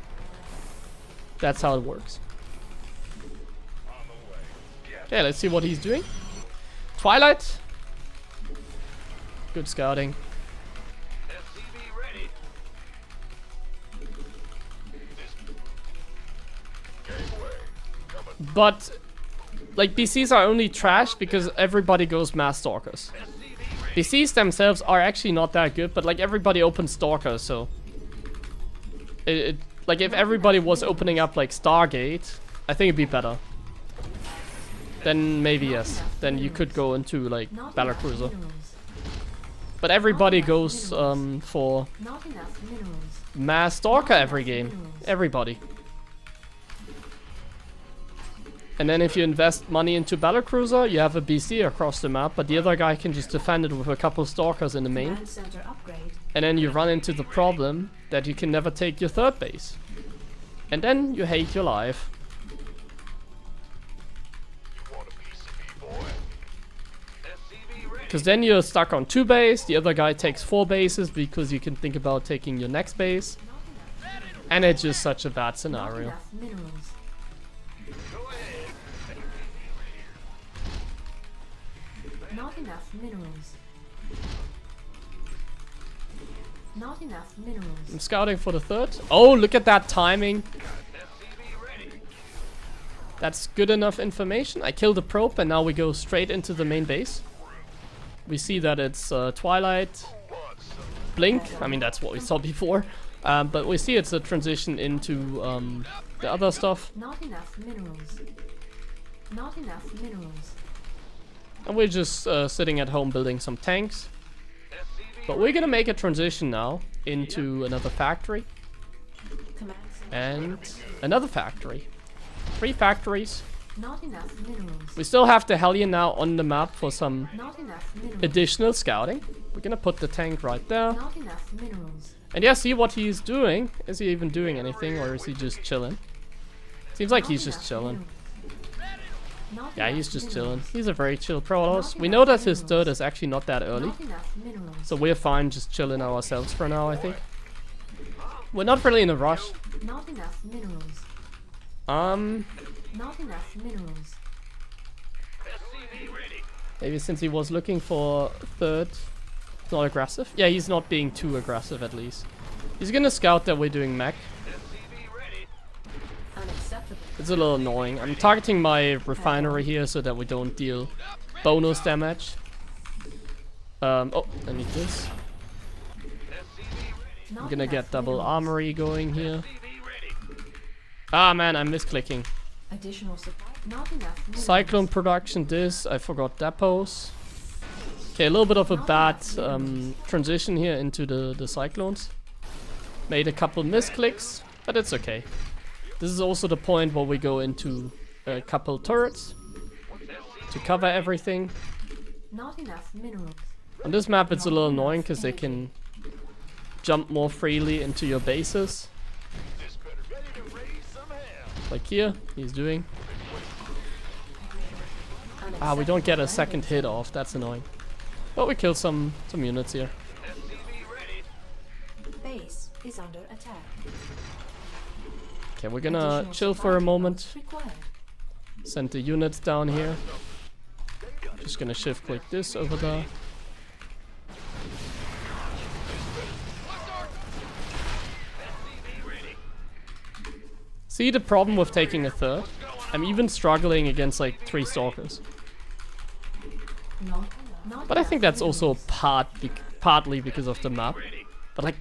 Speaker 1: That's how it works. Okay, let's see what he's doing. Twilight. Good scouting.
Speaker 2: SCV ready. Gateway coming.
Speaker 1: But like BCs are only trash because everybody goes mass stalkers. BCs themselves are actually not that good, but like everybody opens stalkers, so like if everybody was opening up like Stargate, I think it'd be better. Then maybe yes, then you could go into like Battlecruiser. But everybody goes for
Speaker 3: Not enough minerals.
Speaker 1: mass stalker every game. Everybody. And then if you invest money into Battlecruiser, you have a BC across the map, but the other guy can just defend it with a couple stalkers in the main.
Speaker 3: Command center upgrade.
Speaker 1: And then you run into the problem that you can never take your third base. And then you hate your life.
Speaker 2: You want a piece of me, boy? SCV ready.
Speaker 1: Because then you're stuck on 2 base, the other guy takes 4 bases because you can think about taking your next base. And it's just such a bad
Speaker 3: Not
Speaker 1: scenario.
Speaker 3: enough minerals.
Speaker 2: Go ahead.
Speaker 3: Not enough minerals. Not enough minerals.
Speaker 1: I'm scouting for the third. Oh, look at that timing.
Speaker 2: SCV ready.
Speaker 1: That's good enough information. I kill the probe and now we go straight into the main base. We see that it's Twilight, Blink. I mean, that's what we saw before. But we see it's a transition into the other stuff.
Speaker 3: Not enough minerals. Not enough minerals.
Speaker 1: And we're just sitting at home building some tanks. But we're gonna make a transition now into another factory.
Speaker 3: Command center.
Speaker 1: And another factory. 3 factories.
Speaker 3: Not enough minerals.
Speaker 1: We still have the Hellion now on the map for some
Speaker 3: Not enough minerals.
Speaker 1: additional scouting. We're gonna put the tank right there.
Speaker 3: Not enough minerals.
Speaker 1: And yeah, see what he's doing. Is he even doing anything or is he just chilling? Seems like
Speaker 3: Not
Speaker 1: he's just
Speaker 3: enough
Speaker 1: chilling.
Speaker 3: minerals. Not
Speaker 1: Yeah,
Speaker 3: enough
Speaker 1: he's just
Speaker 3: minerals.
Speaker 1: chilling. He's a very chill Protoss.
Speaker 3: Not
Speaker 1: We know
Speaker 3: enough
Speaker 1: that his
Speaker 3: minerals.
Speaker 1: third is actually not that early.
Speaker 3: Not enough minerals.
Speaker 1: So we're fine just chilling ourselves for now, I think. We're not really in a rush.
Speaker 3: Not enough minerals. Not enough minerals.
Speaker 2: SCV ready.
Speaker 1: Maybe since he was looking for third, it's not aggressive. Yeah, he's not being too aggressive at least. He's gonna scout that we're doing Mech.
Speaker 2: SCV ready.
Speaker 3: Unacceptable.
Speaker 1: It's a little annoying. I'm targeting my refinery here so that we don't deal bonus damage. Oh, I need this. I'm
Speaker 3: Not
Speaker 1: gonna
Speaker 3: enough
Speaker 1: get double
Speaker 3: minerals.
Speaker 1: armory going here.
Speaker 2: SCV ready.
Speaker 1: Ah man, I'm misclicking.
Speaker 3: Additional supply. Not enough minerals.
Speaker 1: Cyclone production this, I forgot depots. Okay, a little bit of a bad transition here into the cyclones. Made a couple misclicks, but it's okay. This is also the point where we go into a couple turrets to cover everything.
Speaker 3: Not enough minerals.
Speaker 1: On this map it's a little annoying because they can jump more freely into your bases.
Speaker 2: This better ready to raise some hell.
Speaker 1: Like here, he's doing. Ah, we don't get a second hit off, that's annoying. But we killed some units here.
Speaker 2: SCV ready.
Speaker 3: Base is under attack.
Speaker 1: Okay, we're gonna
Speaker 3: Additional
Speaker 1: chill for
Speaker 3: supply
Speaker 1: a moment.
Speaker 3: depots required.
Speaker 1: Send the units down here. Just gonna shift click this over there. See the problem with taking a third? I'm even struggling against like 3 stalkers.
Speaker 3: Not
Speaker 1: But I think
Speaker 3: enough
Speaker 1: that's also
Speaker 3: minerals.
Speaker 1: partly because of the map. But like,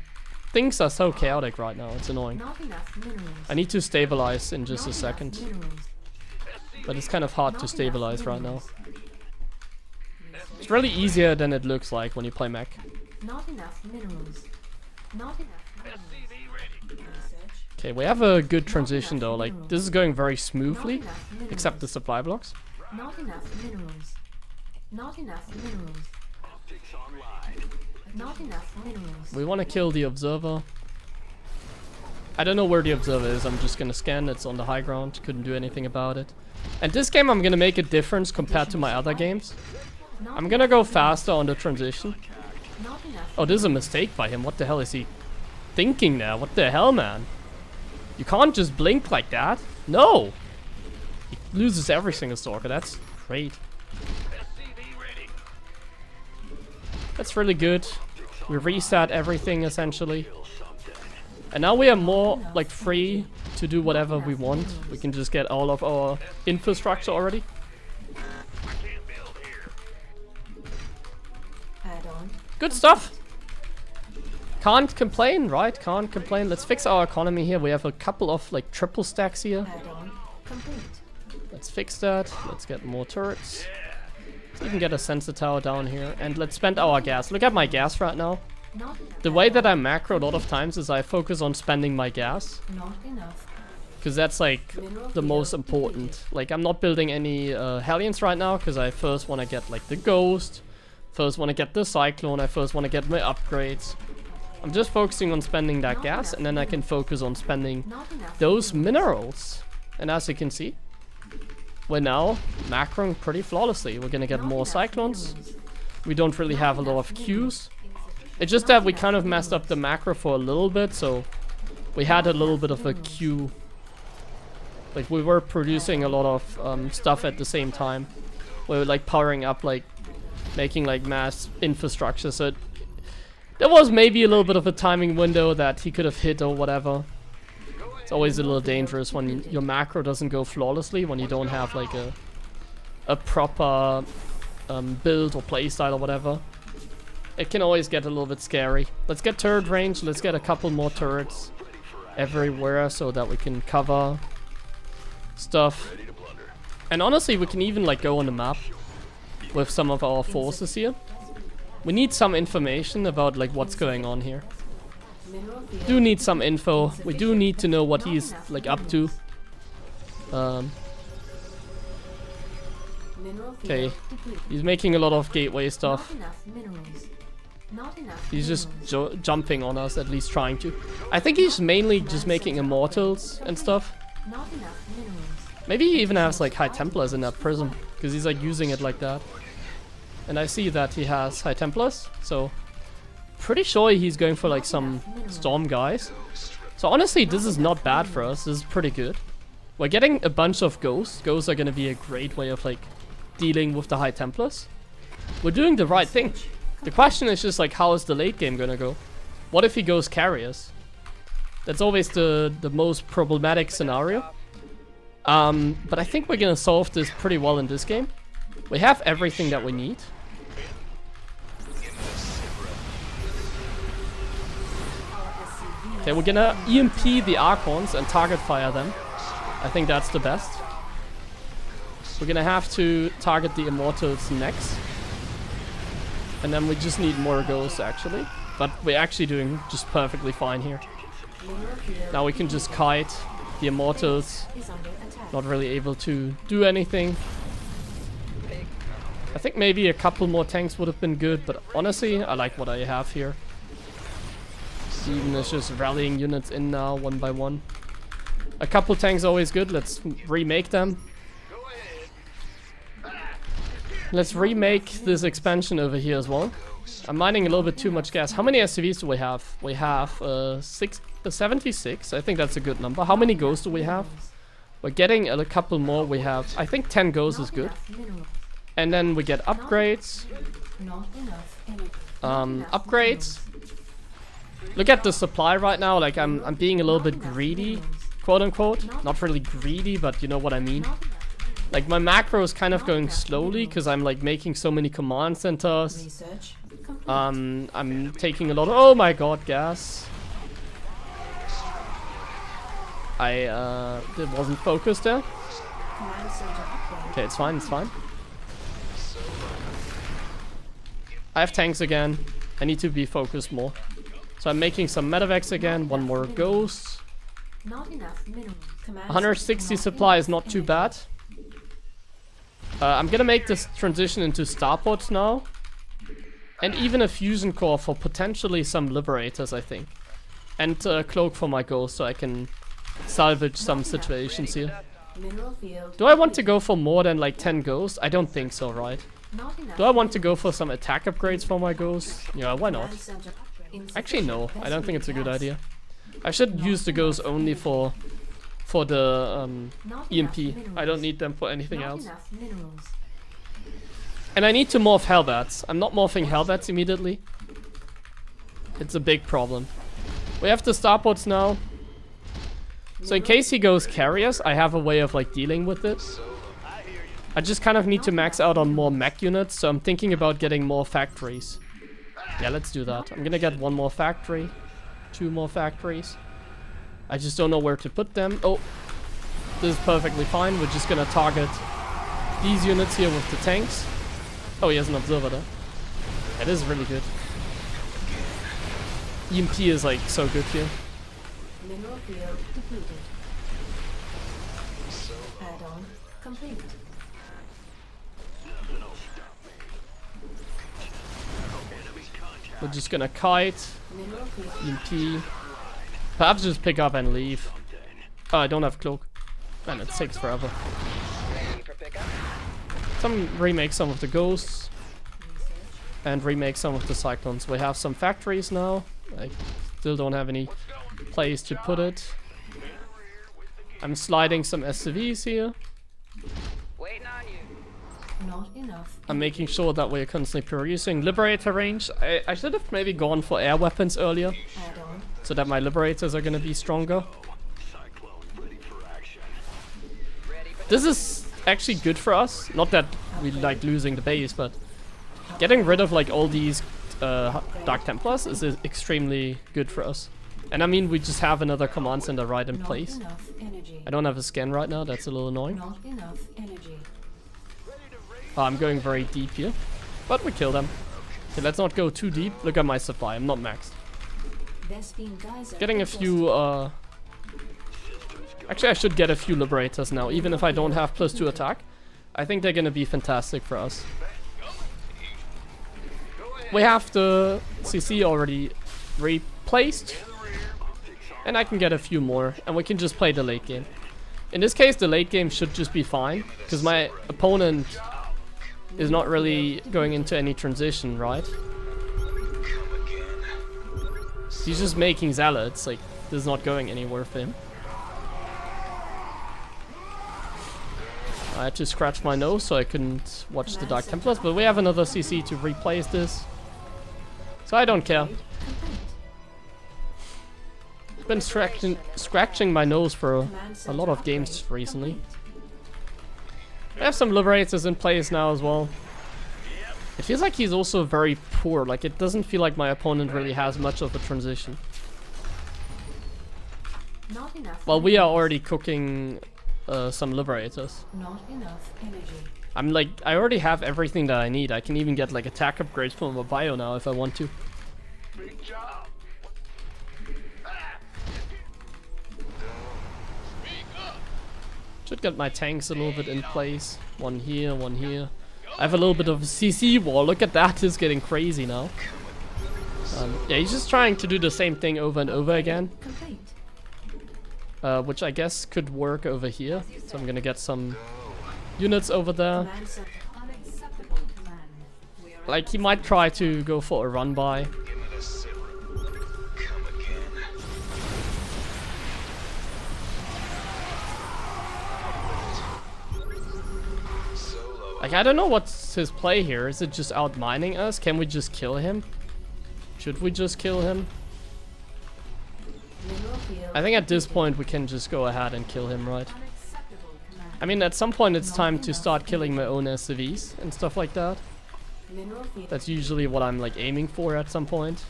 Speaker 1: things are so chaotic right now, it's annoying.
Speaker 3: Not enough minerals.
Speaker 1: I need to stabilize in just
Speaker 3: Not
Speaker 1: a
Speaker 3: enough
Speaker 1: second.
Speaker 3: minerals.
Speaker 1: But it's kind of hard
Speaker 3: Not
Speaker 1: to
Speaker 3: enough
Speaker 1: stabilize right now.
Speaker 3: minerals.
Speaker 1: It's really easier than it looks like when you play Mech.
Speaker 3: Not enough minerals. Not enough minerals.
Speaker 2: SCV ready.
Speaker 3: Research.
Speaker 1: Okay, we have a good transition though. Like, this is going very smoothly,
Speaker 3: Not enough minerals.
Speaker 1: except the supply blocks.
Speaker 3: Not enough minerals. Not enough minerals. Not enough minerals.
Speaker 1: We want to kill the observer. I don't know where the observer is. I'm just gonna scan. It's on the high ground. Couldn't do anything about it. And this game, I'm gonna make a difference compared to my other games. I'm gonna go faster on the transition.
Speaker 3: Not enough.
Speaker 1: Oh, this is a mistake by him. What the hell is he thinking there? What the hell, man? You can't just blink like that. No! He loses every single stalker. That's great. That's really good. We reset everything, essentially. And now we are more, like, free to do whatever we want. We can just get all of our infrastructure already.
Speaker 3: Add on.
Speaker 1: Good stuff. Can't complain, right? Can't complain. Let's fix our economy here. We have a couple of like triple stacks here.
Speaker 3: Add on. Complete.
Speaker 1: Let's fix that. Let's get more turrets. Let's even get a sensor tower down here. And let's spend our gas. Look at my gas right now.
Speaker 3: Not enough.
Speaker 1: The way that I macro a lot of times is I focus on spending my gas.
Speaker 3: Not enough.
Speaker 1: Because that's like the most important. Like I'm not building any Hellions right now because I first want to get like the Ghost. First want to get the Cyclone. I first want to get my upgrades. I'm just focusing on spending that gas, and then I can focus on spending
Speaker 3: Not enough.
Speaker 1: those minerals. And as you can see, we're now macroing pretty flawlessly. We're gonna get
Speaker 3: Not
Speaker 1: more
Speaker 3: enough
Speaker 1: Cyclones.
Speaker 3: minerals.
Speaker 1: We don't really have a lot of Qs. It's just that we kind of messed up the macro for a little bit, so we had a little bit of a Q. Like we were producing a lot of stuff at the same time. We were like powering up, like making like mass infrastructure, so there was maybe a little bit of a timing window that he could have hit or whatever. It's always a little dangerous when your macro doesn't go flawlessly, when you don't have like a proper build or playstyle or whatever. It can always get a little bit scary. Let's get turret range, let's get a couple more turrets everywhere so that we can cover stuff. And honestly, we can even like go on the map with some of our forces here. We need some information about like what's going on here.
Speaker 3: Mineral field.
Speaker 1: Do need some info. We do need to know what he's like up to.
Speaker 3: Mineral field
Speaker 1: Okay,
Speaker 3: depleted.
Speaker 1: he's making a lot of gateway stuff.
Speaker 3: Not enough minerals. Not enough.
Speaker 1: He's just
Speaker 3: minerals.
Speaker 1: jumping on us, at least trying to. I think he's mainly just making immortals and stuff.
Speaker 3: Not enough minerals.
Speaker 1: Maybe he even has like high templars in that prism, because he's like using it like that. And I see that he has high templars, so pretty sure he's going for like some storm guys. So honestly, this is not bad for us. This is pretty good. We're getting a bunch of ghosts. Ghosts are gonna be a great way of like dealing with the high templars. We're doing the right thing. The question is just like, how is the late game gonna go? What if he goes carriers? That's always the most problematic scenario. But I think we're gonna solve this pretty well in this game. We have everything that we need. Okay, we're gonna EMP the Archons and target fire them. I think that's the best. We're gonna have to target the Immortals next. And then we just need more ghosts actually. But we're actually doing just perfectly fine here.
Speaker 3: Mineral field
Speaker 1: Now we can just kite the Immortals.
Speaker 3: is under attack.
Speaker 1: Not really able to do anything. I think maybe a couple more tanks would have been good, but honestly, I like what I have here. Steven is just rallying units in now, one by one. A couple tanks always good. Let's remake them. Let's remake this expansion over here as well. I'm mining a little bit too much gas. How many SCVs do we have? We have 76. I think that's a good number. How many ghosts do we have? We're getting a couple more. We have, I think 10 ghosts is good.
Speaker 3: Enough minerals.
Speaker 1: And then we get upgrades.
Speaker 3: Not enough energy.
Speaker 1: Upgrades. Look at the supply right now. Like I'm being a little bit greedy, quote unquote. Not really greedy, but you know what I mean.
Speaker 3: Not enough
Speaker 1: Like my macro is kind of going slowly because I'm like making so many command centers.
Speaker 3: research. Complete.
Speaker 1: I'm taking a lot of, oh my god, gas. I it wasn't focused there.
Speaker 3: Command center upgrade.
Speaker 1: Okay, it's fine, it's fine. I have tanks again. I need to be focused more. So I'm making some medevacs again, one more ghost.
Speaker 3: Not enough minerals. Command
Speaker 1: 160
Speaker 3: center
Speaker 1: supply is
Speaker 3: enough
Speaker 1: not too
Speaker 3: energy.
Speaker 1: bad. I'm gonna make this transition into starports now. And even a fusion core for potentially some liberators, I think. And a cloak for my ghost so I can salvage some situations here.
Speaker 3: Mineral field.
Speaker 1: Do I want to go for more than like 10 ghosts? I don't think so, right?
Speaker 3: Not enough.
Speaker 1: Do I want to go for some attack upgrades for my ghosts? Yeah, why not?
Speaker 3: Command center upgrade.
Speaker 1: Actually, no. I don't think it's a good
Speaker 3: Gas.
Speaker 1: idea. I should use the ghosts only for the
Speaker 3: Not
Speaker 1: EMP.
Speaker 3: enough
Speaker 1: I don't
Speaker 3: minerals.
Speaker 1: need them for anything
Speaker 3: Not
Speaker 1: else.
Speaker 3: enough minerals.
Speaker 1: And I need to morph Hellbats. I'm not morphing Hellbats immediately. It's a big problem. We have the starports now. So in case he goes carriers, I have a way of like dealing with it. I just kind of need to max out on more mech units, so I'm thinking about getting more factories. Yeah, let's do that. I'm gonna get 1 more factory, 2 more factories. I just don't know where to put them. Oh, this is perfectly fine. We're just gonna target these units here with the tanks. Oh, he has an observer there. That is really good. EMP is like so good here.
Speaker 3: Mineral field depleted. Add-on complete.
Speaker 1: We're just gonna kite,
Speaker 3: Mineral field.
Speaker 1: EMP. Perhaps just pick up and leave. Oh, I don't have cloak. Man, it takes forever.
Speaker 6: Ready for pickup?
Speaker 1: Remake some of the ghosts. And remake some of the cyclones. We have some factories now. I still don't have any place to put it. I'm sliding some SCVs here.
Speaker 6: Waiting on you.
Speaker 3: Not enough.
Speaker 1: I'm making sure that we're constantly producing Liberator range. I should have maybe gone for air weapons earlier,
Speaker 3: Add-on.
Speaker 1: so that my Liberators are gonna be stronger. This is actually good for us. Not that we like losing the base, but getting rid of like all these Dark Templars is extremely good for us. And I mean, we just have another command center right in
Speaker 3: Not
Speaker 1: place.
Speaker 3: enough energy.
Speaker 1: I don't have a scan right now, that's a little annoying.
Speaker 3: Not enough energy.
Speaker 1: Oh, I'm going very deep here, but we kill them. Okay, let's not go too deep. Look at my supply, I'm not maxed.
Speaker 3: Vespine geyser.
Speaker 1: Getting a few, actually, I should get a few Liberators now, even if I don't have +2 attack. I think they're gonna be fantastic for us. We have the CC already replaced, and I can get a few more, and we can just play the late game. In this case, the late game should just be fine, because my opponent is not really going into any transition, right? He's just making zealots, like, this is not going anywhere for him. I had to scratch my nose so I couldn't watch the Dark Templars, but we have another CC to replace this. So I don't care. I've been scratching my nose for a lot of games recently. I have some Liberators in place now as well. It feels like he's also very poor, like it doesn't feel like my opponent really has much of a transition.
Speaker 3: Not enough.
Speaker 1: Well, we are already cooking some Liberators.
Speaker 3: Not enough energy.
Speaker 1: I'm like, I already have everything that I need. I can even get like attack upgrades from a bio now if I want to.
Speaker 2: Big job.
Speaker 1: Should get my tanks a little bit in place. One here, one here. I have a little bit of a CC wall. Look at that, it's getting crazy now. Yeah, he's just trying to do the same thing over and over again.
Speaker 3: Complete.
Speaker 1: Which I guess could work over here. So I'm gonna get some units over there.
Speaker 3: Command center. Unacceptable command. We are
Speaker 1: Like, he might try to go for a run by.
Speaker 2: Give me the syrup. Come again. Solo.
Speaker 1: Like, I don't know what's his play here. Is it just out mining us? Can we just kill him? Should we just kill him?
Speaker 3: mineral field.
Speaker 1: I think at this point we can just go ahead and kill him, right?
Speaker 3: Unacceptable command.
Speaker 1: I mean, at some point it's time to start killing my own SCVs and stuff like that.
Speaker 3: Mineral field.
Speaker 1: That's usually what I'm like aiming for at some point.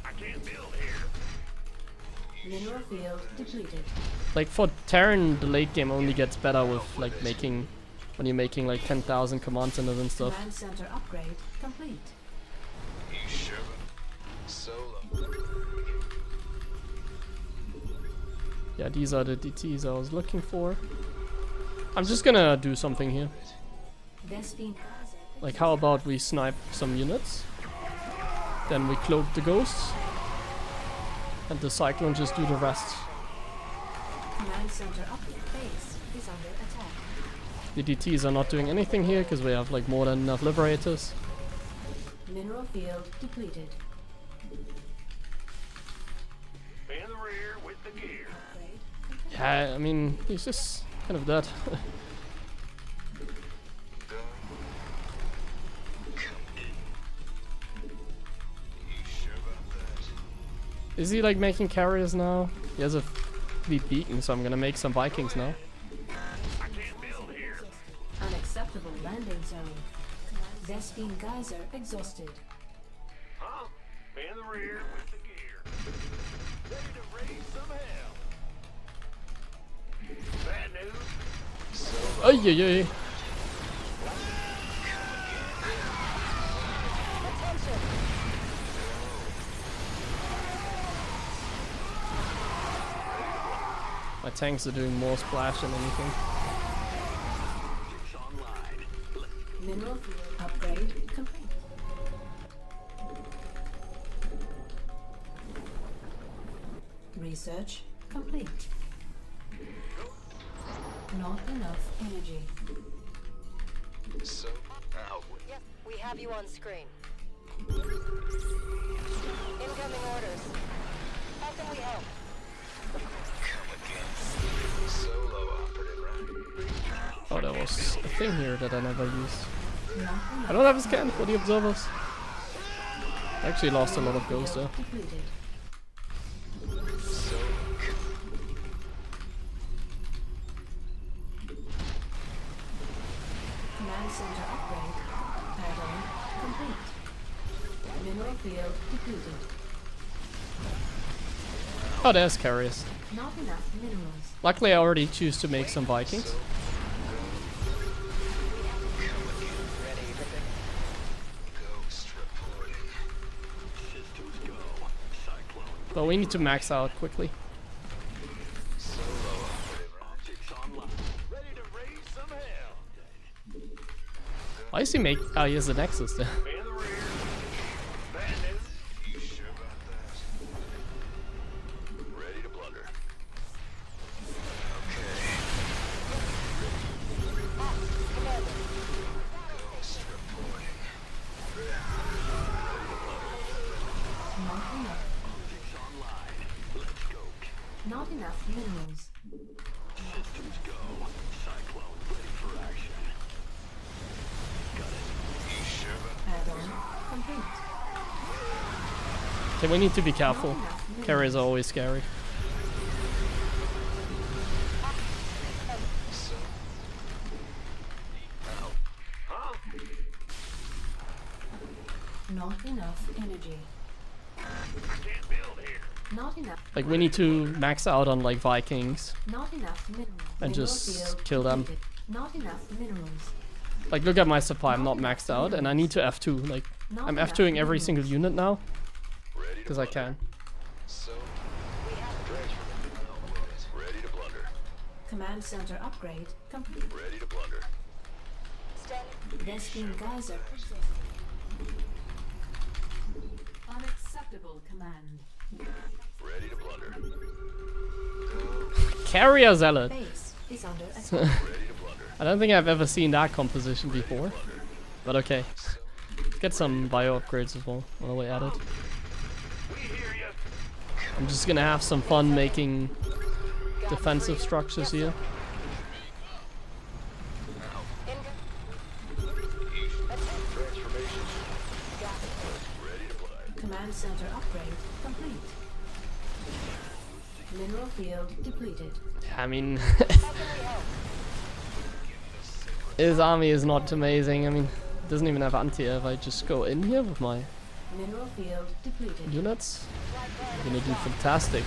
Speaker 2: I can't build here.
Speaker 3: Mineral field depleted.
Speaker 1: Like for Terran, the late game only gets better with like making, when you're making like 10,000 command centers and stuff.
Speaker 3: Command center upgrade complete.
Speaker 2: You sure? Solo.
Speaker 1: Yeah, these are the DTs I was looking for. I'm just gonna do something here.
Speaker 3: Vespine geyser.
Speaker 1: Like, how about we snipe some units? Then we cloak the ghosts. And the Cyclone just do the rest.
Speaker 3: Command center upgrade base is under attack.
Speaker 1: The DTs are not doing anything here because we have like more than enough Liberators.
Speaker 3: Mineral field depleted.
Speaker 2: In the rear with the gear.
Speaker 3: Upgrade.
Speaker 1: Yeah, I mean, he's just kind of dead. Is he like making carriers now? He has a fleet beacon, so I'm gonna make some Vikings now.
Speaker 2: I can't build here.
Speaker 3: Unacceptable landing zone. Vespine geyser exhausted.
Speaker 2: Huh? In the rear with the gear. Ready to raise some hell. Bad news.
Speaker 1: Ay, ay, ay.
Speaker 4: Attention!
Speaker 1: My tanks are doing more splash than anything.
Speaker 2: It's online.
Speaker 3: Mineral field upgrade complete. Research complete. Not enough energy.
Speaker 2: So, out with
Speaker 4: Yes, we have you on screen. Incoming orders. How can we help?
Speaker 2: come again. Solo operative, right?
Speaker 1: Oh, there was a thing here that I never used.
Speaker 3: Not enough
Speaker 1: I don't have a scan for the observers. I actually lost a lot of ghosts there.
Speaker 3: depleted.
Speaker 2: So,
Speaker 3: Command center upgrade. Add-on complete. Mineral field depleted.
Speaker 1: Oh, there's carriers.
Speaker 3: Not enough minerals.
Speaker 1: Luckily, I already choose to make some Vikings.
Speaker 6: Ready for pick.
Speaker 2: ghost reporting. Systems go. Cyclone.
Speaker 1: But we need to max out quickly.
Speaker 2: Solo operative, optics online. Ready to raise some hell.
Speaker 1: Why is he make? Oh, he has the Nexus there.
Speaker 2: In the rear. Bad news. You sure about that? Ready to blunder. Okay.
Speaker 4: Commander,
Speaker 2: Ghost reporting.
Speaker 3: Not enough.
Speaker 2: Optics online. Let's go.
Speaker 3: Not enough minerals.
Speaker 2: Systems go. Cyclone ready for action. Got it. You sure about
Speaker 3: Add-on complete.
Speaker 1: Okay, we need to be careful. Carriers are always scary.
Speaker 2: so? Out. Huh?
Speaker 3: Not enough energy.
Speaker 2: I can't build here.
Speaker 3: Not enough.
Speaker 1: Like we need to max out on like Vikings.
Speaker 3: Not enough minerals.
Speaker 1: And
Speaker 3: Mineral
Speaker 1: just
Speaker 3: field
Speaker 1: kill them.
Speaker 3: depleted. Not enough minerals.
Speaker 1: Like look at my supply, I'm not maxed out, and I need to F2. Like
Speaker 3: Not
Speaker 1: I'm
Speaker 3: enough
Speaker 1: F2ing every
Speaker 3: minerals.
Speaker 1: single unit now
Speaker 2: Ready to
Speaker 1: because I
Speaker 2: blunder.
Speaker 1: can.
Speaker 2: So? Ready to blunder.
Speaker 3: Command center upgrade complete.
Speaker 2: Ready to blunder.
Speaker 4: standing.
Speaker 3: Vespine geyser exhausted. Unacceptable command.
Speaker 2: Ready to blunder.
Speaker 1: Carrier Zealot.
Speaker 3: Base is under attack.
Speaker 2: Ready to blunder.
Speaker 1: I don't think I've ever seen that composition before. But okay. Let's get some bio upgrades as well while we're at it.
Speaker 2: We hear you.
Speaker 1: I'm just gonna have some fun making defensive structures here.
Speaker 2: Transformation. Ready to play.
Speaker 3: Command center upgrade complete. Mineral field depleted.
Speaker 1: I mean, his army is not amazing. I mean, it doesn't even have anti. If I just go in here with my
Speaker 3: Mineral field depleted.
Speaker 1: units, I'm gonna do fantastic.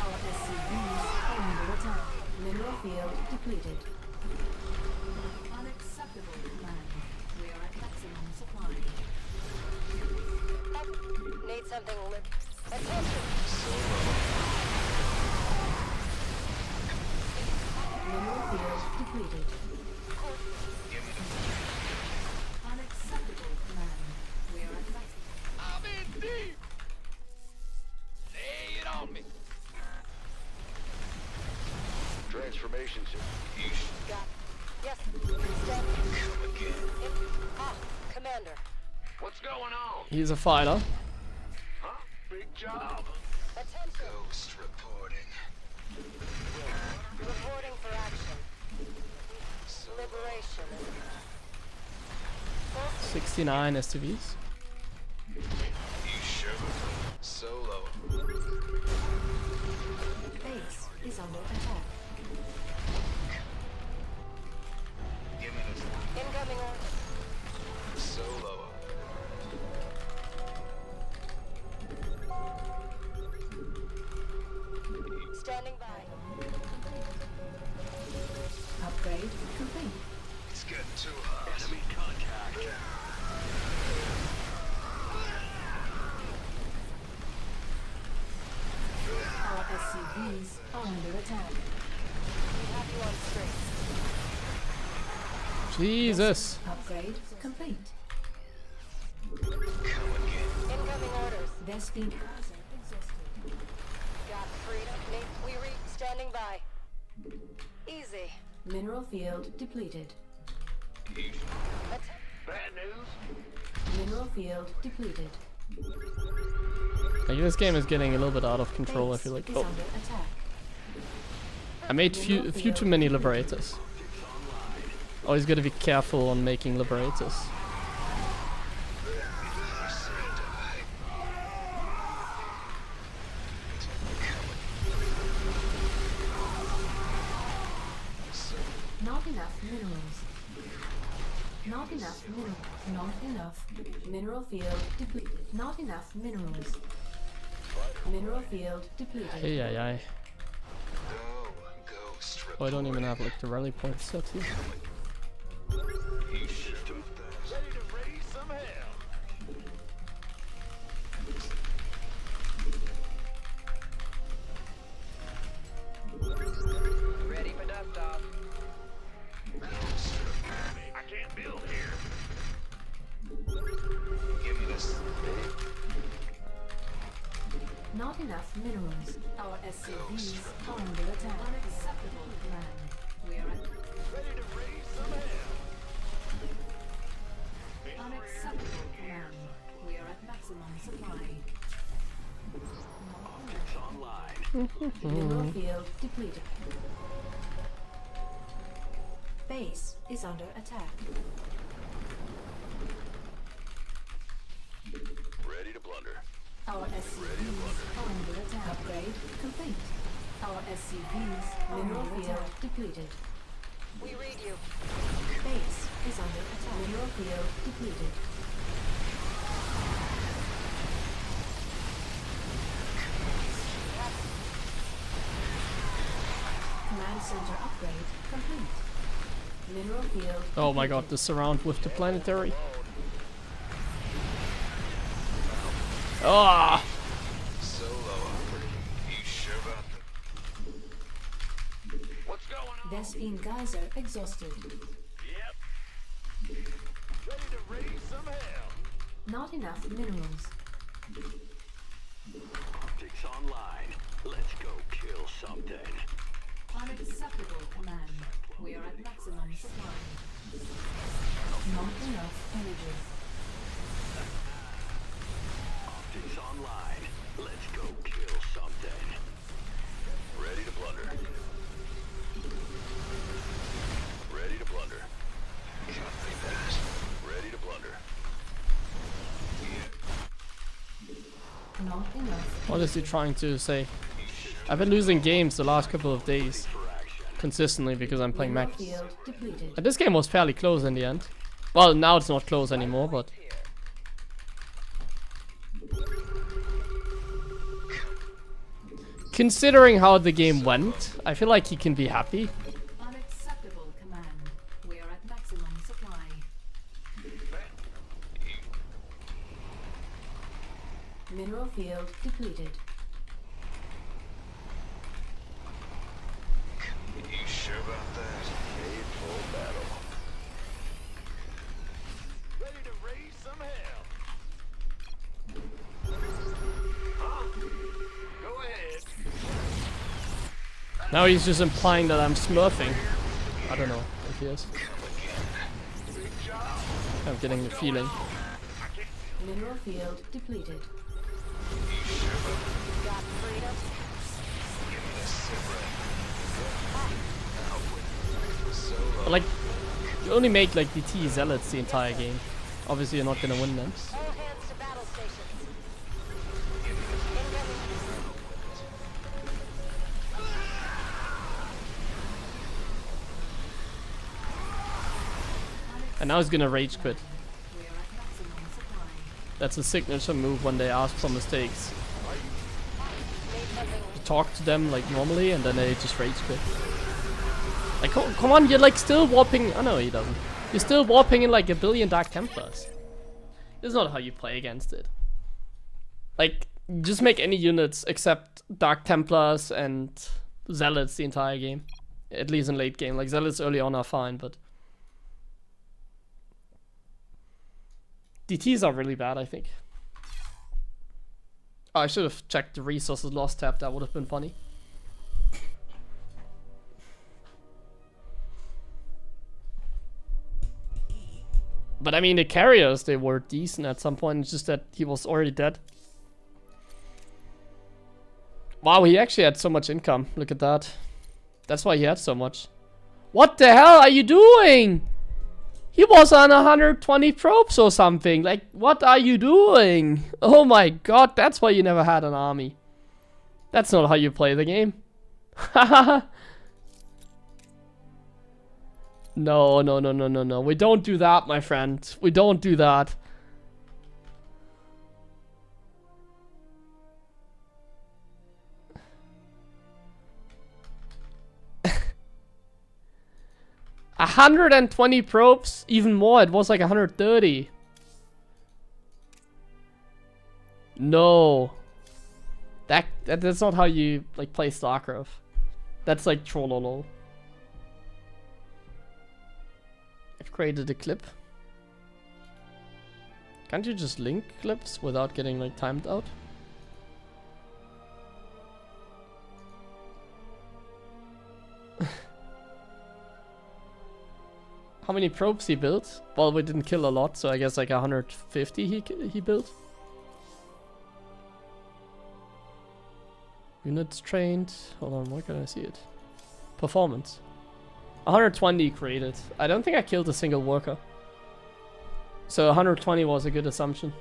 Speaker 3: Our SCVs are under attack. Mineral field depleted. Unacceptable command. We are at maximum supply.
Speaker 4: Need something lit. Attention!
Speaker 3: Mineral field depleted. Unacceptable command. We are at maximum.
Speaker 2: I'm in deep. Lay it on me. Transformation system.
Speaker 4: Got it. Yes. Stand.
Speaker 2: Come again.
Speaker 4: Commander.
Speaker 2: What's going on?
Speaker 1: He's a fighter.
Speaker 2: Huh? Big job.
Speaker 4: Attention.
Speaker 2: Ghost reporting.
Speaker 4: Reporting for action. Liberation.
Speaker 1: 69 STVs.
Speaker 2: You sure? Solo.
Speaker 3: Base is under attack.
Speaker 2: Give me this.
Speaker 4: Incoming order.
Speaker 2: Solo.
Speaker 4: Standing by.
Speaker 3: Upgrade complete.
Speaker 2: It's getting too hot. Enemy contact.
Speaker 3: Our SCVs are under attack.
Speaker 4: We have you on screen.
Speaker 1: Jesus.
Speaker 3: Upgrade complete.
Speaker 4: Incoming orders.
Speaker 3: Vespine exhausted.
Speaker 4: Got freedom. We read. Standing by. Easy.
Speaker 3: Mineral field depleted.
Speaker 2: Bad news?
Speaker 3: Mineral field depleted.
Speaker 1: Like, this game is getting a little bit out of control, I
Speaker 3: Base
Speaker 1: feel like.
Speaker 3: is
Speaker 1: Oh,
Speaker 3: under attack.
Speaker 1: I made a few too many liberators. Always gotta be careful on making liberators.
Speaker 3: Not enough minerals. Not enough minerals. Not enough. Mineral field depleted. Not enough minerals. Mineral field depleted.
Speaker 1: Hey, ay, ay.
Speaker 2: Go, ghost
Speaker 1: Oh, I don't even have like the rally points set here.
Speaker 2: system. Ready to raise some hell.
Speaker 6: Ready for dust off.
Speaker 2: Ghost reporting. I can't build here. Give me this.
Speaker 3: Not enough minerals. Our SCVs are under attack. Unacceptable command. We are at
Speaker 2: Ready to raise some hell.
Speaker 3: unacceptable command. We are at maximum supply. Mineral field depleted. Base is under attack.
Speaker 2: Ready to blunder.
Speaker 3: Our SCVs are under attack. Upgrade complete. Our SCVs mineral field depleted.
Speaker 4: We read you.
Speaker 3: Base is under attack. Mineral field depleted. Command center upgrade complete. Mineral field.
Speaker 1: Oh my god, the surround with the planetary. Ah!
Speaker 2: Solo. You sure about that? What's going on?
Speaker 3: Vespine geyser exhausted.
Speaker 2: Yep. Ready to raise some hell.
Speaker 3: Not enough minerals.
Speaker 2: Optics online. Let's go kill something.
Speaker 3: Unacceptable command. We are at maximum supply. Not enough energy.
Speaker 2: Optics online. Let's go kill something. Ready to blunder. Ready to blunder. Copy that. Ready to blunder.
Speaker 3: Not enough.
Speaker 1: What is he trying to say? I've been losing games the last couple of days. Consistently because I'm playing Mech.
Speaker 3: Mineral field depleted.
Speaker 1: And this game was fairly close in the end. Well, now it's not close anymore, but... Considering how the game went, I feel like he can be happy.
Speaker 3: Unacceptable command. We are at maximum supply. Mineral field depleted.
Speaker 2: You sure about that? A full battle. Ready to raise some hell.
Speaker 1: Now he's just implying that I'm smurfing. I don't know if he is. I'm getting the feeling.
Speaker 3: Mineral field depleted.
Speaker 4: Got freedom.
Speaker 1: But like, you only make like DT zealots the entire game. Obviously you're not gonna win them.
Speaker 4: All hands to battle stations.
Speaker 1: And now he's gonna rage quit.
Speaker 3: We are at maximum supply.
Speaker 1: That's a signature move when they ask for mistakes. You talk to them like normally and then they just rage quit. Like, come on, you're like still warping. Oh no, he doesn't. You're still warping in like a billion Dark Templars. This is not how you play against it. Like, just make any units except Dark Templars and Zealots the entire game. At least in late game. Like, Zealots early on are fine, but DTs are really bad, I think. Oh, I should have checked the resources lost tab. That would have been funny. But I mean, the carriers, they were decent at some point. It's just that he was already dead. Wow, he actually had so much income. Look at that. That's why he had so much. What the hell are you doing? He was on 120 probes or something. Like, what are you doing? Oh my god, that's why you never had an army. That's not how you play the game. Haha. No, no, no, no, no, no. We don't do that, my friend. We don't do that. A 120 probes? Even more, it was like 130. No. That's not how you like play StarCraft. That's like trollolol. I've created a clip. Can't you just link clips without getting like timed out? How many probes he built? Well, we didn't kill a lot, so I guess like 150 he built. Units trained. Hold on, why can't I see it? Performance. 120 created. I don't think I killed a single worker. So 120 was a good assumption.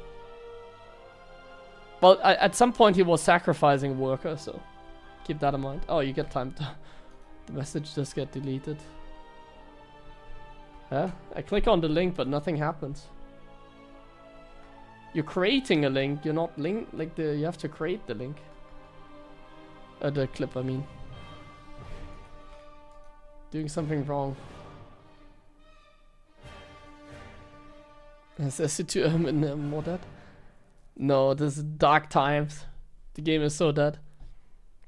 Speaker 1: Well, at some point he was sacrificing a worker, so keep that in mind. Oh, you get timed. The message just get deleted. Huh? I click on the link, but nothing happens. You're creating a link. You're not link like you have to create the link. The clip, I mean. Doing something wrong. Is this in more dead? No, this is dark times. The game is so dead.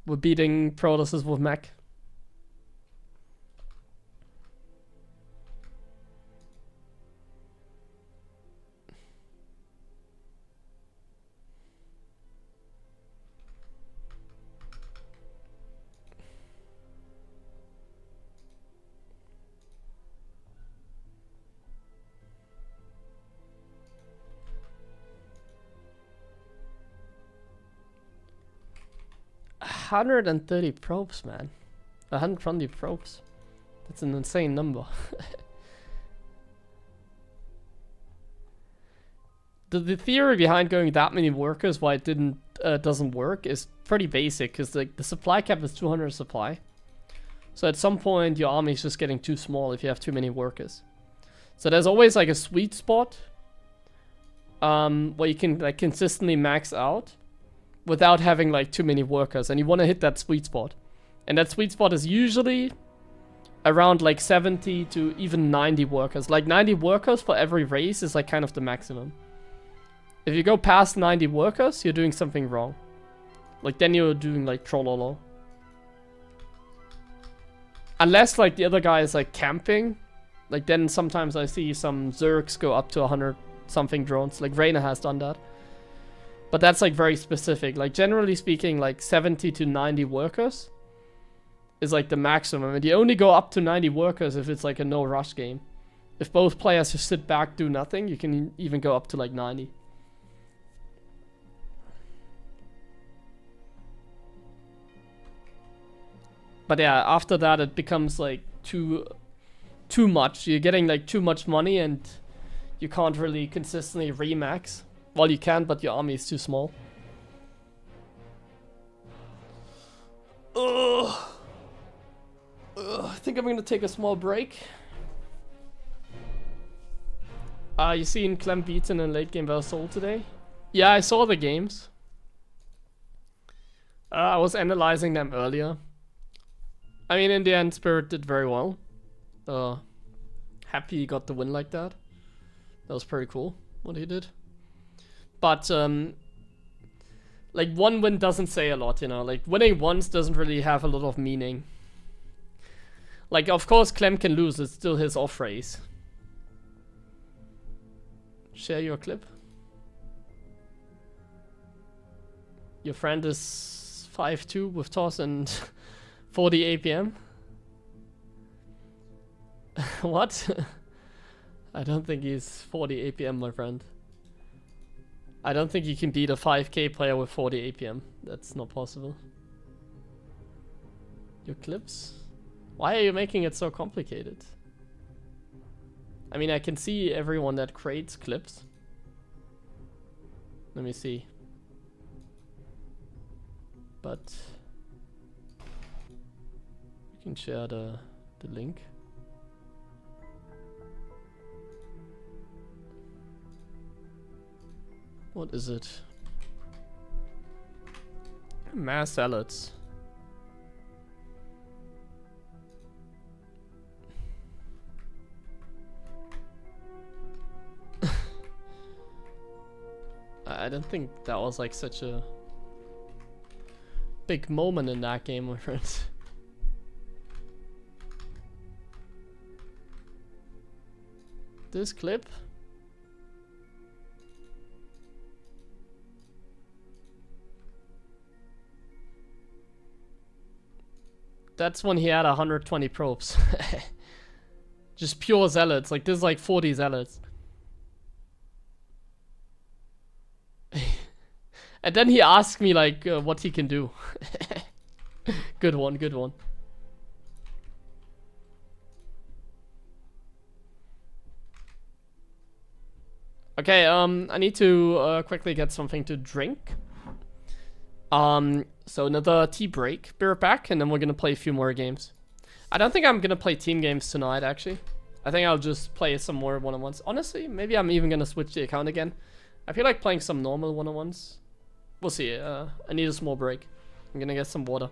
Speaker 1: We're beating Protoss with Mech. $130 probes, man. 120 probes. That's an insane number. The theory behind going that many workers, why it doesn't work, is pretty basic. Because like the supply cap is 200 supply. So at some point your army is just getting too small if you have too many workers. So there's always like a sweet spot where you can like consistently max out without having like too many workers, and you want to hit that sweet spot. And that sweet spot is usually around like 70 to even 90 workers. Like 90 workers for every race is like kind of the maximum. If you go past 90 workers, you're doing something wrong. Like then you're doing like trollolo. Unless like the other guy is like camping, like then sometimes I see some Zergs go up to 100 something drones. Like Reyna has done that. But that's like very specific. Like generally speaking, like 70 to 90 workers is like the maximum, and you only go up to 90 workers if it's like a no rush game. If both players just sit back, do nothing, you can even go up to like 90. But yeah, after that it becomes like too much. You're getting like too much money and you can't really consistently remax. Well, you can, but your army is too small. I think I'm gonna take a small break. You seen Clem beaten in late game versus Soul today? Yeah, I saw the games. I was analyzing them earlier. I mean, in the end, Spirit did very well. Happy he got the win like that. That was pretty cool, what he did. But, like, one win doesn't say a lot, you know? Like, winning once doesn't really have a lot of meaning. Like, of course, Clem can lose. It's still his off race. Share your clip. Your friend is 5'2" with toss and 40 APM. What? I don't think he's 40 APM, my friend. I don't think you can beat a 5k player with 40 APM. That's not possible. Your clips? Why are you making it so complicated? I mean, I can see everyone that creates clips. Let me see. But you can share the link. What is it? Mass salads. I don't think that was like such a big moment in that game, my friends. This clip? That's when he had 120 probes. Just pure zealots. Like, there's like 40 zealots. And then he asked me, like, what he can do. Good one, good one. Okay, I need to quickly get something to drink. So another tea break. Be right back, and then we're gonna play a few more games. I don't think I'm gonna play team games tonight, actually. I think I'll just play some more one-on-ones. Honestly, maybe I'm even gonna switch the account again. I feel like playing some normal one-on-ones. We'll see. I need a small break. I'm gonna get some water.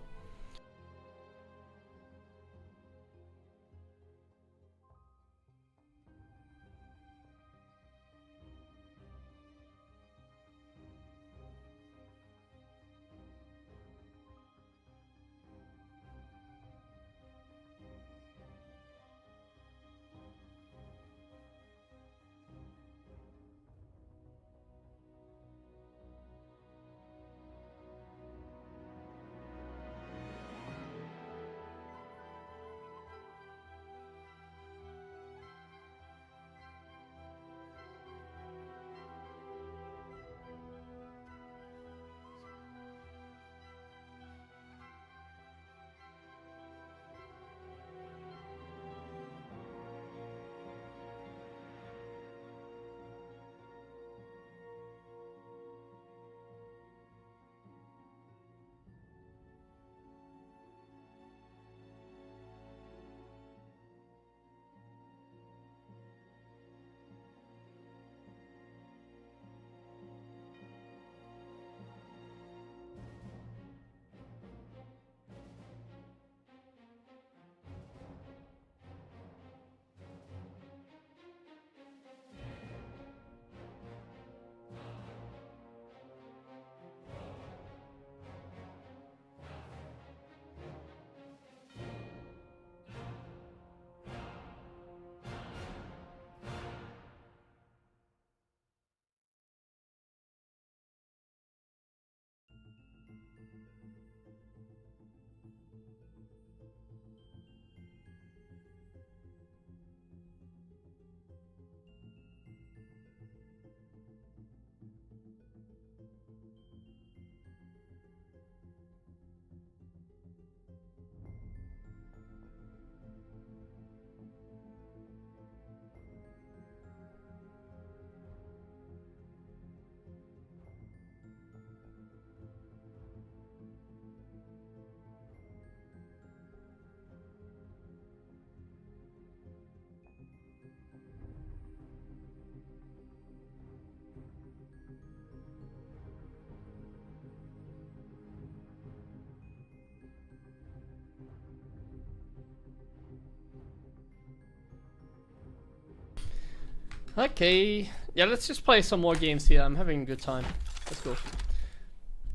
Speaker 1: Okay. Yeah, let's just play some more games here. I'm having a good time. Let's go.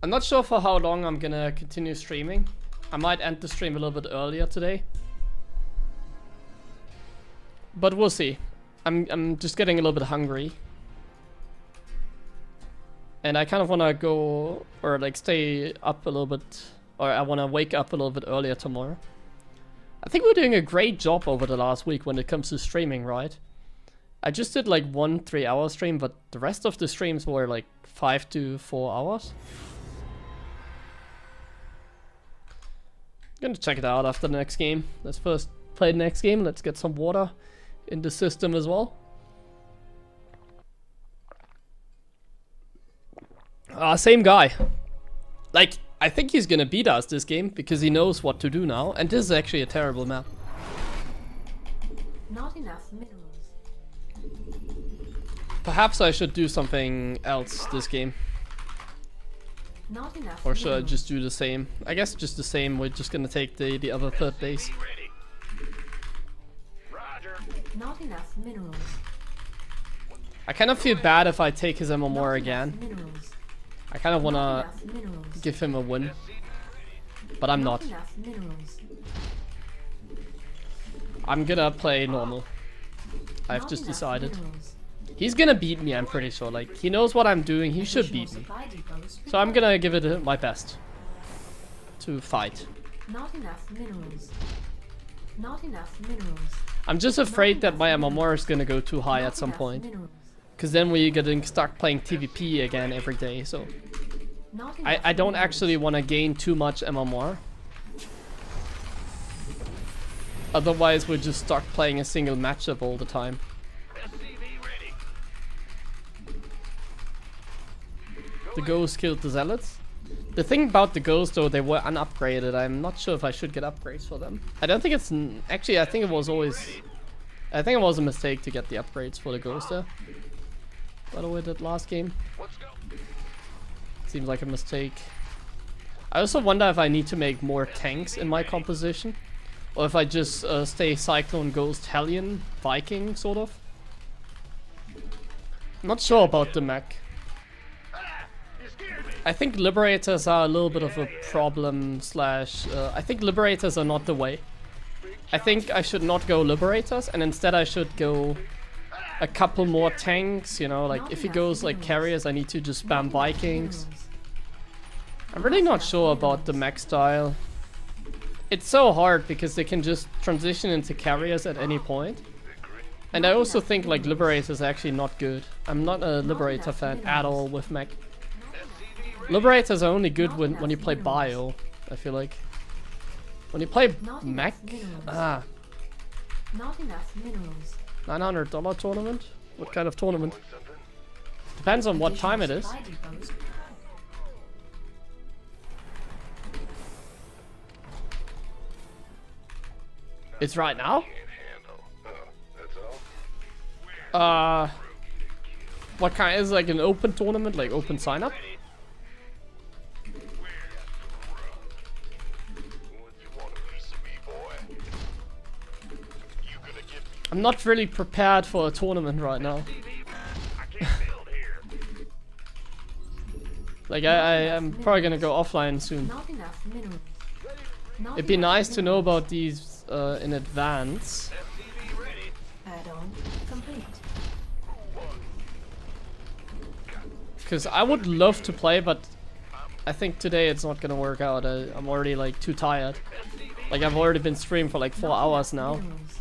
Speaker 1: I'm not sure for how long I'm gonna continue streaming. I might end the stream a little bit earlier today. But we'll see. I'm just getting a little bit hungry. And I kind of want to go, or like stay up a little bit, or I want to wake up a little bit earlier tomorrow. I think we're doing a great job over the last week when it comes to streaming, right? I just did like 1 3-hour stream, but the rest of the streams were like 5 to 4 hours. Gonna check it out after the next game. Let's first play the next game. Let's get some water in the system as well. Same guy. Like, I think he's gonna beat us this game because he knows what to do now, and this is actually a terrible map.
Speaker 3: Not enough minerals.
Speaker 1: Perhaps I should do something else this game.
Speaker 3: Not enough
Speaker 1: Or should I
Speaker 3: minerals.
Speaker 1: just do the same? I guess just the same. We're just gonna take the other third base.
Speaker 2: Ready. Roger.
Speaker 3: Not enough minerals.
Speaker 1: I kind of feel bad if I take his MMR
Speaker 3: Not
Speaker 1: again.
Speaker 3: enough minerals.
Speaker 1: I kind of
Speaker 3: Not
Speaker 1: wanna
Speaker 3: enough minerals.
Speaker 1: give him a win, but I'm not.
Speaker 3: Enough minerals.
Speaker 1: I'm gonna play normal. I've
Speaker 3: Not
Speaker 1: just
Speaker 3: enough
Speaker 1: decided.
Speaker 3: minerals.
Speaker 1: He's gonna beat me, I'm pretty sure. Like, he knows what I'm doing. He should
Speaker 3: Additional
Speaker 1: beat me.
Speaker 3: supply depots
Speaker 1: So I'm gonna give it my best to fight.
Speaker 3: Not enough minerals. Not enough minerals.
Speaker 1: I'm just afraid that my MMR is gonna go too high
Speaker 3: Not
Speaker 1: at some
Speaker 3: enough
Speaker 1: point.
Speaker 3: minerals.
Speaker 1: Because then we're getting stuck playing TVP again every day. So
Speaker 3: Not
Speaker 1: I
Speaker 3: enough
Speaker 1: don't
Speaker 3: minerals.
Speaker 1: actually want to gain too much MMR. Otherwise we're just stuck playing a single matchup all the time.
Speaker 2: SCV ready.
Speaker 1: The ghost killed the zealots. The thing about the ghosts though, they were unupgraded. I'm not sure if I should get upgrades for them. I don't think it's... Actually, I think it was always... I think it was a mistake to get the upgrades for the ghost there. By the way, that last game.
Speaker 2: Let's go.
Speaker 1: Seems like a mistake. I also wonder if I need to make more tanks in my composition. Or if I just stay Cyclone, Ghost, Hellion, Viking, sort of. Not sure about the mech.
Speaker 2: You scared me.
Speaker 1: I think Liberators are a little bit of a problem slash... I think Liberators are not the way. I think I should not go Liberators, and instead I should go a couple more tanks, you know, like if he goes like carriers, I need to just spam Vikings. I'm really not sure about the mech style. It's so hard because they can just transition into carriers at any point. And I also think like Liberators are actually not good. I'm not a Liberator fan at all with mech. Liberators are only good when you play Bio, I feel like. When you play
Speaker 3: Not
Speaker 1: mech,
Speaker 3: enough minerals.
Speaker 1: ah,
Speaker 3: Not enough minerals.
Speaker 1: $900 tournament? What kind of tournament? Depends on what time it is.
Speaker 3: Supply depots.
Speaker 1: It's right now?
Speaker 2: Can't handle. That's all.
Speaker 1: What kind is it, like an open tournament, like open sign up?
Speaker 2: What you want a piece of me, boy? You gonna give me
Speaker 1: I'm not really prepared for a tournament right now.
Speaker 2: I can't build here.
Speaker 1: Like I'm probably gonna go offline soon.
Speaker 3: Not enough minerals. Not
Speaker 1: It'd be
Speaker 3: enough
Speaker 1: nice to know
Speaker 3: minerals.
Speaker 1: about these in advance.
Speaker 2: SCV ready.
Speaker 3: Add-on complete.
Speaker 1: Because I would love to play, but I think today it's not gonna work out. I'm already like too tired. Like I've already been streaming for like 4 hours now.
Speaker 3: Minerals.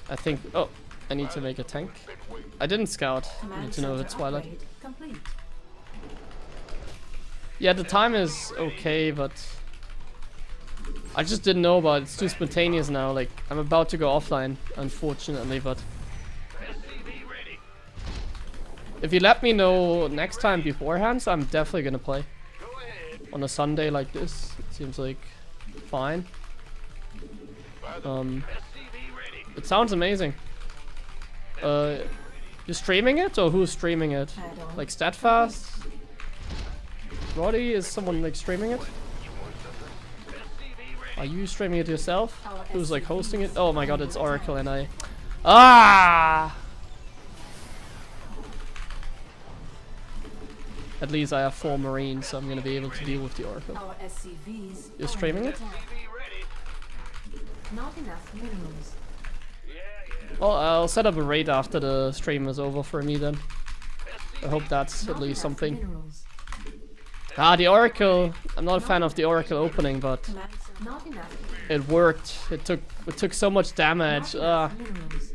Speaker 1: I think... Oh, I need to make a tank. I didn't scout. I
Speaker 3: Command
Speaker 1: need to know if
Speaker 3: center
Speaker 1: it's Twilight.
Speaker 3: upgrade complete.
Speaker 1: Yeah, the time is okay, but... I just didn't know about it. It's too spontaneous now. Like, I'm about to go offline, unfortunately, but...
Speaker 2: SCV ready.
Speaker 1: If you let me know next time beforehand, so I'm definitely gonna play.
Speaker 2: Go ahead.
Speaker 1: On a Sunday like this, it seems like fine.
Speaker 2: SCV ready.
Speaker 1: It sounds amazing. You're streaming it, or who's streaming it?
Speaker 3: Add-on.
Speaker 1: Like Steadfast? Roddy, is someone like streaming it? Are you streaming it yourself? Who's like hosting it? Oh my god, it's Oracle and I... Ah! at least I have 4 Marines, so I'm gonna be able to deal with the Oracle.
Speaker 3: Our SCVs
Speaker 1: You're
Speaker 3: are
Speaker 1: streaming
Speaker 3: under
Speaker 1: it?
Speaker 3: attack. Not enough minerals.
Speaker 1: Well, I'll set up a raid after the stream is over for me then. I hope that's at least something.
Speaker 3: Minerals.
Speaker 1: Ah, the Oracle. I'm not a fan of the Oracle opening, but
Speaker 3: Not enough
Speaker 1: it worked. It took so much damage.
Speaker 3: minerals.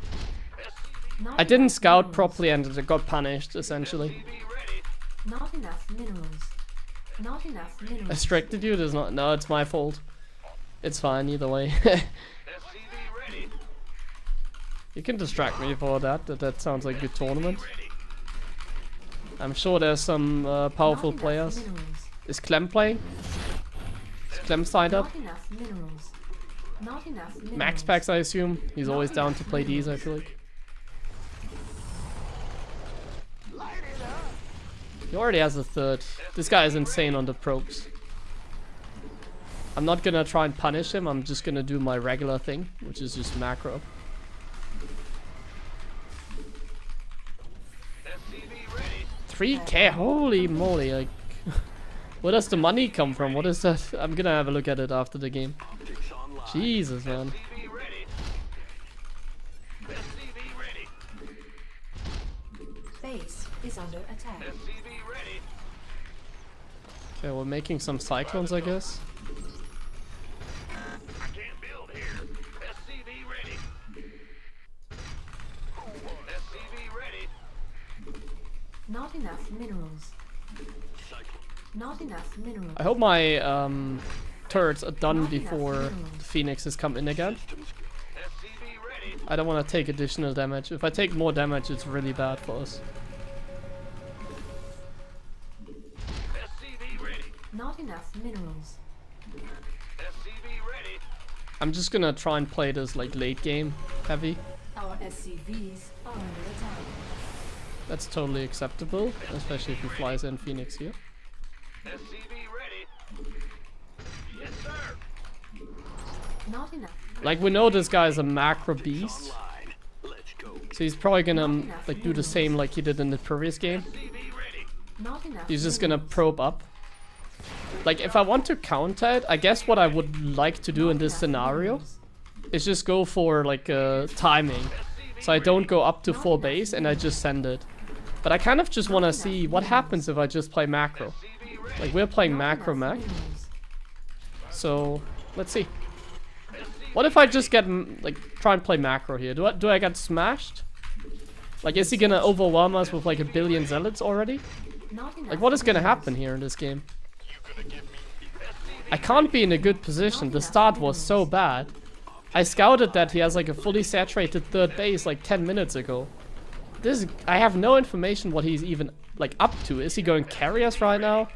Speaker 1: I didn't scout properly and it got punished, essentially.
Speaker 3: Not enough minerals. Not enough
Speaker 1: I
Speaker 3: minerals.
Speaker 1: distracted you? There's not. No, it's my fault. It's fine either way. You can distract me for that. That sounds like a good tournament. I'm sure there's some powerful
Speaker 3: Not enough
Speaker 1: players.
Speaker 3: minerals.
Speaker 1: Is Clem playing? Is Clem signed up?
Speaker 3: Not enough minerals. Not enough minerals.
Speaker 1: Max packs, I assume. He's
Speaker 3: Not
Speaker 1: always down
Speaker 3: enough
Speaker 1: to play these, I
Speaker 3: minerals.
Speaker 1: feel like. He already has a third. This guy is insane on the probes. I'm not gonna try and punish him, I'm just gonna do my regular thing, which is just macro. $3K, holy moly, like, where does the money come from? What is that? I'm gonna have a look at it after the game. Jesus, man.
Speaker 3: Base is under attack.
Speaker 1: Okay, we're making some cyclones, I guess.
Speaker 2: I can't build here. SCV ready. SCV ready.
Speaker 3: Not enough minerals. Not enough minerals.
Speaker 1: I hope my turrets are done
Speaker 3: Not enough
Speaker 1: before
Speaker 3: minerals.
Speaker 1: the Phoenixes come in again.
Speaker 2: SCV ready.
Speaker 1: I don't want to take additional damage. If I take more damage, it's really bad for us.
Speaker 2: SCV ready.
Speaker 3: Not enough minerals.
Speaker 2: SCV ready.
Speaker 1: I'm just gonna try and play this like late game heavy.
Speaker 3: Our SCVs are under attack.
Speaker 1: That's totally acceptable, especially if he flies in Phoenix here.
Speaker 2: SCV ready. Yes, sir.
Speaker 3: Not enough.
Speaker 1: Like, we know this guy is a macro beast, so he's probably gonna like do the same like he did in the previous game.
Speaker 2: SCV ready.
Speaker 3: Not enough.
Speaker 1: He's just gonna
Speaker 3: minerals.
Speaker 1: probe up. Like, if I want to counter it, I guess what I would like to do in this
Speaker 3: Not enough
Speaker 1: scenario
Speaker 3: minerals.
Speaker 1: is just go for like timing, so I don't go up to full base and I just send it. But I kind of just want to see what happens if I just play macro. Like, we're playing
Speaker 3: Not
Speaker 1: macro
Speaker 3: enough
Speaker 1: Mech,
Speaker 3: minerals.
Speaker 1: so let's see. What if I just get like try and play macro here? Do I get smashed? Like, is he gonna overwhelm us with like a billion zealots already?
Speaker 3: Not enough
Speaker 1: Like, what is gonna
Speaker 3: minerals.
Speaker 1: happen here in this game? I can't be in a good position. The start was so bad. I scouted that he has like a fully saturated third base like 10 minutes ago. I have no information what he's even like up to. Is he going carry us right now?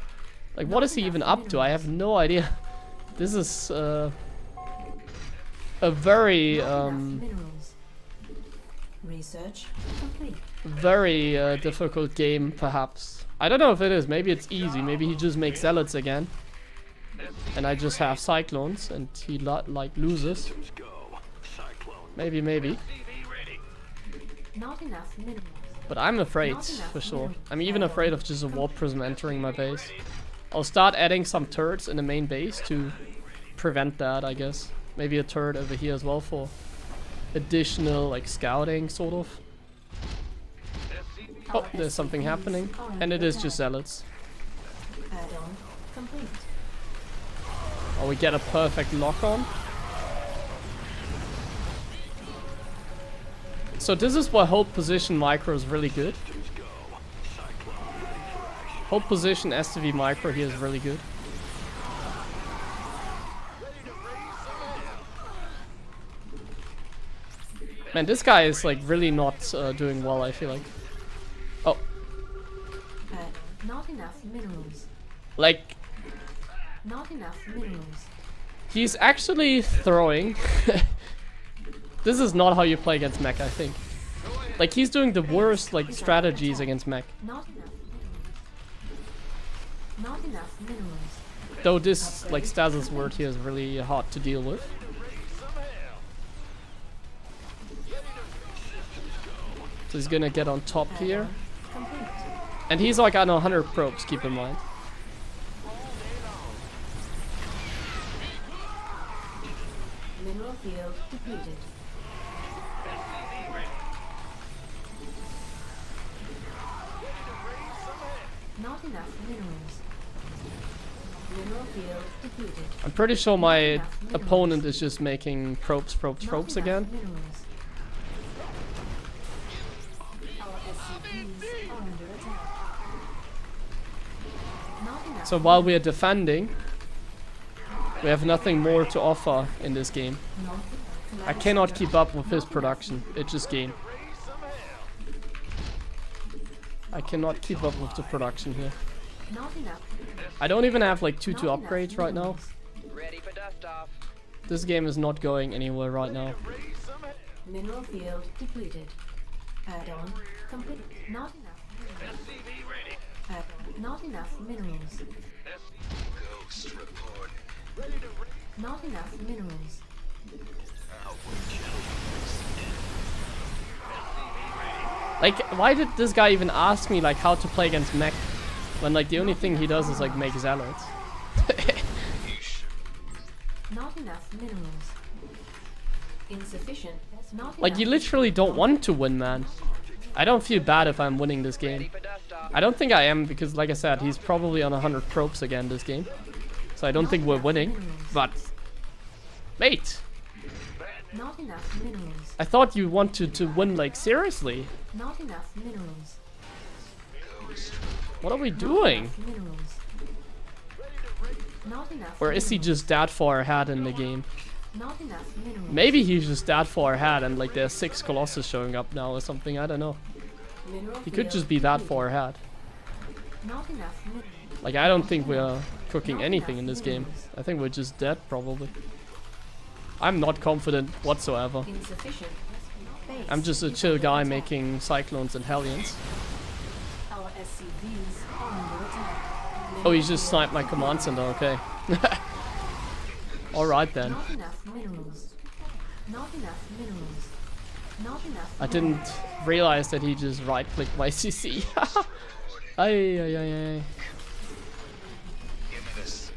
Speaker 1: Like, what is he even up to? I have no idea. This is a very
Speaker 3: Not enough minerals. Research complete.
Speaker 1: very difficult game, perhaps. I don't know if it is. Maybe it's easy. Maybe he just makes zealots again, and I just have cyclones, and he like loses. Maybe.
Speaker 3: Not enough minerals.
Speaker 1: But I'm afraid,
Speaker 3: Not enough
Speaker 1: for sure.
Speaker 3: minerals.
Speaker 1: I'm even afraid of just a warp prism entering my base. I'll start adding some turrets in the main base to prevent that, I guess. Maybe a turret over here as well for additional like scouting, sort of. Oh, there's something happening, and it is just zealots.
Speaker 3: Add-on complete.
Speaker 1: Oh, we get a perfect lock on. So this is where hold position micro is really good. Hold position STV micro here is really good. Man, this guy is like really not doing well, I feel like. Oh,
Speaker 3: Not enough minerals.
Speaker 1: like,
Speaker 3: Not enough minerals.
Speaker 1: he's actually throwing. This is not how you play against Mech, I think. Like, he's doing the worst like strategies against Mech.
Speaker 3: Not enough minerals. Not enough minerals.
Speaker 1: Though this like stasis word here is really hard to deal with. So he's gonna get on top here.
Speaker 3: Complete.
Speaker 1: And he's like on 100 probes, keep in mind.
Speaker 3: Mineral field depleted. Not enough minerals. Mineral field depleted.
Speaker 1: I'm pretty sure my opponent is just making probes again.
Speaker 3: Minerals. Our SCVs are under attack. Not enough.
Speaker 1: So while we are defending, we have nothing more to offer in this game. I cannot keep up with his production. It's just game. I cannot keep up with the production here.
Speaker 3: Not enough.
Speaker 1: I don't even have like 2 upgrades right now.
Speaker 6: Ready for dust off.
Speaker 1: This game is not going anywhere right now.
Speaker 3: Mineral field depleted. Add-on complete. Not enough. Add-on. Not enough minerals.
Speaker 2: Ghost report.
Speaker 3: Not enough minerals.
Speaker 1: Like, why did this guy even ask me like how to play against Mech? When like the only thing he does is like make zealots.
Speaker 3: Not enough minerals. Insufficient. Not
Speaker 1: Like, you
Speaker 3: enough.
Speaker 1: literally don't want to win, man. I don't feel bad if I'm winning this game.
Speaker 6: For dust off.
Speaker 1: I don't think I am because, like I said, he's probably on 100 probes again this game. So I don't think we're winning. But, mate,
Speaker 3: Not enough minerals.
Speaker 1: I thought you wanted to win, like, seriously.
Speaker 3: Not enough minerals.
Speaker 1: What are we doing?
Speaker 3: Minerals. Not enough.
Speaker 1: Or is he
Speaker 3: minerals.
Speaker 1: just that far ahead in the game?
Speaker 3: Not enough minerals.
Speaker 1: Maybe he's just that far ahead and like there's 6 Colossus showing up now or something, I don't know.
Speaker 3: Mineral
Speaker 1: He could
Speaker 3: field
Speaker 1: just be that
Speaker 3: depleted.
Speaker 1: far ahead.
Speaker 3: Not enough minerals.
Speaker 1: Like, I don't think we're cooking anything in this game. I think we're just dead, probably. I'm not confident whatsoever.
Speaker 3: Insufficient. Base.
Speaker 1: I'm just a chill guy making Cyclones and Hellions.
Speaker 3: Our SCVs are under attack.
Speaker 1: Oh, he just sniped my command center, okay. Alright then.
Speaker 3: Not enough minerals. Not enough minerals. Not enough.
Speaker 1: I didn't realize that he just right clicked my CC. Ay, ay, ay, ay.
Speaker 2: Give me this.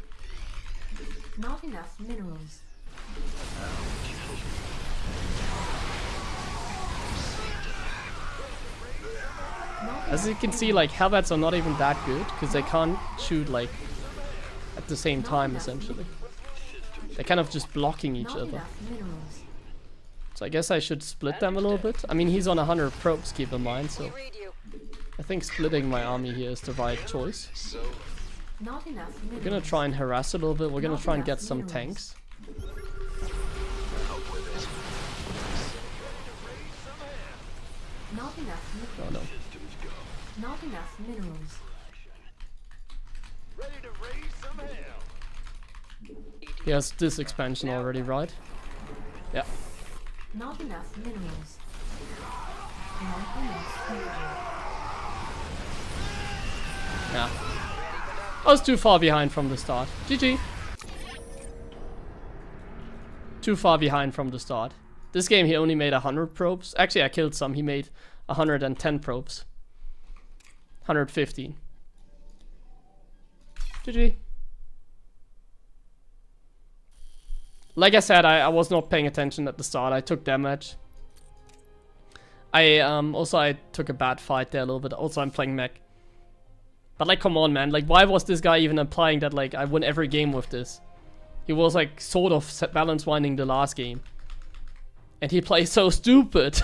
Speaker 3: Not enough minerals.
Speaker 1: As you can see, like, Hellbats are not even that good because they can't shoot like at the same time essentially. They're kind of just blocking each
Speaker 3: Not
Speaker 1: other.
Speaker 3: enough minerals.
Speaker 1: So I guess I should split them a little bit. I mean, he's on 100 probes, keep in mind, so
Speaker 4: We read you.
Speaker 1: I think splitting my army here is the right choice.
Speaker 2: So,
Speaker 3: Not enough minerals.
Speaker 1: We're gonna try and harass a little bit. We're gonna
Speaker 3: Not
Speaker 1: try and
Speaker 3: enough
Speaker 1: get some
Speaker 3: minerals.
Speaker 1: tanks.
Speaker 2: out with it.
Speaker 3: Not enough minerals.
Speaker 1: Oh no.
Speaker 3: Not enough minerals.
Speaker 2: Ready to raise some hell.
Speaker 1: He has this expansion already, right? Yeah.
Speaker 3: Not enough minerals. Not enough minerals.
Speaker 1: Yeah. I was too far behind from the start. GG. Too far behind from the start. This game he only made 100 probes. Actually, I killed some. He made 110 probes. 115. GG. Like I said, I was not paying attention at the start. I took damage. I took a bad fight there a little bit. Also, I'm playing Mech. But like, come on, man. Like, why was this guy even implying that like I win every game with this? He was like sort of balance winding the last game. And he plays so stupid.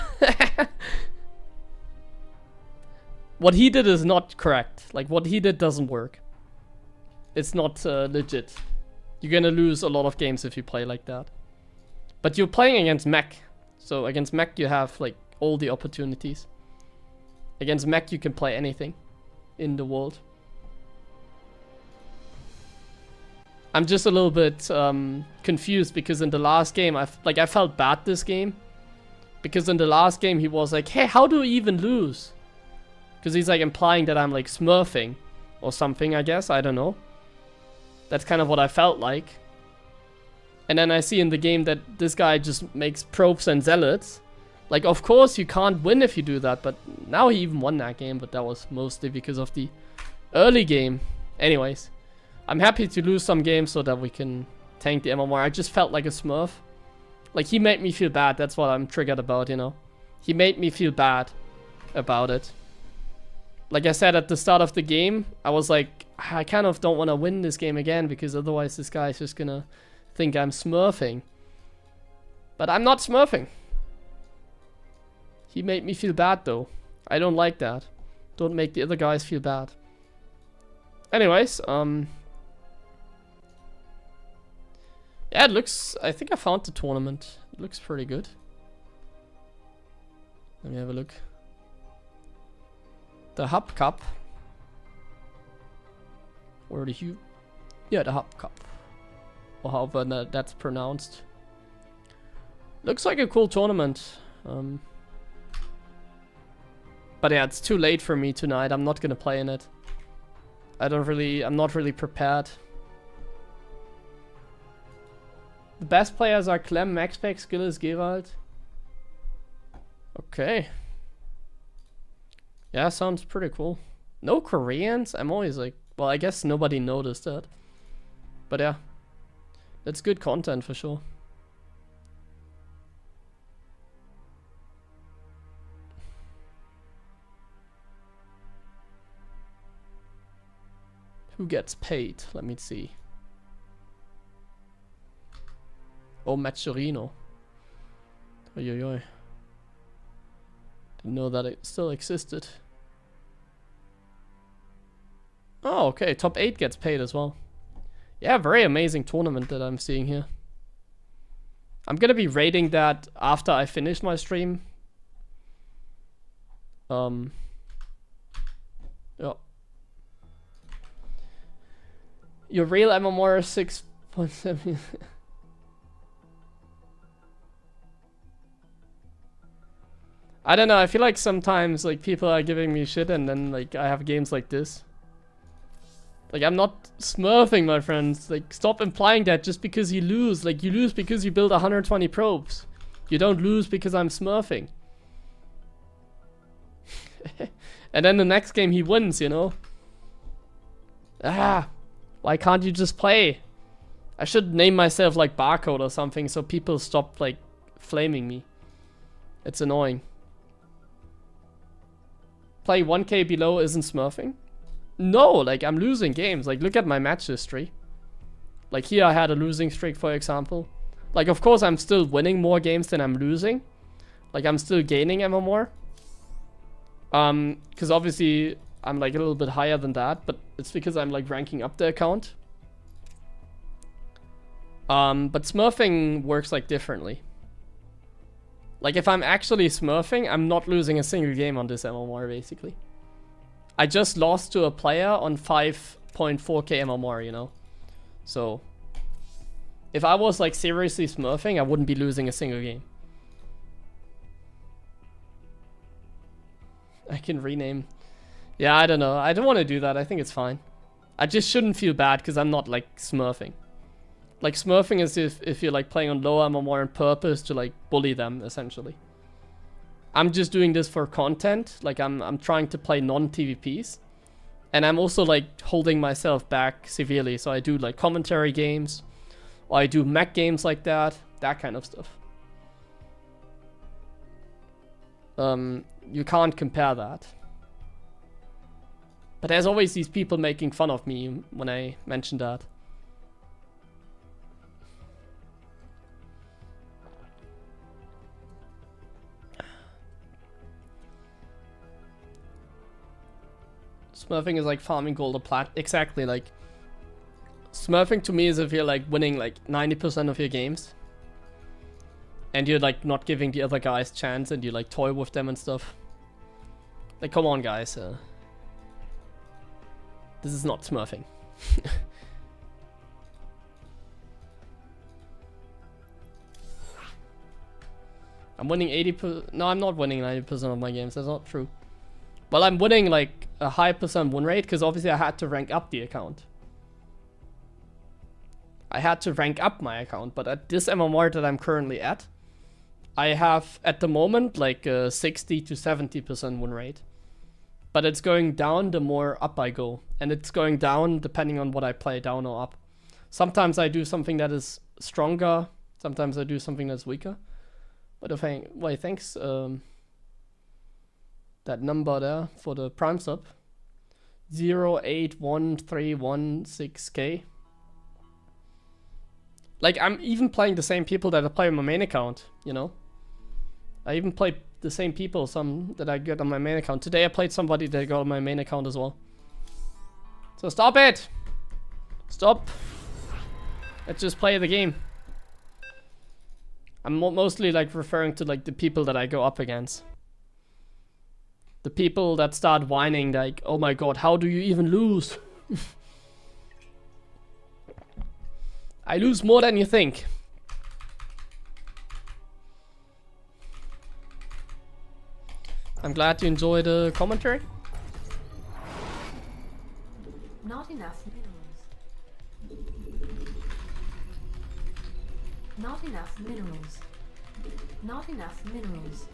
Speaker 1: What he did is not correct. Like, what he did doesn't work. It's not legit. You're gonna lose a lot of games if you play like that. But you're playing against Mech. So against Mech you have like all the opportunities. Against Mech you can play anything in the world. I'm just a little bit confused because in the last game I felt bad this game. Because in the last game he was like, hey, how do we even lose? Because he's like implying that I'm like smurfing or something, I guess. I don't know. That's kind of what I felt like. And then I see in the game that this guy just makes probes and zealots. Like, of course you can't win if you do that, but now he even won that game, but that was mostly because of the early game. Anyways, I'm happy to lose some games so that we can tank the MMR. I just felt like a smurf. Like, he made me feel bad. That's what I'm triggered about, you know. He made me feel bad about it. Like I said at the start of the game, I was like, I kind of don't want to win this game again because otherwise this guy's just gonna think I'm smurfing. But I'm not smurfing. He made me feel bad though. I don't like that. Don't make the other guys feel bad. Anyways, yeah, it looks... I think I found the tournament. It looks pretty good. Let me have a look. The Hub Cup. Or the Hugh... Yeah, the Hub Cup. Or however that's pronounced. Looks like a cool tournament. But yeah, it's too late for me tonight. I'm not gonna play in it. I'm not really prepared. The best players are Clem, Mech, Skillis, Gerald. Okay. Yeah, sounds pretty cool. No Koreans? I'm always like... Well, I guess nobody noticed that. But yeah. That's good content for sure. Who gets paid? Let me see. Oh, Macherino. Oi, oi, oi. Didn't know that it still existed. Oh, okay. Top 8 gets paid as well. Yeah, very amazing tournament that I'm seeing here. I'm gonna be rating that after I finish my stream. Yeah. Your real MMR 6.7. I don't know, I feel like sometimes like people are giving me shit and then like I have games like this. Like, I'm not smurfing, my friends. Like, stop implying that just because you lose. Like, you lose because you build 120 probes. You don't lose because I'm smurfing. And then the next game he wins, you know? Ah, why can't you just play? I should name myself like Barcode or something so people stop like flaming me. It's annoying. Play 1k below isn't smurfing? No, like I'm losing games. Like look at my match history. Like here I had a losing streak, for example. Like of course I'm still winning more games than I'm losing. Like I'm still gaining MMR. Because obviously I'm like a little bit higher than that, but it's because I'm like ranking up the account. But smurfing works like differently. Like if I'm actually smurfing, I'm not losing a single game on this MMR basically. I just lost to a player on 5.4k MMR, you know. So if I was like seriously smurfing, I wouldn't be losing a single game. I can rename. Yeah, I don't know. I don't want to do that. I think it's fine. I just shouldn't feel bad because I'm not like smurfing. Like smurfing is if you're like playing on lower MMR on purpose to like bully them essentially. I'm just doing this for content. Like I'm trying to play non-TVPs. And I'm also like holding myself back severely. So I do like commentary games. Or I do mech games like that. That kind of stuff. You can't compare that. But there's always these people making fun of me when I mention that. Smurfing is like farming gold or plat. Exactly, like smurfing to me is if you're like winning like 90% of your games. And you're like not giving the other guys chance and you like toy with them and stuff. Like come on guys. This is not smurfing. I'm winning 80%. No, I'm not winning 90% of my games. That's not true. Well, I'm winning like a high percent win rate because obviously I had to rank up the account. I had to rank up my account, but at this MMR that I'm currently at, I have at the moment like a 60 to 70% win rate. But it's going down the more up I go. And it's going down depending on what I play, down or up. Sometimes I do something that is stronger. Sometimes I do something that's weaker. But if I, wait, thanks. That number there for the prime sub. 081316K. Like, I'm even playing the same people that I play on my main account, you know? I even play the same people, some that I get on my main account. Today I played somebody that got on my main account as well. So stop it! Stop! Let's just play the game. I'm mostly like referring to like the people that I go up against. The people that start whining like, oh my god, how do you even lose? I lose more than you think. I'm glad you enjoy the commentary.
Speaker 3: Not enough minerals. Not enough minerals. Not enough minerals.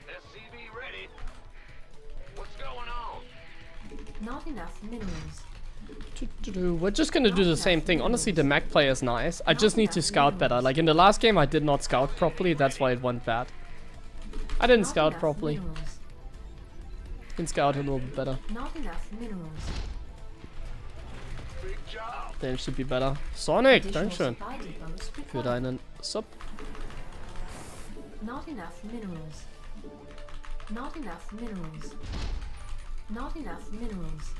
Speaker 2: SCV ready. What's going on?
Speaker 3: Not enough minerals.
Speaker 1: We're just gonna do the same thing. Honestly, the Mech play is nice. I just need to scout better. Like in the last game, I did not scout properly. That's why it went bad. I didn't
Speaker 3: Not
Speaker 1: scout
Speaker 3: enough
Speaker 1: properly.
Speaker 3: minerals.
Speaker 1: Can scout a little bit better.
Speaker 3: Not enough minerals.
Speaker 2: Big job.
Speaker 1: Then it should be better. Sonic,
Speaker 3: Additional
Speaker 1: Dankeschön
Speaker 3: supply depots
Speaker 1: für
Speaker 3: required.
Speaker 1: deinen Sub.
Speaker 3: Not enough minerals. Not enough minerals. Not enough minerals.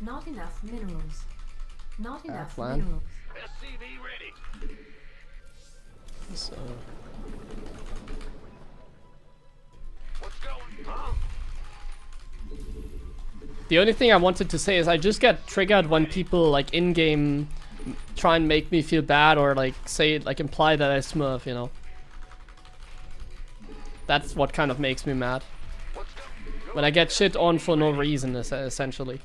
Speaker 3: Not enough minerals. Not enough
Speaker 1: plan.
Speaker 3: minerals.
Speaker 2: SCV ready.
Speaker 1: So,
Speaker 2: What's going on?
Speaker 1: the only thing I wanted to say is I just get triggered when people like in-game try and make me feel bad or like say like imply that I smurf, you know. That's what kind of makes me mad. When I get shit on for no reason, essentially.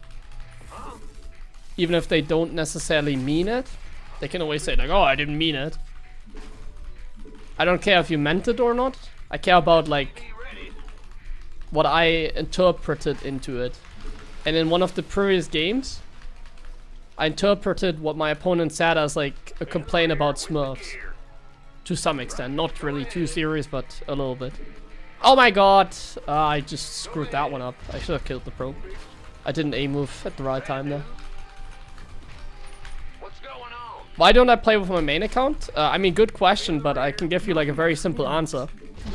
Speaker 1: Even if they don't necessarily mean it, they can always say like, oh, I didn't mean it. I don't care if you meant it or not. I care about like what I interpreted into it. And in one of the previous games, I interpreted what my opponent said as like a complaint about Smurfs. To some extent, not really too serious, but a little bit. Oh my god! I just screwed that one up. I should have killed the pro. I didn't A move at the right time there.
Speaker 2: What's going on?
Speaker 1: Why don't I play with my main account? I mean, good question, but I can give you like a very simple answer.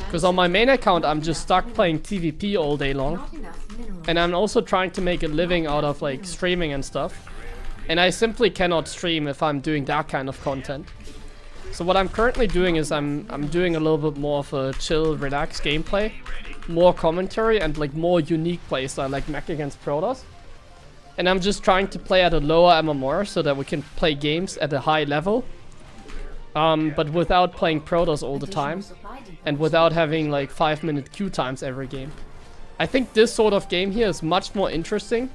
Speaker 1: Because on my main account, I'm just stuck playing TVP all day long.
Speaker 3: Not enough minerals.
Speaker 1: And I'm also trying to make a living out of like streaming and stuff. And I simply cannot stream if I'm doing that kind of content. So what I'm currently doing is I'm doing a little bit more of a chill, relaxed gameplay. More commentary and like more unique playstyle like Mech against Protoss. And I'm just trying to play at a lower MMR so that we can play games at a high level. But without playing Protoss all the time.
Speaker 3: Supply depots.
Speaker 1: And without having like 5-minute queue times every game. I think this sort of game here is much more interesting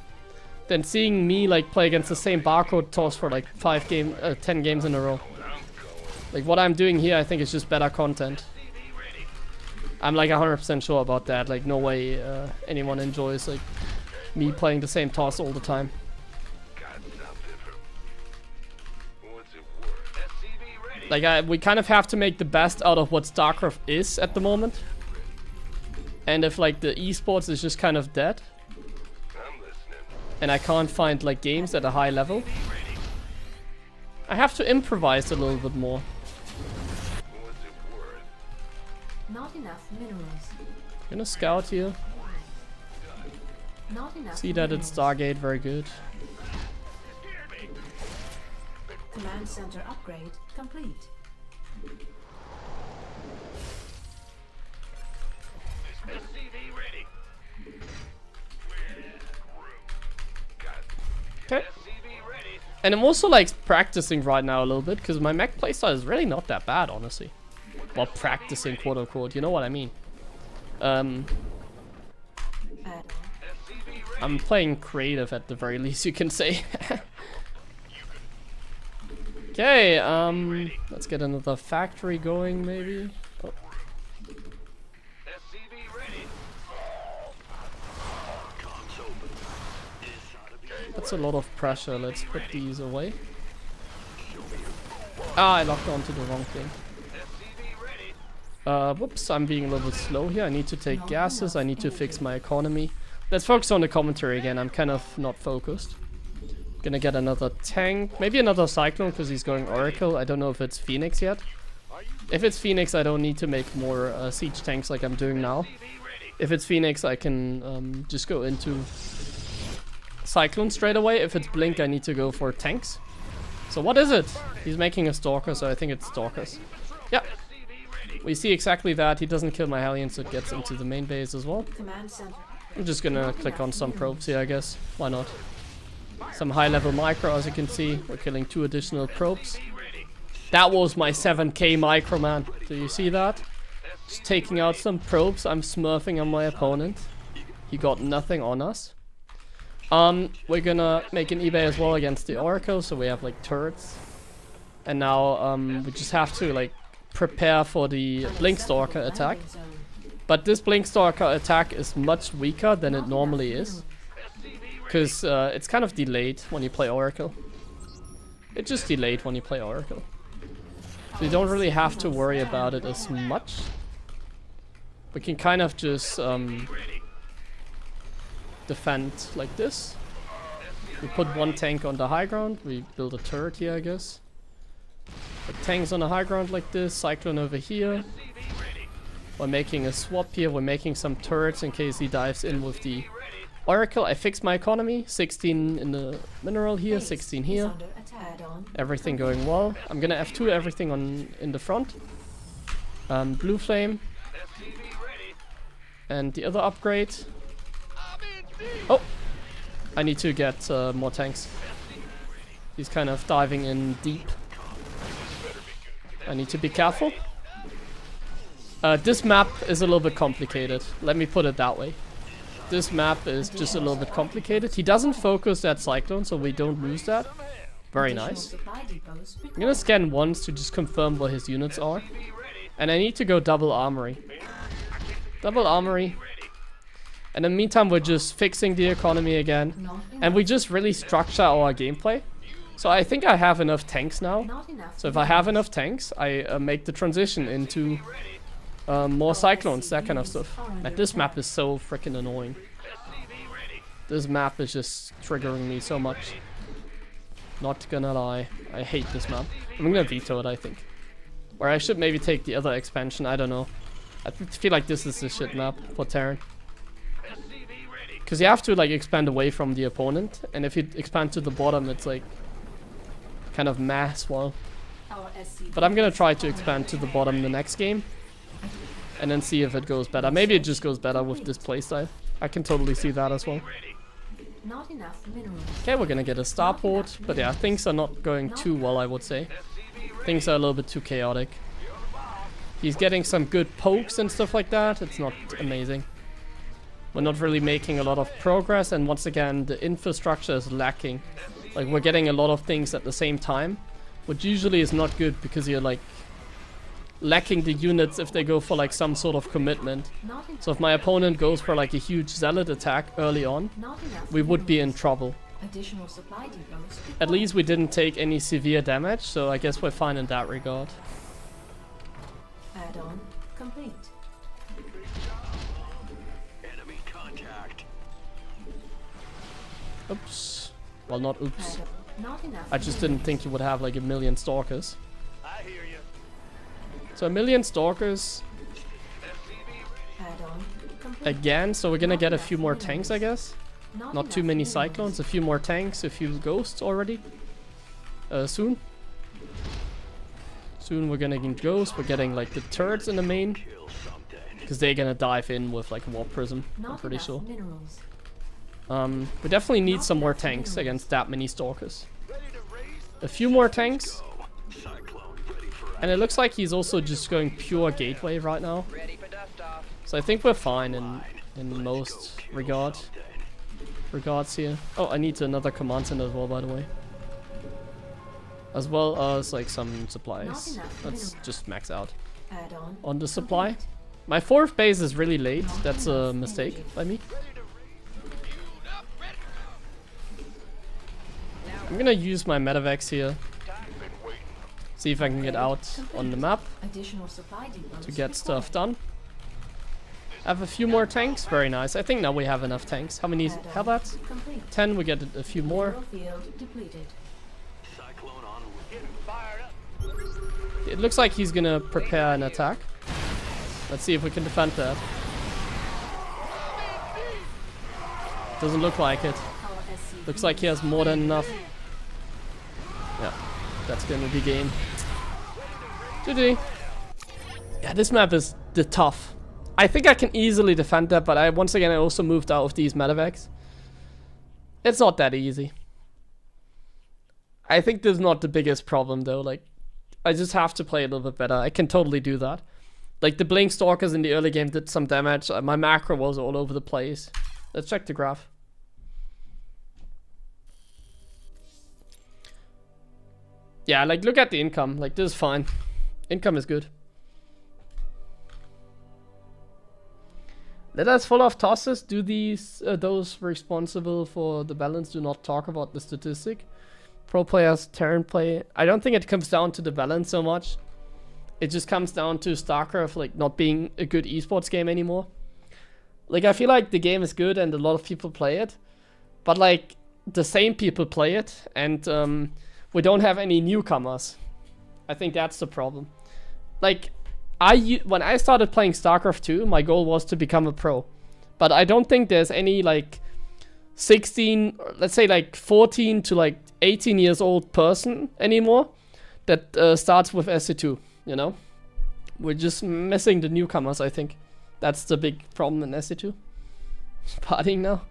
Speaker 1: than seeing me like play against the same barcode toss for like 10 games in a row. Like what I'm doing here I think is just better content. I'm like 100% sure about that. Like no way anyone enjoys like me playing the same toss all the time.
Speaker 2: Got something for. What's it worth? SCV ready.
Speaker 1: Like we kind of have to make the best out of what StarCraft is at the moment. And if like the esports is just kind of dead
Speaker 2: I'm listening.
Speaker 1: and I can't find like games at a high level, I have to improvise a little bit more.
Speaker 2: What's it worth?
Speaker 3: Not enough minerals.
Speaker 1: Gonna scout here.
Speaker 3: Not enough
Speaker 1: See that it's Stargate, very good.
Speaker 3: Command center upgrade complete.
Speaker 2: SCV ready.
Speaker 1: Okay.
Speaker 2: SCV ready.
Speaker 1: And I'm also like practicing right now a little bit because my Mech playstyle is really not that bad, honestly. Well, practicing, quote unquote, you know what I mean. I'm playing creative at the very least, you can say. Okay, let's get another factory going, maybe. Oh,
Speaker 2: SCV ready.
Speaker 1: that's a lot of pressure. Let's put these away. Ah, I locked onto the wrong thing.
Speaker 2: SCV ready.
Speaker 1: Whoops, I'm being a little bit slow here. I need to take gases. I need to fix my economy. Let's focus on the commentary again. I'm kind of not focused. Gonna get another tank. Maybe another Cyclone because he's going Oracle. I don't know if it's Phoenix yet. If it's Phoenix, I don't need to make more siege tanks like I'm doing now. If it's Phoenix, I can just go into Cyclone straight away. If it's Blink, I need to go for tanks. So what is it? He's making a Stalker, so I think it's Stalkers. Yeah. We see exactly that. He doesn't kill my Hellion, so it gets into the main base as well.
Speaker 3: Command center.
Speaker 1: I'm just gonna click on some probes here, I guess. Why not? Some high-level micro, as you can see. We're killing 2 additional probes. That was my 7k micro, man. Do you see that? Just taking out some probes. I'm smurfing on my opponent. He got nothing on us. We're gonna make an eBay as well against the Oracle, so we have like turrets. And now we just have to like prepare for the Blink Stalker attack. But this Blink Stalker attack is much weaker than it normally is. Because it's kind of delayed when you play Oracle. It's just delayed when you play Oracle. So you don't really have to worry about it as much. We can kind of just defend like this. We put 1 tank on the high ground. We build a turret here, I guess. Put tanks on the high ground like this. Cyclone over here. We're making a swap here. We're making some turrets in case he dives in with the Oracle. I fixed my economy. 16 in the mineral here, 16 here. Everything going well. I'm gonna F2 everything in the front. Blue flame. And the other upgrade. Oh! I need to get more tanks. He's kind of diving in deep. I need to be careful. This map is a little bit complicated. Let me put it that way. This map is just a little bit complicated. He doesn't focus that Cyclone, so we don't lose that. Very nice. I'm gonna scan once to just confirm where his units are. And I need to go double armory. Double armory. And in the meantime, we're just fixing the economy again. And we just really structure our gameplay. So I think I have enough tanks now. So if I have enough tanks, I make the transition into more Cyclones, that kind of stuff. And this map is so freaking annoying. This map is just triggering me so much. Not gonna lie, I hate this map. I'm gonna veto it, I think. Or I should maybe take the other expansion, I don't know. I feel like this is the shit map for Terran. Because you have to like expand away from the opponent, and if you expand to the bottom, it's like kind of mass well. But I'm gonna try to expand to the bottom the next game, and then see if it goes better. Maybe it just goes better with this playstyle. I can totally see that as well.
Speaker 3: Not enough minerals.
Speaker 1: Okay, we're gonna get a starport, but yeah, things are not going too well, I would say. Things are a little bit too chaotic. He's getting some good pokes and stuff like that. It's not amazing. We're not really making a lot of progress, and once again, the infrastructure is lacking. Like, we're getting a lot of things at the same time, which usually is not good because you're like lacking the units if they go for like some sort of commitment. So if my opponent goes for like a huge zealot attack early on, we would be in trouble.
Speaker 3: Additional supply depots.
Speaker 1: At least we didn't take any severe damage, so I guess we're fine in that regard.
Speaker 3: Add-on complete.
Speaker 2: Enemy contact.
Speaker 1: Oops. Well, not oops.
Speaker 3: Not enough.
Speaker 1: I just didn't think you would have like 1 million stalkers.
Speaker 2: I hear you.
Speaker 1: So 1 million stalkers
Speaker 3: Add-on complete.
Speaker 1: again, so we're gonna get a few more tanks, I guess. Not too many cyclones, a few more tanks, a few ghosts already. Soon. Soon we're gonna get ghosts, we're getting like the turrets in the main. Because they're gonna dive in with like Warp Prism, I'm pretty sure.
Speaker 3: Minerals.
Speaker 1: We definitely need some more tanks against that many stalkers. A few more tanks. And it looks like he's also just going pure gateway right now.
Speaker 6: Ready for dust off.
Speaker 1: So I think we're fine in most regards here. Oh, I need another command center as well, by the way. as well as like some
Speaker 3: Not
Speaker 1: supplies.
Speaker 3: enough
Speaker 1: Let's
Speaker 3: minerals.
Speaker 1: just max out
Speaker 3: Add-on
Speaker 1: on the supply.
Speaker 3: complete.
Speaker 1: My 4th base is really late.
Speaker 3: Not
Speaker 1: That's a
Speaker 3: enough
Speaker 1: mistake
Speaker 3: energy.
Speaker 1: by me.
Speaker 2: Ready to raid. Fueled up, ready to go.
Speaker 1: I'm gonna use my medevacs here.
Speaker 2: Been waiting.
Speaker 1: See if I can get out on the map
Speaker 3: Additional supply depots
Speaker 1: to get stuff
Speaker 3: required.
Speaker 1: done. I have a few more tanks. Very nice. I think now we have enough tanks. How many
Speaker 3: Add-on
Speaker 1: have that?
Speaker 3: complete.
Speaker 1: 10. We get a few more.
Speaker 3: Mineral field depleted.
Speaker 2: Cyclone on. Getting fired up.
Speaker 1: It looks like he's gonna prepare an attack. Let's see if we can defend that. Doesn't look like it.
Speaker 3: Our SCV
Speaker 1: Looks like he has more than enough. Yeah, that's gonna be game. GG. Yeah, this map is the tough. I think I can easily defend that, but I once again I also moved out of these medevacs. It's not that easy. I think this is not the biggest problem though. Like, I just have to play a little bit better. I can totally do that. Like the Blink Stalkers in the early game did some damage. My macro was all over the place. Let's check the graph. Yeah, like look at the income. Like this is fine. Income is good. Let us full of tosses. Do these those responsible for the balance do not talk about the statistic? Pro players, Terran play. I don't think it comes down to the balance so much. It just comes down to StarCraft like not being a good esports game anymore. Like I feel like the game is good and a lot of people play it, but like the same people play it and we don't have any newcomers. I think that's the problem. Like when I started playing StarCraft 2, my goal was to become a pro, but I don't think there's any like 16, let's say like 14 to like 18 years old person anymore that starts with SC2. You know, we're just missing the newcomers. I think that's the big problem in SC2. Partying now.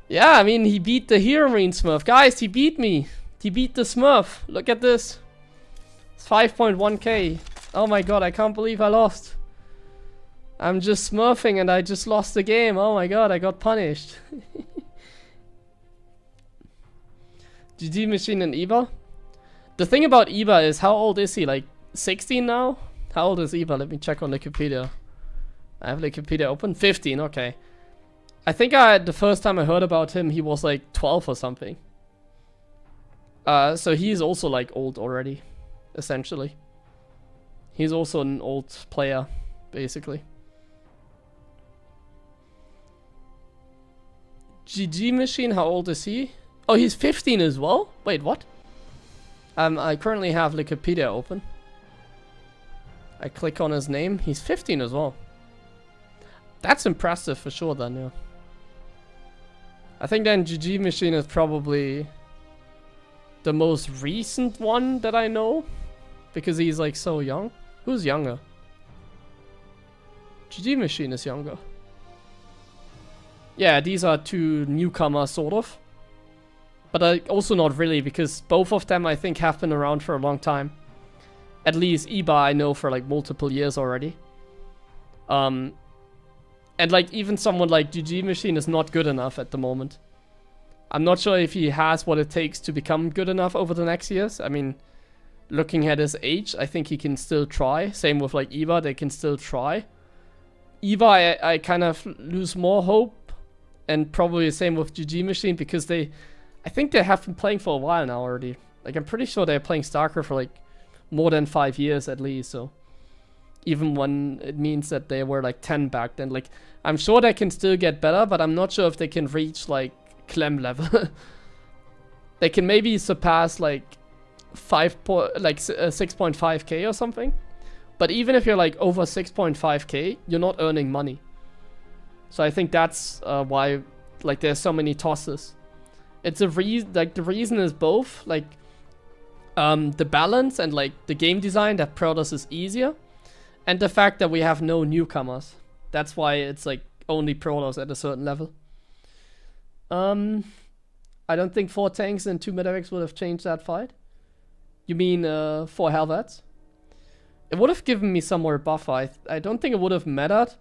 Speaker 1: Yeah, I mean he beat the HeroMarine Smurf, guys. He beat me. He beat the Smurf. Look at this. It's 5.1k. Oh my god, I can't believe I lost. I'm just smurfing and I just lost the game. Oh my god, I got punished. GG Machine and Eva. The thing about Eva is, how old is he? Like 16 now? How old is Eva? Let me check on Wikipedia. I have Wikipedia open. 15, okay. I think the first time I heard about him, he was like 12 or something. So he's also like old already, essentially. He's also an old player, basically. GG Machine, how old is he? Oh, he's 15 as well? Wait, what? I currently have Wikipedia open. I click on his name. He's 15 as well. That's impressive for sure then, yeah. I think then GG Machine is probably the most recent one that I know. Because he's like so young. Who's younger? GG Machine is younger. Yeah, these are two newcomers, sort of. But also not really, because both of them I think have been around for a long time. At least Eba I know for like multiple years already. And like even someone like GG Machine is not good enough at the moment. I'm not sure if he has what it takes to become good enough over the next years. I mean, looking at his age, I think he can still try. Same with like Eva, they can still try. Eva, I kind of lose more hope. And probably the same with GG Machine, because I think they have been playing for a while now already. Like I'm pretty sure they're playing StarCraft for like more than 5 years at least, so. Even when it means that they were like 10 back then. Like, I'm sure they can still get better, but I'm not sure if they can reach like Clem level. They can maybe surpass like 6.5k or something. But even if you're like over 6.5k, you're not earning money. So I think that's why like there's so many tosses. It's a reason, like the reason is both like the balance and like the game design that Protoss is easier, and the fact that we have no newcomers. That's why it's like only Protoss at a certain level. I don't think 4 tanks and 2 medevacs would have changed that fight. You mean 4 Helvets? It would have given me some more buffer. I don't think it would have mattered.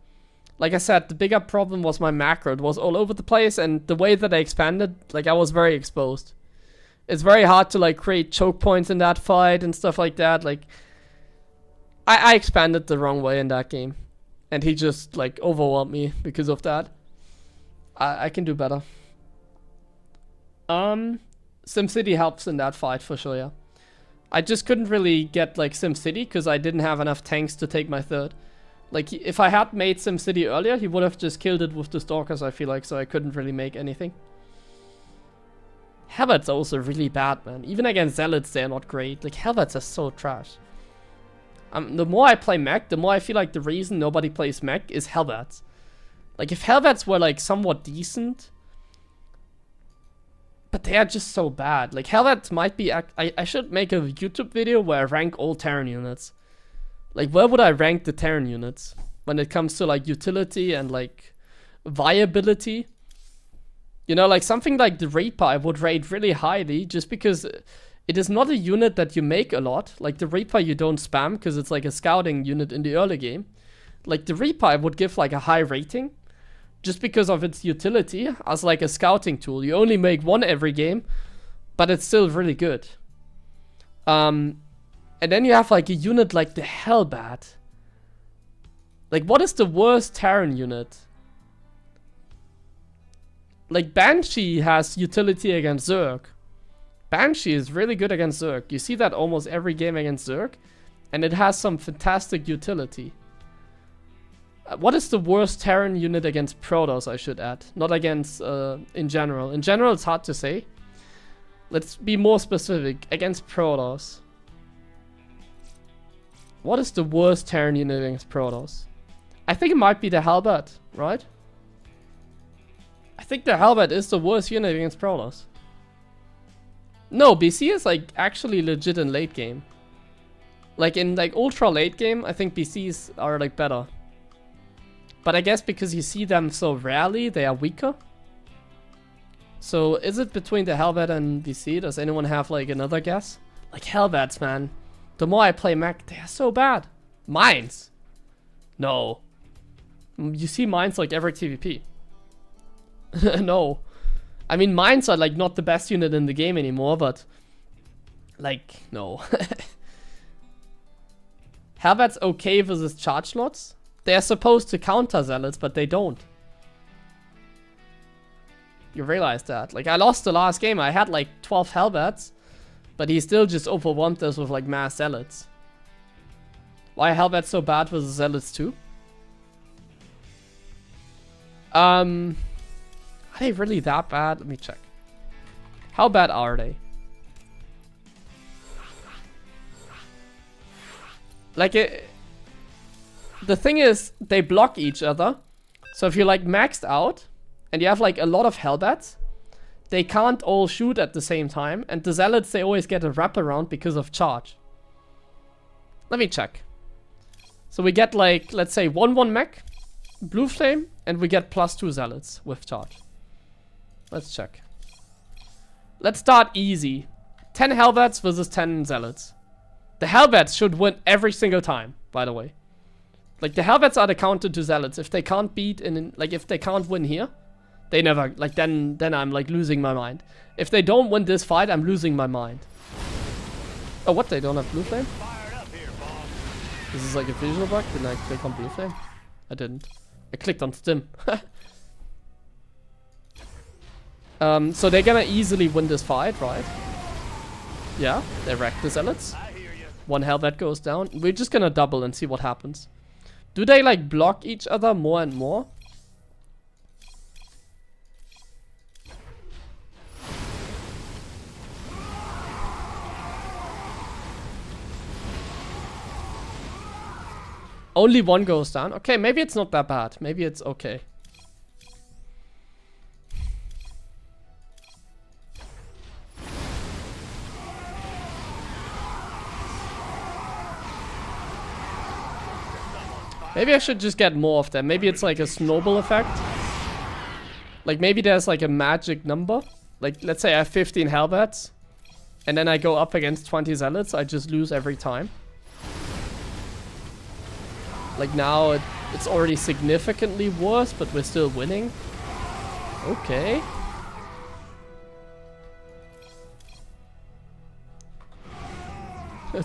Speaker 1: Like I said, the bigger problem was my macro. It was all over the place, and the way that I expanded, like I was very exposed. It's very hard to like create choke points in that fight and stuff like that. Like, I expanded the wrong way in that game, and he just like overwhelmed me because of that. I can do better. SimCity helps in that fight for sure, yeah. I just couldn't really get like SimCity because I didn't have enough tanks to take my third. Like, if I had made SimCity earlier, he would have just killed it with the Stalkers, I feel like, so I couldn't really make anything. Helvets are also really bad, man. Even against Zealots, they're not great. Like, Helvets are so trash. The more I play Mech, the more I feel like the reason nobody plays Mech is Helvets. Like, if Helvets were, like, somewhat decent... But they are just so bad. Like, Helvets might be... I should make a YouTube video where I rank all Terran units. Like, where would I rank the Terran units? When it comes to, like, utility and, like, viability. You know, like, something like the Reaper I would rate really highly, just because it is not a unit that you make a lot. Like, the Reaper you don't spam, because it's, like, a scouting unit in the early game. Like, the Reaper I would give, like, a high rating. Just because of its utility as, like, a scouting tool. You only make one every game, but it's still really good. And then you have, like, a unit like the Hellbat. Like, what is the worst Terran unit? Like, Banshee has utility against Zerg. Banshee is really good against Zerg. You see that almost every game against Zerg. And it has some fantastic utility. What is the worst Terran unit against Protoss, I should add? Not against, in general. In general, it's hard to say. Let's be more specific. Against Protoss. What is the worst Terran unit against Protoss? I think it might be the Hellbat, right? I think the Hellbat is the worst unit against Protoss. No, BC is like actually legit in late game. Like in like ultra late game, I think BCs are like better. But I guess because you see them so rarely, they are weaker. So is it between the Hellbat and BC? Does anyone have like another guess? Like Hellbats, man. The more I play Mech, they are so bad. Mines. No. You see mines like every TVP. No. I mean, mines are like not the best unit in the game anymore, but like, no. Hellbat's okay versus charge slots. They are supposed to counter Zealots, but they don't. You realize that. Like, I lost the last game. I had like 12 Hellbats, but he still just overwhelmed us with like mass Zealots. Why are Hellbats so bad versus Zealots too? Are they really that bad? Let me check. How bad are they? Like, the thing is, they block each other. So if you're like maxed out, and you have like a lot of Hellbats, they can't all shoot at the same time. And the Zealots, they always get a wraparound because of charge. Let me check. So we get like, let's say 1-1 Mech, Blue Flame, and we get +2 Zealots with charge. Let's check. Let's start easy. 10 Hellbats versus 10 Zealots. The Hellbats should win every single time, by the way. Like, the Hellbats are the counter to Zealots. If they can't beat in, like, if they can't win here, they never, like, then I'm, like, losing my mind. If they don't win this fight, I'm losing my mind. Oh, what? They don't have Blue Flame? This is, like, a visual bug. Didn't I click on Blue Flame? I didn't. I clicked on Stim. So they're gonna easily win this fight, right? Yeah, they wreck the Zealots. One Hellbat goes down. We're just gonna double and see what happens. Do they like block each other more and more? Only one goes down. Okay, maybe it's not that bad. Maybe it's okay. Maybe I should just get more of them. Maybe it's like a snowball effect. Like maybe there's like a magic number. Like let's say I have 15 Hellbats. And then I go up against 20 Zealots. I just lose every time. Like now it's already significantly worse, but we're still winning. Okay.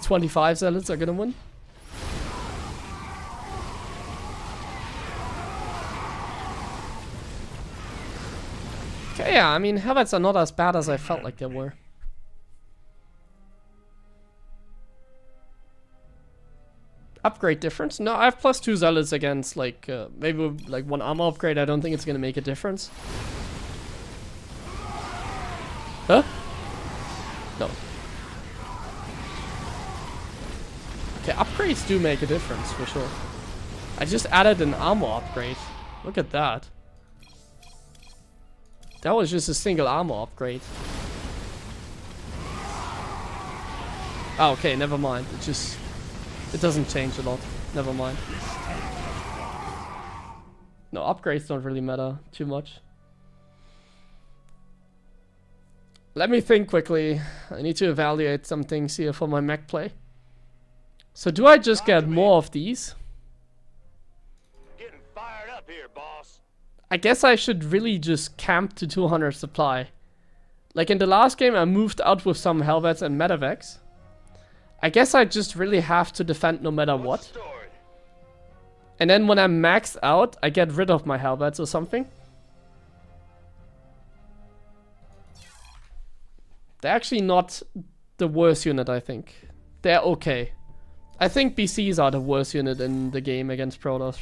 Speaker 1: 25 zealots are gonna win. Okay, yeah, I mean, Helvets are not as bad as I felt like they were. Upgrade difference? No, I have +2 zealots against like maybe with, like 1 armor upgrade. I don't think it's gonna make a difference. Huh? No. Okay, upgrades do make a difference for sure. I just added an armor upgrade. Look at that. That was just a single armor upgrade. Oh, okay, never mind. It doesn't change a lot. Never mind. No, upgrades don't really matter too much. Let me think quickly. I need to evaluate some things here for my mech play. So do I just get more of these?
Speaker 2: Getting fired up here, boss.
Speaker 1: I guess I should really just camp to 200 supply. Like in the last game I moved out with some Helvets and Medevacs. I guess I just really have to defend no matter what. And then when I'm maxed out, I get rid of my Helvets or something. They're actually not the worst unit, I think. They're okay. I think BCs are the worst unit in the game against Protoss.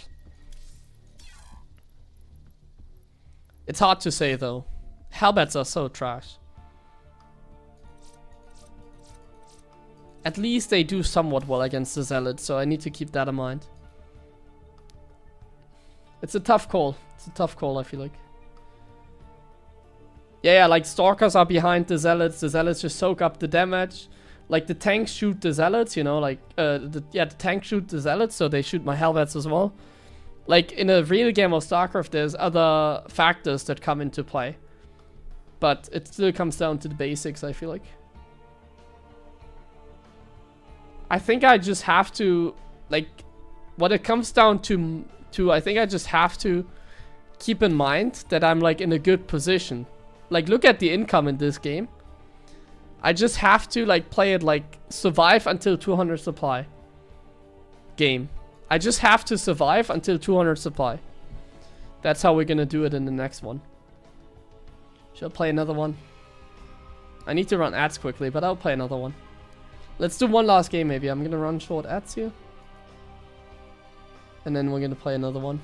Speaker 1: It's hard to say though. Helvets are so trash. At least they do somewhat well against the Zealots, so I need to keep that in mind. It's a tough call. It's a tough call, I feel like. Yeah, like Stalkers are behind the Zealots. The Zealots just soak up the damage. Like the tanks shoot the Zealots, you know, like the tanks shoot the Zealots, so they shoot my Helvets as well. Like in a real game of StarCraft, there's other factors that come into play, but it still comes down to the basics, I feel like. I think I just have to, like, what it comes down to I think I just have to keep in mind that I'm like in a good position. Like, look at the income in this game. I just have to like play it like survive until 200 supply game. I just have to survive until 200 supply. That's how we're gonna do it in the next one. Should I play another one? I need to run ads quickly, but I'll play another one. Let's do one last game maybe. I'm gonna run short ads here. And then we're gonna play another one.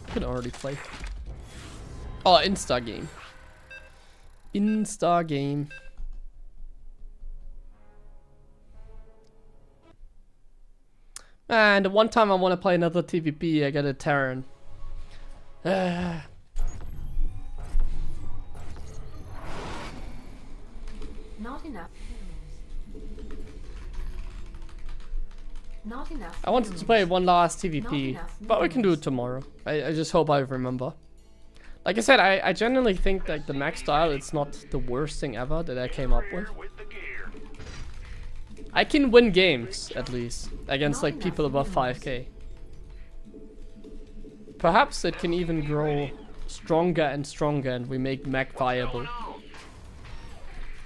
Speaker 1: I can already play. Oh, Insta game. Insta game. And the one time I want to play another TVP, I get a Terran.
Speaker 3: Not enough. Not enough.
Speaker 1: I wanted to play one last TVP, but we can do it tomorrow. I just hope I remember. Like I said, I genuinely think like the mech style, it's not the worst thing ever that I came up with. I can win games, at least, against like people above 5k. Perhaps it can even grow stronger and stronger and we make mech viable.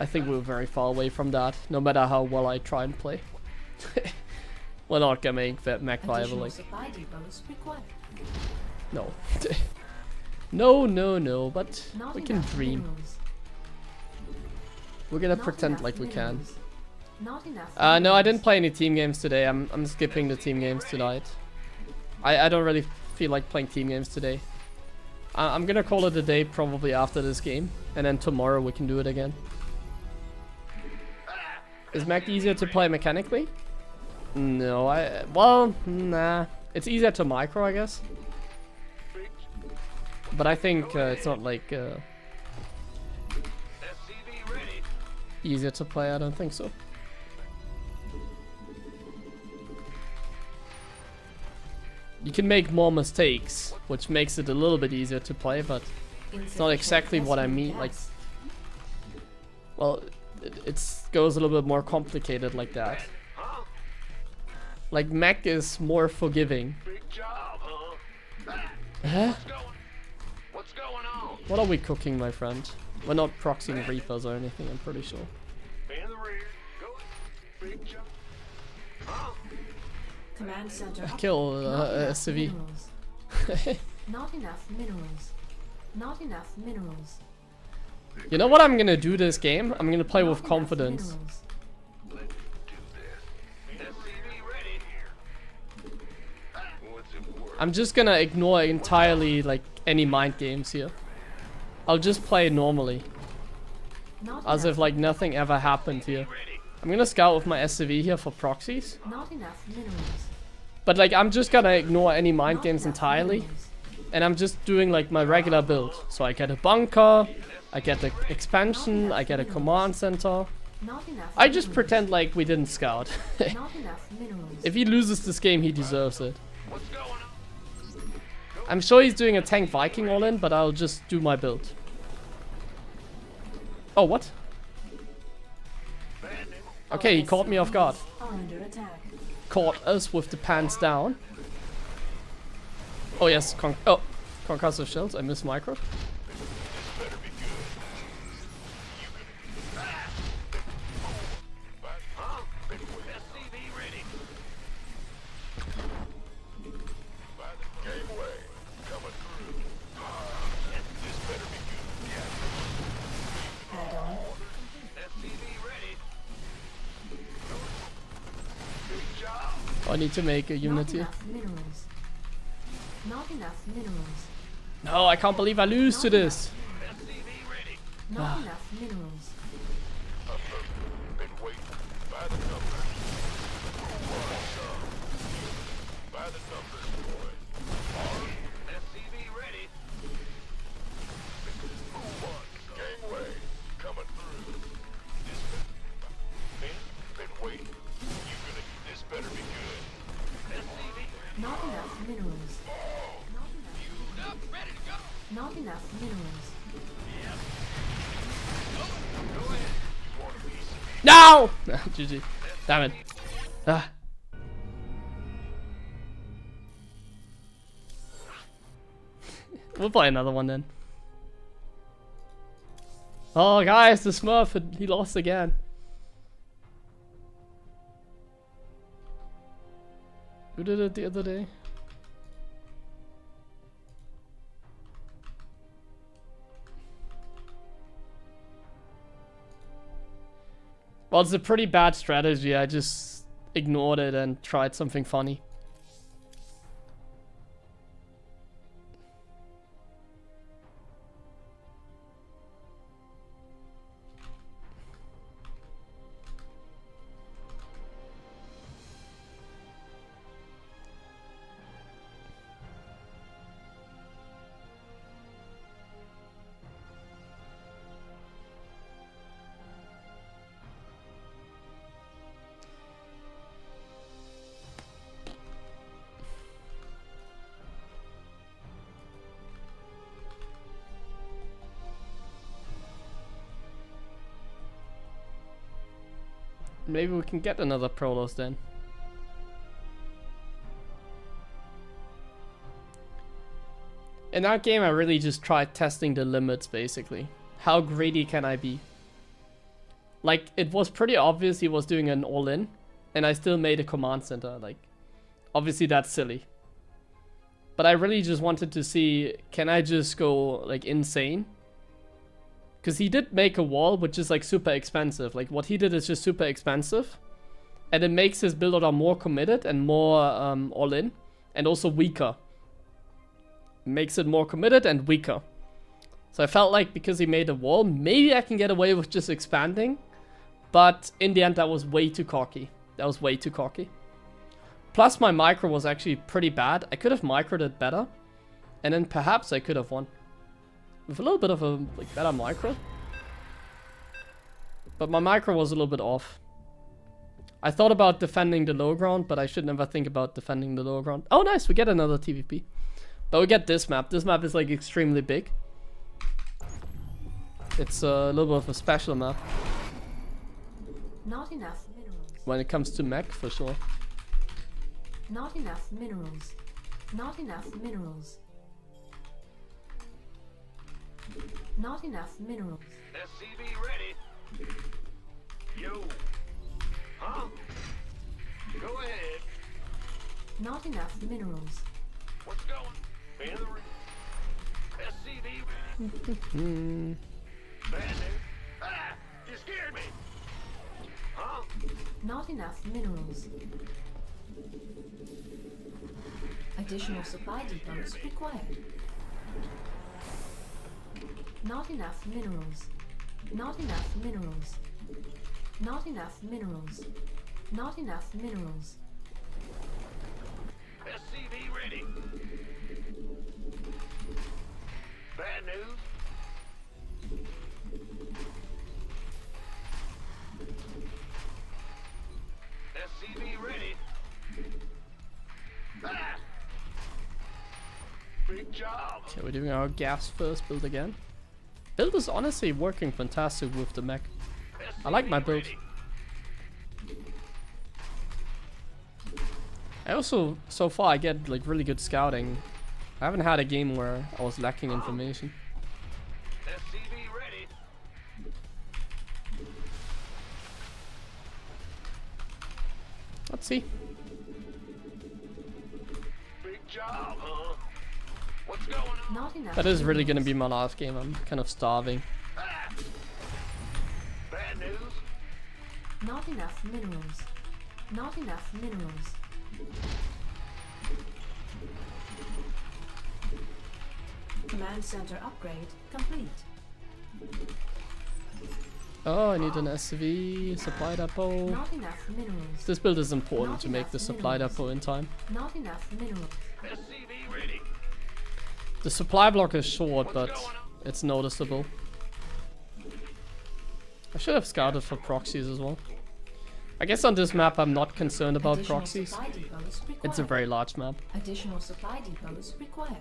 Speaker 1: I think we're very far away from that, no matter how well I try and play. We're not gonna make that mech viable, like... No. No, but we can dream. We're gonna pretend like we can. No, I didn't play any team games today. I'm skipping the team games tonight. I don't really feel like playing team games today. I'm gonna call it a day probably after this game, and then tomorrow we can do it again. Is mech easier to play mechanically? No, well, nah. It's easier to micro, I guess. But I think it's not like easier to play. I don't think so. You can make more mistakes, which makes it a little bit easier to play, but It's not exactly what I mean. Like, well, it goes a little bit more complicated like that.
Speaker 2: Huh?
Speaker 1: Like, Mech is more forgiving.
Speaker 2: Big job, huh?
Speaker 1: Huh?
Speaker 2: What's going on?
Speaker 1: What are we cooking, my friend? We're not proxying Reapers or anything, I'm pretty sure.
Speaker 2: In the rear. Go. Big job. Huh?
Speaker 3: Command center.
Speaker 1: Kill
Speaker 3: Not enough
Speaker 1: SCV.
Speaker 3: minerals. Not enough minerals. Not enough minerals.
Speaker 1: You know what I'm gonna do this game? I'm gonna play
Speaker 3: Not
Speaker 1: with
Speaker 3: enough
Speaker 1: confidence.
Speaker 3: minerals.
Speaker 2: Let's do this. SCV ready here. What's it worth?
Speaker 1: I'm just gonna ignore entirely like any mind games here. I'll just play normally,
Speaker 3: Not
Speaker 1: as
Speaker 3: enough,
Speaker 1: if like nothing ever happened here.
Speaker 2: Ready.
Speaker 1: I'm gonna scout with my SCV here for proxies,
Speaker 3: not enough minerals.
Speaker 1: but like I'm just gonna ignore any mind
Speaker 3: Not
Speaker 1: games
Speaker 3: enough
Speaker 1: entirely,
Speaker 3: minerals.
Speaker 1: and I'm just doing like my regular build. So I get a bunker, I get the expansion, I get a command center.
Speaker 3: Not enough
Speaker 1: I just
Speaker 3: minerals.
Speaker 1: pretend like we didn't scout.
Speaker 3: Not enough minerals.
Speaker 1: If he loses this game, he deserves it.
Speaker 2: What's going on?
Speaker 1: I'm sure he's doing a tank Viking all in, but I'll just do my build. Oh, what? Okay, he caught me off guard.
Speaker 3: Are under attack.
Speaker 1: Caught us with the pants down. Oh yes, concussive shells. I missed micro.
Speaker 2: Huh? SCV ready. Gateway coming through. This better be good.
Speaker 3: Add on.
Speaker 2: SCV ready. Big job.
Speaker 1: Oh, I need to make a unit
Speaker 3: Not
Speaker 1: here.
Speaker 3: enough minerals. Not enough minerals.
Speaker 1: No, I can't believe I lose to this.
Speaker 2: SCV ready.
Speaker 3: Not enough minerals.
Speaker 2: Been waiting. By the numbers. By the numbers, boys. SCV ready. Gangway coming through. Been waiting. This better be good. SCV.
Speaker 3: Not enough minerals. Not enough minerals.
Speaker 1: No! GG. Damn it. Ah. We'll play another one then. Oh, guys, the Smurf, he lost again. Who did it the other day? Well, it's a pretty bad strategy. I just ignored it and tried something funny. Maybe we can get another Prolos then. In that game, I really just tried testing the limits, basically. How greedy can I be? Like, it was pretty obvious he was doing an all-in, and I still made a command center. Like, obviously that's silly. But I really just wanted to see, can I just go, like, insane? Because he did make a wall, which is like super expensive. Like what he did is just super expensive. And it makes his build order more committed and more all in. And also weaker. Makes it more committed and weaker. So I felt like because he made a wall, maybe I can get away with just expanding. But in the end that was way too cocky. That was way too cocky. Plus my micro was actually pretty bad. I could have microed it better. And then perhaps I could have won. With a little bit of a like better micro. But my micro was a little bit off. I thought about defending the low ground, but I should never think about defending the low ground. Oh nice, we get another TVP. But we get this map. This map is like extremely big. It's a little bit of a special map
Speaker 3: Not enough minerals.
Speaker 1: when it comes to mech, for sure.
Speaker 3: Not enough minerals. Not enough minerals. Not enough minerals.
Speaker 2: SCV ready. Yo. Huh? Go ahead.
Speaker 3: Not enough minerals.
Speaker 2: What's going? In the ring. SCV ready. Bad news. Ah! You scared me. Huh?
Speaker 3: Not enough minerals. Additional supply depots required. Not enough minerals. Not enough minerals. Not enough minerals. Not enough minerals.
Speaker 2: SCV ready. Bad news. SCV ready. Ah! Big job.
Speaker 1: Okay, we're doing our gas first build again. Build is honestly working fantastic with the mech. I like my build. I also, so far, I get like really good scouting. I haven't had a game where I was lacking information.
Speaker 2: SCV ready.
Speaker 1: Let's see.
Speaker 2: Big job, huh? What's going on?
Speaker 3: Not enough.
Speaker 1: That is really gonna
Speaker 3: minerals.
Speaker 1: be my last game. I'm kind of starving.
Speaker 2: Ah! Bad news.
Speaker 3: Not enough minerals. Not enough minerals. Command center upgrade complete.
Speaker 1: Oh, I need an SCV supply depot.
Speaker 3: Not enough minerals.
Speaker 1: This build is important
Speaker 3: Not
Speaker 1: to make
Speaker 3: enough
Speaker 1: the supply
Speaker 3: minerals.
Speaker 1: depot in time.
Speaker 3: Not enough minerals.
Speaker 2: SCV ready.
Speaker 1: The supply block is short,
Speaker 2: What's
Speaker 1: but
Speaker 2: going on?
Speaker 1: it's noticeable. I should have scouted for proxies as well. I guess on this map I'm not concerned about
Speaker 3: Additional
Speaker 1: proxies.
Speaker 3: supply depots required.
Speaker 1: It's a very large map.
Speaker 3: Additional supply depots required.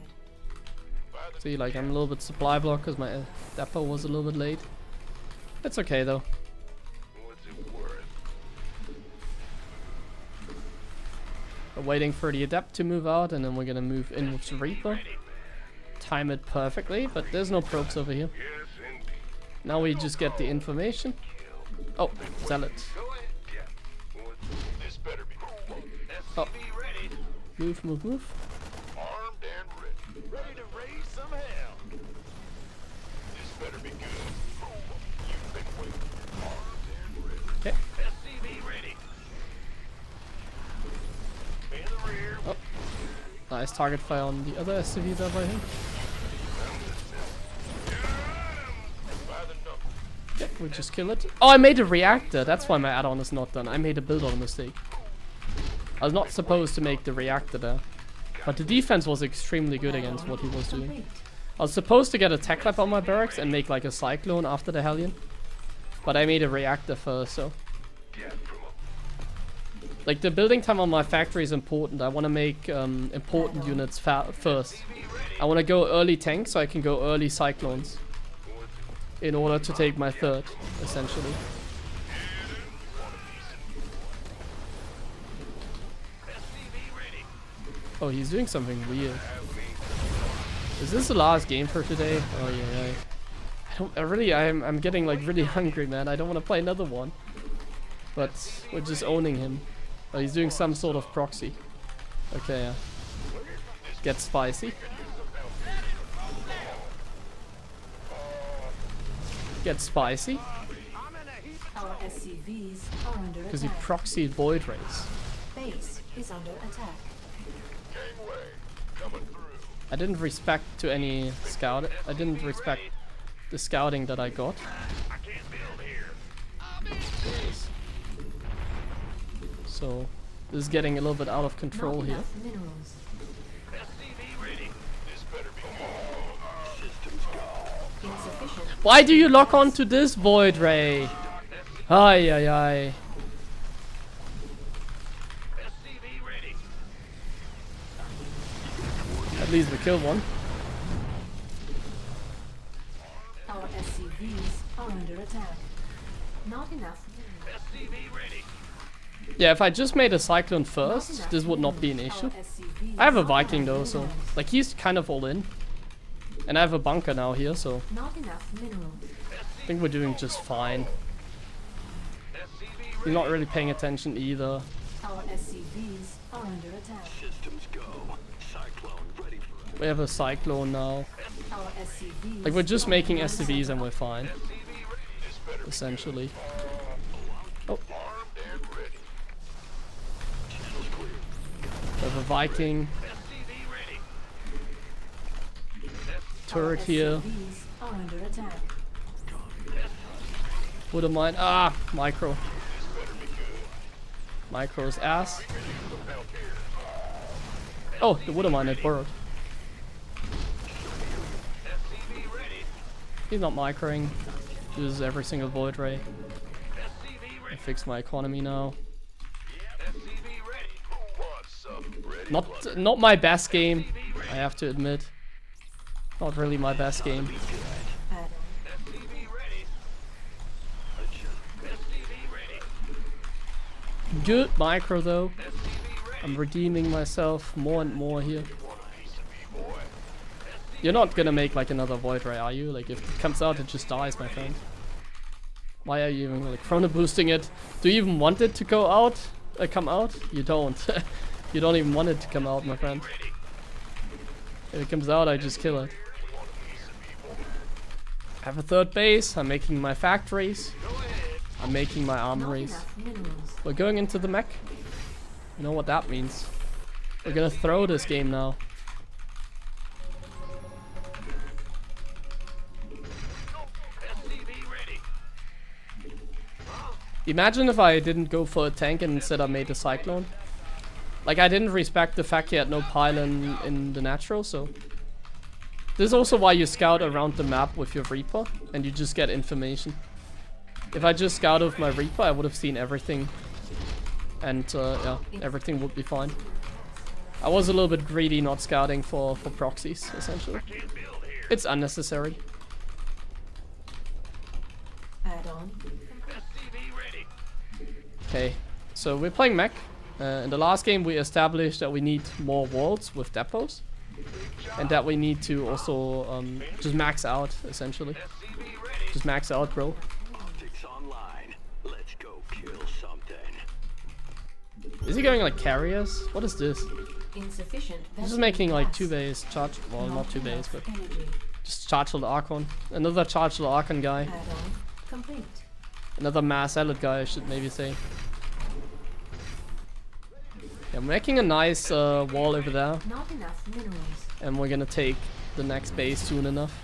Speaker 1: See, like I'm a little bit supply block because my depot was a little bit late. It's okay though.
Speaker 2: What's it worth?
Speaker 1: We're waiting for the adept to move out and then we're gonna move in with the Reaper. Time it perfectly, but there's no probes over here.
Speaker 2: Yes, indeed.
Speaker 1: Now we just get the information. Oh, Zealot.
Speaker 2: Go ahead. Yeah. This better be.
Speaker 1: Oh.
Speaker 2: SCV ready.
Speaker 1: Move, move, move.
Speaker 2: Armed and ready. Ready to raise some hell. This better be good. You've been waiting. Armed and ready.
Speaker 1: Okay.
Speaker 2: SCV ready. In the rear.
Speaker 1: Oh. Nice target fire on the other SCV there by him.
Speaker 2: By the number.
Speaker 1: Okay, we just kill it. Oh, I made a reactor. That's why my add-on is not done. I made a build-on mistake. I was not supposed to make the reactor there. But the defense was extremely good against what he was doing.
Speaker 3: Complete.
Speaker 1: I was supposed to get a tech lab on my barracks and make like a cyclone after the Hellion. But I made a reactor first, so... Like, the building time on my factory is important. I want to make important units first. I want to go early tanks so I can go early cyclones. In order to take my third, essentially. Oh, he's doing something weird. Is this the last game for today? Oh yeah. I'm getting like really hungry, man. I don't want to play another one. But we're just owning him. Oh, he's doing some sort of proxy. Okay, yeah. Get spicy. Get spicy.
Speaker 3: Our SCVs are under
Speaker 1: Because he
Speaker 3: attack.
Speaker 1: proxied Void Rays.
Speaker 3: Base is under attack.
Speaker 2: Gangway. Coming through.
Speaker 1: I didn't respect to any scout. I didn't respect the scouting that I got.
Speaker 2: I can't build here.
Speaker 1: So this is getting a little bit out of control
Speaker 3: Not
Speaker 1: here.
Speaker 3: enough minerals.
Speaker 2: SCV ready. This better be. Systems go.
Speaker 3: Insufficient.
Speaker 1: Why do you lock on to this Void Ray? Ay ay ay.
Speaker 2: SCV ready.
Speaker 1: At least we killed one.
Speaker 3: Our SCVs under attack. Not enough minerals.
Speaker 2: SCV ready.
Speaker 1: Yeah, if I just made a Cyclone
Speaker 3: Not
Speaker 1: first,
Speaker 3: enough
Speaker 1: this would not be an
Speaker 3: minerals.
Speaker 1: issue.
Speaker 3: Our SCVs
Speaker 1: I have a
Speaker 3: are
Speaker 1: Viking
Speaker 3: not
Speaker 1: though, so
Speaker 3: minerals.
Speaker 1: like he's kind of all in. And I have a bunker now here, so
Speaker 3: Not enough minerals.
Speaker 1: I think we're doing just fine.
Speaker 2: SCV
Speaker 1: He's not really paying attention either.
Speaker 3: Our SCVs are under attack.
Speaker 2: Systems go. Cyclone ready for
Speaker 1: We have a Cyclone now.
Speaker 3: Our SCVs
Speaker 1: Like we're just
Speaker 3: are
Speaker 1: making
Speaker 3: under
Speaker 1: SCVs
Speaker 3: attack.
Speaker 1: and we're fine,
Speaker 2: SCV ready. This better
Speaker 1: essentially. Oh,
Speaker 2: armed and ready. Channels clear.
Speaker 1: we have a Viking
Speaker 2: SCV ready.
Speaker 1: turret here.
Speaker 3: SCVs are under attack.
Speaker 1: Would mine. Ah, micro. Micro's ass. Oh, the wood mine had borrowed.
Speaker 2: SCV ready.
Speaker 1: He's not microing. Uses every single void ray.
Speaker 2: SCV
Speaker 1: I
Speaker 2: ready.
Speaker 1: fixed my economy now.
Speaker 2: SCV ready. Who wants some? Ready.
Speaker 1: Not my best game, I have to admit. Not really my best game.
Speaker 3: Add-on.
Speaker 2: SCV ready. SCV ready.
Speaker 1: Good micro though.
Speaker 2: SCV ready.
Speaker 1: I'm redeeming myself more and more here. You're not gonna make like another void ray, are you? Like if it comes out, it just dies, my friend. Why are you even like chrono boosting it? Do you even want it to go out? Come out? You don't. You don't even want it to come out, my friend. If it comes out, I just kill it. I have a third base. I'm making my factories. I'm making my
Speaker 3: Not
Speaker 1: armories.
Speaker 3: enough minerals.
Speaker 1: We're going into the mech. You know what that means. We're gonna throw this game now.
Speaker 2: SCV ready.
Speaker 1: Imagine if I didn't go for a tank and instead I made a Cyclone. Like I didn't respect the fact he had no pylon in the natural, so. This is also why you scout around the map with your Reaper and you just get information. If I just scouted with my Reaper, I would have seen everything. And yeah, everything would be fine. I was a little bit greedy not scouting for proxies, essentially.
Speaker 2: Can't build here.
Speaker 1: It's unnecessary.
Speaker 3: Add-on.
Speaker 2: SCV ready.
Speaker 1: Okay, so we're playing Mech. In the last game we established that we need more walls with depots. And that we need to also just max out, essentially.
Speaker 2: SCV ready.
Speaker 1: Just max out, bro.
Speaker 2: Optics online. Let's go kill something.
Speaker 1: Is he going like carriers? What is this?
Speaker 3: Insufficient.
Speaker 1: This is
Speaker 3: vessel
Speaker 1: making like
Speaker 3: gas.
Speaker 1: 2 base charge. Well, not 2 base,
Speaker 3: enough
Speaker 1: but
Speaker 3: energy.
Speaker 1: just chargeable Archon. Another chargeable Archon guy.
Speaker 3: Add-on complete.
Speaker 1: Another mass alert guy, I should maybe say. Yeah, I'm making a nice wall over there.
Speaker 3: Not enough minerals.
Speaker 1: And we're gonna take the next base soon enough.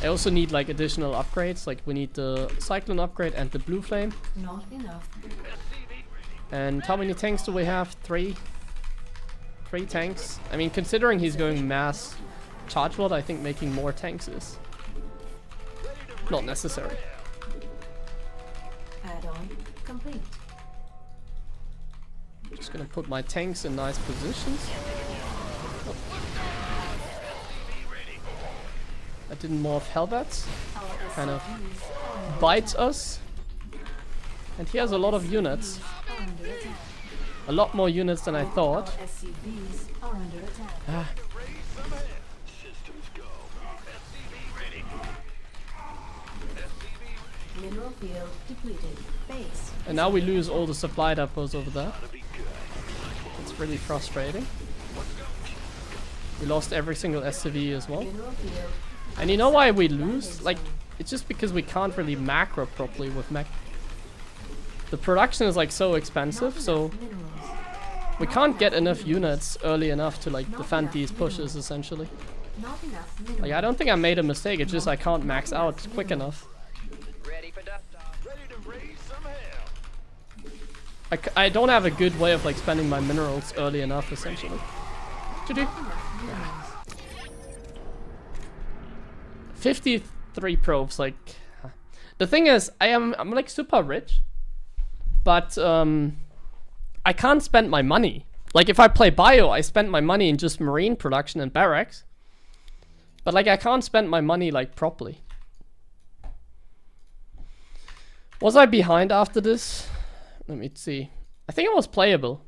Speaker 1: I also need like additional upgrades. Like we need the Cyclone upgrade and the Blue Flame.
Speaker 3: Not enough.
Speaker 1: And how many tanks do we have? 3? 3 tanks. I mean, considering he's going mass charge load, I think making more tanks is not necessary.
Speaker 3: Add-on complete.
Speaker 1: Just gonna put my tanks in nice positions. Oh. I didn't morph Hellbats.
Speaker 3: Our
Speaker 1: Kind of
Speaker 3: SCVs are
Speaker 1: bites us. And he has a lot of units.
Speaker 3: under attack.
Speaker 1: A lot more units than I
Speaker 3: Our
Speaker 1: thought.
Speaker 3: SCVs are under attack.
Speaker 1: Ah,
Speaker 2: Systems go. SCV ready. SCV
Speaker 3: Mineral field depleted. Base.
Speaker 1: and now we lose all the supply depots over there.
Speaker 2: to be good.
Speaker 1: It's really frustrating. We lost every single SCV as well.
Speaker 3: Mineral field.
Speaker 1: And you know why we lose? Like, it's just because we can't really macro properly with Mech. The production is like so expensive, so
Speaker 3: Minerals.
Speaker 1: we can't get enough units early enough to like defend these pushes essentially.
Speaker 3: Not enough minerals.
Speaker 1: Like I don't think I made a mistake, it's just I can't max out quick enough.
Speaker 6: Ready for dust off.
Speaker 2: Ready to raise some hell.
Speaker 1: I don't have a good way of like spending my minerals early enough essentially. To-do.
Speaker 3: Enough minerals.
Speaker 1: 53 probes, like the thing is I'm like super rich, but I can't spend my money. Like if I play bio, I spend my money in just marine production and barracks, but like I can't spend my money like properly. Was I behind after this? Let me see. I think it was playable.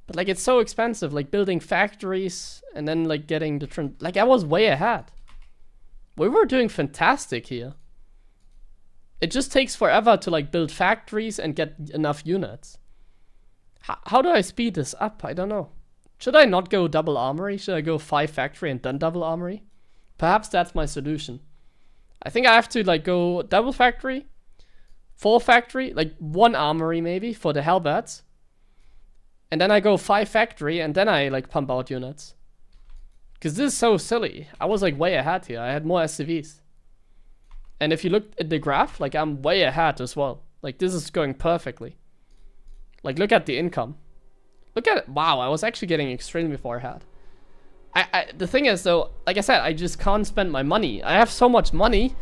Speaker 1: But like, it's so expensive, like building factories and then like getting the like, I was way ahead. We were doing fantastic here. It just takes forever to like build factories and get enough units. How do I speed this up? I don't know. Should I not go double armory? Should I go 5 factory and then double armory? Perhaps that's my solution. I think I have to like go double factory, 4 factory, like 1 armory maybe for the hellbats. And then I go 5 factory and then I like pump out units. Because this is so silly. I was like way ahead here. I had more SCVs. And if you look at the graph, like I'm way ahead as well. Like this is going perfectly. Like look at the income. Look at it. Wow, I was actually getting extremely far ahead. The thing is though, like I said, I just can't spend my money. I have so much money,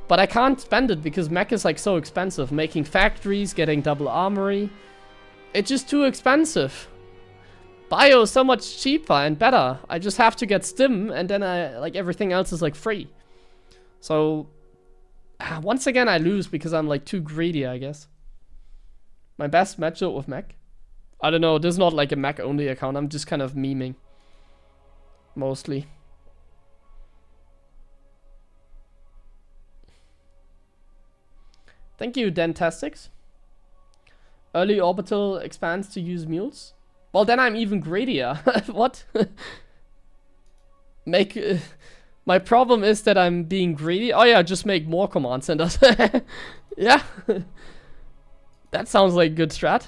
Speaker 1: but I can't spend it because mech is like so expensive. Making factories, getting double armory. It's just too expensive. Bio is so much cheaper and better. I just have to get stim and then I like everything else is like free. So once again I lose because I'm like too greedy, I guess. My best matchup with mech. I don't know, this is not like a mech only account. I'm just kind of memeing. Mostly. Thank you, Dentastics. Early orbital expands to use mules. Well, then I'm even greedier. What? Make... my problem is that I'm being greedy. Oh yeah, just make more command centers. Yeah. That sounds like a good strat.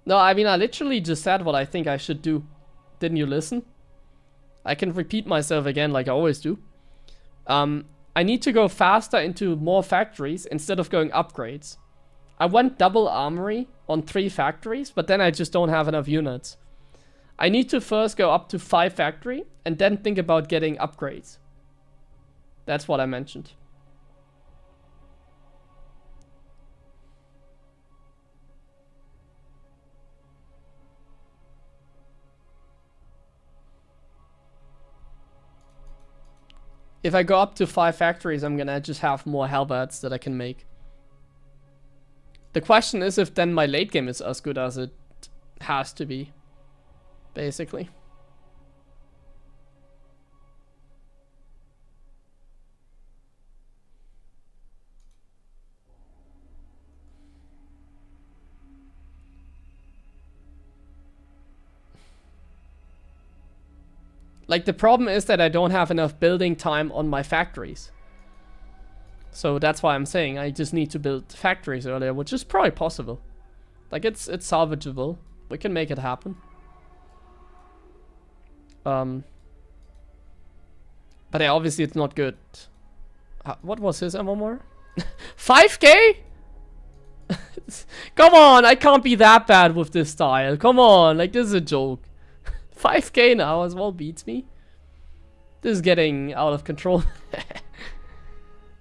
Speaker 1: No, I mean, I literally just said what I think I should do. Didn't you listen? I can repeat myself again like I always do. I need to go faster into more factories instead of going upgrades. I went double armory on 3 factories, but then I just don't have enough units. I need to first go up to 5 factory and then think about getting upgrades. That's what I mentioned. If I go up to 5 factories, I'm gonna just have more hellbats that I can make. The question is if then my late game is as good as it has to be. Basically. Like, the problem is that I don't have enough building time on my factories. So that's why I'm saying I just need to build factories earlier, which is probably possible. Like, it's salvageable. We can make it happen. But yeah, obviously it's not good. What was his MMR? 5k? Come on, I can't be that bad with this style. Come on, like, this is a joke. 5k now as well beats me. This is getting out of control.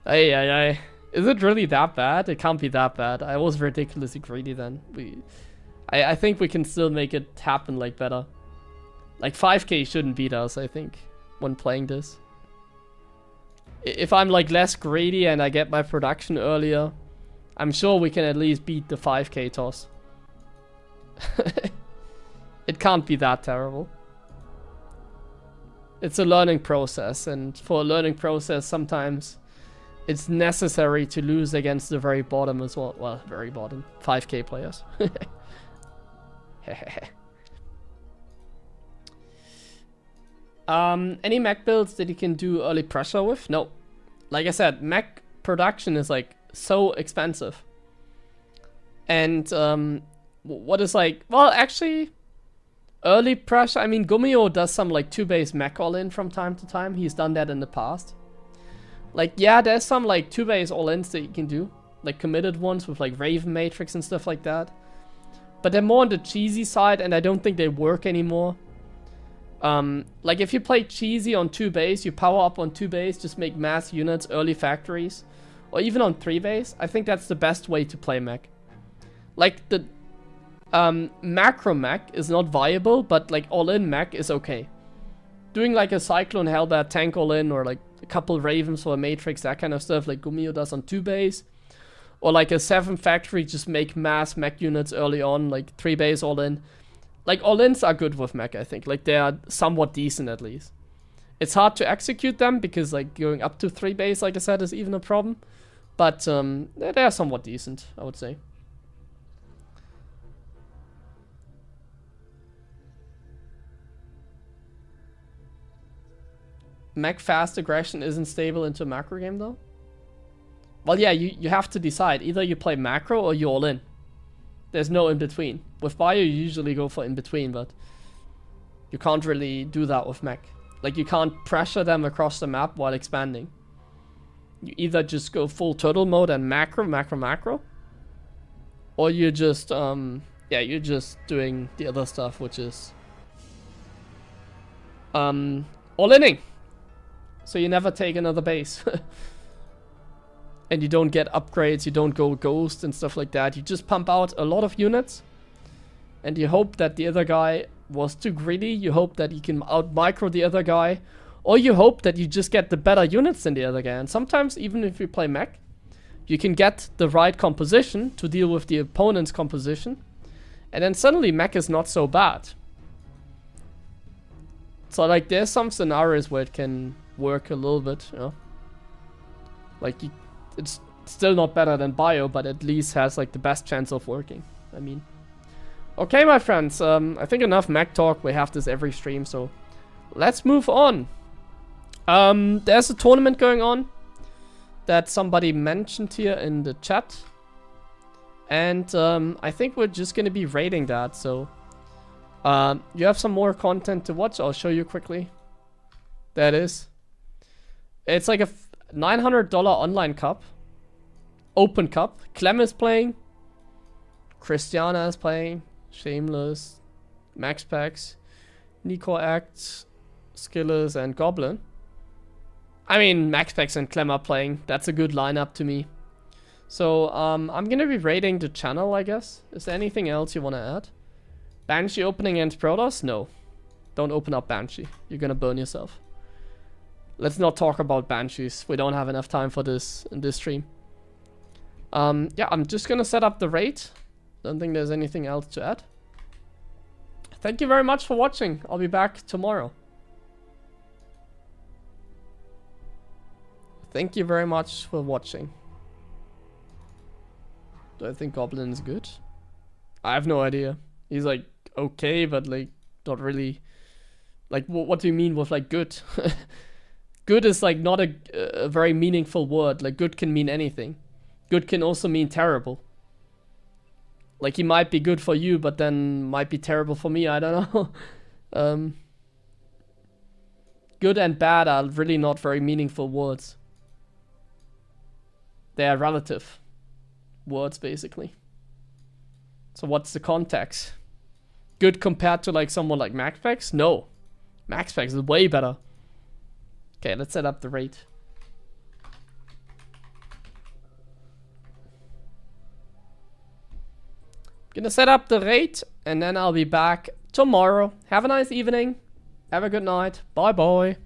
Speaker 1: Ay. Is it really that bad? It can't be that bad. I was ridiculously greedy then. I think we can still make it happen like better. Like 5k shouldn't beat us, I think, when playing this. If I'm like less greedy and I get my production earlier, I'm sure we can at least beat the 5k toss. It can't be that terrible. It's a learning process, and for a learning process, sometimes it's necessary to lose against the very bottom as well. Well, very bottom. 5k players. Any mech builds that you can do early pressure with? No. Like I said, mech production is like so expensive. And what is like, well, actually, early pressure, I mean, Gumio does some like 2-base mech all-in from time to time. He's done that in the past. Like, yeah, there's some like 2-base all-ins that you can do. Like committed ones with like Raven Matrix and stuff like that. But they're more on the cheesy side and I don't think they work anymore. Like if you play cheesy on 2-base, you power up on 2-base, just make mass units, early factories. Or even on 3-base, I think that's the best way to play mech. Like the macro mech is not viable, but like all-in mech is okay. doing like a Cyclone Hellbat tank all in, or like a couple Ravens for a Matrix, that kind of stuff, like Gumio does on 2 base. Or like a 7 factory, just make mass mech units early on, like 3 base all in. Like all ins are good with mech, I think. Like they are somewhat decent at least. It's hard to execute them because like going up to 3 base, like I said, is even a problem. But they are somewhat decent, I would say. Mech fast aggression isn't stable into a macro game though? Well, yeah, you have to decide. Either you play macro or you all in. There's no in between. With bio, you usually go for in between, but you can't really do that with mech. Like, you can't pressure them across the map while expanding. You either just go full turtle mode and macro, or you just, yeah, you're just doing the other stuff, which is all-inning. So you never take another base. And you don't get upgrades, you don't go ghost and stuff like that. You just pump out a lot of units. And you hope that the other guy was too greedy. You hope that you can out-micro the other guy. Or you hope that you just get the better units than the other guy. And sometimes, even if you play mech, you can get the right composition to deal with the opponent's composition. And then suddenly mech is not so bad. So like there's some scenarios where it can work a little bit, you know. Like it's still not better than bio, but at least has like the best chance of working. I mean. Okay, my friends, I think enough mech talk. We have this every stream, so let's move on. There's a tournament going on that somebody mentioned here in the chat. And I think we're just going to be raiding that, so you have some more content to watch. I'll show you quickly. There it is. It's like a $900 online cup. Open cup. Clem is playing. Christiana is playing. Shameless. Max Packs. Nico Acts. Skillers and Goblin. I mean, Max Packs and Clem are playing. That's a good lineup to me. So, I'm gonna be raiding the channel, I guess. Is there anything else you want to add? Banshee opening against Protoss? No. Don't open up Banshee. You're gonna burn yourself. Let's not talk about Banshees. We don't have enough time for this in this stream. Yeah, I'm just gonna set up the raid. Don't think there's anything else to add. Thank you very much for watching. I'll be back tomorrow. Thank you very much for watching. Do I think Goblin is good? I have no idea. He's like okay, but like not really. Like what do you mean with like good? Good is like not a very meaningful word. Like good can mean anything. Good can also mean terrible. Like he might be good for you, but then might be terrible for me. I don't know. Good and bad are really not very meaningful words. They are relative words, basically. So what's the context? Good compared to like someone like Max Packs? No. Max Packs is way better. Okay, let's set up the raid. Gonna set up the raid and then I'll be back tomorrow. Have a nice evening. Have a good night. Bye bye.